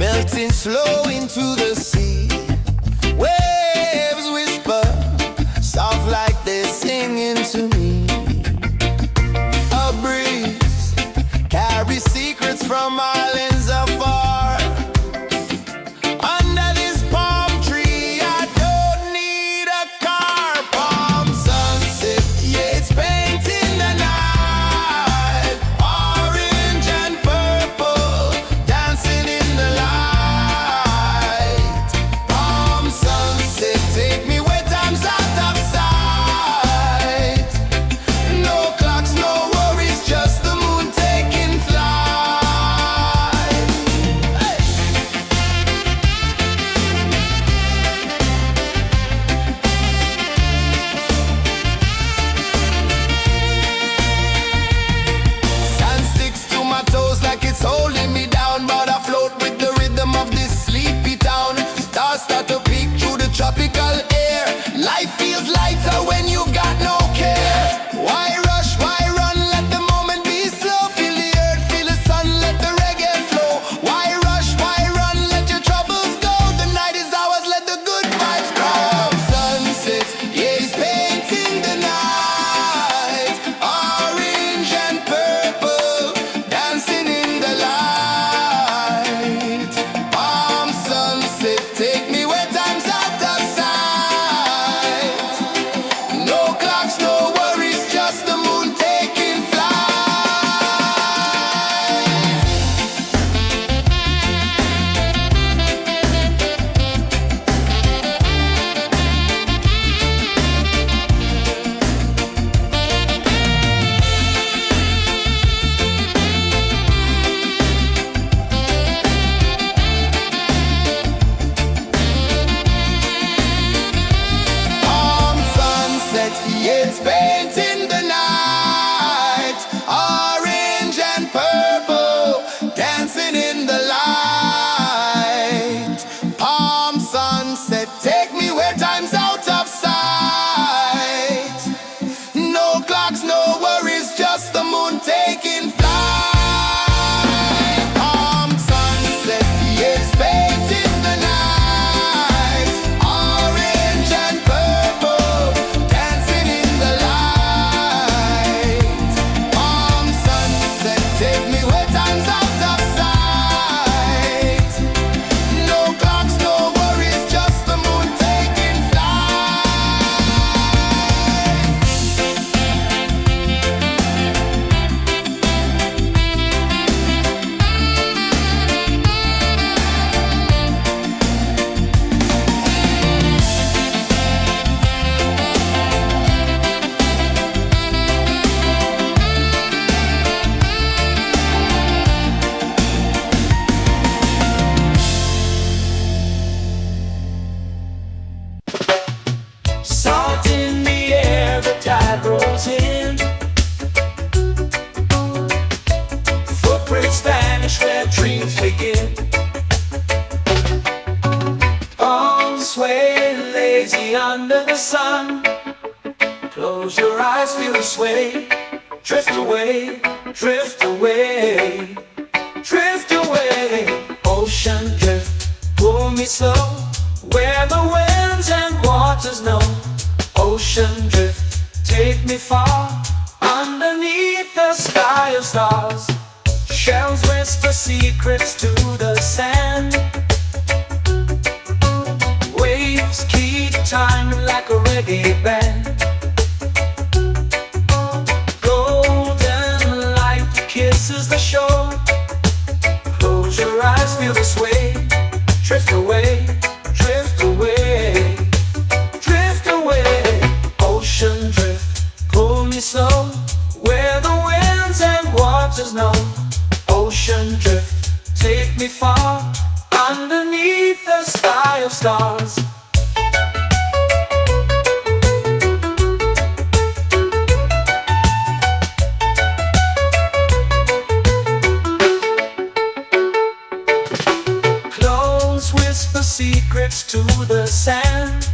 [SPEAKER 3] melting slow into the sea. Waves whisper, soft like they're singing to me. A breeze carries secrets from islands afar. Under this palm tree, I don't need a car. Palm sunset, yeah, it's painting the night. Orange and purple, dancing in the light. Palm sunset, take me where time's out of sight. No clocks, no worries, just the moon taking flight. Hey! Sand sticks to my toes like it's holding me down, but I float with the rhythm of this sleepy town. Stars start to peek through the tropical air. Life feels lighter when you've got no care. Why rush, why run, let the moment be slow. Feel the earth, feel the sun, let the reggae flow. Why rush, why run, let your troubles go. The night is ours, let the good vibes come. Sunset, yeah, it's painting the night. Orange and purple, dancing in the light. Palm sunset, take me where time's out of sight. No clocks, no worries, just the moon taking flight. Palm sunset, yeah, it's painting the night. Orange and purple, dancing in the light. Palm sunset, take me where time's out of sight. No clocks, no worries, just the moon taking flight. Palm sunset, yeah, it's painting the night. Orange and purple, dancing in the light. Palm sunset, take me where time's out of sight. No clocks, no worries, just the moon taking flight.
[SPEAKER 1] Salt in the air, the tide rolls in. Footprints vanish where dreams begin. Arms sway lazy under the sun. Close your eyes, feel the sway. Drift away, drift away, drift away. Ocean drift, pull me slow, where the winds and waters know. Ocean drift, take me far, underneath the sky of stars. Shells whisper secrets to the sand. Waves keep time like a reggae band. Golden light kisses the shore. Close your eyes, feel the sway. Drift away, drift away, drift away. Ocean drift, pull me slow, where the winds and waters know. Ocean drift, take me far, underneath the sky of stars. Close whisper secrets to the sand.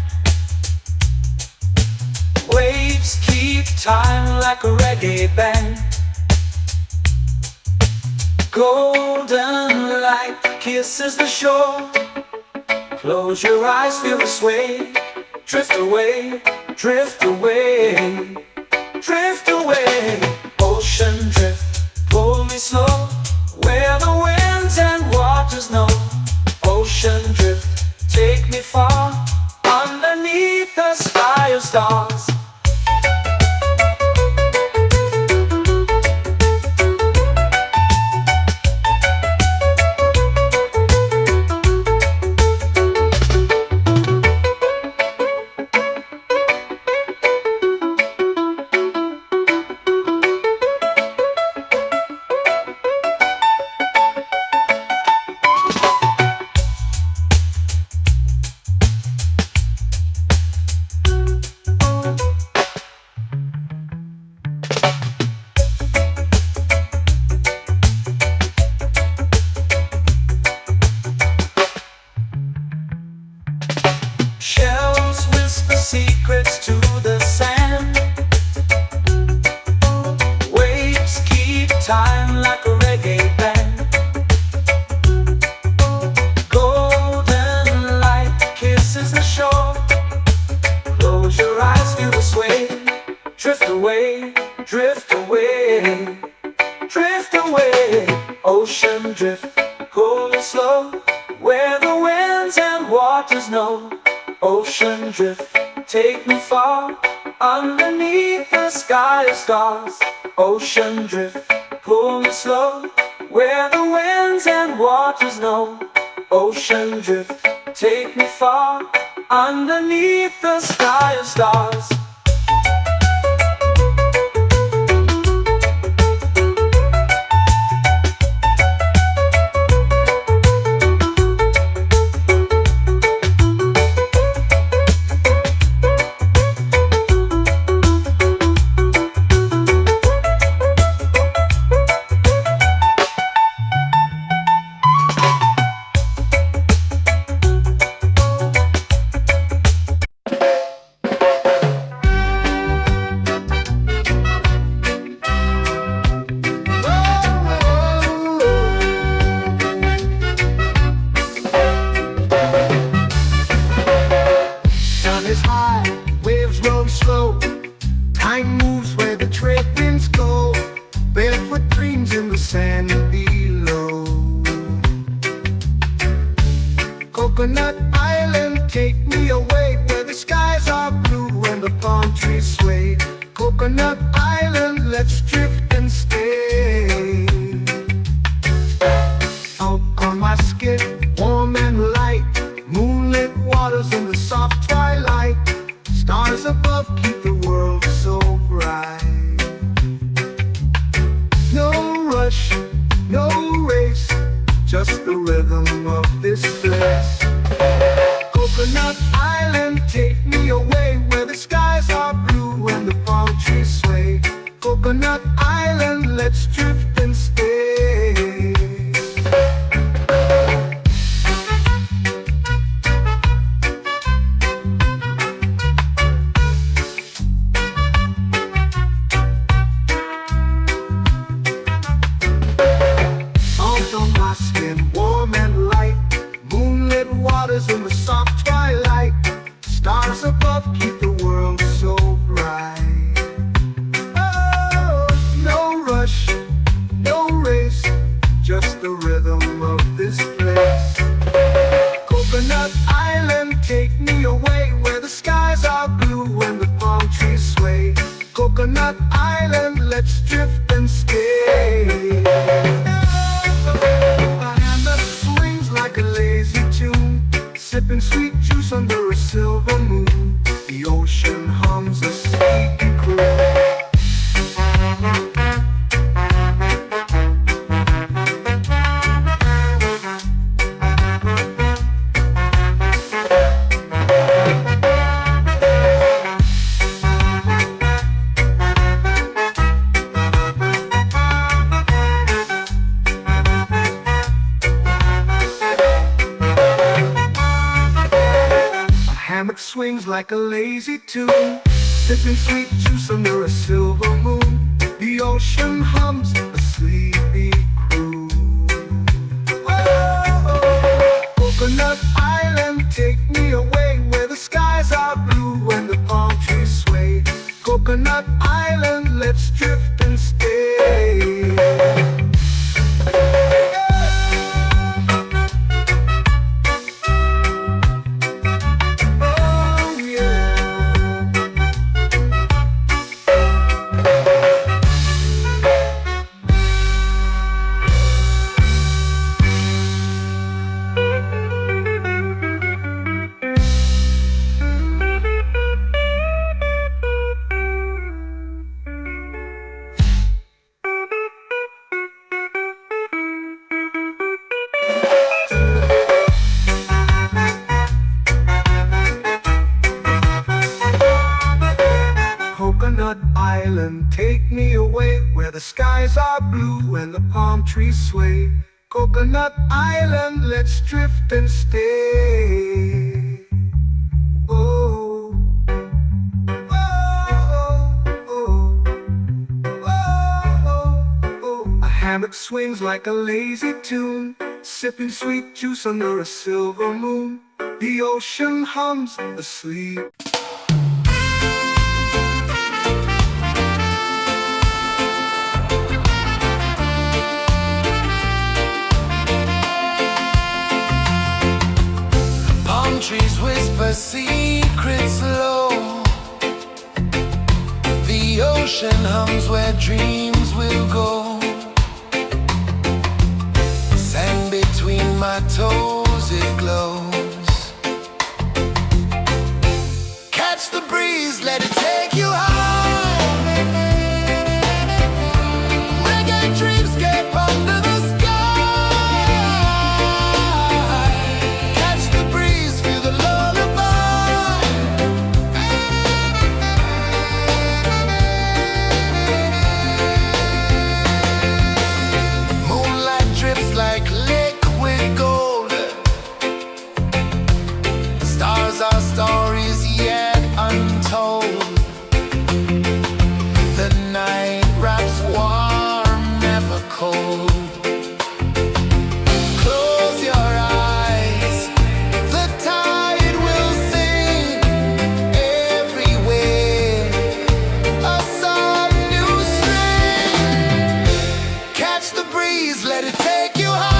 [SPEAKER 1] Waves keep time like a reggae band. Golden light kisses the shore. Close your eyes, feel the sway. Drift away, drift away, drift away. Ocean drift, pull me slow, where the winds and waters know. Ocean drift, take me far, underneath the sky of stars. Shells whisper secrets to the sand. Waves keep time like a reggae band. Golden light kisses the shore. Close your eyes, feel the sway. Drift away, drift away, drift away. Ocean drift, cool and slow, where the winds and waters know. Ocean drift, take me far, underneath the sky of stars. Ocean drift, pull me slow, where the winds and waters know. Ocean drift, take me far, underneath the sky of stars.
[SPEAKER 2] Is high, waves roll slow. Time moves where the trade winds go. Barefoot dreams in the sand below. Coconut Island, take me away, where the skies are blue and the palm trees sway. Coconut Island, let's drift and stay. Out on my skin, warm and light, moonlit waters in the soft twilight. Stars above keep the world so bright. No rush, no race, just the rhythm of this place. Coconut Island, take me away, where the skies are blue and the palm trees sway. Coconut Island, let's drift and stay. In the soft twilight, stars above keep the world so bright. Oh, no rush, no race, just the rhythm of this place. Coconut Island, take me away, where the skies are blue and the palm trees sway. Coconut Island, let's drift and stay. My hand that swings like a lazy tune, sipping sweet juice under a silver moon. The ocean hums a sleepy croon. Swings like a lazy tune, sipping sweet juice under a silver moon. The ocean hums a sleepy croon. Whoa. Coconut Island, let's drift and stay. Oh yeah. Coconut Island, take me away where the skies are blue and the palm trees sway. Coconut Island, let's drift and stay. Oh, oh, oh, oh, oh. A hammock swings like a lazy tune, sipping sweet juice under a silver moon. The ocean hums asleep.
[SPEAKER 3] Trees whisper secrets low. The ocean hums where dreams will go. Sand between my toes, it glows. Catch the breeze, let it take you high. Reggae dreamscape under the sky. Our stories yet untold. The night wraps warm, never cold. Close your eyes, the tide will sing everywhere. A soft new string. Catch the breeze, let it take you high.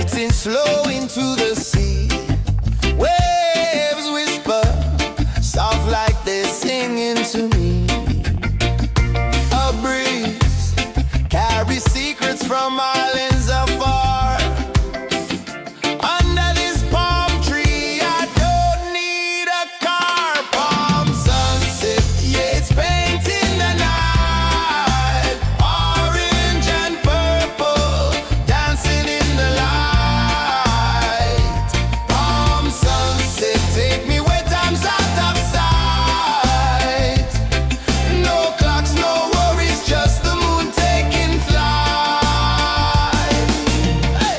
[SPEAKER 4] melting slow into the sea. Waves whisper
[SPEAKER 3] from islands afar. Under this palm tree, I don't need a car. Palm sunset, yeah, it's painting the night. Orange and purple, dancing in the light. Palm sunset, take me where time's out of sight. No clocks, no worries, just the moon taking flight. Hey!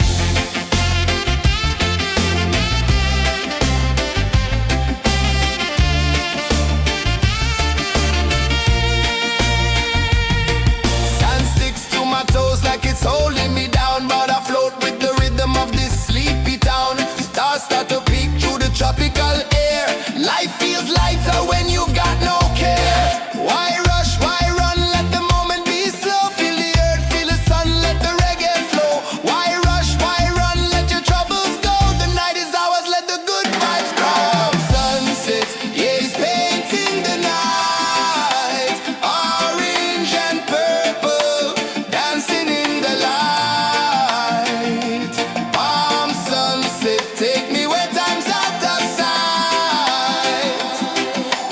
[SPEAKER 3] Sand sticks to my toes like it's holding me down, but I float with the rhythm of this sleepy town. Stars start to peek through the tropical air. Life feels lighter when you've got no care. Why rush, why run, let the moment be slow. Feel the earth, feel the sun, let the reggae flow. Why rush, why run, let your troubles go. The night is ours, let the good vibes grow. Sunset, yeah, it's painting the night. Orange and purple, dancing in the light. Palm sunset, take me where time's out of sight.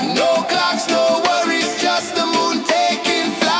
[SPEAKER 3] No clocks, no worries, just the moon taking flight.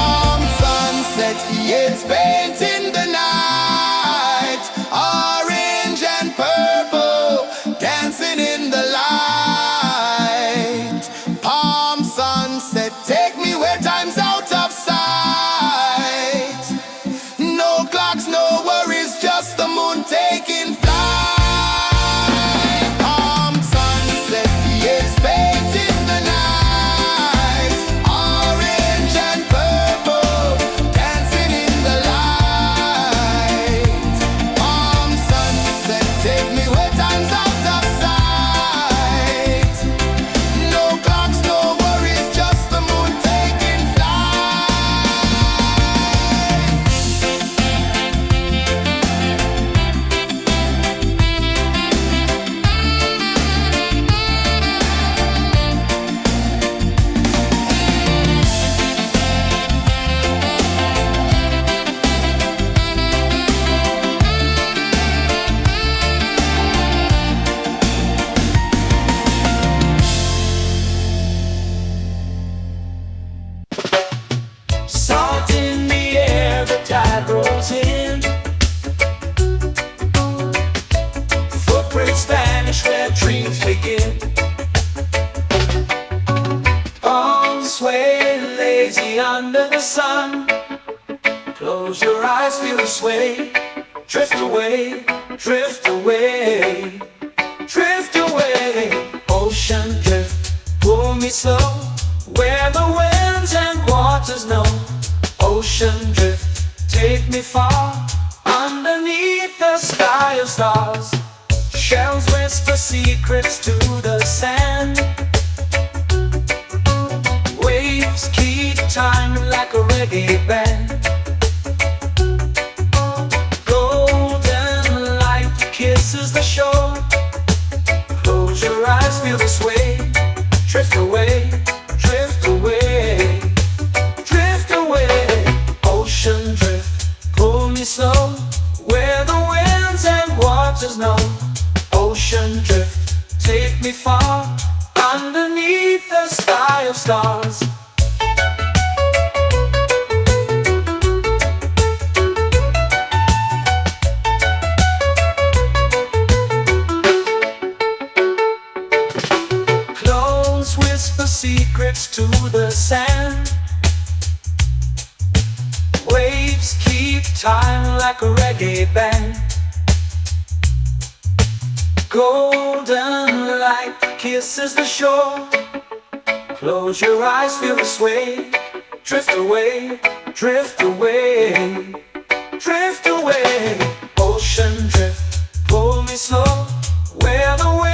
[SPEAKER 3] Palm sunset, yeah, it's painting the night. Orange and purple, dancing in the light. Palm sunset, take me where time's out of sight. No clocks, no worries, just the moon taking flight. Palm sunset, yeah, it's painting the night. Orange and purple, dancing in the light. Palm sunset, take me where time's out of sight. No clocks, no worries, just the moon taking flight.
[SPEAKER 1] Salt in the air, the tide rolls in. Footprints vanish where dreams begin. Arms sway lazy under the sun. Close your eyes, feel the sway. Drift away, drift away, drift away. Ocean drift, pull me slow, where the winds and waters know. Ocean drift, take me far, underneath the sky of stars. Shells whisper secrets to the sand. Waves keep time like a reggae band. Golden light kisses the shore. Close your eyes, feel the sway. Drift away, drift away, drift away. Ocean drift, pull me slow, where the winds and waters know. Ocean drift, take me far, underneath the sky of stars. Clones whisper secrets to the sand. Waves keep time like a reggae band. Golden light kisses the shore. Close your eyes, feel the sway. Drift away, drift away, drift away. Ocean drift, pull me slow, where the wind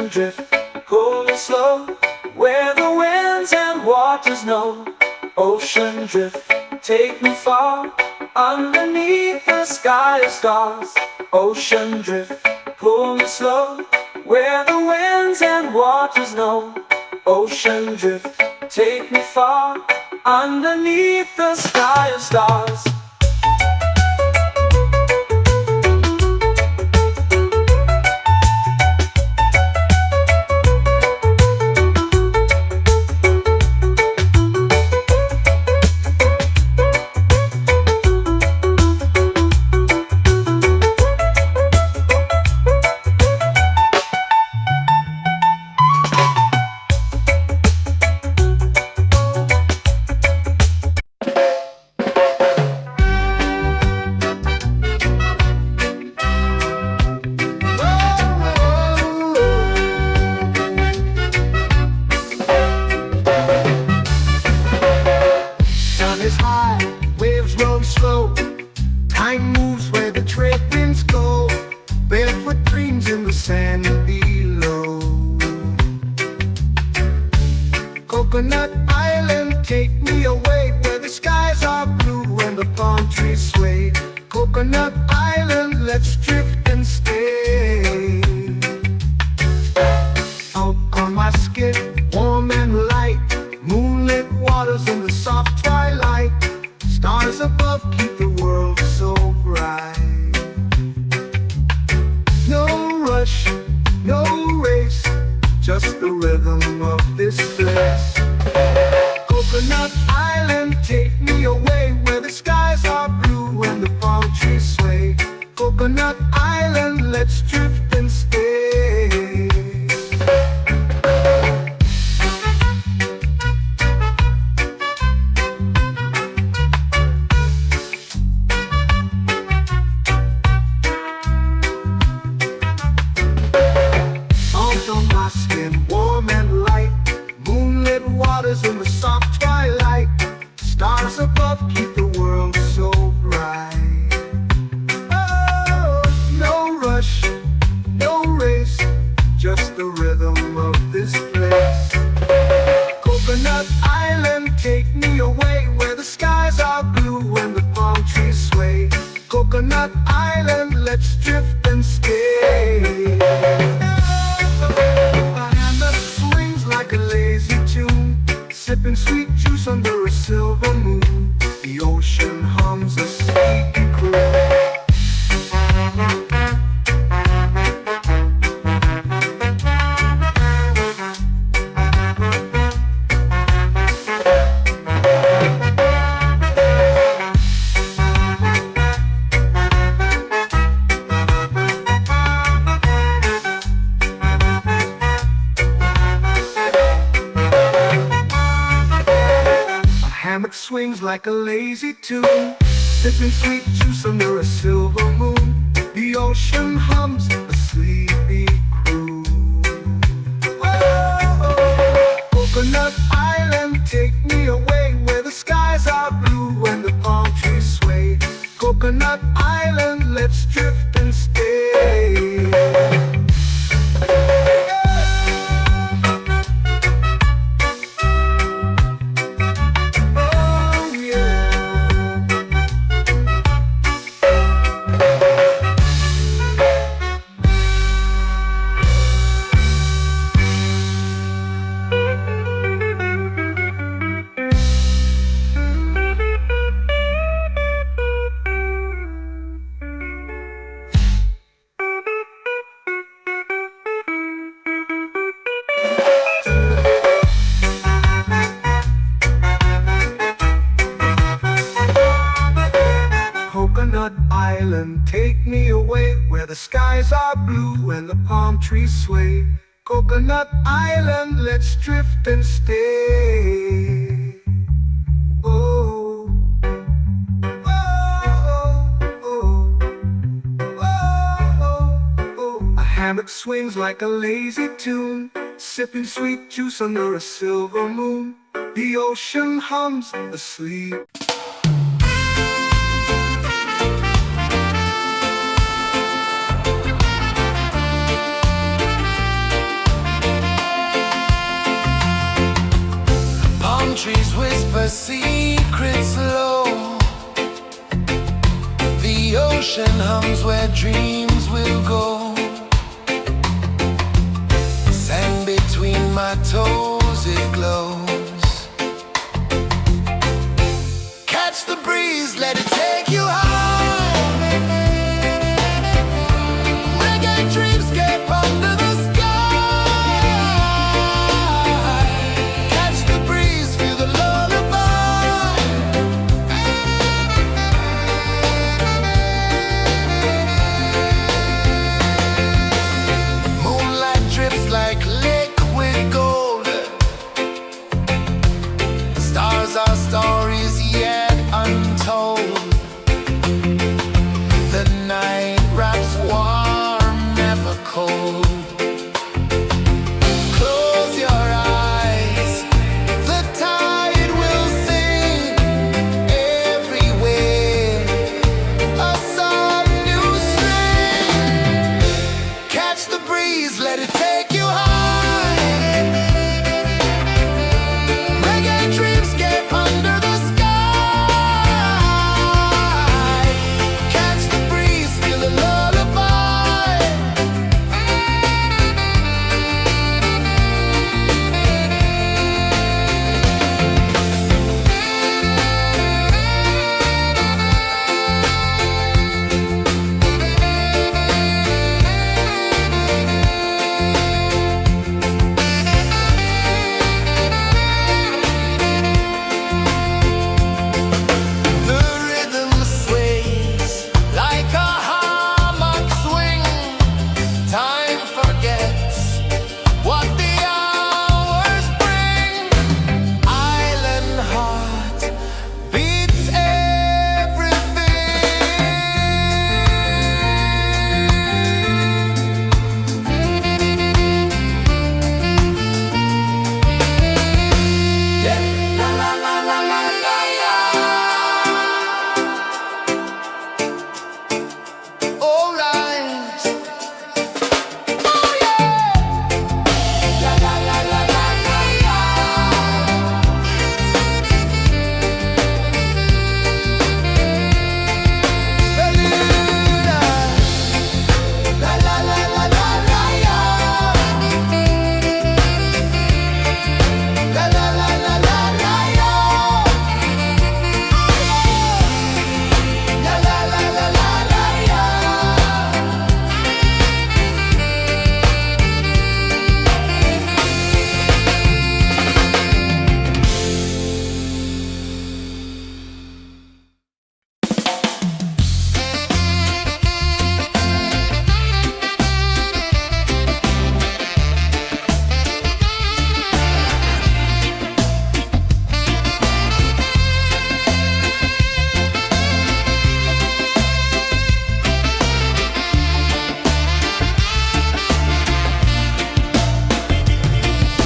[SPEAKER 1] Ocean drift, pull me slow, where the winds and waters know. Ocean drift, take me far, underneath the sky of stars. Ocean drift, pull me slow, where the winds and waters know. Ocean drift, take me far, underneath the sky of stars.
[SPEAKER 2] Is high, waves roll slow. Time moves where the trade winds go. Barefoot dreams in the sand below. Coconut Island, take me away, where the skies are blue and the palm trees sway. Coconut Island, let's drift and stay. Out on my skin, warm and light, moonlit waters in the soft twilight. Stars above keep the world so bright. No rush, no race, just the rhythm of this place. Coconut Island, take me away, where the skies are blue and the palm trees sway. Coconut Island, let's drift and stay. In the soft twilight, stars above keep the world so bright. Oh, no rush, no race, just the rhythm of this place. Coconut Island, take me away, where the skies are blue and the palm trees sway. Coconut Island, let's drift and stay. My hand that swings like a lazy tune, sipping sweet juice under a silver moon. The ocean hums a sleepy croon. Hammock swings like a lazy tune, sipping sweet juice under a silver moon. The ocean hums a sleepy croon. Oh, Coconut Island, take me away, where the skies are blue and the palm trees sway. Coconut Island, let's drift and stay. Coconut Island, take me away, where the skies are blue and the palm trees sway. Coconut Island, let's drift and stay. Oh, oh, oh, oh, oh. A hammock swings like a lazy tune, sipping sweet juice under a silver moon. The ocean hums asleep.
[SPEAKER 3] our secrets low. The ocean hums where dreams will go. Sand between my toes, it glows. Catch the breeze, let it take you high. Reggae dreamscape under the sky. Catch the breeze, feel the lullaby. Moonlight drips like liquid gold. Stars are stories yet untold. The night wraps warm, never cold. Close your eyes, the tide will sing everywhere. A soft new string. Catch the breeze, let it take you high. Reggae dreamscape under the sky. Catch the breeze, feel the lullaby. The rhythm sways like a hammock swing. Time forgets what the hours bring. Island heart beats everything. Yeah. La la la la la la la. All right. Oh yeah. La la la la la la la. Belinda. La la la la la la la. La la la la la la la. La la la la la la la.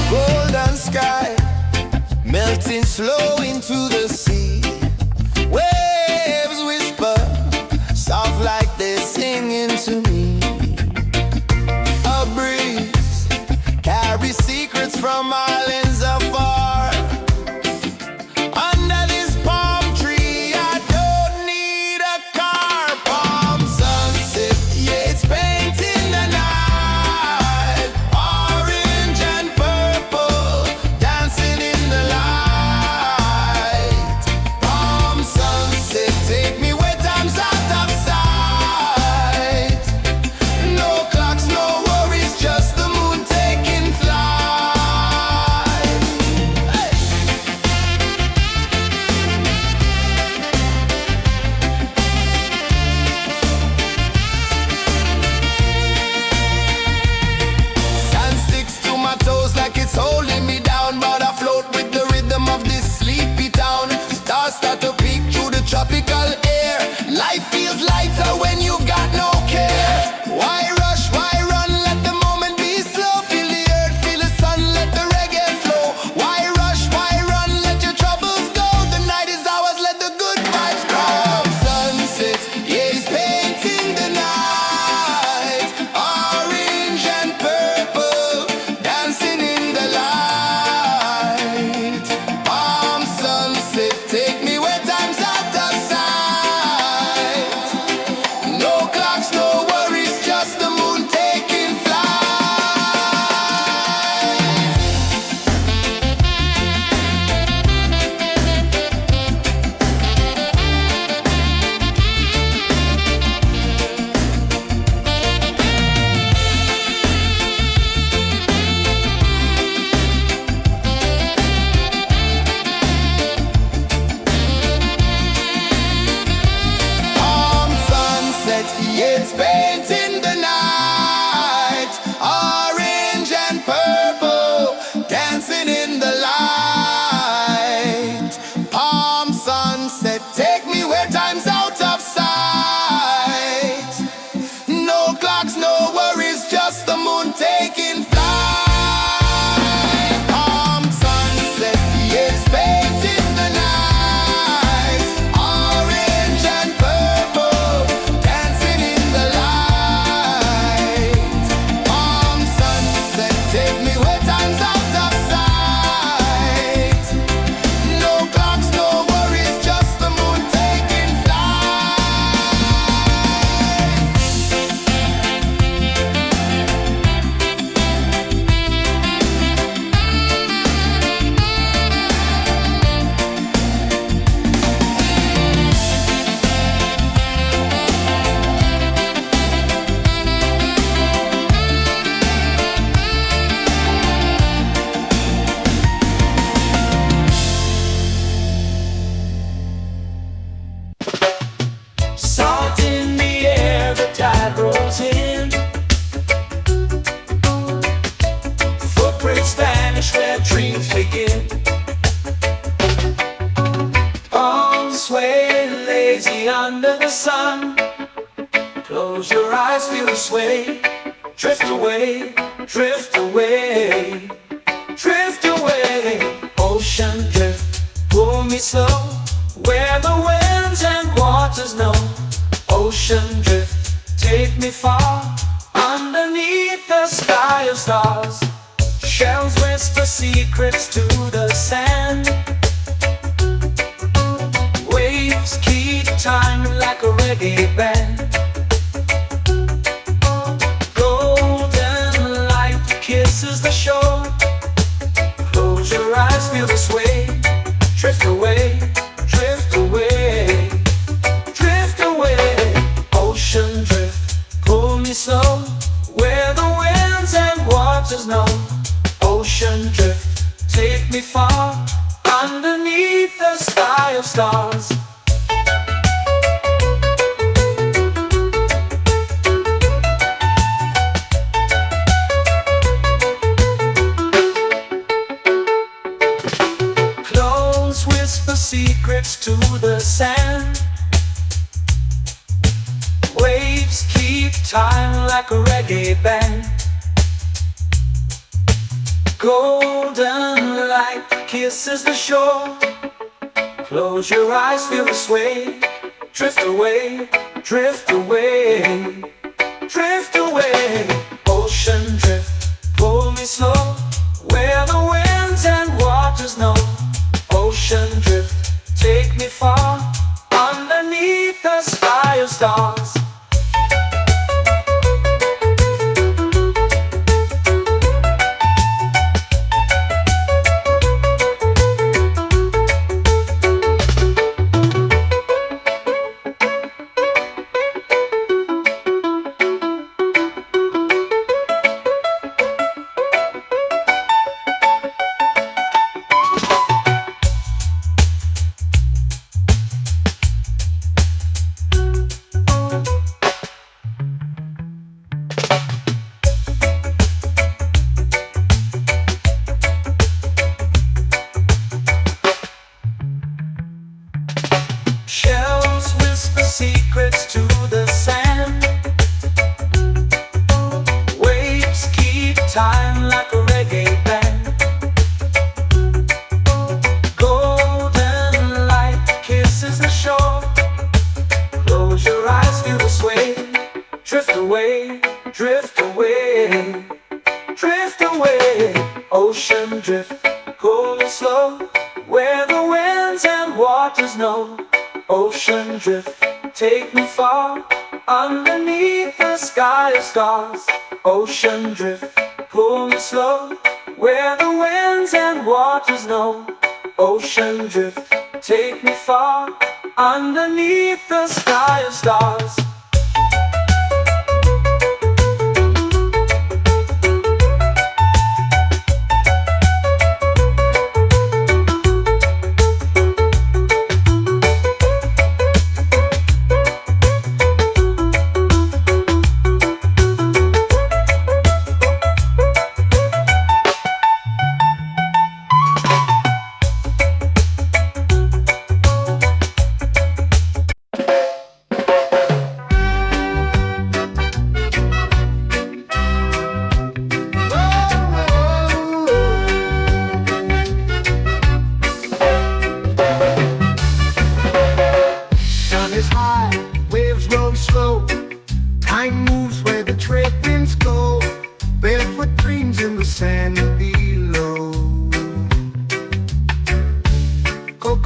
[SPEAKER 3] Golden sky melting slow into the sea. Waves whisper soft like they're singing to me. A breeze carries secrets from islands afar. Under this palm tree, I don't need a car. Palm sunset, yeah, it's painting the night. Orange and purple, dancing in the light. Palm sunset, take me where time's out of sight. No clocks, no worries, just the moon taking flight. time's out of sight. No clocks, no worries, just the moon taking flight.
[SPEAKER 1] Salt in the air, the tide rolls in. Footprints vanish where dreams begin. Arms sway lazy under the sun. Close your eyes, feel the sway. Drift away, drift away, drift away. Ocean drift, pull me slow, where the winds and waters know. Ocean drift, take me far, underneath the sky of stars. Shells whisper secrets to the sand. Waves keep time like a reggae band. Golden light kisses the shore. Close your eyes, feel the sway. Drift away, drift away, drift away. Ocean drift, pull me slow, where the winds and waters know. Ocean drift, take me far, underneath the sky of stars. Clones whisper secrets to the sand. Waves keep time like a reggae band. Golden light kisses the shore. Close your eyes, feel the sway. Drift away, drift away, drift away. Ocean drift, pull me slow, where the winds and waters know. Ocean drift, take me far, underneath the sky of stars. Shells whisper secrets to the sand. Waves keep time like a reggae band. Golden light kisses the shore. Close your eyes, feel the sway. Drift away, drift away, drift away. Ocean drift, pull me slow, where the winds and waters know. Ocean drift, take me far, underneath the sky of stars. Ocean drift, pull me slow, where the winds and waters know. Ocean drift, take me far, underneath the sky of stars.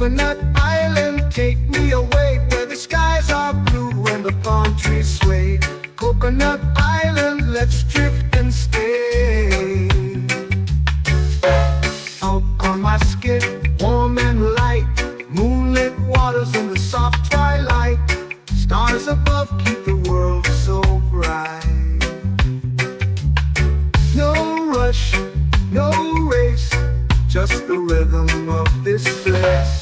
[SPEAKER 2] Coconut Island, take me away where the skies are blue and the palm trees sway. Coconut Island, let's drift and stay. Out on my skin, warm and light, moonlit waters in the soft twilight. Stars above keep the world so bright. No rush, no race, just the rhythm of this place.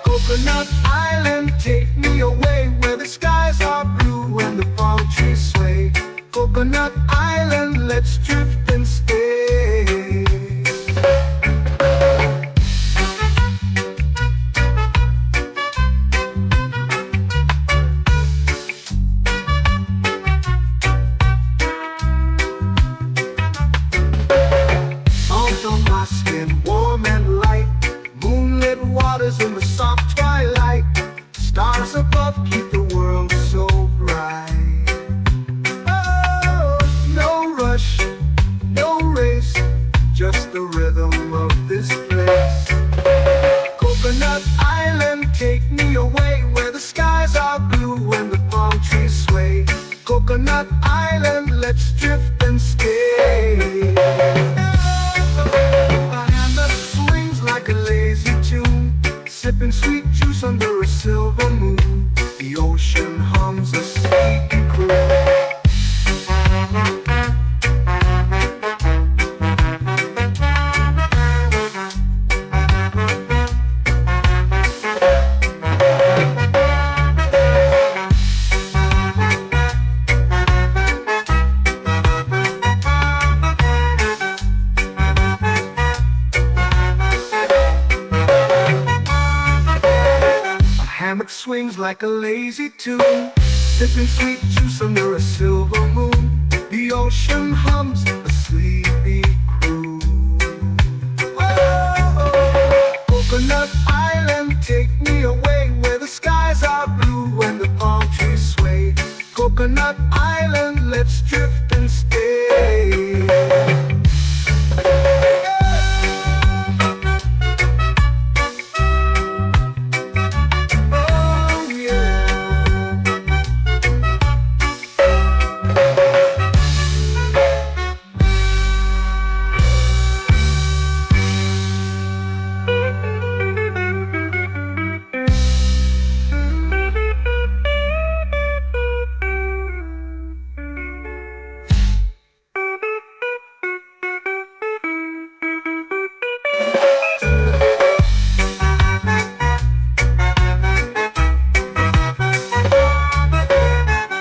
[SPEAKER 2] Coconut Island, take me away where the skies are blue and the palm trees sway. Coconut Island, let's drift and stay. Out on my skin, warm and light, moonlit waters in the soft twilight. Stars above keep the world so bright. Oh, no rush, no race, just the rhythm of this place. Coconut Island, take me away where the skies are blue and the palm trees sway. Coconut Island, let's drift and stay. A hand that swings like a lazy tune, sipping sweet juice under a silver moon. The ocean hums a sleepy croon. Hammock swings like a lazy tune, sipping sweet juice under a silver moon. The ocean hums a sleepy croon. Oh, Coconut Island, take me away where the skies are blue and the palm trees sway. Coconut Island, let's drift and stay.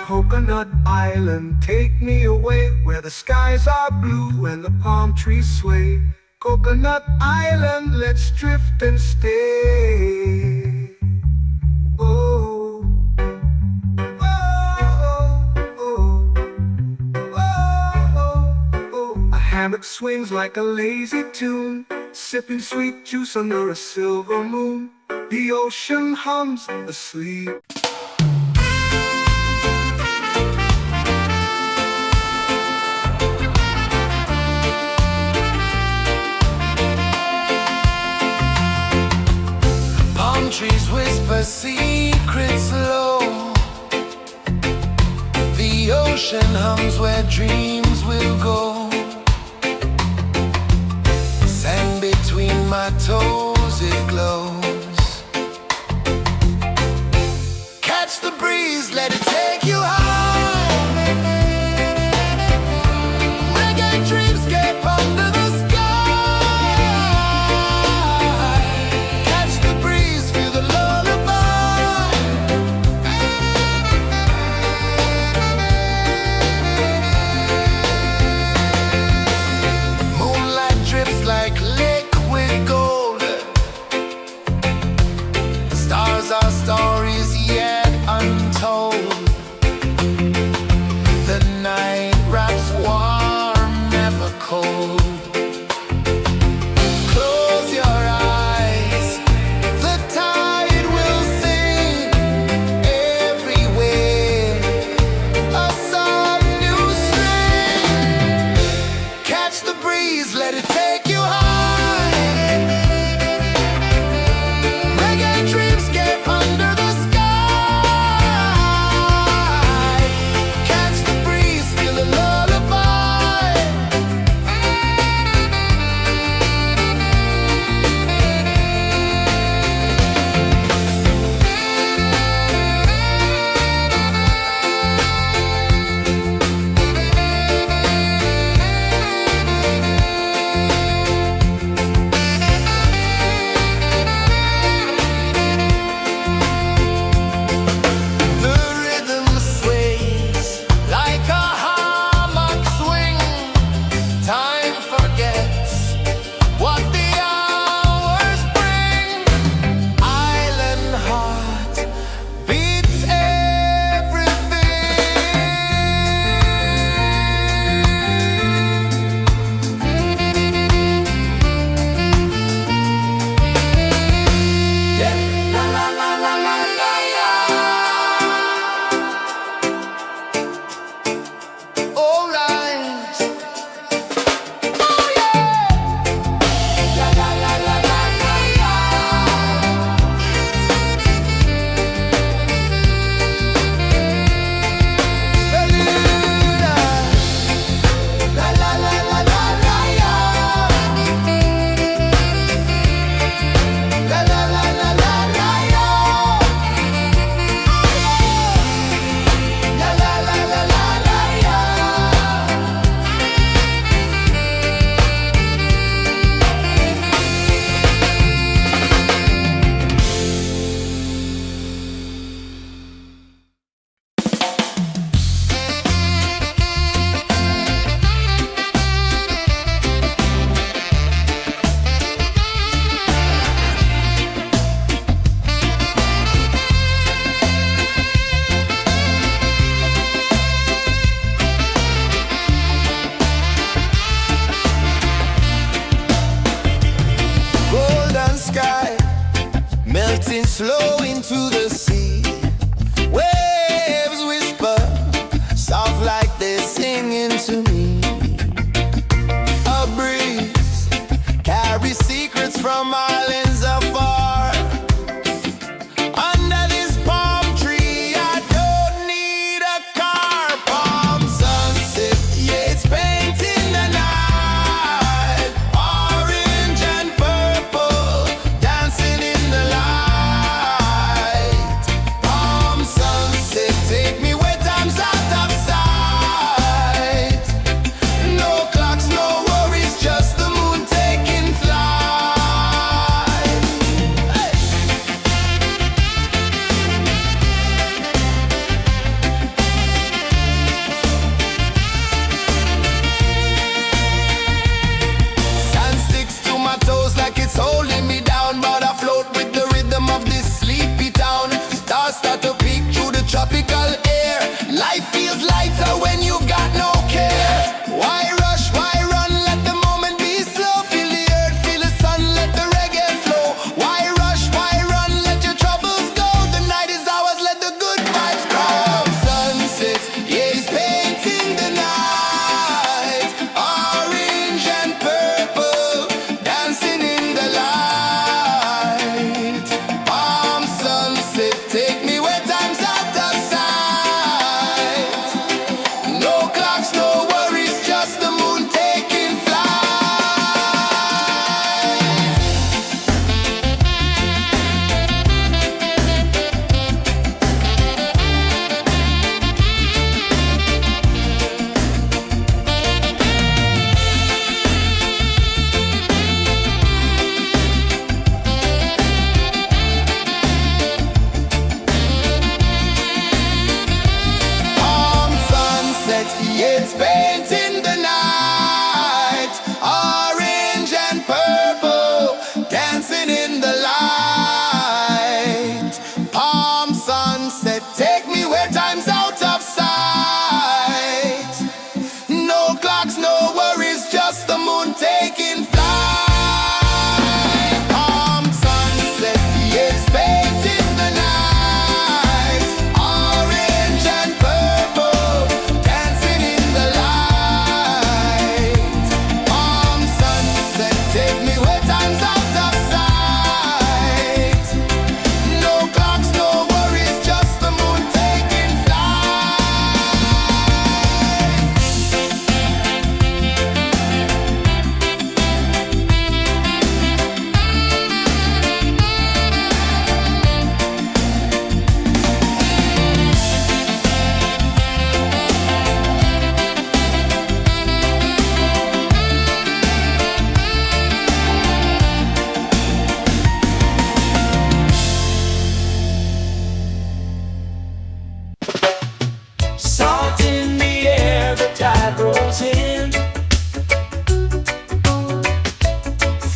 [SPEAKER 2] Coconut Island, take me away where the skies are blue and the palm trees sway. Coconut Island, let's drift and stay. Oh, oh, oh, oh, oh. A hammock swings like a lazy tune, sipping sweet juice under a silver moon. The ocean hums asleep.
[SPEAKER 3] Trees whisper secrets low. The ocean hums where dreams will go. Sand between my toes, it glows. Catch the breeze, let it take you high. Reggae dreamscape under the sky. slow into the sea. Waves whisper, soft like they're singing to me. A breeze carries secrets from islands afar. Under this palm tree, I don't need a car. Palm sunset, yeah, it's painting the night. Orange and purple, dancing in the light. Palm sunset, take me where time's out of sight. No clocks, no worries, just the moon taking flight. Hey! Sand sticks to my toes like it's holding me down, but I float with the rhythm of this sleepy town. Stars start to peek through the tropical air. Life feels lighter when you've got no care. Why rush, why run, let the moment be slow. Feel the earth, feel the sun, let the reggae flow. Why rush, why run, let your troubles go. The night is ours, let the good vibes grow. Sunset, yeah, it's painting the night. Orange and purple, dancing in the light. Palm sunset, take me where time's out of sight. No clocks, no worries, just the moon taking flight. Palm sunset, yeah, it's painting the night. Orange and purple, dancing in the light. Palm sunset, take me where time's out of sight. No clocks, no worries, just the moon taking flight. Palm sunset, yeah, it's painting the night. Orange and purple, dancing in the light. Palm sunset, take me where time's out of sight. No clocks, no worries, just the moon taking flight.
[SPEAKER 1] Salt in the air, the tide rolls in.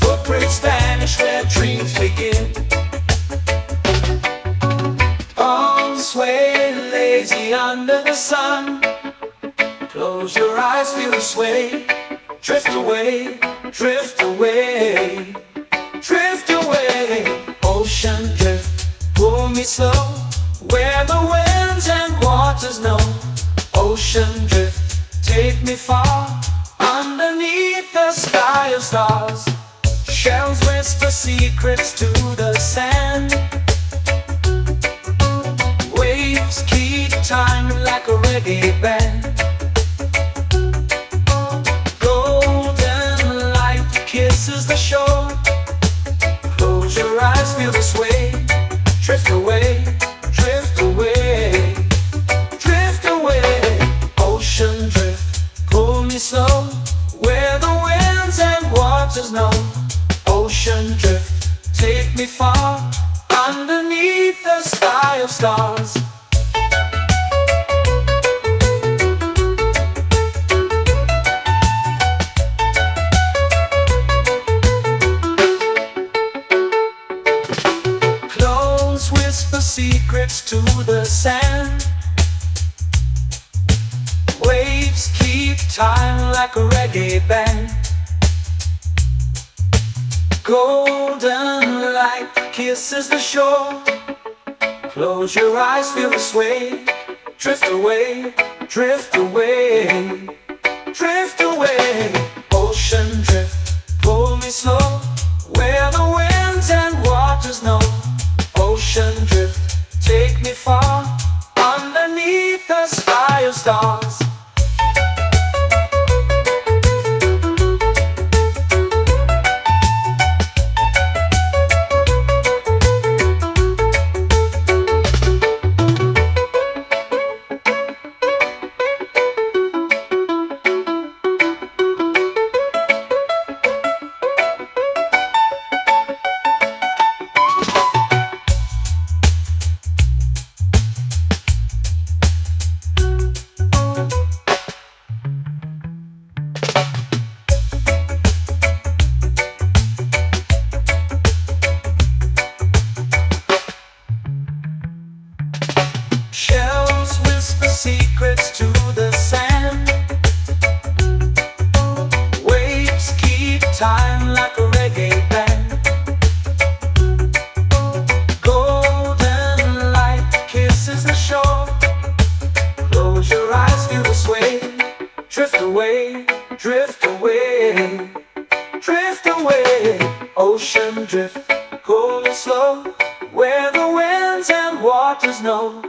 [SPEAKER 1] Footprints vanish where dreams begin. All sway lazy under the sun. Close your eyes, feel the sway. Drift away, drift away, drift away. Ocean drift, pull me slow, where the winds and waters know. Ocean drift, take me far, underneath the sky of stars. Shells whisper secrets to the sand. Waves keep time like a reggae band. Golden light kisses the shore. Close your eyes, feel the sway. Drift away, drift away, drift away. Ocean drift, pull me slow, where the winds and waters know. Ocean drift, take me far, underneath the sky of stars. Close whisper secrets to the sand. Waves keep time like a reggae band. Golden moonlight kisses the shore. Close your eyes, feel the sway. Drift away, drift away, drift away. Ocean drift, pull me slow, where the winds and waters know. Ocean drift, take me far, underneath the sky of stars. Shells whisper secrets to the sand. Waves keep time like a reggae band. Golden light kisses the shore. Close your eyes, feel the sway. Drift away, drift away, drift away. Ocean drift, cool and slow, where the winds and waters know.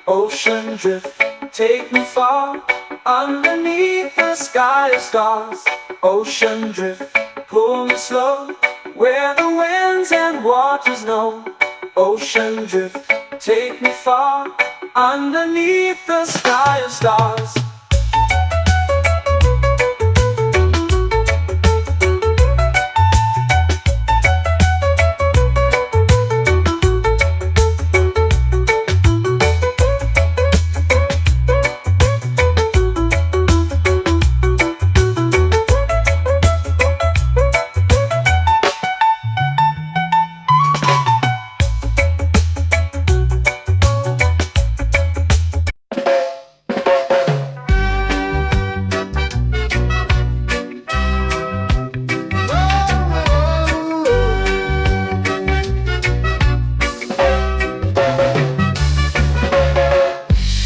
[SPEAKER 1] Ocean drift, take me far, underneath the sky of stars. Ocean drift, pull me slow, where the winds and waters know. Ocean drift, take me far, underneath the sky of stars.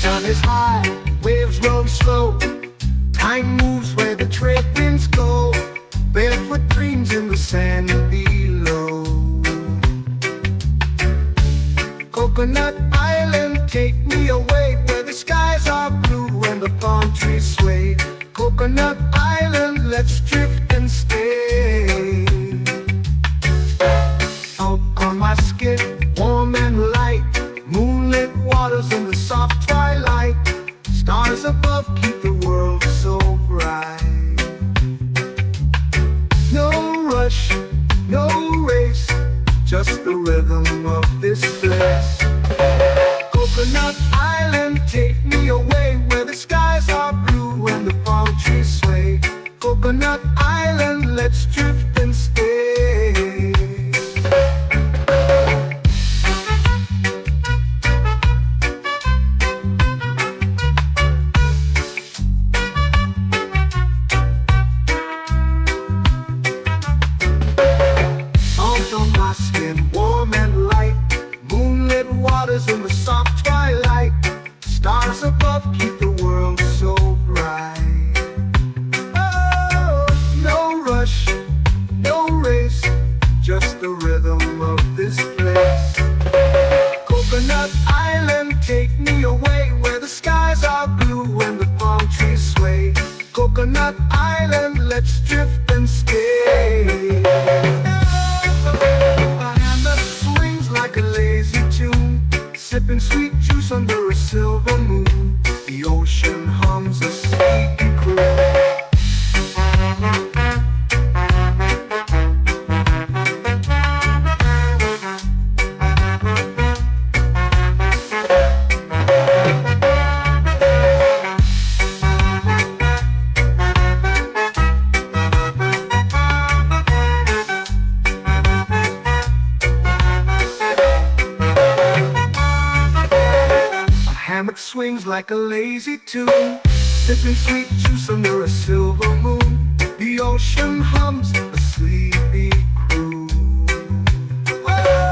[SPEAKER 2] Sun is high, waves roll slow. Time moves where the trade winds go. Barefoot dreams in the sand below. Coconut Island, take me away, where the skies are blue and the palm trees sway. Coconut Island, let's drift and stay. Out on my skin, warm and light, moonlit waters in the soft twilight. Stars above keep the world so bright. No rush, no race, just the rhythm of this place. Coconut Island, take me away, where the skies are blue and the palm trees sway. Coconut Island, let's drift and stay. Salt on my skin, warm and light, moonlit waters in the soft twilight. Stars above keep the world so bright. Oh, no rush, no race, just the rhythm of this place. Coconut Island, take me away, where the skies are blue and the palm trees sway. Coconut Island, let's drift and stay. A hand that swings like a lazy tune, sipping sweet juice under a silver moon. The ocean hums a sleepy croon. Hammock swings like a lazy tune, sipping sweet juice under a silver moon. The ocean hums a sleepy croon. Whoa!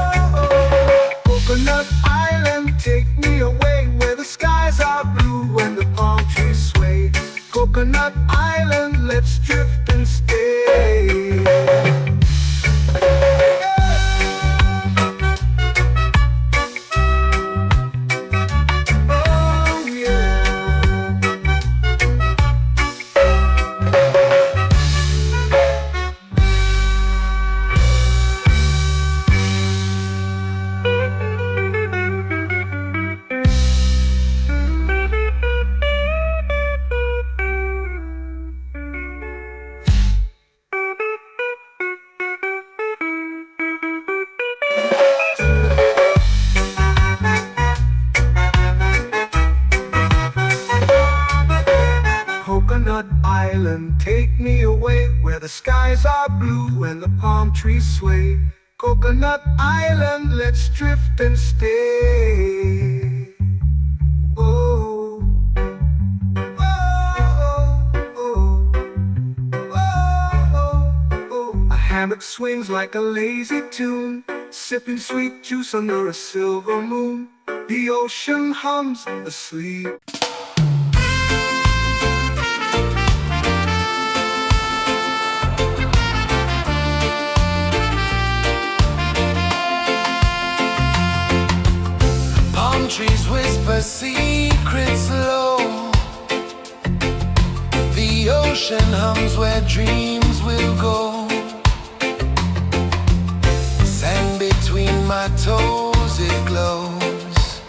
[SPEAKER 2] the skies are blue and the palm trees sway. Coconut Island, let's drift and stay. Oh, oh, oh, oh, oh. A hammock swings like a lazy tune, sipping sweet juice under a silver moon. The ocean hums asleep.
[SPEAKER 3] Palm trees whisper secrets low. The ocean hums where dreams will go. Sand between my toes, it glows.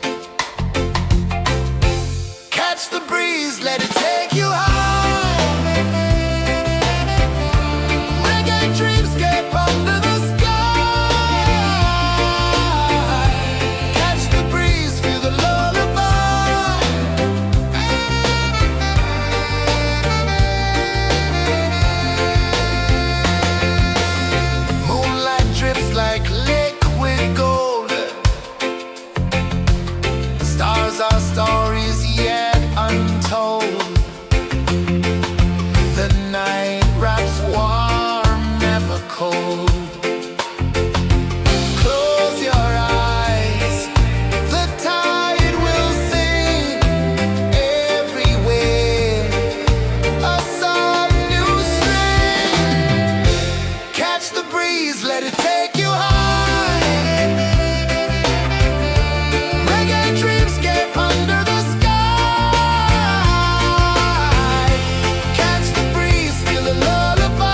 [SPEAKER 3] Catch the breeze, let it take you high. Reggae dreamscape under the sky. Catch the breeze, feel the lullaby. Moonlight drips like liquid gold. Stars are stories yet untold. The night wraps warm, never cold. Close your eyes, the tide will sing everywhere. A soft new string. Catch the breeze, let it take you high. Reggae dreamscape under the sky. Catch the breeze, feel the lullaby.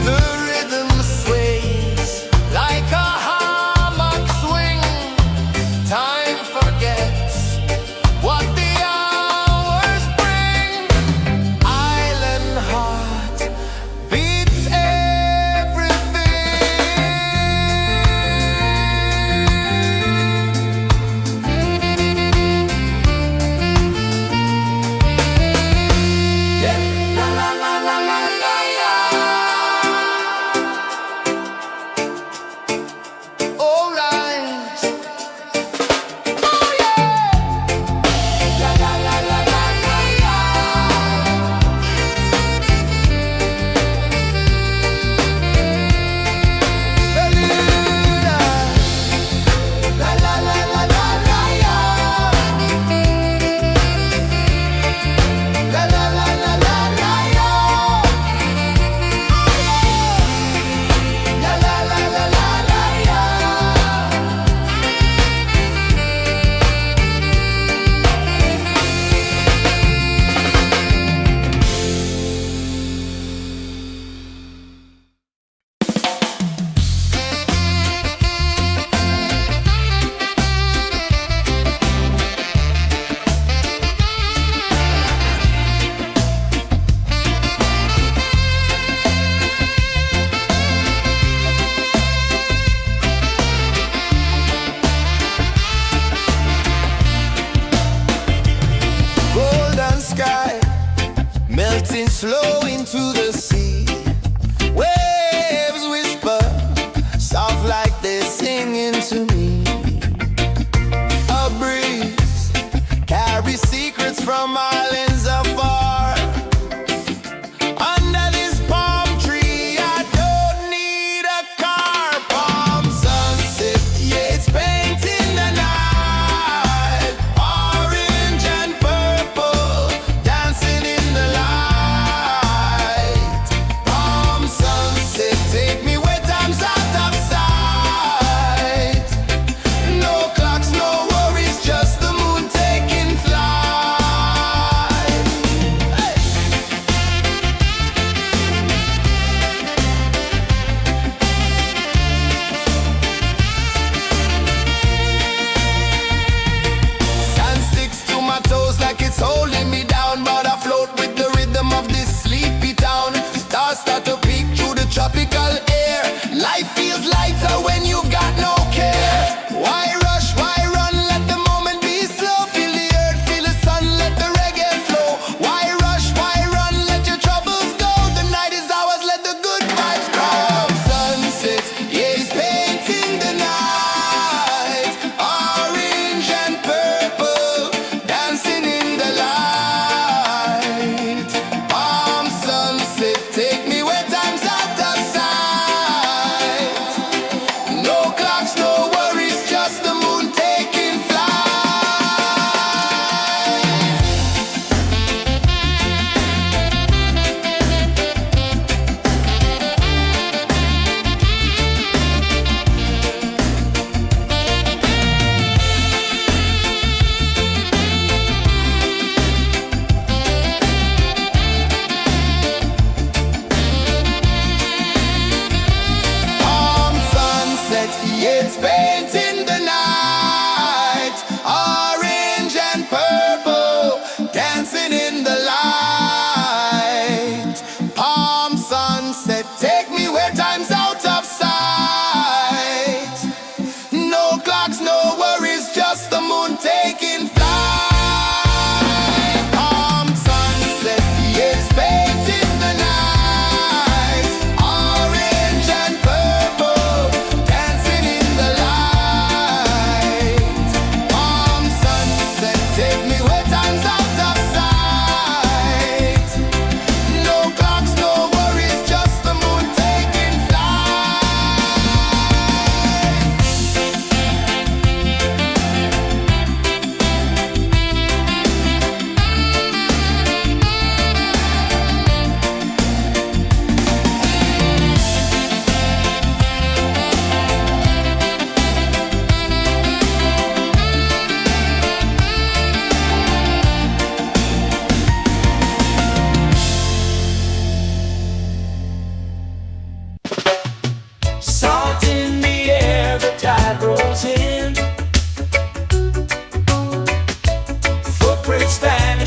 [SPEAKER 3] The rhythm sways like a hammock swing. Time forgets what the hours bring. Island heart beats everything. Yeah. La la la la la la la. All right. Oh yeah. La la la la la la la. Bermuda. La la la la la la la. La la la la la la la. La la la la la la la. Golden sky melting slow into the sea. Waves whisper soft like they're singing to me. A breeze carries secrets from islands afar. Under this palm tree, I don't need a car. Palm sunset, yeah, it's painting the night. Orange and purple dancing in the light.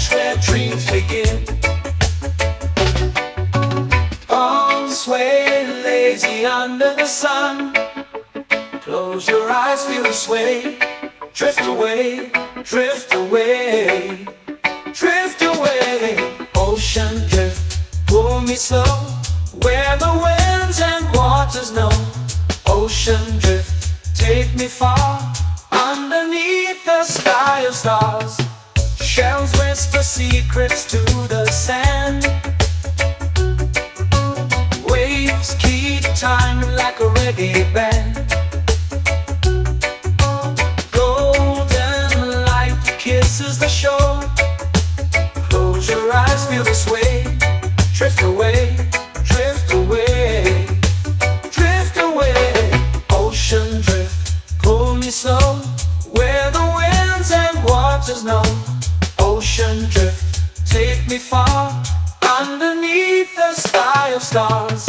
[SPEAKER 1] vanish where dreams begin. Palms sway lazy under the sun. Close your eyes, feel the sway. Drift away, drift away, drift away. Ocean drift, pull me slow, where the winds and waters know. Ocean drift, take me far, underneath the sky of stars. Shells whisper secrets to the sand. Waves keep time like a reggae band. Golden light kisses the shore. Close your eyes, feel the sway. Drift away, drift away, drift away. Ocean drift, pull me slow, where the winds and waters know. Ocean drift, take me far, underneath the sky of stars.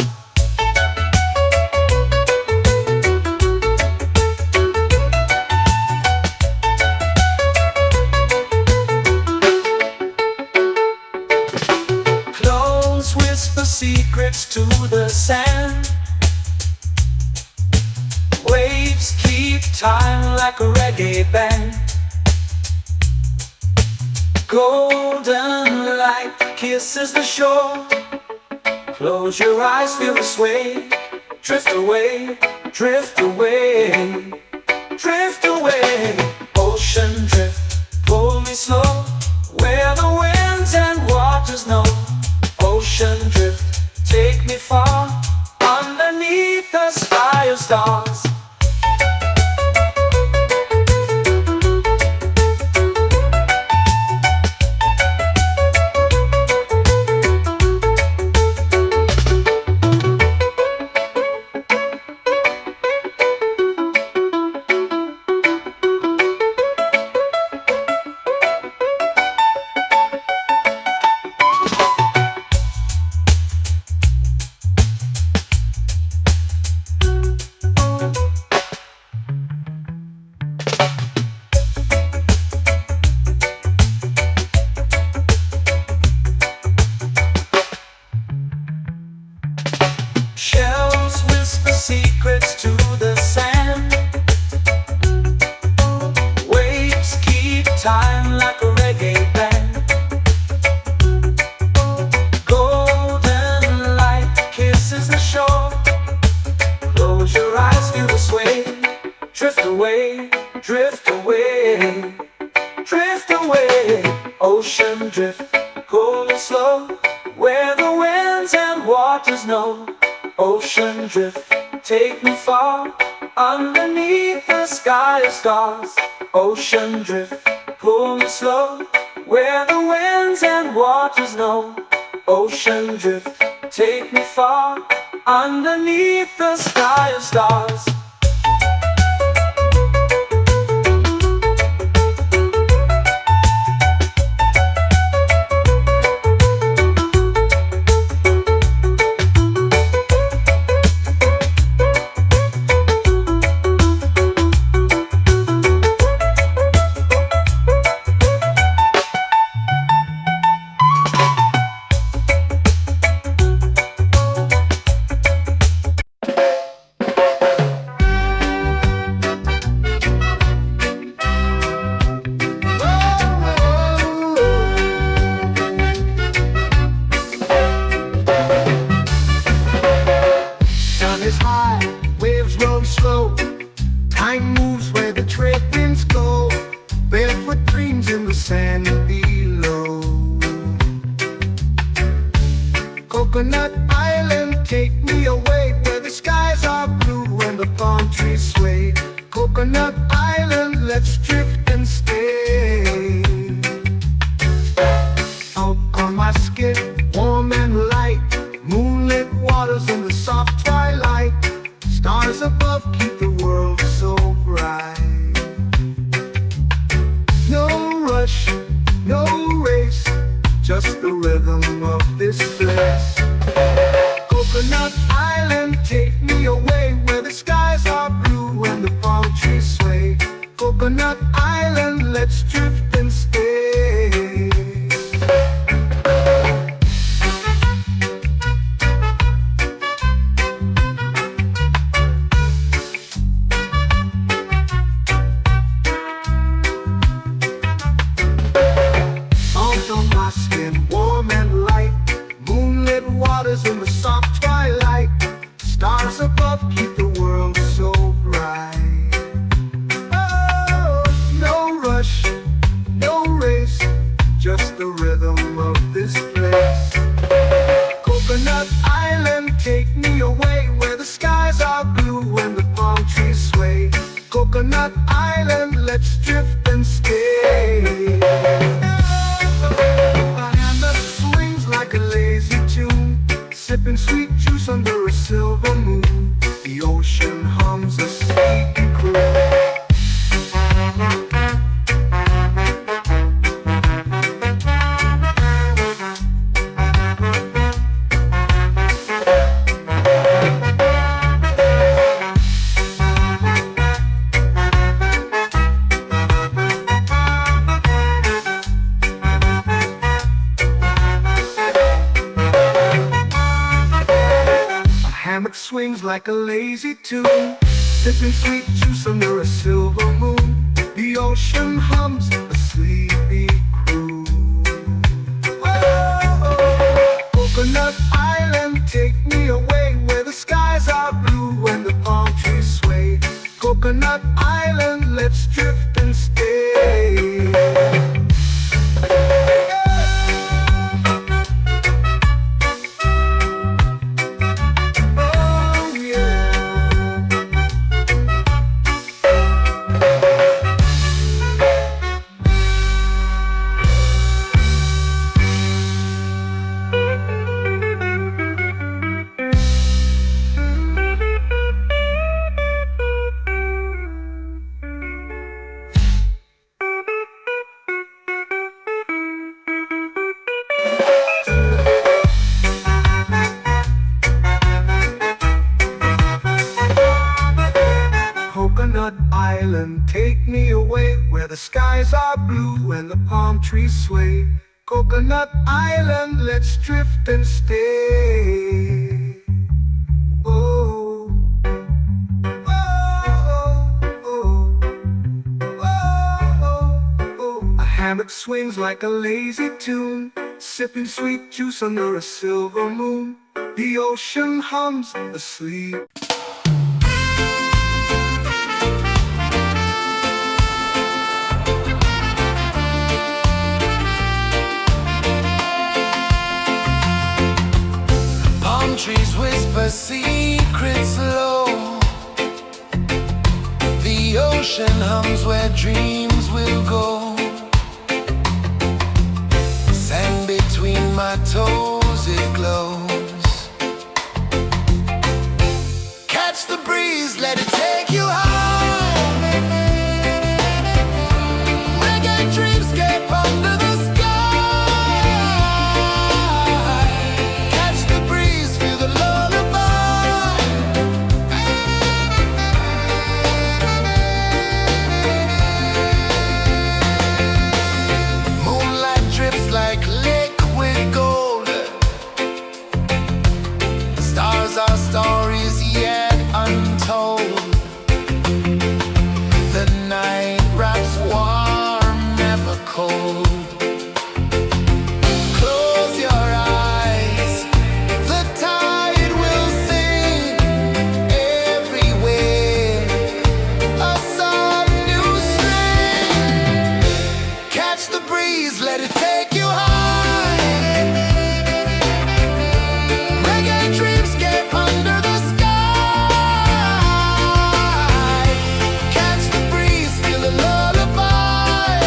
[SPEAKER 1] Close whisper secrets to the sand. Waves keep time like a reggae band. Golden light kisses the shore. Close your eyes, feel the sway. Drift away, drift away, drift away. Ocean drift, pull me slow, where the winds and waters know. Ocean drift, take me far, underneath the sky of stars. Shells whisper secrets to the sand. Waves keep time like a reggae band. Golden light kisses the shore. Close your eyes, feel the sway. Drift away, drift away, drift away. Ocean drift, pull me slow, where the winds and waters know. Ocean drift, take me far, underneath the sky of stars. Ocean drift, pull me slow, where the winds and waters know. Ocean drift, take me far, underneath the sky of stars.
[SPEAKER 2] Time moves where the trade winds go. Barefoot dreams in the sand below. Coconut Island, take me away, where the skies are blue and the palm trees sway. Coconut Island, let's drift and stay. Out on my skin, warm and light, moonlit waters in the soft twilight. Stars above keep the world so bright. No rush, no race, just the rhythm of this place. Coconut Island, take me away, where the skies are blue and the palm trees sway. Coconut Island, let's drift and stay. and stay. A hand that swings like a lazy tune, sipping sweet juice under a silver moon. The ocean hums a sleepy croon. Hammock swings like a lazy tune, sipping sweet juice under a silver moon. The ocean hums a sleepy croon. Whoa, Coconut Island, take me away where the skies are blue and the palm trees sway. Coconut Island, let's drift and stay. Coconut Island, take me away where the skies are blue and the palm trees sway. Coconut Island, let's drift and stay. Oh, oh, oh, oh, oh. A hammock swings like a lazy tune, sipping sweet juice under a silver moon. The ocean hums asleep.
[SPEAKER 3] Trees whisper secrets low. The ocean hums where dreams will go. Sand between my toes, it glows. Catch the breeze, let it take you high. Reggae dreamscape under the sky. Our stories yet untold. The night wraps warm, never cold. Close your eyes, the tide will sing everywhere. A soft new string. Catch the breeze, let it take you high. Under the sky, catch the breeze, feel a lullaby.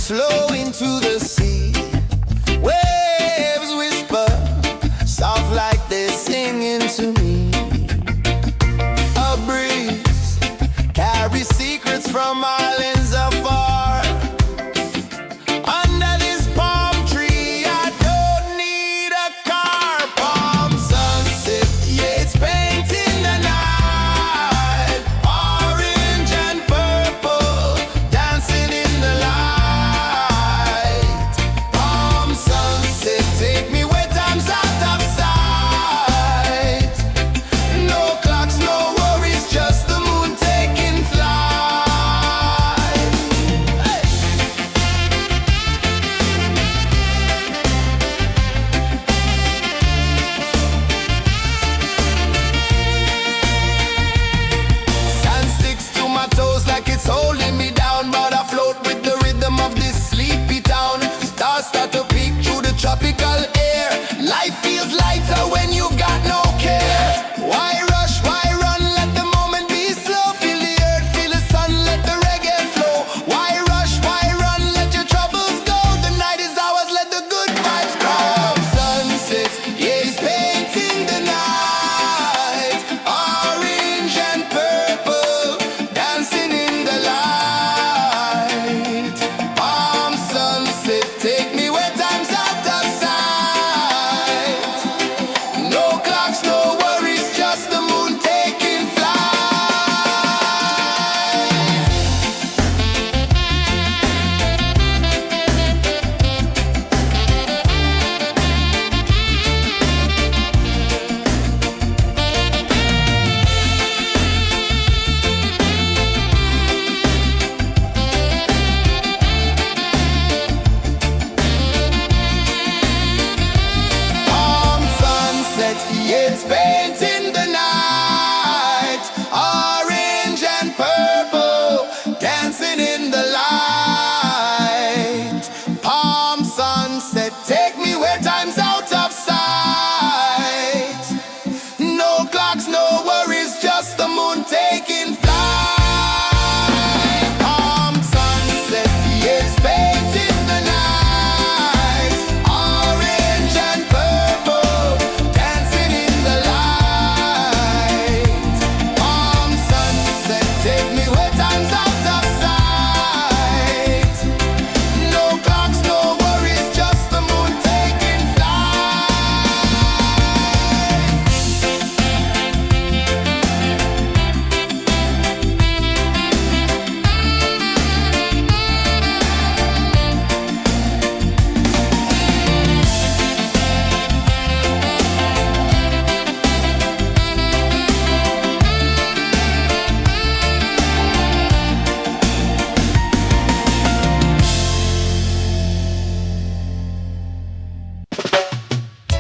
[SPEAKER 3] flow into the sea. Waves whisper, soft like they're singing to me. A breeze carries secrets from islands afar. Under this palm tree, I don't need a car. Palm sunset, yeah, it's painting the night. Orange and purple, dancing in the light. Palm sunset, take me where time's out of sight. No clocks, no worries, just the moon taking flight. Hey! Sand sticks to my toes like it's holding me down, but I float with the rhythm of this sleepy town. Stars start to peek through the tropical air. Life feels lighter when you've got no care. Why rush, why run, let the moment be slow. Feel the earth, feel the sun, let the reggae flow. Why rush, why run, let your troubles go. The night is ours, let the good vibes come. Sunset, yeah, it's painting the night. Orange and purple, dancing in the light. Palm sunset, take me where time's out of sight. No clocks, no worries, just the moon taking flight. Palm sunset, yeah, it's painting the night. Orange and purple, dancing in the light. Palm sunset, take me where time's out of sight. No clocks, no worries, just the moon taking flight. Palm sunset, yeah, it's painting the night. Orange and purple, dancing in the light. Palm sunset, take me where time's out of sight. No clocks, no worries, just the moon taking flight.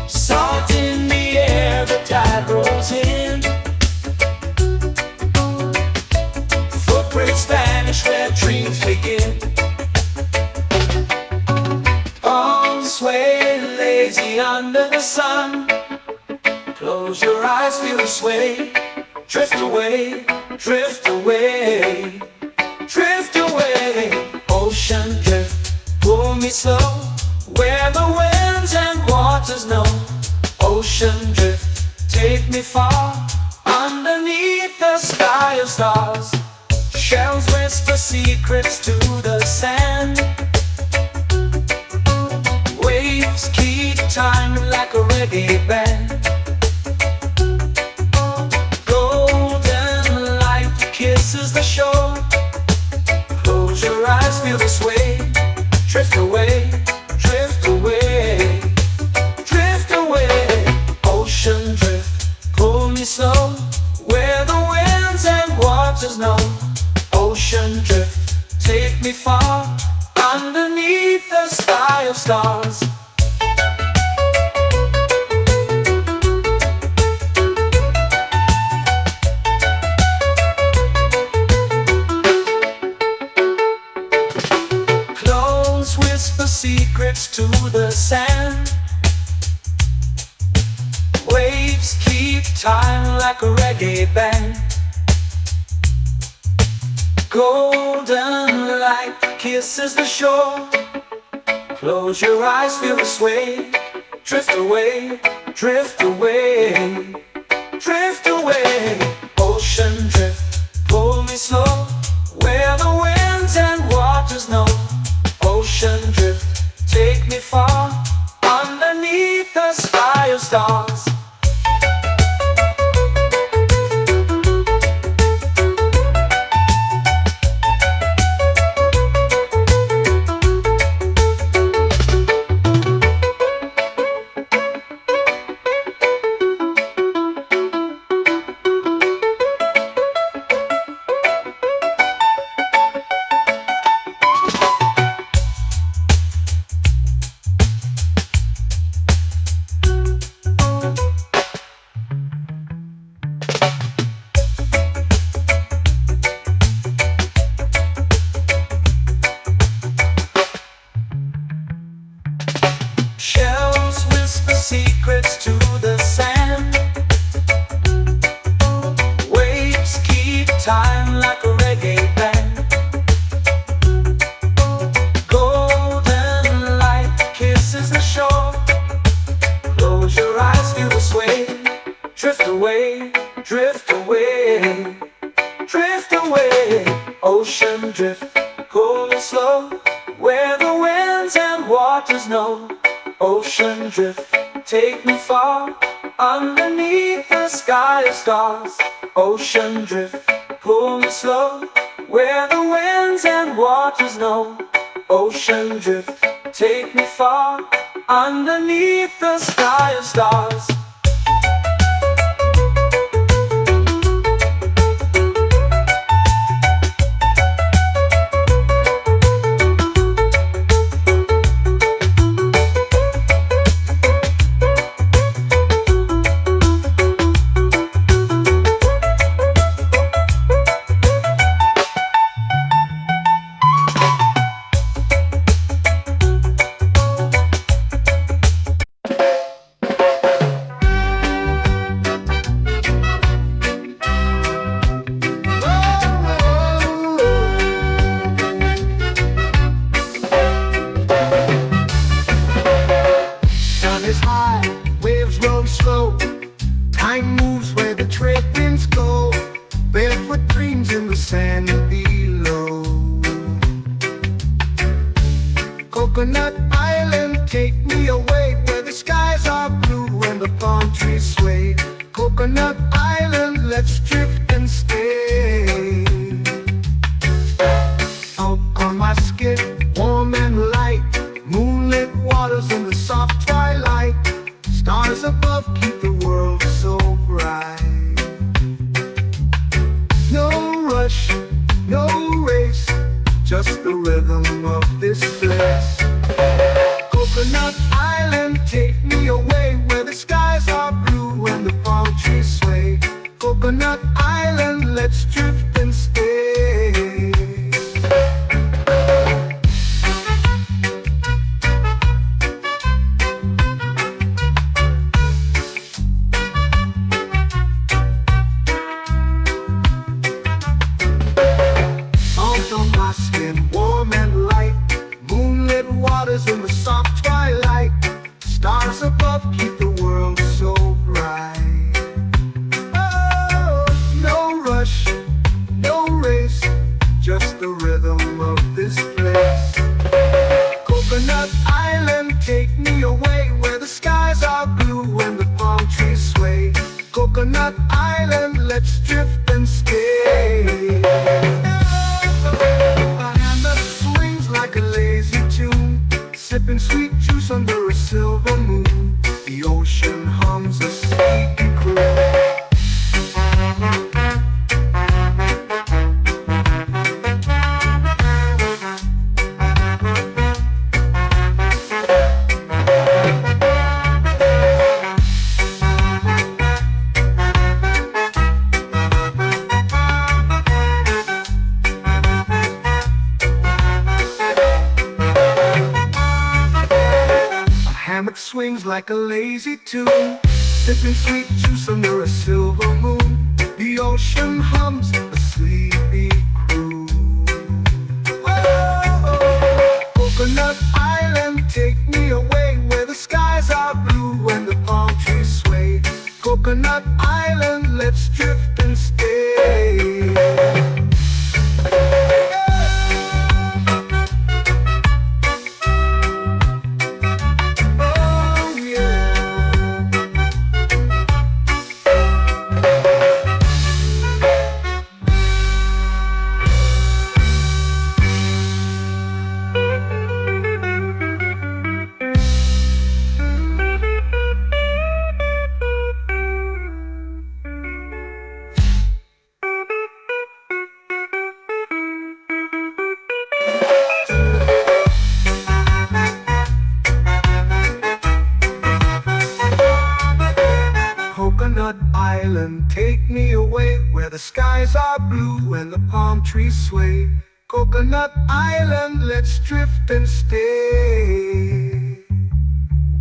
[SPEAKER 1] Salt in the air, the tide rolls in. Footprints vanish where dreams begin. Arms sway lazy under the sun. Close your eyes, feel the sway. Drift away, drift away, drift away. Ocean drift, pull me slow, where the winds and waters know. Ocean drift, take me far, underneath the sky of stars. Shells whisper secrets to the sand. Waves keep time like a reggae band. Golden light kisses the shore. Close your eyes, feel the sway. Drift away, drift away, drift away. Ocean drift, pull me slow, where the winds and waters know. Ocean drift, take me far, underneath the sky of stars. Close whisper secrets to the sand. Waves keep time like a reggae band. Golden light kisses the shore. Close your eyes, feel the sway. Drift away, drift away, drift away. Ocean drift, pull me slow, where the winds and waters know. Ocean drift, take me far, underneath the sky of stars. Shells whisper secrets to the sand. Waves keep time like a reggae band. Golden light kisses the shore. Close your eyes, feel the sway. Drift away, drift away, drift away. Ocean drift, cool and slow, where the winds and waters know. Ocean drift, take me far, underneath the sky of stars. Ocean drift, pull me slow, where the winds and waters know. Ocean drift, take me far, underneath the sky of stars.
[SPEAKER 2] Is high, waves roll slow. Time moves where the trade winds go. Barefoot dreams in the sand below. Coconut Island, take me away, where the skies are blue and the palm trees sway. Coconut Island, let's drift and stay. Out on my skin, warm and light, moonlit waters in the soft twilight. Stars above keep the world so bright. No rush, no race, just the rhythm of this place. Coconut Island, take me away, where the skies are blue and the palm trees sway. Coconut Island, let's drift and stay. Warm and light, moonlit waters in the soft twilight. Stars above keep the world so bright. Oh, no rush, no race, just the rhythm of this place. Coconut Island, take me away, where the skies are blue and the palm trees sway. Coconut Island, let's drift and stay. Like a lazy tune, sipping sweet juice under a silver moon. The ocean hums a sleepy croon. Swings like a lazy tune, sipping sweet juice under a silver moon. The ocean hums a sleepy croon. drift and stay. Oh yeah. Coconut Island, take me away where the skies are blue and the palm trees sway. Coconut Island, let's drift and stay.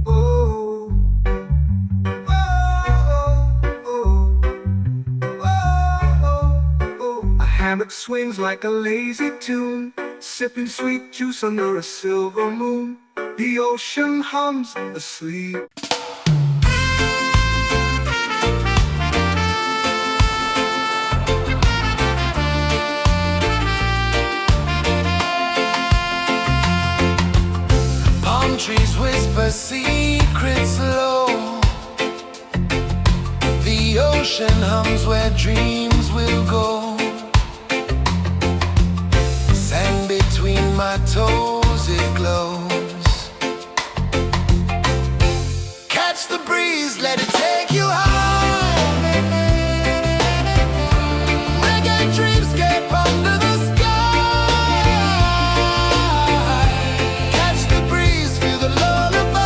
[SPEAKER 2] Oh, oh, oh, oh, oh. A hammock swings like a lazy tune, sipping sweet juice under a silver moon. The ocean hums asleep.
[SPEAKER 3] Palm trees whisper secrets low. The ocean hums where dreams will go. Sand between my toes, it glows. Catch the breeze, let it take you high. Reggae dreamscape under the sky. Catch the breeze, feel the lullaby.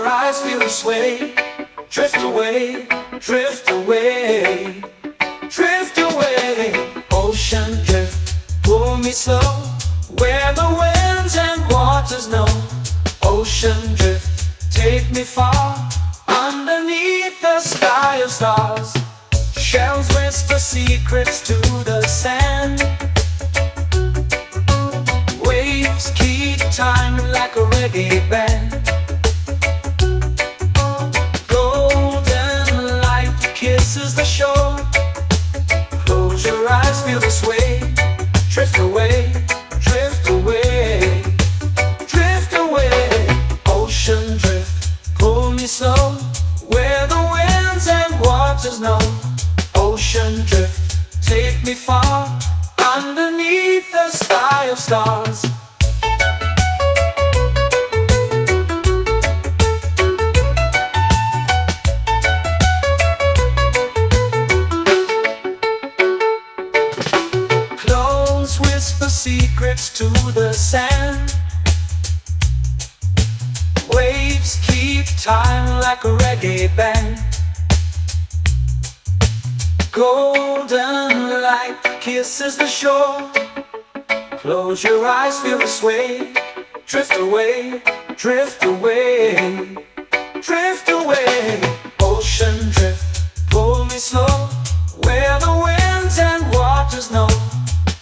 [SPEAKER 1] your eyes, feel the sway. Drift away, drift away, drift away. Ocean drift, pull me slow, where the winds and waters know. Ocean drift, take me far, underneath the sky of stars. Shells whisper secrets to the sand. Waves keep time like a reggae band. Golden light kisses the shore. Close your eyes, feel the sway. Drift away, drift away, drift away. Ocean drift, pull me slow, where the winds and waters know. Ocean drift, take me far, underneath the sky of stars. Clones whisper secrets to the sand. Waves keep time like a reggae band. Golden light kisses the shore. Close your eyes, feel the sway. Drift away, drift away, drift away. Ocean drift, pull me slow, where the winds and waters know.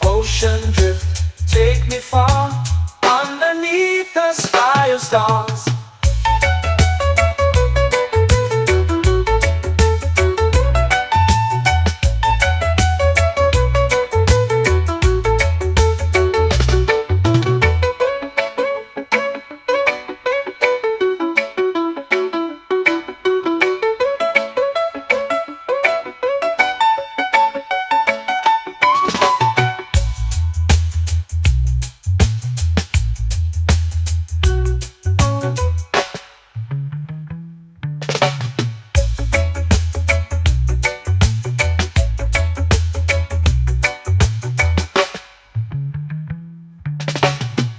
[SPEAKER 1] Ocean drift, take me far, underneath the sky of stars.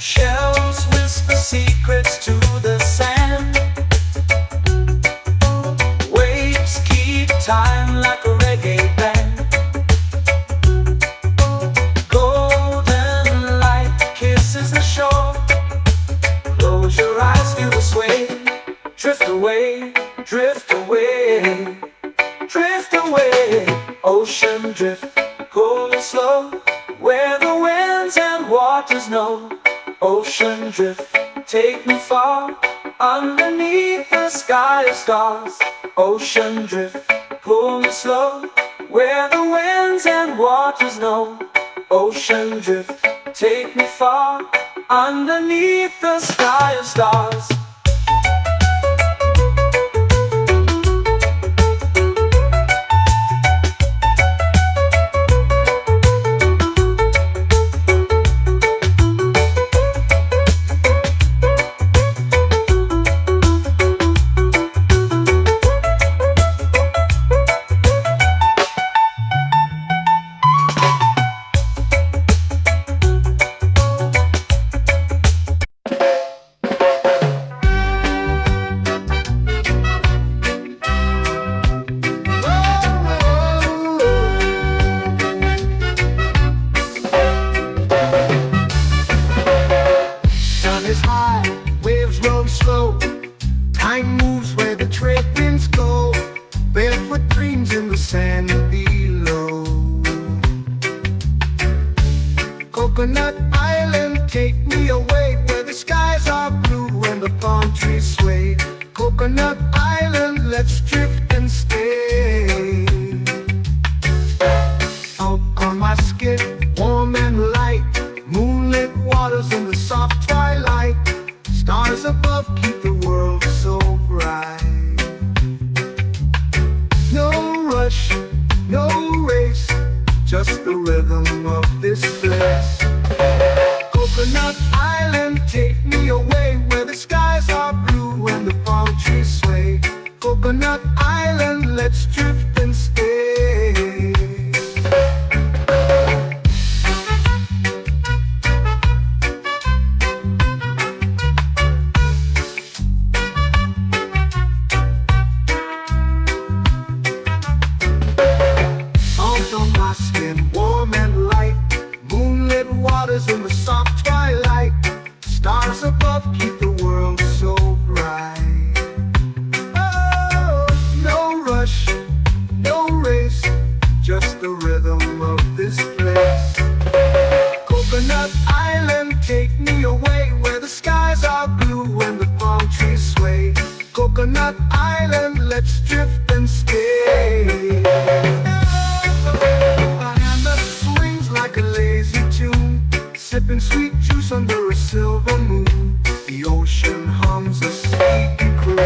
[SPEAKER 1] Shells whisper secrets to the sand. Waves keep time like a reggae band. Golden light kisses the shore. Close your eyes, feel the sway. Drift away, drift away, drift away. Ocean drift, pull me slow, where the winds and waters know. Ocean drift, take me far, underneath the sky of stars. Ocean drift, pull me slow, where the winds and waters know. Ocean drift, take me far, underneath the sky of stars.
[SPEAKER 2] Is high, waves roll slow. Time moves where the trade winds go. Barefoot dreams in the sand below. Coconut Island, take me away, where the skies are blue and the palm trees sway. Coconut Island, let's drift and stay. Out on my skin, warm and light, moonlit waters in the soft twilight. Stars above keep the world so bright. No rush, no race, just the rhythm of this place. Coconut Island, take me away, where the skies are blue and the palm trees sway. Coconut Island, let's drift and stay. Coconut Island, let's drift and stay. A hand that swings like a lazy tune, sipping sweet juice under a silver moon. The ocean hums a sleepy croon.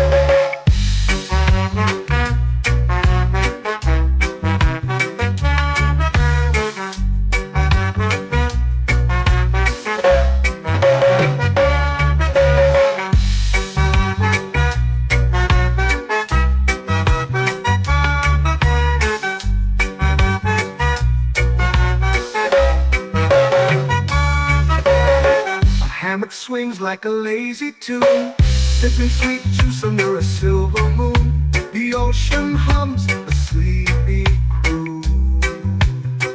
[SPEAKER 2] Hammock swings like a lazy tune, sipping sweet juice under a silver moon. The ocean hums a sleepy croon.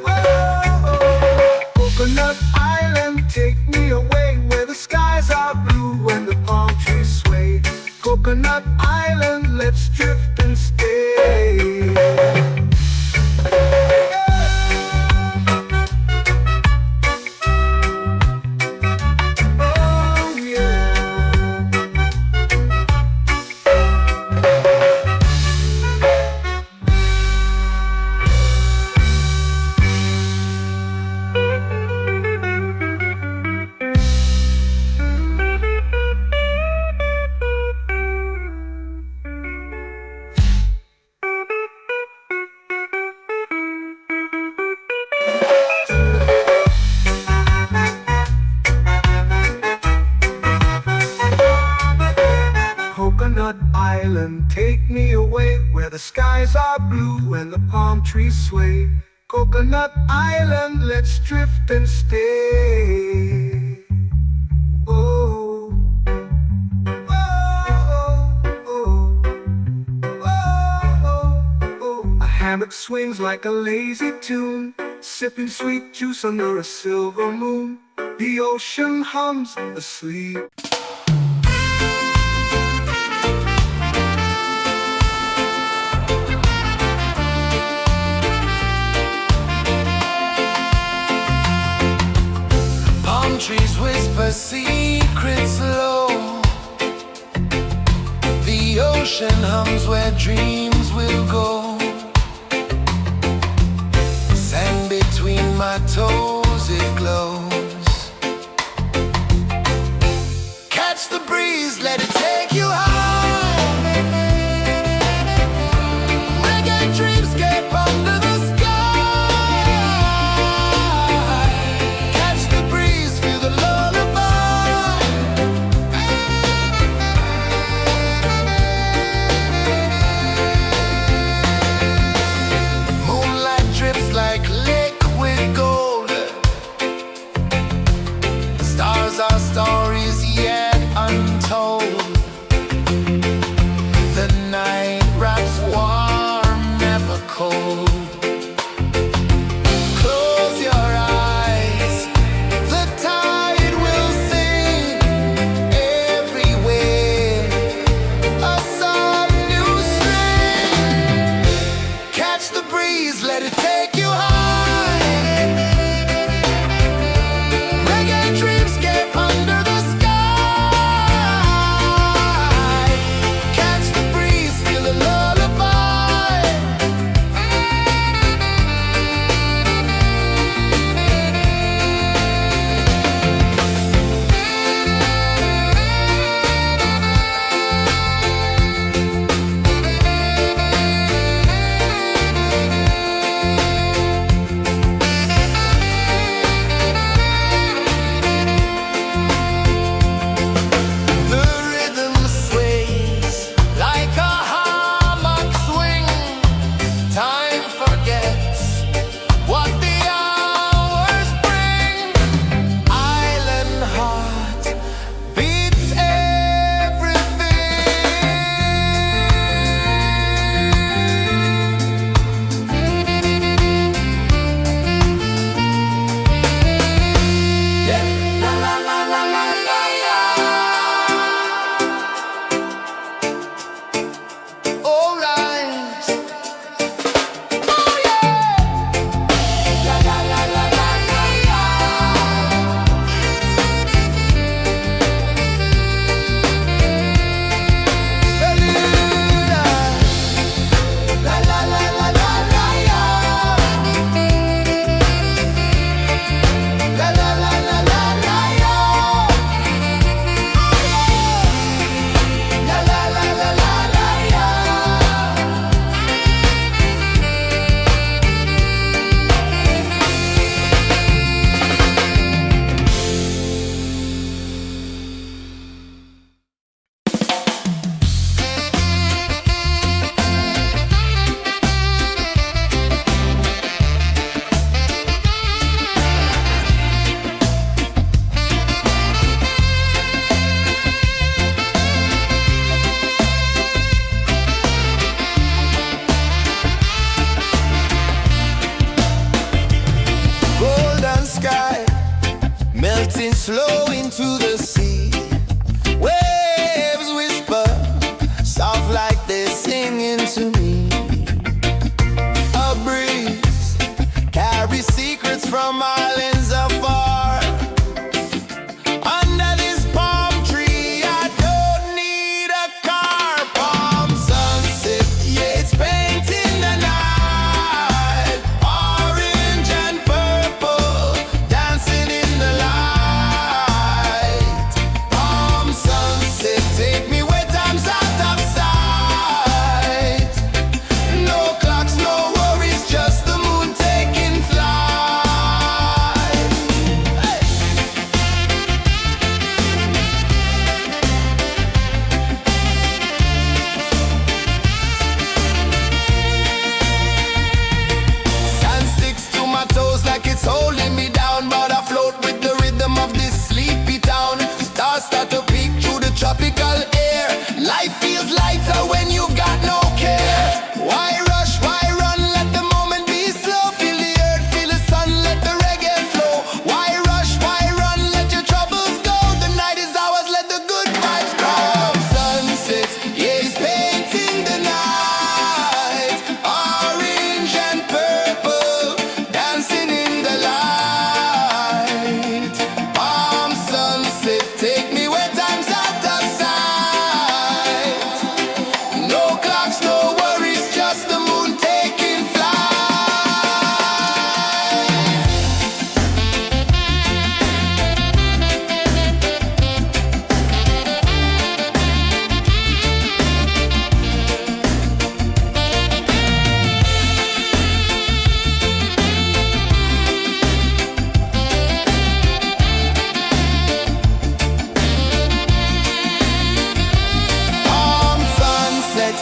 [SPEAKER 2] Oh, Coconut Island, take me away where the skies are blue and the palm trees sway. Coconut Island, let's drift and stay. Coconut Island, take me away where the skies are blue and the palm trees sway. Coconut Island, let's drift and stay. Oh, oh, oh, oh, oh. A hammock swings like a lazy tune, sipping sweet juice under a silver moon. The ocean hums asleep.
[SPEAKER 3] Trees whisper secrets low. The ocean hums where dreams will go. Sand between my toes, it glows. Catch the breeze, let it take you high. Reggae dreamscape under the sky. Our stories yet untold.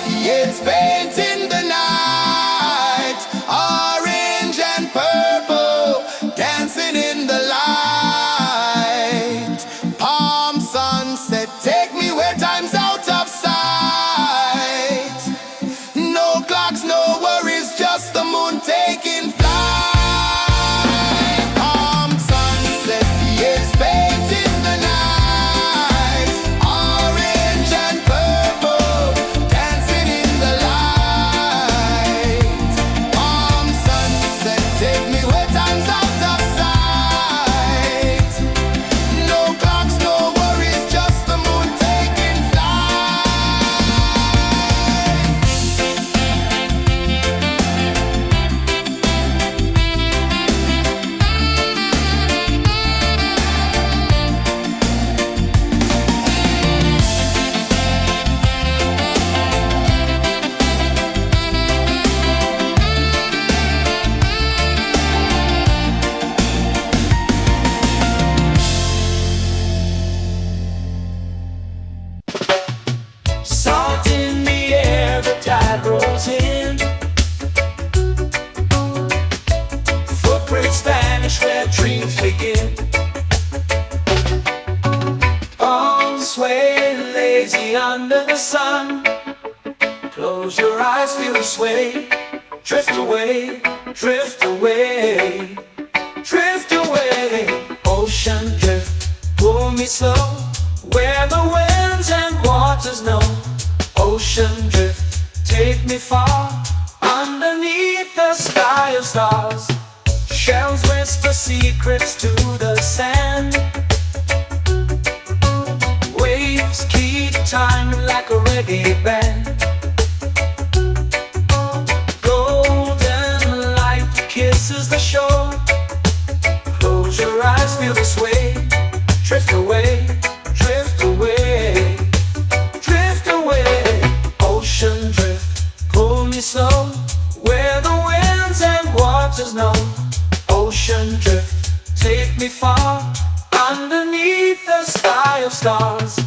[SPEAKER 3] It's painting the night, orange and purple, dancing in the light. Palm sunset, take me where time's out of sight. No clocks, no worries, just the moon taking flight. Palm sunset, it's painting the night, orange and purple, dancing in the light. Palm sunset, take me where time's out of sight. No clocks, no worries, just the moon taking flight.
[SPEAKER 1] Salt in the air, the tide rolls in. Footprints vanish where dreams begin. Arms sway lazy under the sun. Close your eyes, feel the sway. Drift away, drift away, drift away. Ocean drift, pull me slow, where the winds and waters know. Ocean drift, take me far, underneath the sky of stars. Shells whisper secrets to the sand. Waves keep time like a reggae band. Golden light kisses the shore. Close your eyes, feel the sway. Drift away, drift away, drift away. Ocean drift, pull me slow, where the winds and waters know. Ocean drift, take me far, underneath the sky of stars.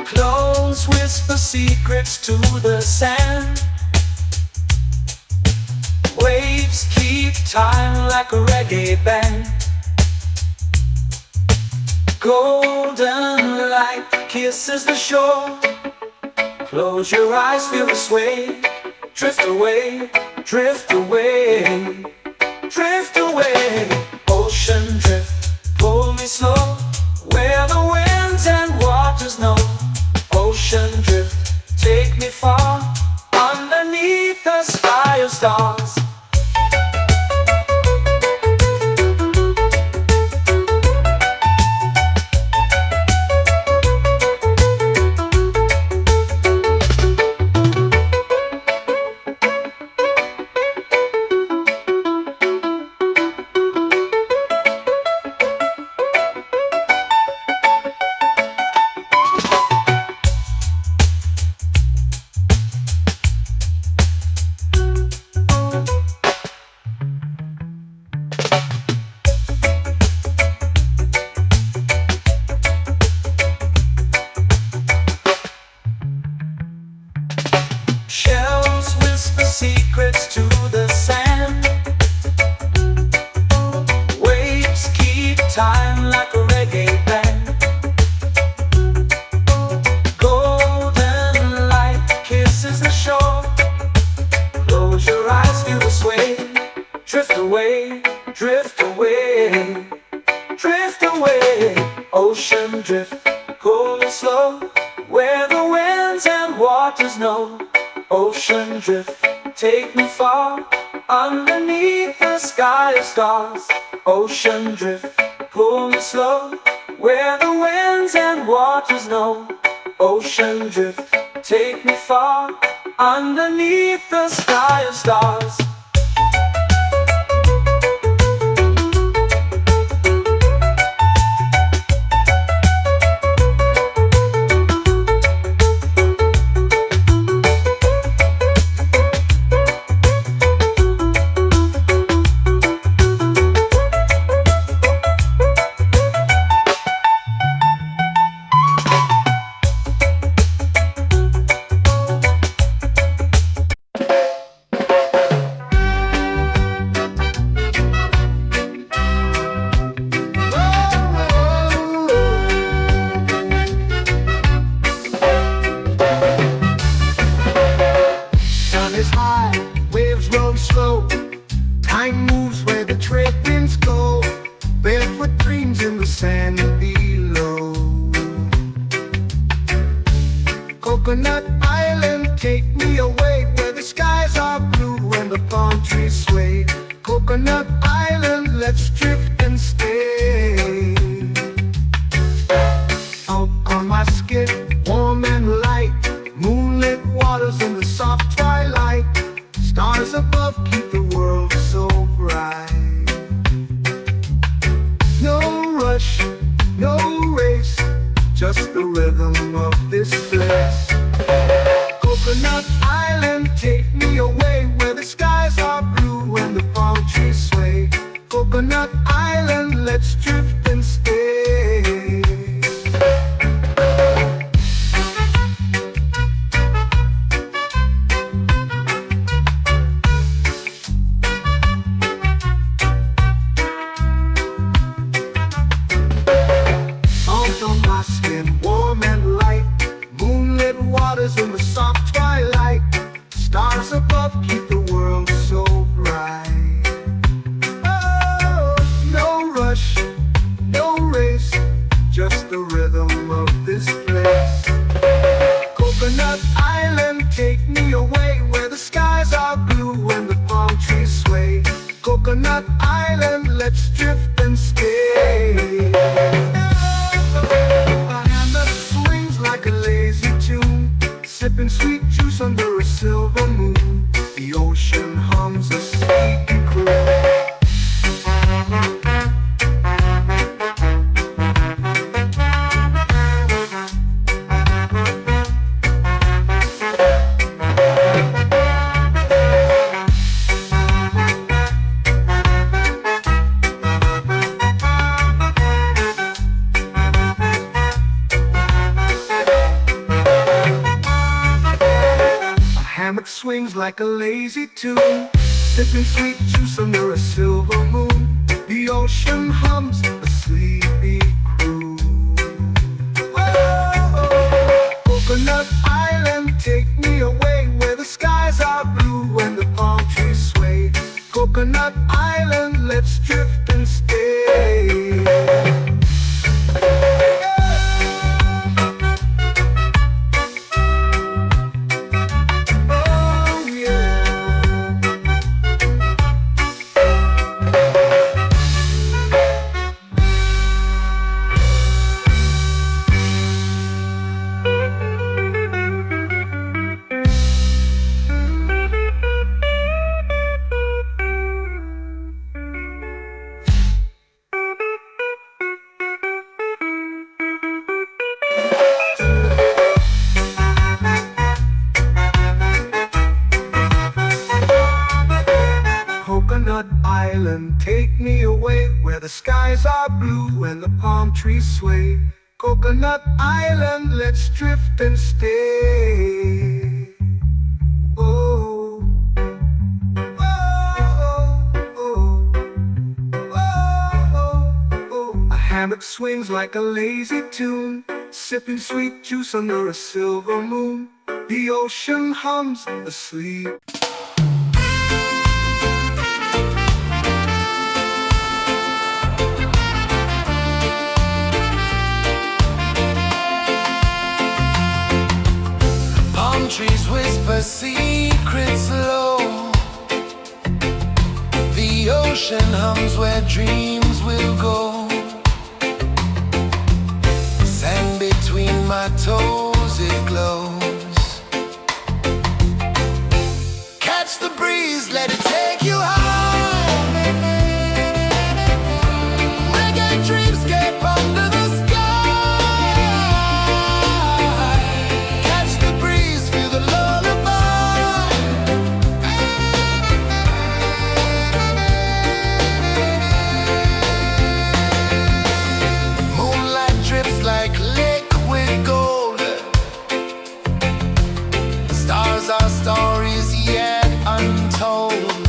[SPEAKER 1] Clones whisper secrets to the sand. Waves keep time like a reggae band. Golden light kisses the shore. Close your eyes, feel the sway. Drift away, drift away, drift away. Ocean drift, pull me slow, where the winds and waters know. Ocean drift, take me far, underneath the sky of stars. Shells whisper secrets to the sand. Waves keep time like a reggae band. Golden light kisses the shore. Close your eyes, feel the sway. Drift away, drift away, drift away. Ocean drift, cool and slow, where the winds and waters know. Ocean drift, take me far, underneath the sky of stars. Ocean drift, pull me slow, where the winds and waters know. Ocean drift, take me far, underneath the sky of stars.
[SPEAKER 2] Time moves where the trade winds go, barefoot dreams in the sand below. Coconut Island, take me away where the skies are blue and the palm trees sway. Coconut Island, let's drift and stay. Out on my skin, warm and light, moonlit waters in the soft twilight. Stars above keep the world so bright. No rush, no race, just the rhythm of this place. Coconut Island, take me away where the skies are blue and the palm trees sway. Coconut Island, let's drift and stay. Out on my skin, warm and light, moonlit waters in the soft twilight. Stars above keep the world so bright. Oh, no rush, no race, just the rhythm of this place. Coconut Island, take me away where the skies are blue and the palm trees sway. Coconut Island, let's drift and stay. A hand that swings like a lazy tune, sipping sweet juice under a silver moon. The ocean hums a sleepy croon. Hammock swings like a lazy tune, sipping sweet juice under a silver moon. The ocean hums a sleepy croon. Whoa, Coconut Island, take me away where the skies are blue and the palm trees sway. Coconut Island, let's drift and stay. Coconut Island, take me away where the skies are blue and the palm trees sway. Coconut Island, let's drift and stay. Oh, oh, oh, oh, oh. A hammock swings like a lazy tune, sipping sweet juice under a silver moon. The ocean hums asleep.
[SPEAKER 3] Trees whisper secrets low. The ocean hums where dreams will go. Sand between my toes, it glows. Catch the breeze, let it take you high. Reggae dreamscape under the our stories yet untold.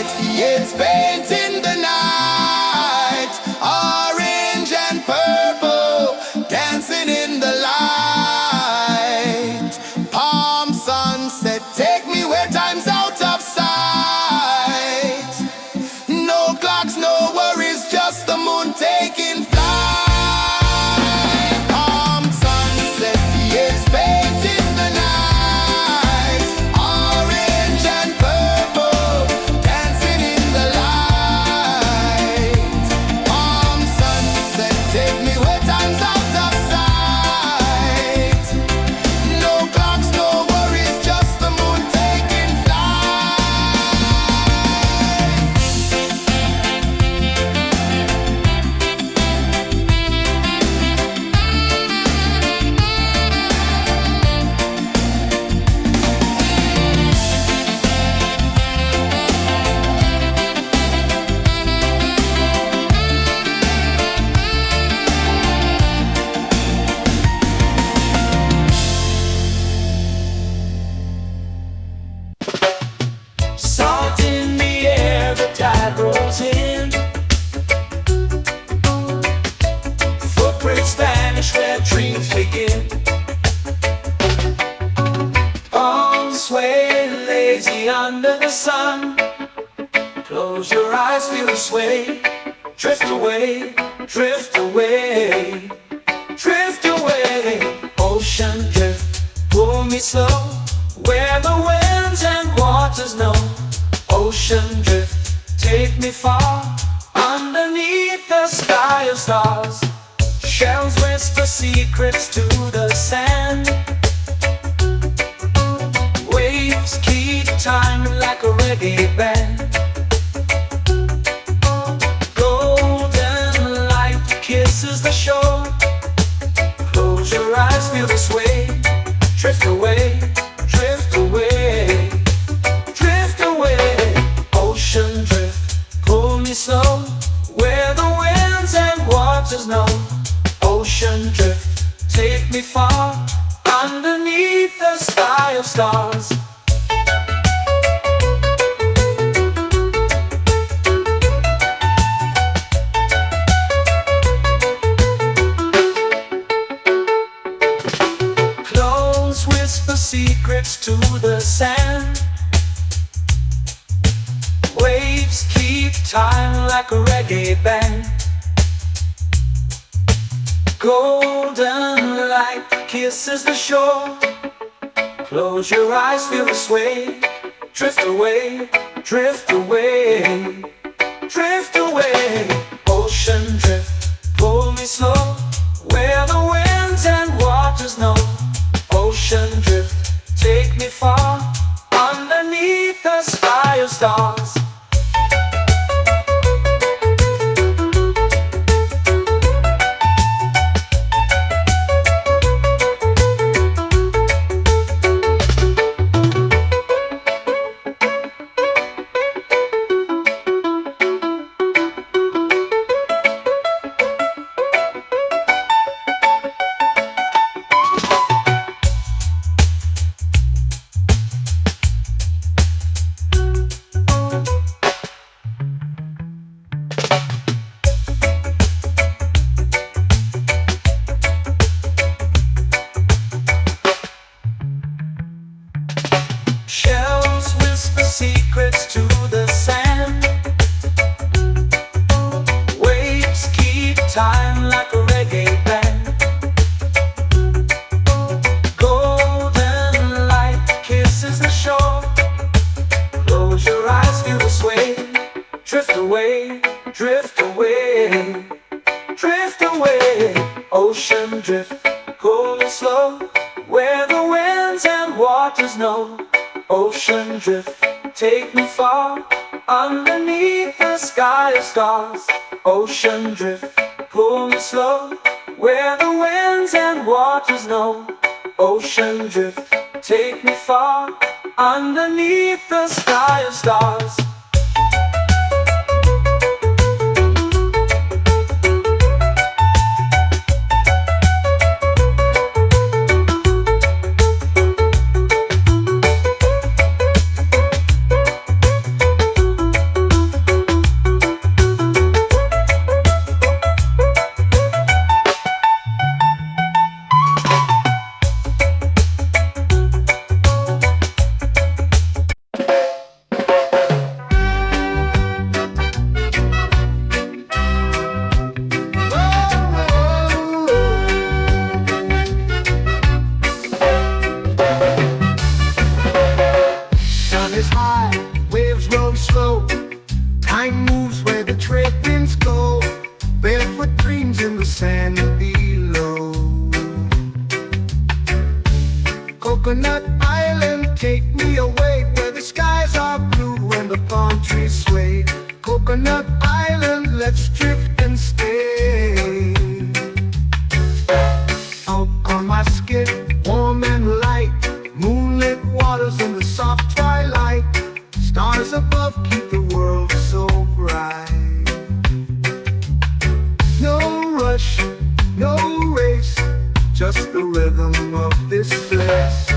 [SPEAKER 3] It's painting the night, orange and purple, dancing in the light. Palm sunset, take me where time's out of sight. No clocks, no worries, just the moon taking flight. Palm sunset, it's painting the night, orange and purple, dancing in the light. Palm sunset, take me where time's out of sight. No clocks, no worries, just the moon taking flight.
[SPEAKER 1] Salt in the air, the tide rolls in. Footprints vanish where dreams begin. Arms sway lazy under the sun. Close your eyes, feel the sway. Drift away, drift away, drift away. Ocean drift, pull me slow, where the winds and waters know. Ocean drift, take me far, underneath the sky of stars. Shells whisper secrets to the sand. Waves keep time like a reggae band. Golden light kisses the shore. Close your eyes, feel the sway. Drift away, drift away, drift away. Ocean drift, pull me slow, where the winds and waters know. Ocean drift, take me far, underneath the sky of stars. Close whisper secrets to the sand. Waves keep time like a reggae band. Golden light kisses the shore. Close your eyes, feel the sway. Drift away, drift away, drift away. Ocean drift, pull me slow, where the winds and waters know. Ocean drift, take me far, underneath the sky of stars. Shells whisper secrets to the sand. Waves keep time like a reggae band. Golden light kisses the shore. Close your eyes, feel the sway. Drift away, drift away, drift away. Ocean drift, pull me slow, where the winds and waters know. Ocean drift, take me far, underneath the sky of stars. Ocean drift, pull me slow, where the winds and waters know. Ocean drift, take me far, underneath the sky of stars.
[SPEAKER 2] Mind moves where the trade winds go, barefoot dreams in the sand below. Coconut Island, take me away where the skies are blue and the palm trees sway. Coconut Island, let's drift and stay. Out on my skin, warm and light, moonlit waters in the soft twilight. Stars above keep the world so bright. No rush, no race, just the rhythm of this place.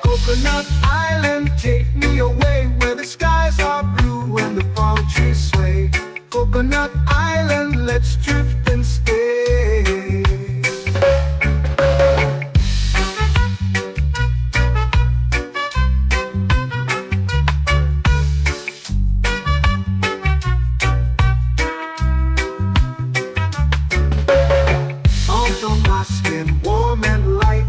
[SPEAKER 2] Coconut Island, take me away where the skies are blue and the palm trees sway. Coconut Island, let's drift and stay. Out on my skin, warm and light,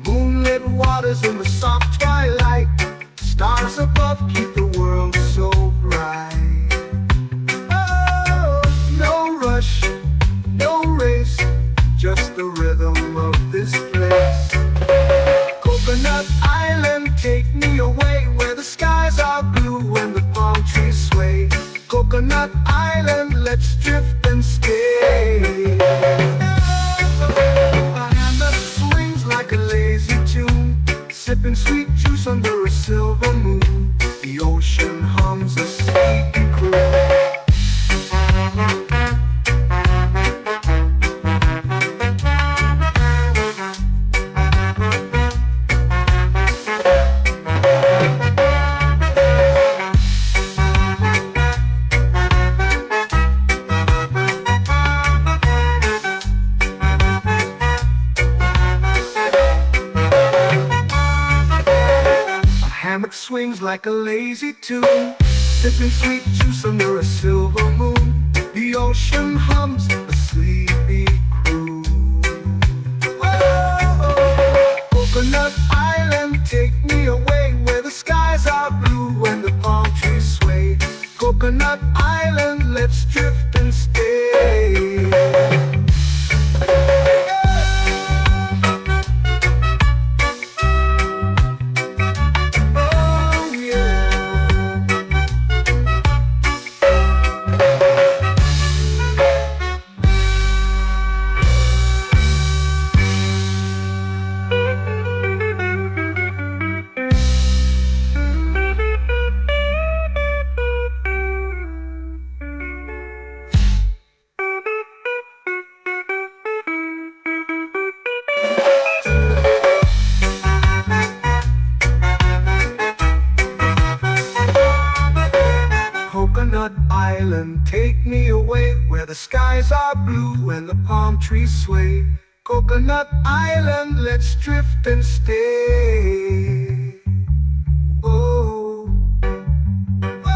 [SPEAKER 2] moonlit waters in the soft twilight. Stars above keep the world so bright. Oh, no rush, no race, just the rhythm of this place. Coconut Island, take me away where the skies are blue and the palm trees sway. Coconut Island, let's drift and stay. A hand that swings like a lazy tune, sipping sweet juice under a silver moon. The ocean hums a sleepy croon. Hammock swings like a lazy tune, sipping sweet juice under a silver moon. The ocean hums a sleepy croon. Whoa, Coconut Island, take me away where the skies are blue and the palm trees sway. Coconut Island, let's drift and stay. Coconut Island, take me away where the skies are blue and the palm trees sway. Coconut Island, let's drift and stay. Oh, oh,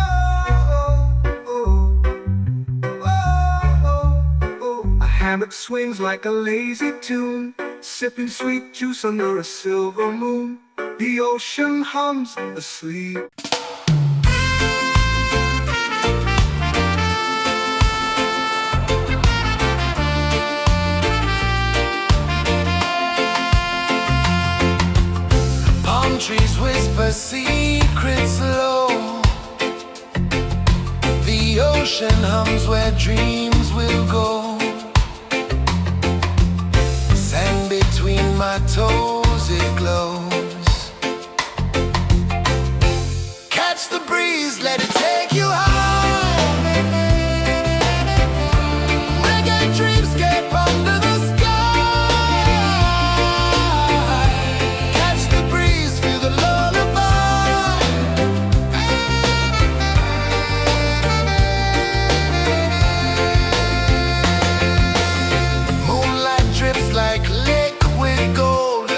[SPEAKER 2] oh, oh, oh. A hammock swings like a lazy tune, sipping sweet juice under a silver moon. The ocean hums asleep.
[SPEAKER 3] Trees whisper secrets low. The ocean hums where dreams will go. Sand between my toes, it glows. Catch the breeze, let it take you home. Reggae dreamscape under the sky. Catch the breeze, feel the lullaby. Moonlight drips like liquid gold.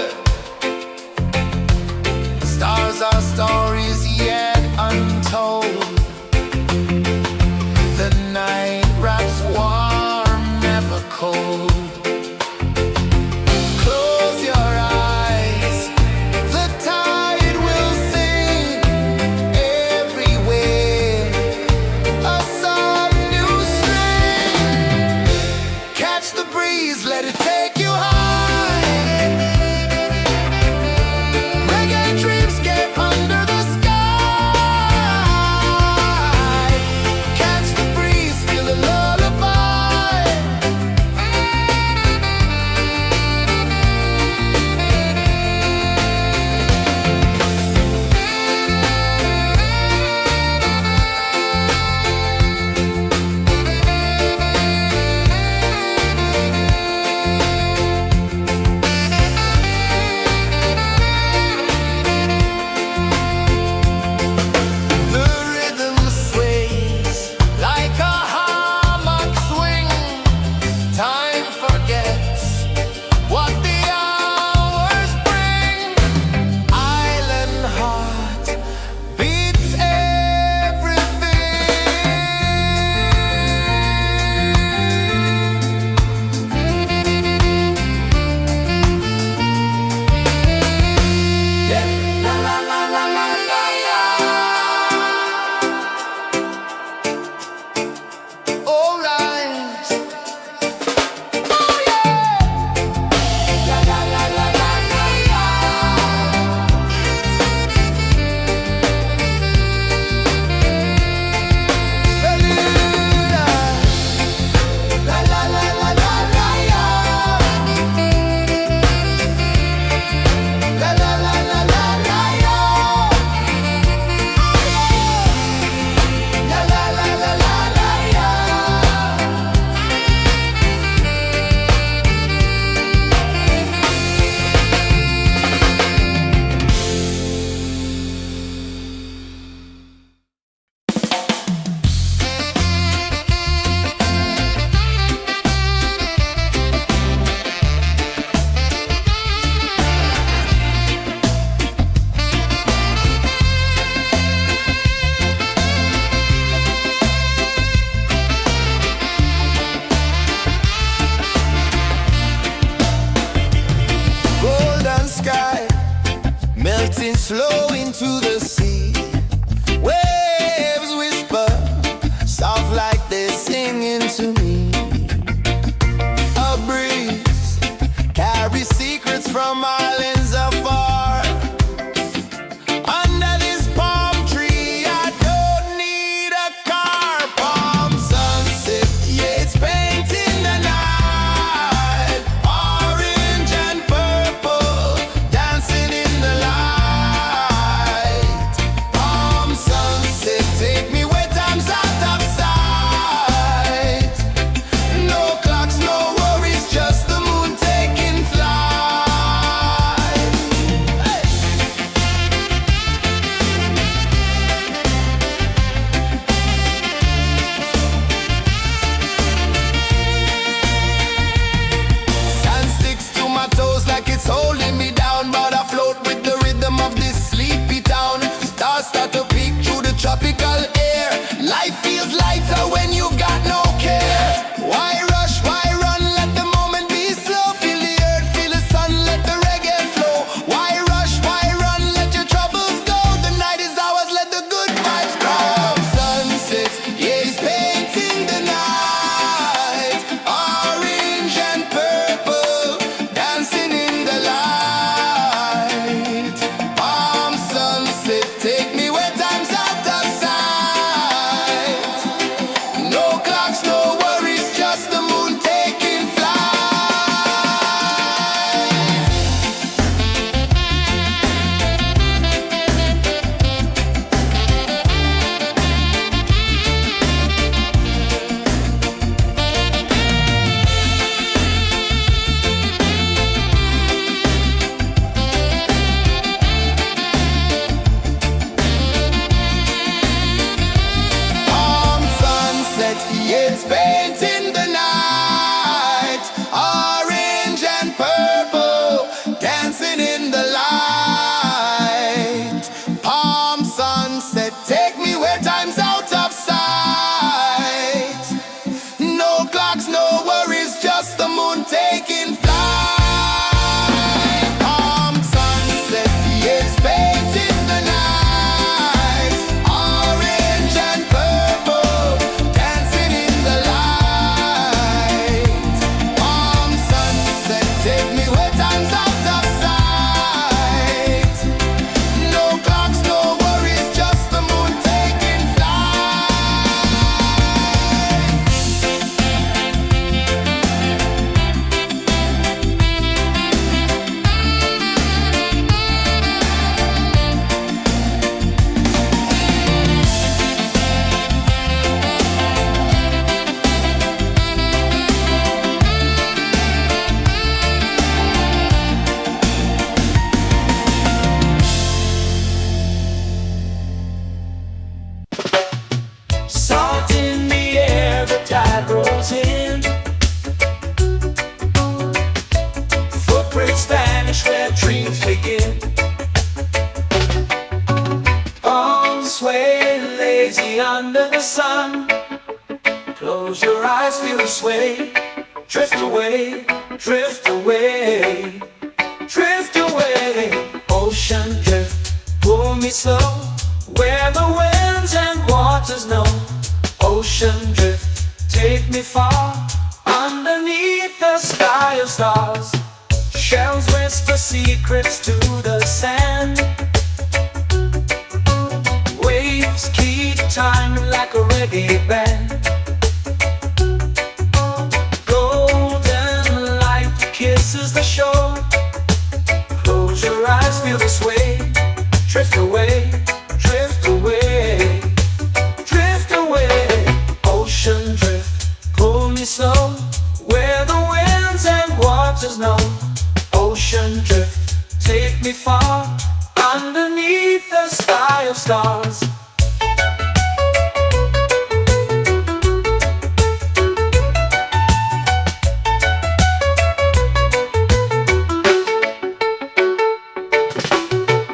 [SPEAKER 1] sun. Close your eyes, feel the sway. Drift away, drift away, drift away. Ocean drift, pull me slow, where the winds and waters know. Ocean drift, take me far, underneath the sky of stars. Shells whisper secrets to the sand. Waves keep time like a reggae band. Golden light kisses the shore. Close your eyes, feel the sway. Drift away, drift away, drift away. Ocean drift, pull me slow, where the winds and waters know. Ocean drift, take me far, underneath the sky of stars.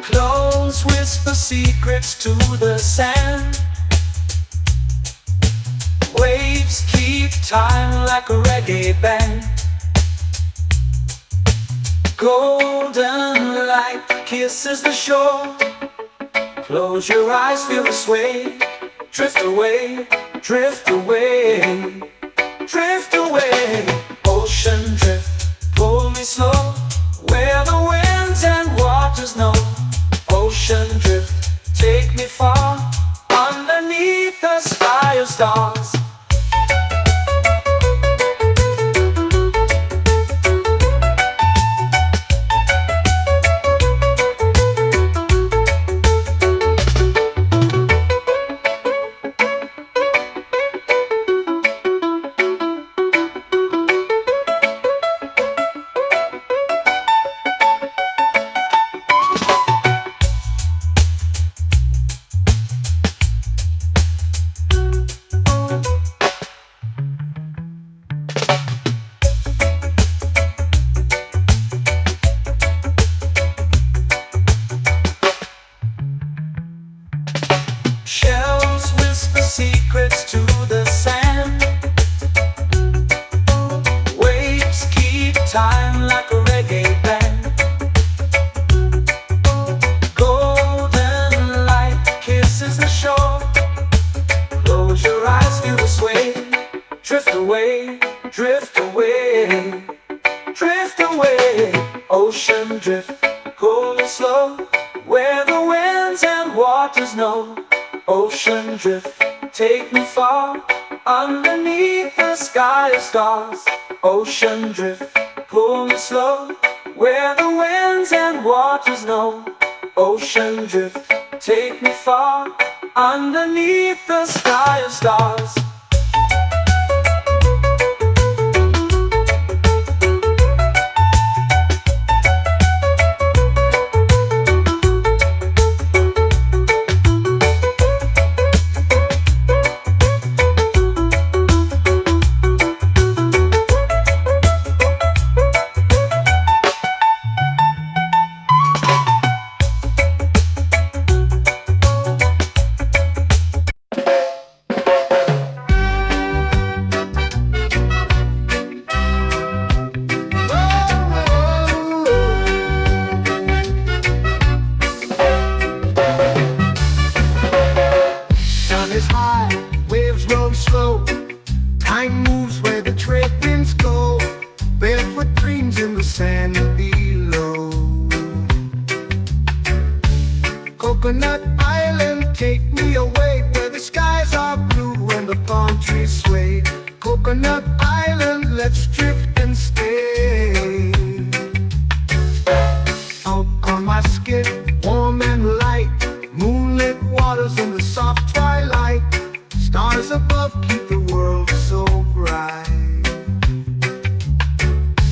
[SPEAKER 1] Close whisper secrets to the sand. Waves keep time like a reggae band. Golden light kisses the shore. Close your eyes, feel the sway. Drift away, drift away, drift away. Ocean drift, pull me slow, where the winds and waters know. Ocean drift, take me far, underneath the sky of stars. Shells whisper secrets to the sand. Waves keep time like a reggae band. Golden light kisses the shore. Close your eyes, feel the sway. Drift away, drift away, drift away. Ocean drift, pull me slow, where the winds and waters know. Ocean drift, take me far, underneath the sky of stars. Ocean drift, pull me slow, where the winds and waters know. Ocean drift, take me far, underneath the sky of stars.
[SPEAKER 2] Sun is high, waves roll slow. Time moves where the trade winds go. Barefoot dreams in the sand below. Coconut Island, take me away, where the skies are blue and the palm trees sway. Coconut Island, let's drift and stay. Out on my skin, warm and light, moonlit waters in the soft twilight. Stars above keep the world so bright.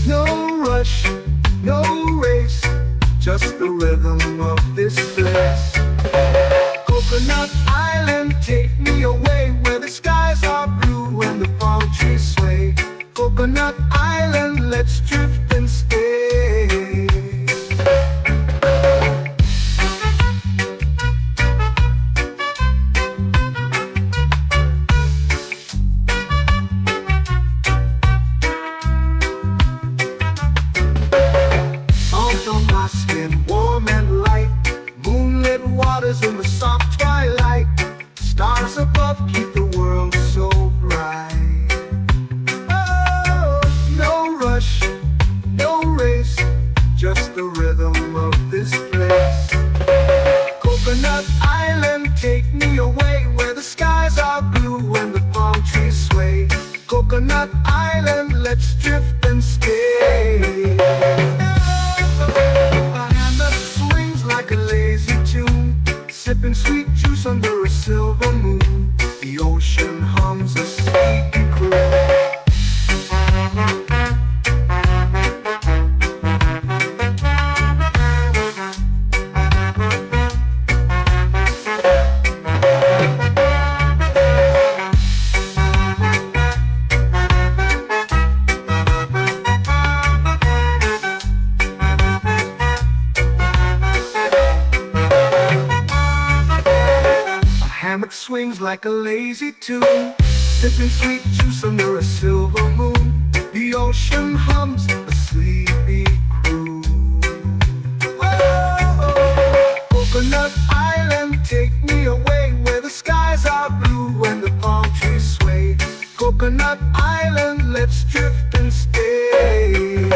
[SPEAKER 2] No rush, no race, just the rhythm of this place. Coconut Island, take me away, where the skies are blue and the palm trees sway. Coconut Island, let's drift and stay. keep the world so bright. Oh, no rush, no race, just the rhythm of this place. Coconut Island, take me away where the skies are blue and the palm trees sway. Coconut Island, let's drift and stay. A hand that swings like a lazy tune, sipping sweet juice under a silver moon. The ocean hums a sleepy croon. Hammock swings like a lazy tune, sipping sweet juice under a silver moon. The ocean hums a sleepy croon. Whoa, Coconut Island, take me away where the skies are blue and the palm trees sway. Coconut Island, let's drift and stay.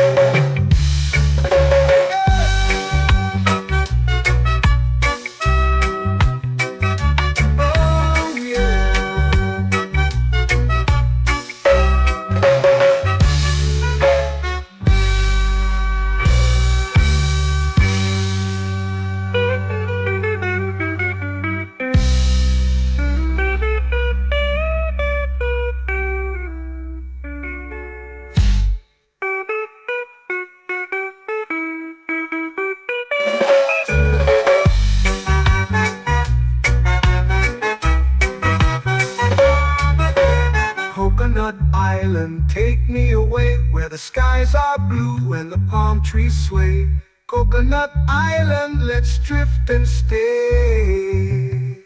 [SPEAKER 2] Coconut Island, take me away where the skies are blue and the palm trees sway. Coconut Island, let's drift and stay.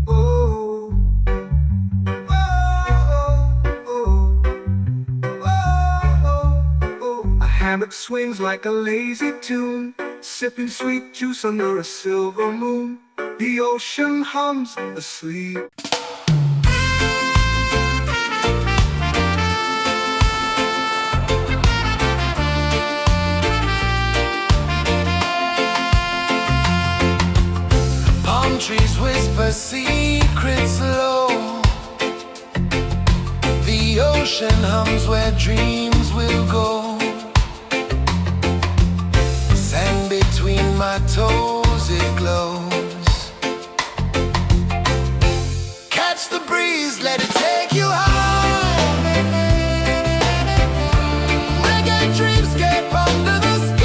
[SPEAKER 2] Oh, oh, oh, oh, oh. A hammock swings like a lazy tune, sipping sweet juice under a silver moon. The ocean hums asleep.
[SPEAKER 3] Trees whisper secrets low. The ocean hums where dreams will go. Sand between my toes, it glows. Catch the breeze, let it take you high. Reggae dreamscape under the sky.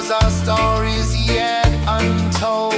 [SPEAKER 3] Our stories yet untold.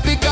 [SPEAKER 3] tropical